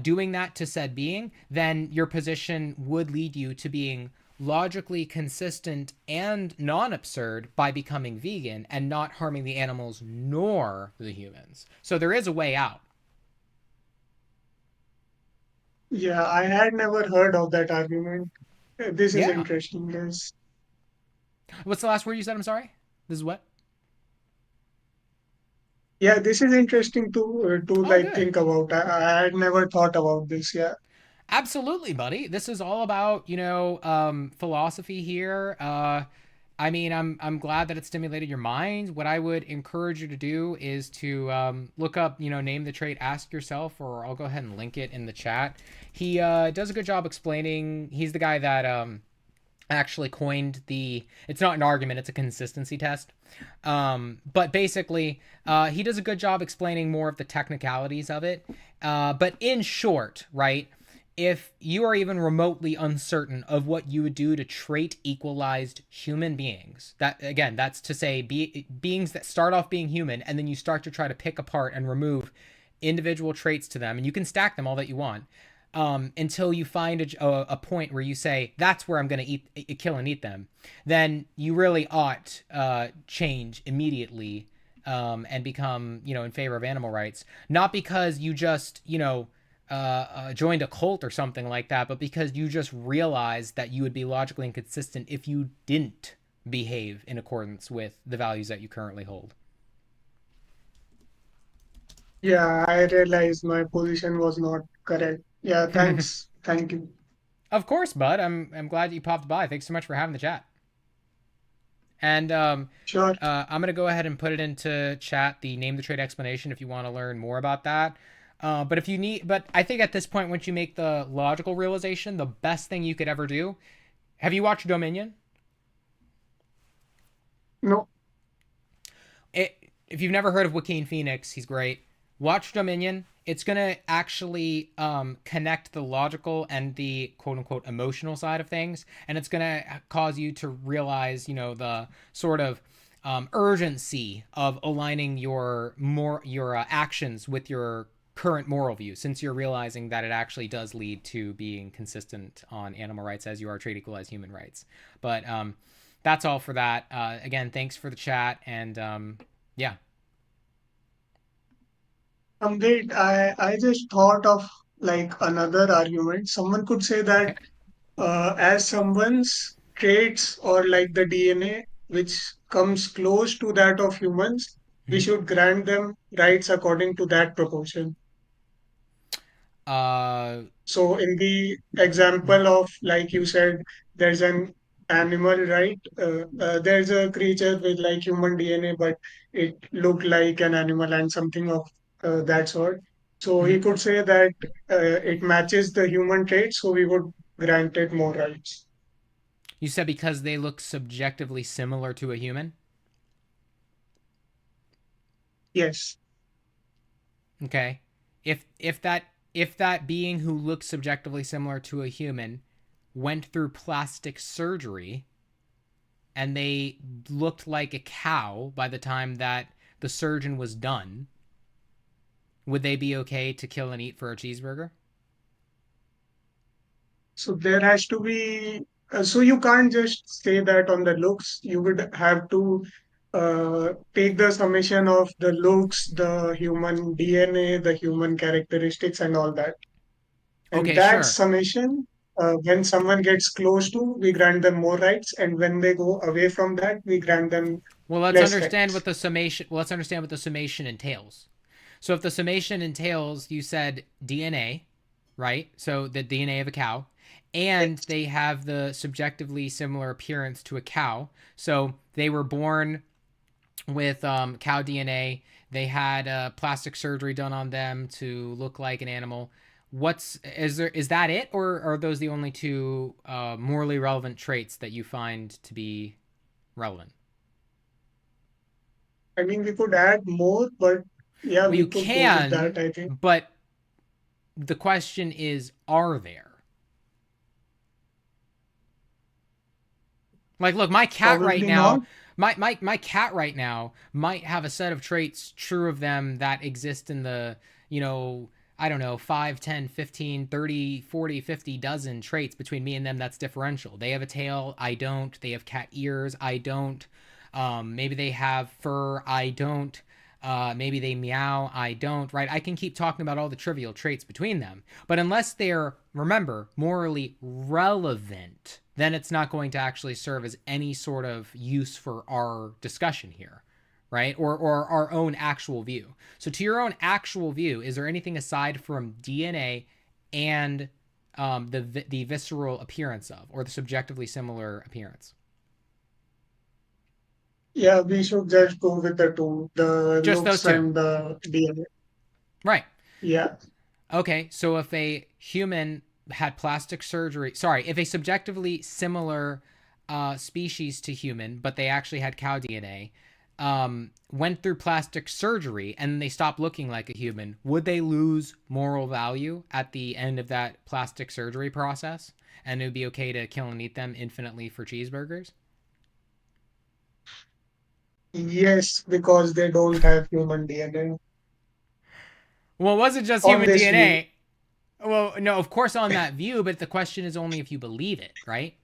doing that to said being, then your position would lead you to being logically consistent and non-absurd by becoming vegan and not harming the animals nor the humans. So there is a way out. Yeah, I had never heard of that argument. This is Yeah. interesting. Yes. What's the last word you said? I'm sorry. This is what? Yeah, this is interesting to like good. think about. I had never thought about this. Yeah. Absolutely, buddy. This is all about, philosophy here. I mean, I'm glad that it stimulated your mind. What I would encourage you to do is to look up, name the trait, ask yourself, or I'll go ahead and link it in the chat. He does a good job explaining. He's the guy that actually coined it's not an argument, it's a consistency test. But basically, he does a good job explaining more of the technicalities of it. But in short, right, if you are even remotely uncertain of what you would do to trait equalized human beings, that's to say beings that start off being human and then you start to try to pick apart and remove individual traits to them, and you can stack them all that you want, until you find a point where you say, that's where I'm going to kill and eat them, then you really ought change immediately and become, in favor of animal rights. Not because you just, joined a cult or something like that, but because you just realized that you would be logically inconsistent if you didn't behave in accordance with the values that you currently hold. Yeah, I realized my position was not correct. Yeah, thanks. Thank you. Of course, bud. I'm glad you popped by. Thanks so much for having the chat. And Sure. I'm gonna go ahead and put it into chat, the name the trait explanation, if you want to learn more about that. But I think at this point, once you make the logical realization, the best thing you could ever do. Have you watched Dominion? No. If you've never heard of Joaquin Phoenix, he's great. Watch Dominion. It's going to actually connect the logical and the quote-unquote emotional side of things, and it's going to cause you to realize, the sort of urgency of aligning your actions with your current moral view, since you're realizing that it actually does lead to being consistent on animal rights as you are trait equalized human rights. But that's all for that. Again, thanks for the chat, and yeah. Wait, I just thought of like another argument. Someone could say that as someone's traits or like the DNA, which comes close to that of humans, we should grant them rights according to that proportion. So in the example of, like you said, there's an animal, right? There's a creature with like human DNA, but it looked like an animal and something of that sort. So he could say that it matches the human trait, so we would grant it more rights. You said because they look subjectively similar to a human? Yes. Okay. If that being who looks subjectively similar to a human went through plastic surgery and they looked like a cow by the time that the surgeon was done, would they be okay to kill and eat for a cheeseburger? So there has to be, so you can't just say that on the looks. You would have to take the summation of the looks, the human DNA, the human characteristics, and all that. And Okay, that sure. summation, when someone gets close to, we grant them more rights, and when they go away from that, we grant them Well, let's less understand rights. what the summation. Well, let's understand what the summation entails. So, if the summation entails, you said DNA, right? So the DNA of a cow, and they have the subjectively similar appearance to a cow. So they were born with cow DNA. They had plastic surgery done on them to look like an animal. Is that it, or are those the only two morally relevant traits that you find to be relevant? I mean, we could add more, but yeah, Well, we you could go with can, that, I think. but the question is, are there? Like, look, my cat right Probably now, not. my cat right now might have a set of traits true of them that exist in the, I don't know, 5, 10, 15, 30, 40, 50 dozen traits between me and them that's differential. They have a tail, I don't. They have cat ears, I don't. Maybe they have fur, I don't. Maybe they meow, I don't, right? I can keep talking about all the trivial traits between them. But unless they're, remember, morally relevant, then it's not going to actually serve as any sort of use for our discussion here, right? Or our own actual view. So to your own actual view, is there anything aside from DNA and the visceral appearance of, or the subjectively similar appearance? Yeah, we should just go with the two, the Just those looks two. and the DNA. Right. Yeah. Okay, so if a human had plastic surgery, if a subjectively similar species to human, but they actually had cow DNA, went through plastic surgery and they stopped looking like a human, would they lose moral value at the end of that plastic surgery process? And it would be okay to kill and eat them infinitely for cheeseburgers? Yes, because they don't have human DNA. Well, it wasn't just On human this DNA. Well, no, of course on that view, but the question is only if you believe it, right?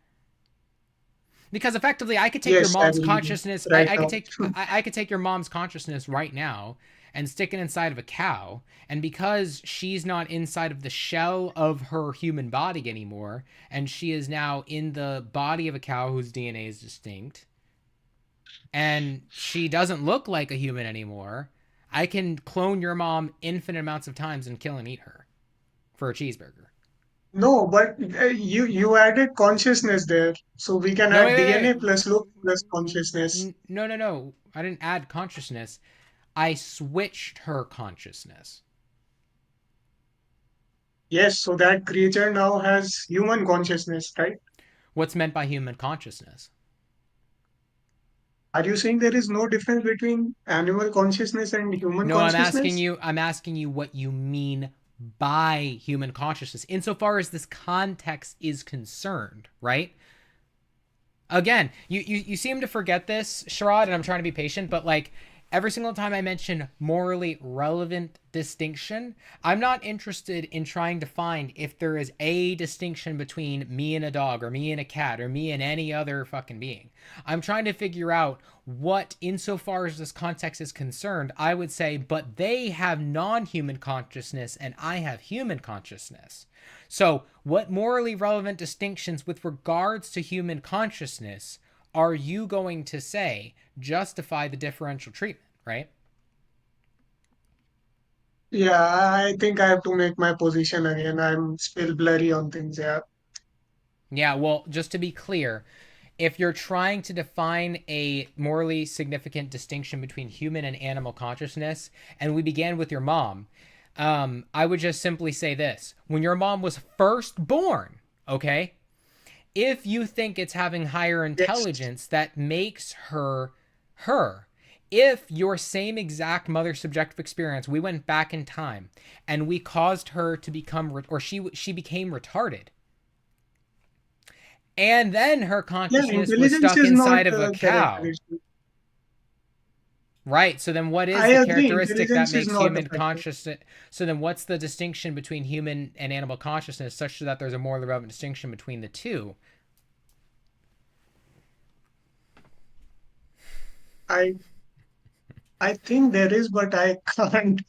Because effectively, I could take Yes, your mom's I mean, consciousness. right I could now. take I could take your mom's consciousness right now and stick it inside of a cow, and because she's not inside of the shell of her human body anymore, and she is now in the body of a cow whose DNA is distinct, and she doesn't look like a human anymore, I can clone your mom infinite amounts of times and kill and eat her for a cheeseburger. No, but you added consciousness there, so we can No, add wait. DNA plus look plus consciousness. No. I didn't add consciousness. I switched her consciousness. Yes, so that creature now has human consciousness, right? What's meant by human consciousness? Are you saying there is no difference between animal consciousness and human No, I'm consciousness? asking you what you mean by human consciousness insofar as this context is concerned, right? Again, you seem to forget this, Sharad, and I'm trying to be patient, but like every single time I mention morally relevant distinction, I'm not interested in trying to find if there is a distinction between me and a dog or me and a cat or me and any other fucking being. I'm trying to figure out what, insofar as this context is concerned, I would say, but they have non-human consciousness and I have human consciousness. So what morally relevant distinctions with regards to human consciousness are you going to say justify the differential treatment, right? Yeah, I think I have to make my position again. I'm still blurry on things, yeah. Yeah, well, just to be clear, if you're trying to define a morally significant distinction between human and animal consciousness, and we began with your mom, I would just simply say this. When your mom was first born, okay, if you think it's having higher intelligence that makes her her, if your same exact mother subjective experience, we went back in time and we caused her to become, or she became retarded, and then her consciousness was intelligence stuck is not inside of a the cow. characteristic. Right. So then what is I the agree, characteristic that intelligence is makes not the human factor. consciousness? So then what's the distinction between human and animal consciousness such that there's a morally relevant distinction between the two? I think there is, but I can't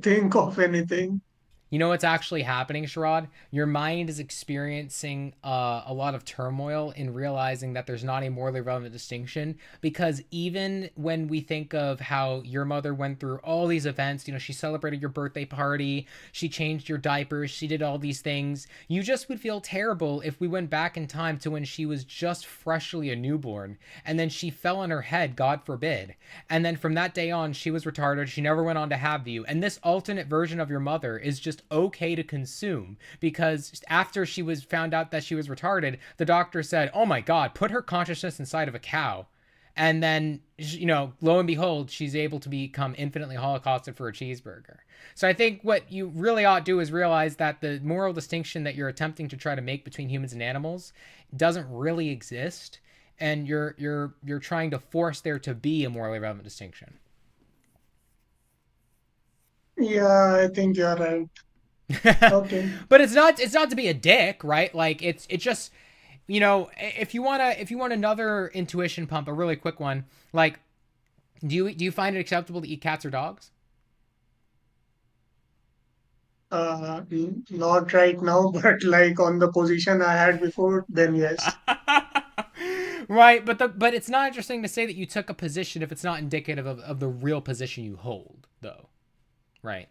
think of anything. You know what's actually happening, Sharad? Your mind is experiencing a lot of turmoil in realizing that there's not a morally relevant distinction, because even when we think of how your mother went through all these events, you know, she celebrated your birthday party, she changed your diapers, she did all these things, you just would feel terrible if we went back in time to when she was just freshly a newborn, and then she fell on her head, God forbid, and then from that day on, she was retarded, she never went on to have you, and this alternate version of your mother is just okay to consume because after she was found out that she was retarded, the doctor said, oh my God, put her consciousness inside of a cow. And then, you know, lo and behold, she's able to become infinitely holocausted for a cheeseburger. So I think what you really ought to do is realize that the moral distinction that you're attempting to try to make between humans and animals doesn't really exist. And you're trying to force there to be a morally relevant distinction. Yeah, I think you're right. Okay. But it's not to be a dick, right? Like it's just, you know, if you want another intuition pump, a really quick one, like do you find it acceptable to eat cats or dogs? Not right now, but like on the position I had before, then yes. Right, but it's not interesting to say that you took a position if it's not indicative of the real position you hold, though. Right.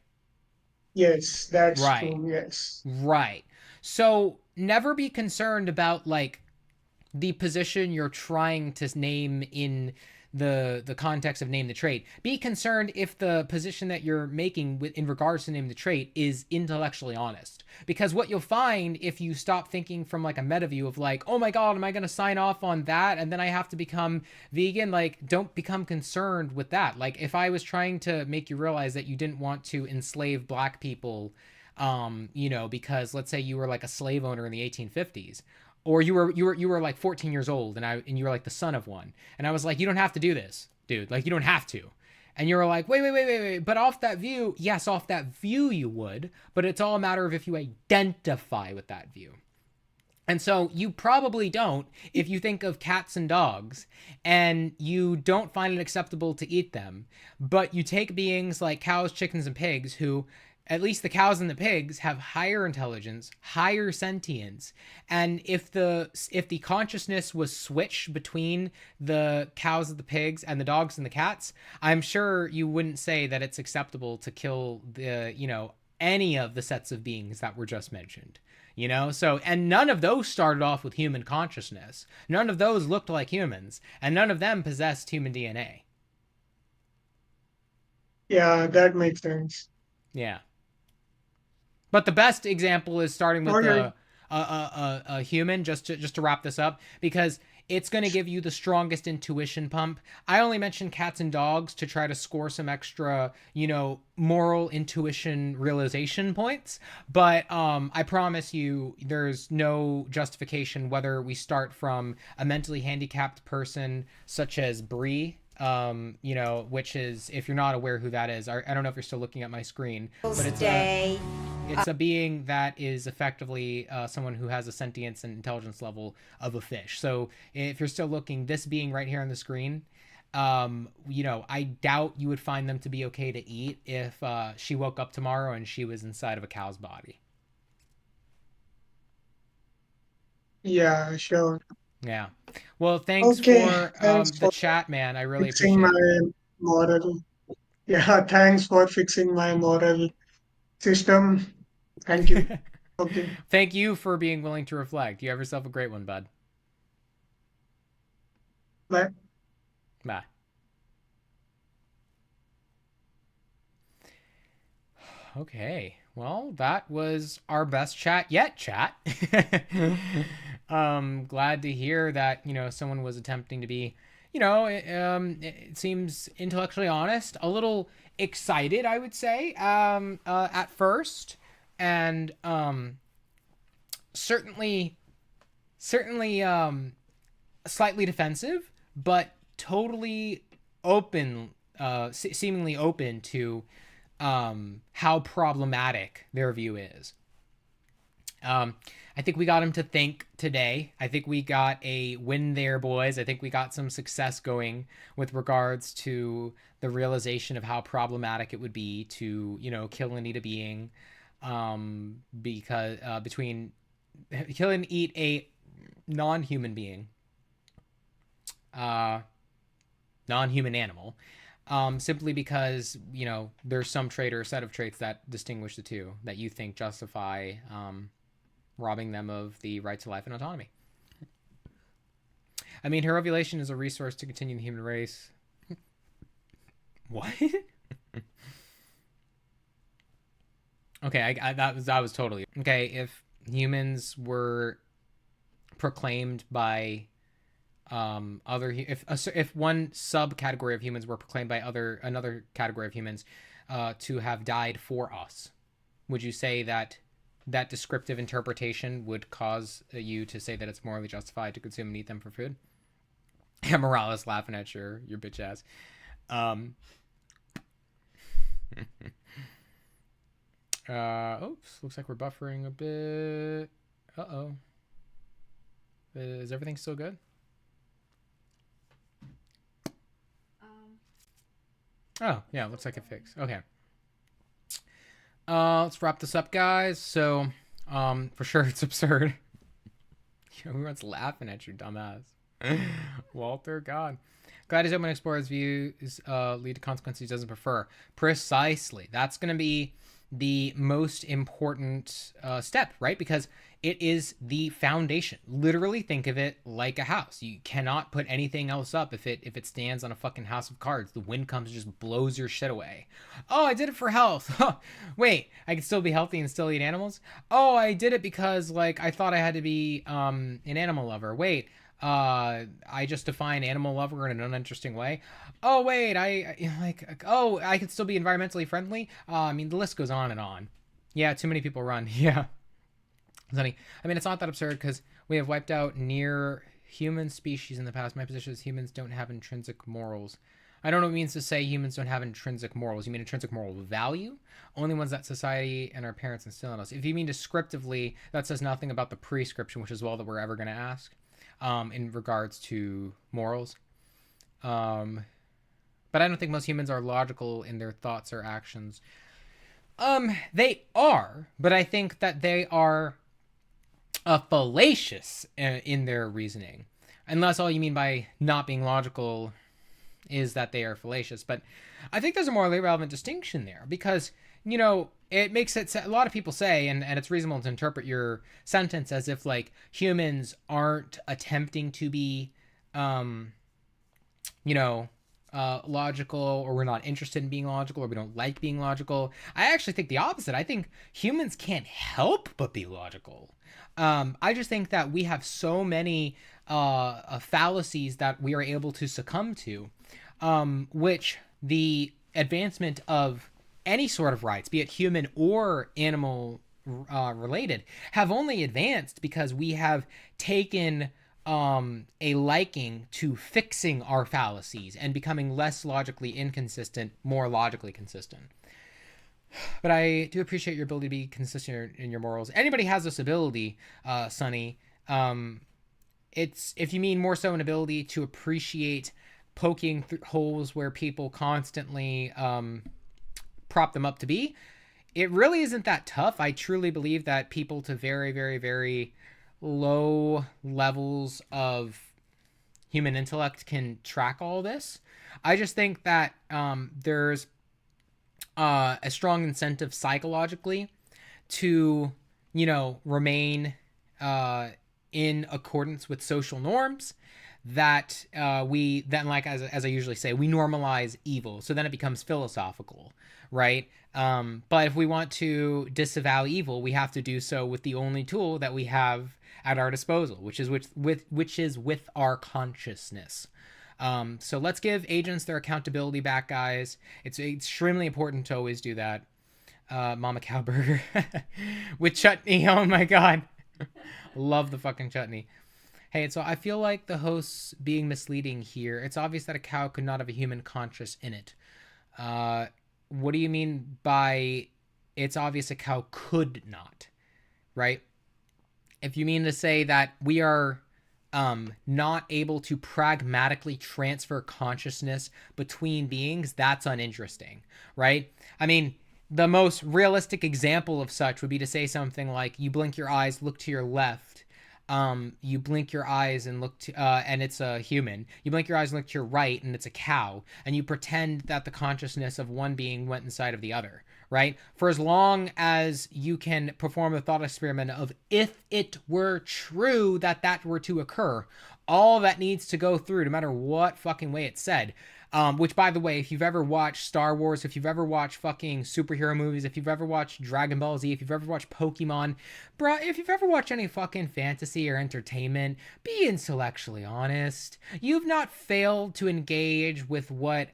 Yes, that's Right. true. Yes. Right. So never be concerned about like the position you're trying to name in the context of name the trait. Be concerned if the position that you're making in regards to name the trait is intellectually honest. Because what you'll find if you stop thinking from like a meta view of like, oh my god, am I going to sign off on that and then I have to become vegan? Like, don't become concerned with that. Like, if I was trying to make you realize that you didn't want to enslave black people, you know, because let's say you were like a slave owner in the 1850s, or you were like 14 years old and you were like the son of one, and I was like, you don't have to do this, dude, like you don't have to. And you were like, wait, but off that view, yes, off that view you would, but it's all a matter of if you identify with that view. And so you probably don't if you think of cats and dogs and you don't find it acceptable to eat them, but you take beings like cows, chickens, and pigs who, at least the cows and the pigs, have higher intelligence, higher sentience. And if the consciousness was switched between the cows and the pigs and the dogs and the cats, I'm sure you wouldn't say that it's acceptable to kill the, you know, any of the sets of beings that were just mentioned. You know, so, and none of those started off with human consciousness. None of those looked like humans, and none of them possessed human DNA. Yeah, that makes sense. Yeah. But the best example is starting with Okay. a human, just to wrap this up, because it's going to give you the strongest intuition pump. I only mentioned cats and dogs to try to score some extra, you know, moral intuition realization points. But I promise you, there's no justification whether we start from a mentally handicapped person such as Bree, you know, which is, if you're not aware who that is, I don't know if you're still looking at my screen, but it's a being that is effectively someone who has a sentience and intelligence level of a fish. So if you're still looking, this being right here on the screen, you know, I doubt you would find them to be okay to eat if she woke up tomorrow and she was inside of a cow's body. Yeah, sure. Yeah. Well, thanks Okay, for thanks the for chat, man. I really fixing appreciate my it. moral. Yeah, thanks for fixing my moral system. Thank you. Okay. Thank you for being willing to reflect. You have yourself a great one, bud. Bye. Bye. Okay. Well, that was our best chat yet, chat. Glad to hear that, you know, someone was attempting to be, you know, it seems intellectually honest, a little excited, I would say, at first, and certainly slightly defensive, but totally open, seemingly open to how problematic their view is. I think we got him to think today. I think we got a win there, boys. I think we got some success going with regards to the realization of how problematic it would be to, you know, kill and eat a being, because between kill and eat a non-human being, non-human animal, simply because, you know, there's some trait or a set of traits that distinguish the two that you think justify robbing them of the right to life and autonomy. I mean, her ovulation is a resource to continue the human race. What? Okay, that was totally okay. If humans were proclaimed by if one subcategory of humans were proclaimed by another category of humans to have died for us, would you say that that descriptive interpretation would cause you to say that it's morally justified to consume and eat them for food? Yeah, Morales laughing at your bitch ass. Oops, looks like we're buffering a bit. Uh-oh. Is everything still good? Oh, yeah, looks like it fixed. Okay. Let's wrap this up, guys. So, for sure it's absurd. Everyone's laughing at you, dumbass. Walter, God. Glad his open explorer's views lead to consequences he doesn't prefer. Precisely. That's going to be the most important step, right? Because it is the foundation. Literally think of it like a house. You cannot put anything else up if it stands on a fucking house of cards. The wind comes and just blows your shit away. Oh, I did it for health. Wait, I can still be healthy and still eat animals? Oh, I did it because like I thought I had to be an animal lover. Wait, I just define animal lover in an uninteresting way. Oh wait, I can still be environmentally friendly. I mean, the list goes on and on. Yeah, too many people run. Yeah. Sonny, I mean, it's not that absurd because we have wiped out near human species in the past. My position is humans don't have intrinsic morals. I don't know what it means to say humans don't have intrinsic morals. You mean intrinsic moral value? Only ones that society and our parents instill in us. If you mean descriptively, that says nothing about the prescription, which is all that we're ever going to ask in regards to morals. But I don't think most humans are logical in their thoughts or actions. They are, but I think that they are fallacious in their reasoning, unless all you mean by not being logical is that they are fallacious. But I think there's a morally relevant distinction there because, you know, it makes it, a lot of people say, and it's reasonable to interpret your sentence as if like humans aren't attempting to be, logical, or we're not interested in being logical, or we don't like being logical. I actually think the opposite. I think humans can't help but be logical. I just think that we have so many fallacies that we are able to succumb to, which the advancement of any sort of rights, be it human or animal related, have only advanced because we have taken a liking to fixing our fallacies and becoming less logically inconsistent, more logically consistent. But I do appreciate your ability to be consistent in your morals. Anybody has this ability, Sonny. It's, if you mean more so an ability to appreciate poking holes where people constantly prop them up to be, it really isn't that tough. I truly believe that people to very, very, very low levels of human intellect can track all this. I just think that there's a strong incentive psychologically to, remain in accordance with social norms that we then, like, as I usually say, we normalize evil. So then it becomes philosophical, right? But if we want to disavow evil, we have to do so with the only tool that we have at our disposal, which is with our consciousness. So let's give agents their accountability back, guys. It's extremely important to always do that. Mama Cow Burger with chutney. Oh my God. Love the fucking chutney. Hey, so I feel like the host's being misleading here. It's obvious that a cow could not have a human conscious in it. What do you mean by it's obvious a cow could not, right? If you mean to say that we are not able to pragmatically transfer consciousness between beings, that's uninteresting, right? I mean, the most realistic example of such would be to say something like, you blink your eyes, look to your left. You blink your eyes and look to, and it's a human. You blink your eyes and look to your right, and it's a cow. And you pretend that the consciousness of one being went inside of the other, right? For as long as you can perform the thought experiment of if it were true that that were to occur, all that needs to go through, no matter what fucking way it's said. Which, by the way, if you've ever watched Star Wars, if you've ever watched fucking superhero movies, if you've ever watched Dragon Ball Z, if you've ever watched Pokemon, bruh, if you've ever watched any fucking fantasy or entertainment, be intellectually honest. You've not failed to engage with what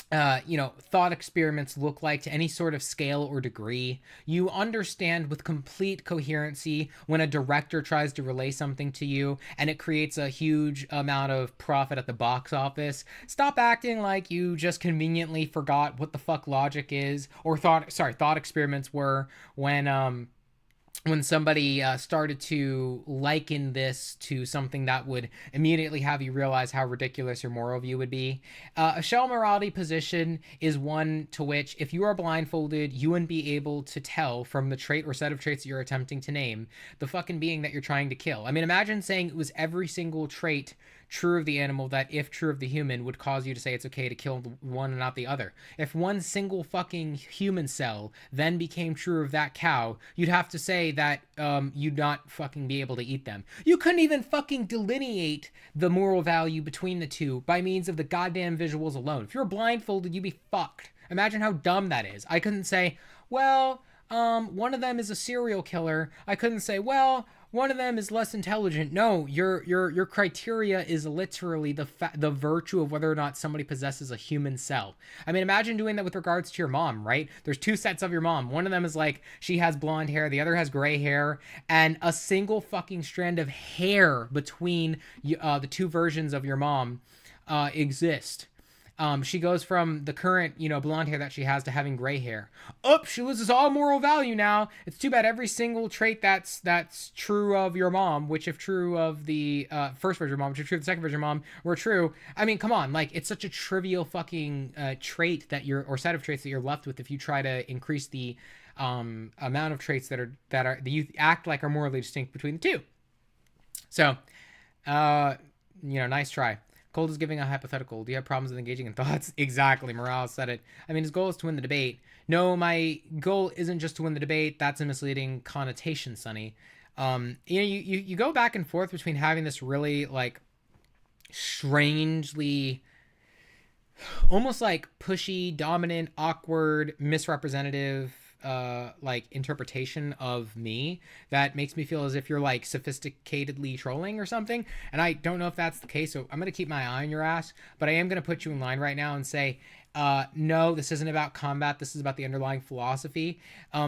thought experiments look like to any sort of scale or degree. You understand with complete coherency when a director tries to relay something to you and it creates a huge amount of profit at the box office. Stop acting like you just conveniently forgot what the fuck logic is, or thought experiments were when somebody started to liken this to something that would immediately have you realize how ridiculous your moral view would be. A shell morality position is one to which, if you are blindfolded, you wouldn't be able to tell from the trait or set of traits that you're attempting to name the fucking being that you're trying to kill. I mean, imagine saying it was every single trait true of the animal that, if true of the human, would cause you to say it's okay to kill one and not the other. If one single fucking human cell then became true of that cow, you'd have to say that you'd not fucking be able to eat them. You couldn't even fucking delineate the moral value between the two by means of the goddamn visuals alone. If you're blindfolded, you'd be fucked. Imagine how dumb that is. I couldn't say, well, one of them is a serial killer. I couldn't say, well, one of them is less intelligent. No, your criteria is literally the virtue of whether or not somebody possesses a human cell. I mean, imagine doing that with regards to your mom, right? There's two sets of your mom. One of them is like, she has blonde hair. The other has gray hair. And a single fucking strand of hair between the two versions of your mom exist. She goes from the current, blonde hair that she has to having gray hair. She loses all moral value now. It's too bad every single trait that's true of your mom, which if true of the first version of your mom, which if true of the second version of your mom, were true. I mean, come on, like, it's such a trivial fucking trait or set of traits that you're left with if you try to increase the amount of traits that you act like are morally distinct between the two. So, nice try. Cold is giving a hypothetical. Do you have problems with engaging in thoughts? Exactly. Morales said it. I mean, his goal is to win the debate. No, my goal isn't just to win the debate. That's a misleading connotation, Sonny. You go back and forth between having this really, like, strangely, almost like pushy, dominant, awkward, misrepresentative, interpretation of me that makes me feel as if you're like sophisticatedly trolling or something, and I don't know if that's the case, so I'm gonna keep my eye on your ass, but I am gonna put you in line right now and say, no, this isn't about combat. This is about the underlying philosophy.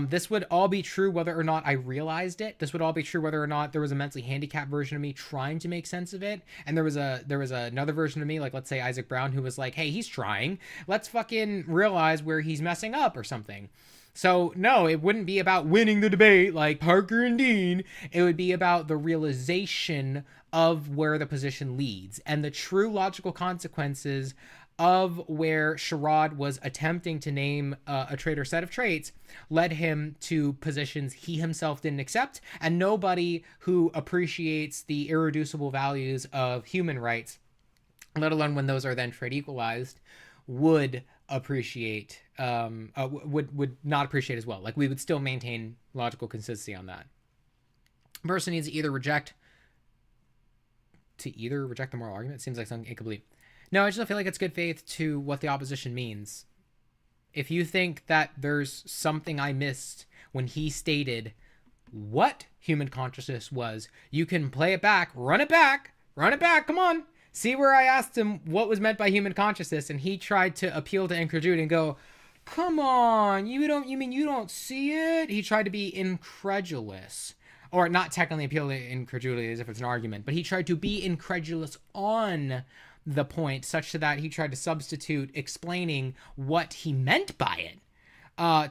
This would all be true whether or not I realized it. This would all be true whether or not there was a mentally handicapped version of me trying to make sense of it, and there was another version of me, like let's say Isaac Brown, who was like, hey, he's trying. Let's fucking realize where he's messing up or something. So, no, it wouldn't be about winning the debate like Parker and Dean. It would be about the realization of where the position leads and the true logical consequences of where Sherrod was attempting to name a trait or set of traits led him to positions he himself didn't accept, and nobody who appreciates the irreducible values of human rights, let alone when those are then trait equalized, would appreciate would not appreciate as well. Like, we would still maintain logical consistency on that. A person needs to either reject the moral argument. It seems like something incomplete. No, I just don't feel like it's good faith to what the opposition means. If you think that there's something I missed when he stated what human consciousness was, you can play it back, run it back, come on. See where I asked him what was meant by human consciousness, and he tried to appeal to incredulity and go, come on, you mean you don't see it? He tried to be incredulous. Or not technically appeal to incredulity as if it's an argument, but he tried to be incredulous on the point, such that he tried to substitute explaining what he meant by it.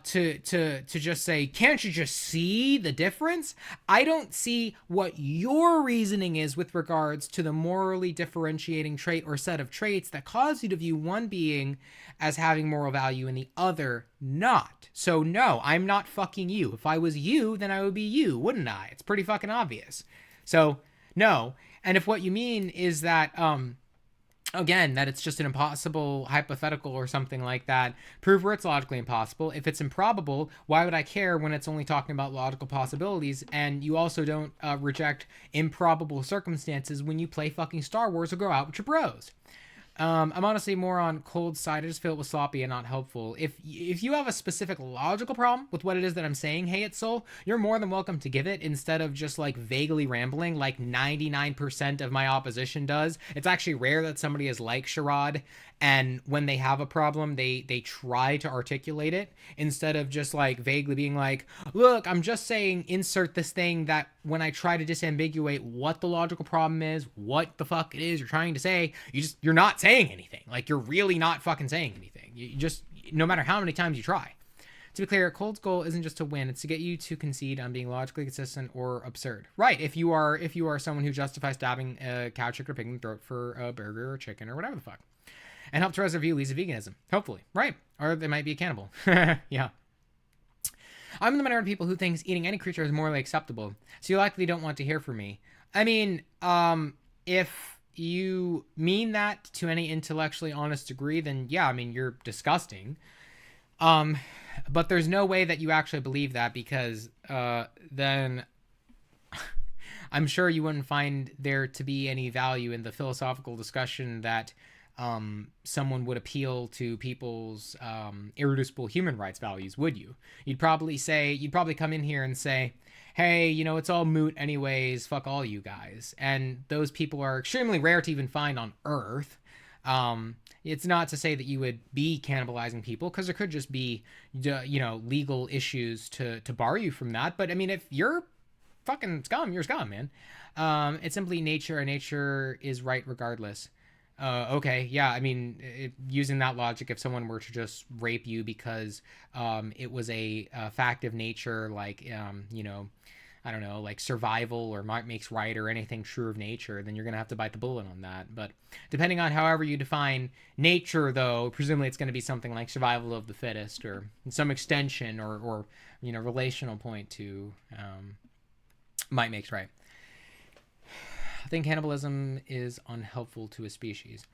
To just say, can't you just see the difference? I don't see what your reasoning is with regards to the morally differentiating trait or set of traits that cause you to view one being as having moral value and the other not. So no, I'm not fucking you. If I was you, then I would be you, wouldn't I? It's pretty fucking obvious. So no. And if what you mean is that, again, that it's just an impossible hypothetical or something like that, prove where it's logically impossible. If it's improbable, why would I care when it's only talking about logical possibilities? And you also don't reject improbable circumstances when you play fucking Star Wars or go out with your bros. I'm honestly more on cold side. I just feel it was sloppy and not helpful. If you have a specific logical problem with what it is that I'm saying, Hey It's Soul, you're more than welcome to give it instead of just like vaguely rambling like 99% of my opposition does. It's actually rare that somebody is like Sherrod, and when they have a problem, they try to articulate it instead of just like vaguely being like, look, I'm just saying insert this thing that when I try to disambiguate what the logical problem is, what the fuck it is you're trying to say, you're not saying anything. Like, you're really not fucking saying anything. You just, no matter how many times you try. To be clear, Cold's goal isn't just to win, it's to get you to concede on being logically consistent or absurd. Right, if you are someone who justifies stabbing a cow, chicken, or pig in the throat for a burger or chicken or whatever the fuck. And help Teresa view leads to veganism. Hopefully. Right. Or they might be a cannibal. Yeah. I'm in the minority of people who thinks eating any creature is morally acceptable, so you likely don't want to hear from me. I mean, if you mean that to any intellectually honest degree, then yeah, I mean, you're disgusting. But there's no way that you actually believe that, because then I'm sure you wouldn't find there to be any value in the philosophical discussion that someone would appeal to people's irreducible human rights values, would you? You'd probably come in here and say, hey, you know, it's all moot anyways, fuck all you guys. And those people are extremely rare to even find on Earth. It's not to say that you would be cannibalizing people, because there could just be, you know, legal issues to bar you from that. But I mean, if you're fucking scum, you're scum, man. It's simply nature, and nature is right regardless. Okay, yeah, I mean, using that logic, if someone were to just rape you because it was a fact of nature, like, you know, I don't know, like survival or might makes right or anything true of nature, then you're going to have to bite the bullet on that. But depending on however you define nature, though, presumably it's going to be something like survival of the fittest or some extension or you know, relational point to might makes right. I think cannibalism is unhelpful to a species.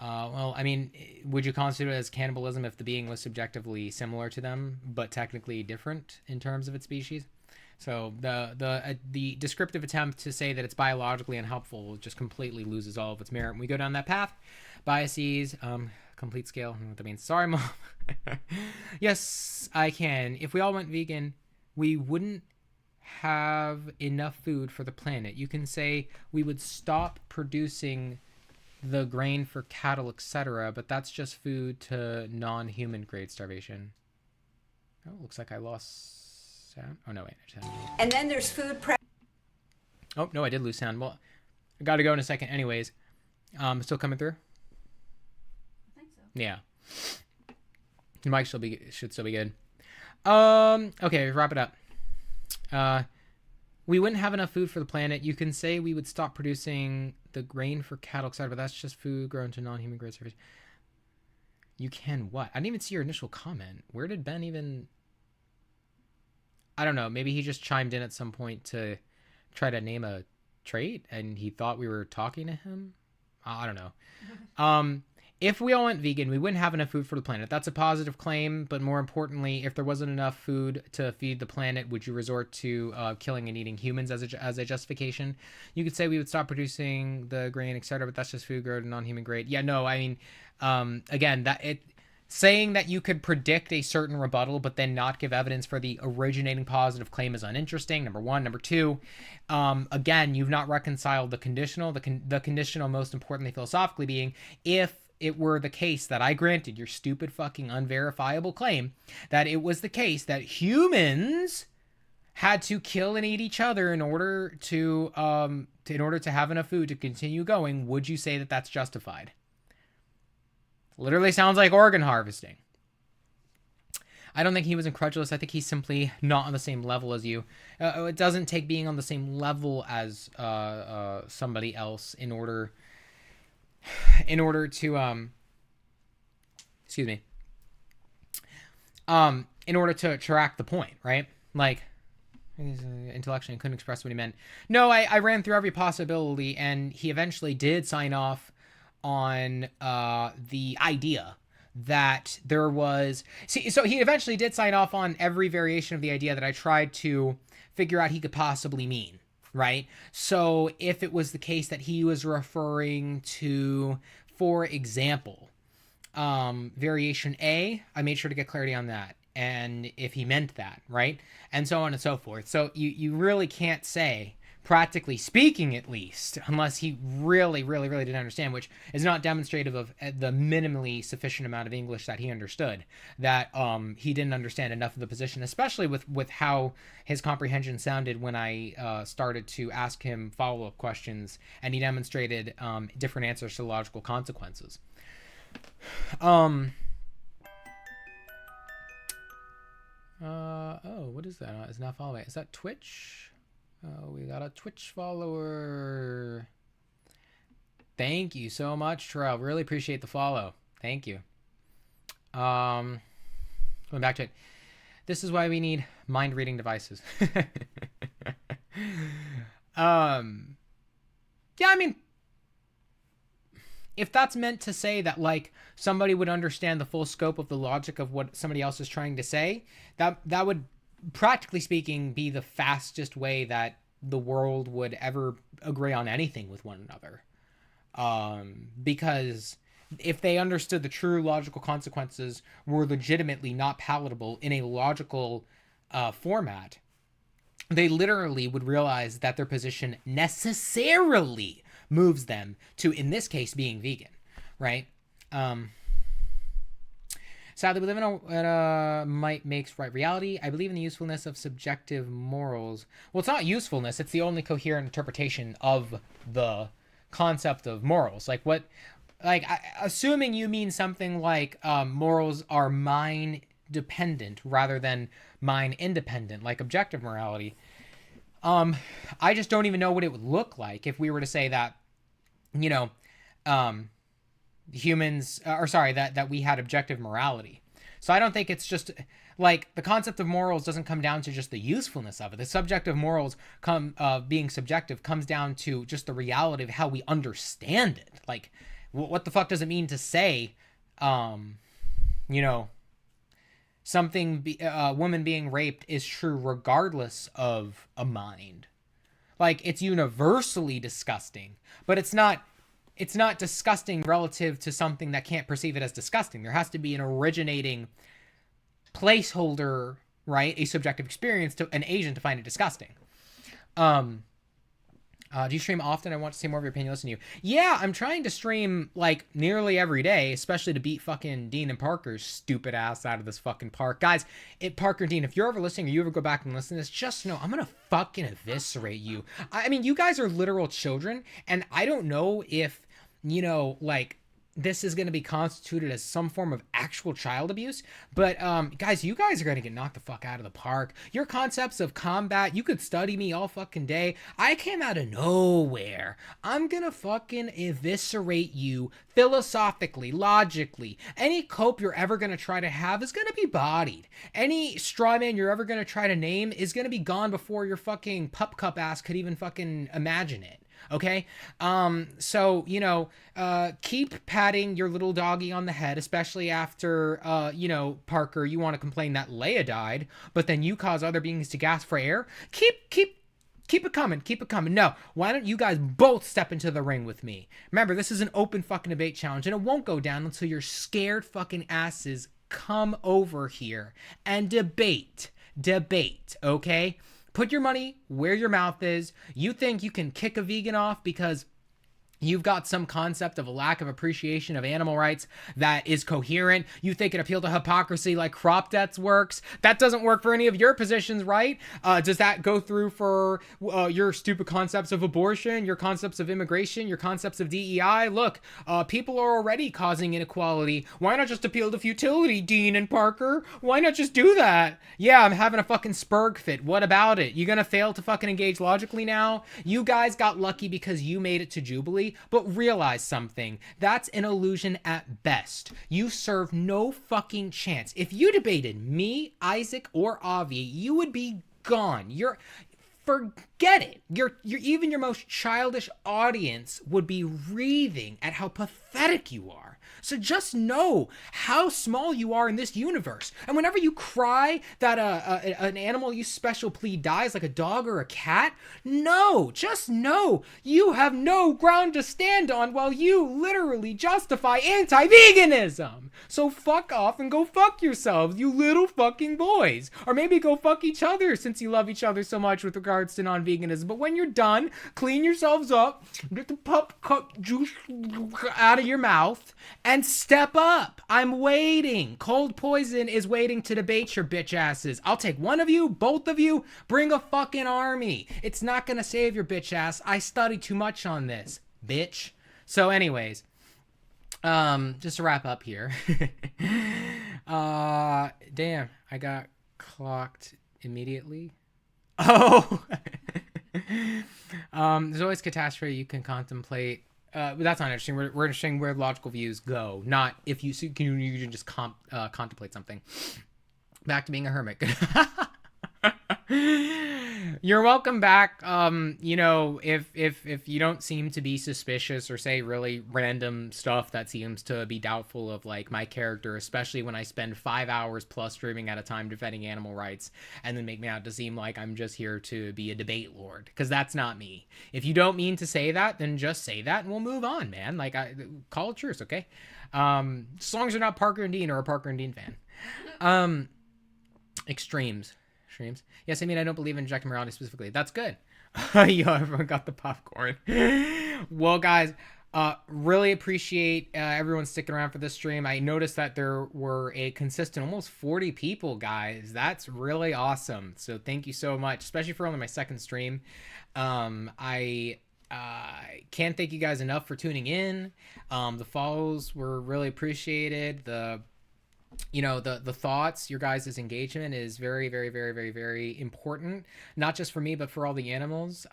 Well, I mean, would you consider it as cannibalism if the being was subjectively similar to them, but technically different in terms of its species? So the descriptive attempt to say that it's biologically unhelpful just completely loses all of its merit. When we go down that path, biases, complete scale, I don't know what that means. Sorry, Mom. Yes, I can. If we all went vegan, we wouldn't have enough food for the planet. You can say we would stop producing the grain for cattle, etc., but that's just food to non-human grade starvation. Oh, looks like I lost sound. Oh no, wait. I just had and then there's food prep. Oh no, I did lose sound. Well, I gotta go in a second anyways. Still coming through? I think so. Yeah. The mic should still be good. Okay, wrap it up. We wouldn't have enough food for the planet. You can say we would stop producing the grain for cattle, etc., but that's just food grown to non-human grade surface. You can what? I didn't even see your initial comment. Where did Ben even... I don't know. Maybe he just chimed in at some point to try to name a trait, and he thought we were talking to him? I don't know. If we all went vegan, we wouldn't have enough food for the planet. That's a positive claim, but more importantly, if there wasn't enough food to feed the planet, would you resort to killing and eating humans as a justification? You could say we would stop producing the grain, etc., but that's just food grown to non-human grade. Yeah, no, I mean, again, saying that you could predict a certain rebuttal, but then not give evidence for the originating positive claim is uninteresting, number one. Number two, again, you've not reconciled the conditional, the conditional most importantly philosophically being, if it were the case that I granted your stupid fucking unverifiable claim that it was the case that humans had to kill and eat each other in order to have enough food to continue going, would you say that that's justified? Literally sounds like organ harvesting. I don't think he was incredulous. I think he's simply not on the same level as you. It doesn't take being on the same level as somebody else in order to excuse me, in order to track the point, right? Like, intellectually couldn't express what he meant. No, I ran through every possibility, and he eventually did sign off on the idea that there was... so he eventually did sign off on every variation of the idea that I tried to figure out he could possibly mean. Right? So if it was the case that he was referring to for example, variation A, I made sure to get clarity on that, and if he meant that, right? And so on and so forth. So you really can't say, practically speaking at least, unless he really didn't understand, which is not demonstrative of the minimally sufficient amount of English that he understood, that he didn't understand enough of the position, especially with how his comprehension sounded when I started to ask him follow-up questions, and he demonstrated different answers to logical consequences. Oh, what is that? It's not following. Is that Twitch? Oh, we got a Twitch follower. Thank you so much, Terrell. Really appreciate the follow. Thank you. Going back to it. This is why we need mind reading devices. Yeah, I mean, if that's meant to say that, like, somebody would understand the full scope of the logic of what somebody else is trying to say, that would, practically speaking, be the fastest way that the world would ever agree on anything with one another. Because if they understood the true logical consequences were legitimately not palatable in a logical format, they literally would realize that their position necessarily moves them to, in this case, being vegan, right? Sadly, we live in a might makes right reality. I believe in the usefulness of subjective morals. Well, it's not usefulness. It's the only coherent interpretation of the concept of morals. Like what, like, assuming you mean something like morals are mind dependent rather than mind independent, like objective morality. I just don't even know what it would look like if we were to say that, you know, humans, or sorry, that we had objective morality. So I don't think it's just, like, the concept of morals doesn't come down to just the usefulness of it. The subject of morals being subjective comes down to just the reality of how we understand it. Like, what the fuck does it mean to say, you know, something, a woman being raped is true regardless of a mind? Like, it's universally disgusting, but it's not disgusting relative to something that can't perceive it as disgusting. There has to be an originating placeholder, right? A subjective experience to an agent to find it disgusting. Do you stream often? I want to see more of your opinion, listen to you. Yeah, I'm trying to stream, like, nearly every day, especially to beat fucking Dean and Parker's stupid ass out of this fucking park. Guys, Parker and Dean, if you're ever listening or you ever go back and listen to this, just know I'm gonna fucking eviscerate you. I mean, you guys are literal children, and I don't know if, you know, like, this is going to be constituted as some form of actual child abuse. But, guys, you guys are going to get knocked the fuck out of the park. Your concepts of combat, you could study me all fucking day. I came out of nowhere. I'm going to fucking eviscerate you philosophically, logically. Any cope you're ever going to try to have is going to be bodied. Any straw man you're ever going to try to name is going to be gone before your fucking pup cup ass could even fucking imagine it. Okay? So, you know, keep patting your little doggy on the head, especially after, you know, Parker, you want to complain that Leia died, but then you cause other beings to gasp for air. Keep it coming. Keep it coming. No, why don't you guys both step into the ring with me? Remember, this is an open fucking debate challenge, and it won't go down until your scared fucking asses come over here and debate, okay? Put your money where your mouth is. You think you can kick a vegan off because you've got some concept of a lack of appreciation of animal rights that is coherent. You think it appeal to hypocrisy like crop debts works. That doesn't work for any of your positions, right? Does that go through for your stupid concepts of abortion, your concepts of immigration, your concepts of DEI? Look, people are already causing inequality. Why not just appeal to futility, Dean and Parker? Why not just do that? Yeah, I'm having a fucking spurg fit. What about it? You gonna fail to fucking engage logically now? You guys got lucky because you made it to Jubilee. But realize something, that's an illusion at best. You serve no fucking chance. If you debated me, Isaac, or Avi, you would be gone. get it. Even your most childish audience would be wreathing at how pathetic you are. So just know how small you are in this universe. And whenever you cry that an animal you special plea dies, like a dog or a cat, just know you have no ground to stand on while you literally justify anti-veganism. So fuck off and go fuck yourselves, you little fucking boys. Or maybe go fuck each other since you love each other so much with regards to non-veganism. But when you're done, clean yourselves up, get the pup cup juice out of your mouth, and step up. I'm waiting. Cold Poison is waiting to debate your bitch asses. I'll take one of you, both of you, bring a fucking army. It's not gonna save your bitch ass. I studied too much on this, bitch. So anyways, just to wrap up here. Damn, I got clocked immediately. Oh! There's always catastrophe you can contemplate. But that's not interesting. We're interesting where logical views go, not if you can just contemplate something. Back to being a hermit. You're welcome back. You know, if you don't seem to be suspicious or say really random stuff that seems to be doubtful of like my character, especially when I spend 5 hours plus streaming at a time defending animal rights and then make me out to seem like I'm just here to be a debate lord, because that's not me. If you don't mean to say that, then just say that and we'll move on, man. Like, call it truce, okay? As long as you're not Parker and Dean or a Parker and Dean fan. Extremes. Yes, I mean, I don't believe in injecting morality specifically. That's good. Yo, everyone got the popcorn. Well, guys, really appreciate everyone sticking around for this stream. I noticed that there were a consistent almost 40 people, guys. That's really awesome. So thank you so much, especially for only my second stream. I can't thank you guys enough for tuning in. The follows were really appreciated. The thoughts, your guys' engagement is very, very, very, very, very important, not just for me, but for all the animals.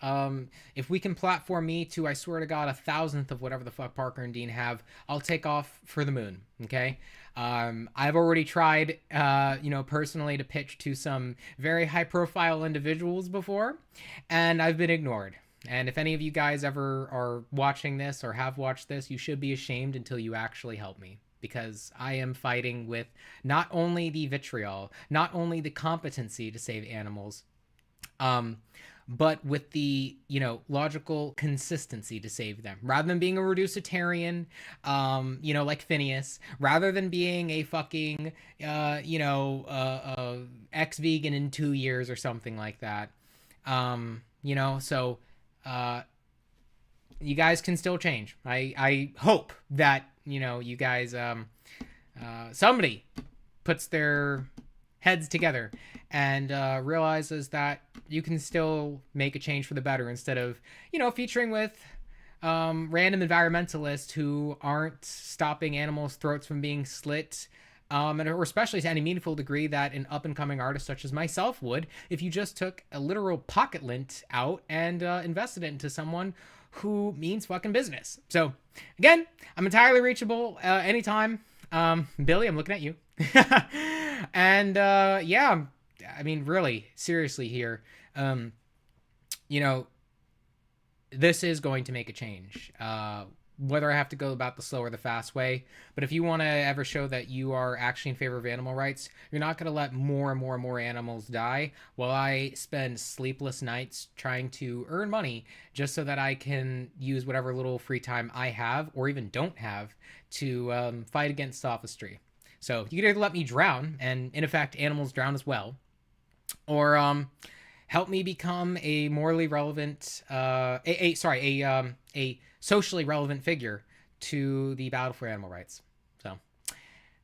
If we can platform me to, I swear to God, 1,000th of whatever the fuck Parker and Dean have, I'll take off for the moon. Okay. I've already tried, personally to pitch to some very high profile individuals before, and I've been ignored. And if any of you guys ever are watching this or have watched this, you should be ashamed until you actually help me. Because I am fighting with not only the vitriol, not only the competency to save animals, but with the, logical consistency to save them. Rather than being a reducitarian, like Phineas, rather than being a fucking, ex-vegan in 2 years or something like that. You guys can still change. I hope that, you guys, somebody puts their heads together and realizes that you can still make a change for the better instead of, featuring with random environmentalists who aren't stopping animals' throats from being slit, or especially to any meaningful degree that an up-and-coming artist such as myself would if you just took a literal pocket lint out and invested it into someone who means fucking business. So, again, I'm entirely reachable anytime. Billy, I'm looking at you. And, I mean, really, seriously here, this is going to make a change. Whether I have to go about the slow or the fast way. But if you want to ever show that you are actually in favor of animal rights, you're not going to let more and more and more animals die while I spend sleepless nights trying to earn money just so that I can use whatever little free time I have or even don't have to fight against sophistry. So you can either let me drown, and in effect, animals drown as well, or help me become a morally relevant, a socially relevant figure to the battle for animal rights. So,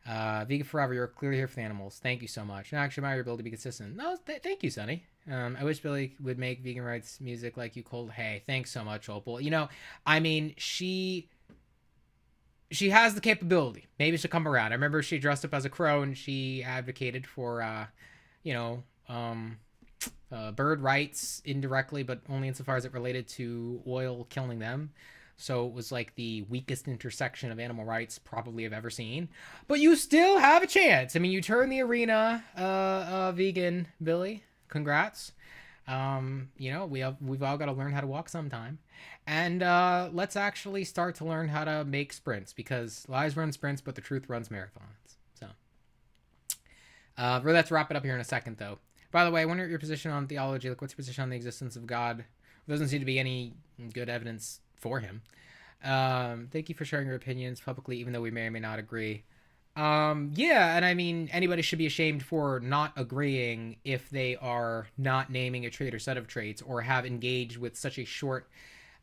Vegan Forever, you're clearly here for the animals. Thank you so much. And I actually admire your ability to be consistent. No, thank you, Sonny. I wish Billy would make vegan rights music like you cold. Hey, thanks so much, Opal. I mean, she has the capability. Maybe she'll come around. I remember she dressed up as a crow and she advocated for, bird rights indirectly, but only insofar as it related to oil killing them. So it was like the weakest intersection of animal rights probably I've ever seen. But you still have a chance. I mean, you turned the arena vegan, Billy. Congrats. You know, we've all got to learn how to walk sometime, and let's actually start to learn how to make sprints, because lies run sprints, but the truth runs marathons. So, let's wrap it up here in a second, though. By the way, I wonder your position on theology. Like, what's your position on the existence of God? There doesn't seem to be any good evidence for him. Thank you for sharing your opinions publicly, even though we may or may not agree. Yeah, and I mean, anybody should be ashamed for not agreeing if they are not naming a trait or set of traits, or have engaged with such a short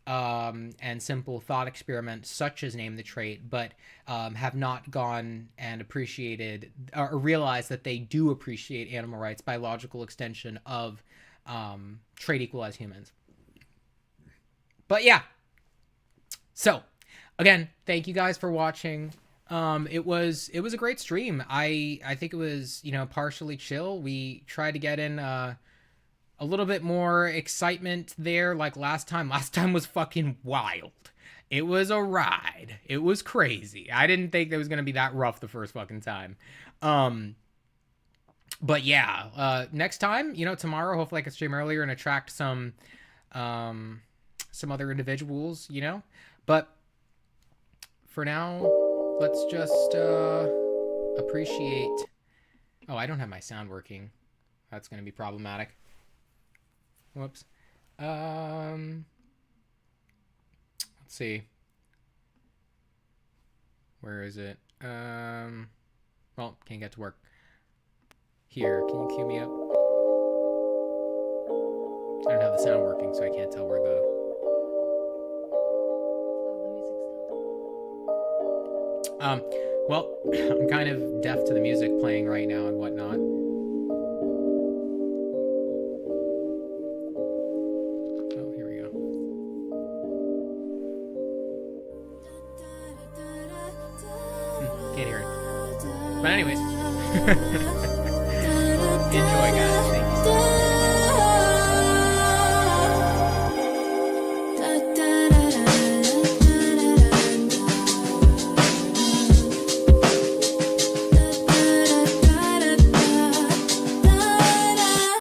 and simple thought experiment such as name the trait, but have not gone and appreciated or realized that they do appreciate animal rights, biological extension of trait equal as humans. But yeah, so again, thank you guys for watching. It was a great stream. I think it was, you know, partially chill. We tried to get in a little bit more excitement there like last time. Last time was fucking wild. It was a ride. It was crazy. I didn't think it was going to be that rough the first fucking time. But yeah, next time, you know, tomorrow, hopefully I can stream earlier and attract some other individuals, you know, but for now, let's just appreciate... Oh, I don't have my sound working. That's going to be problematic. Whoops. Let's see. Where is it? Well, can't get to work. Here, can you cue me up? I don't have the sound working, so I can't tell where the... Well, I'm kind of deaf to the music playing right now and whatnot. Oh, here we go. Can't hear it. But anyways. Enjoy, guys. Thank you so much.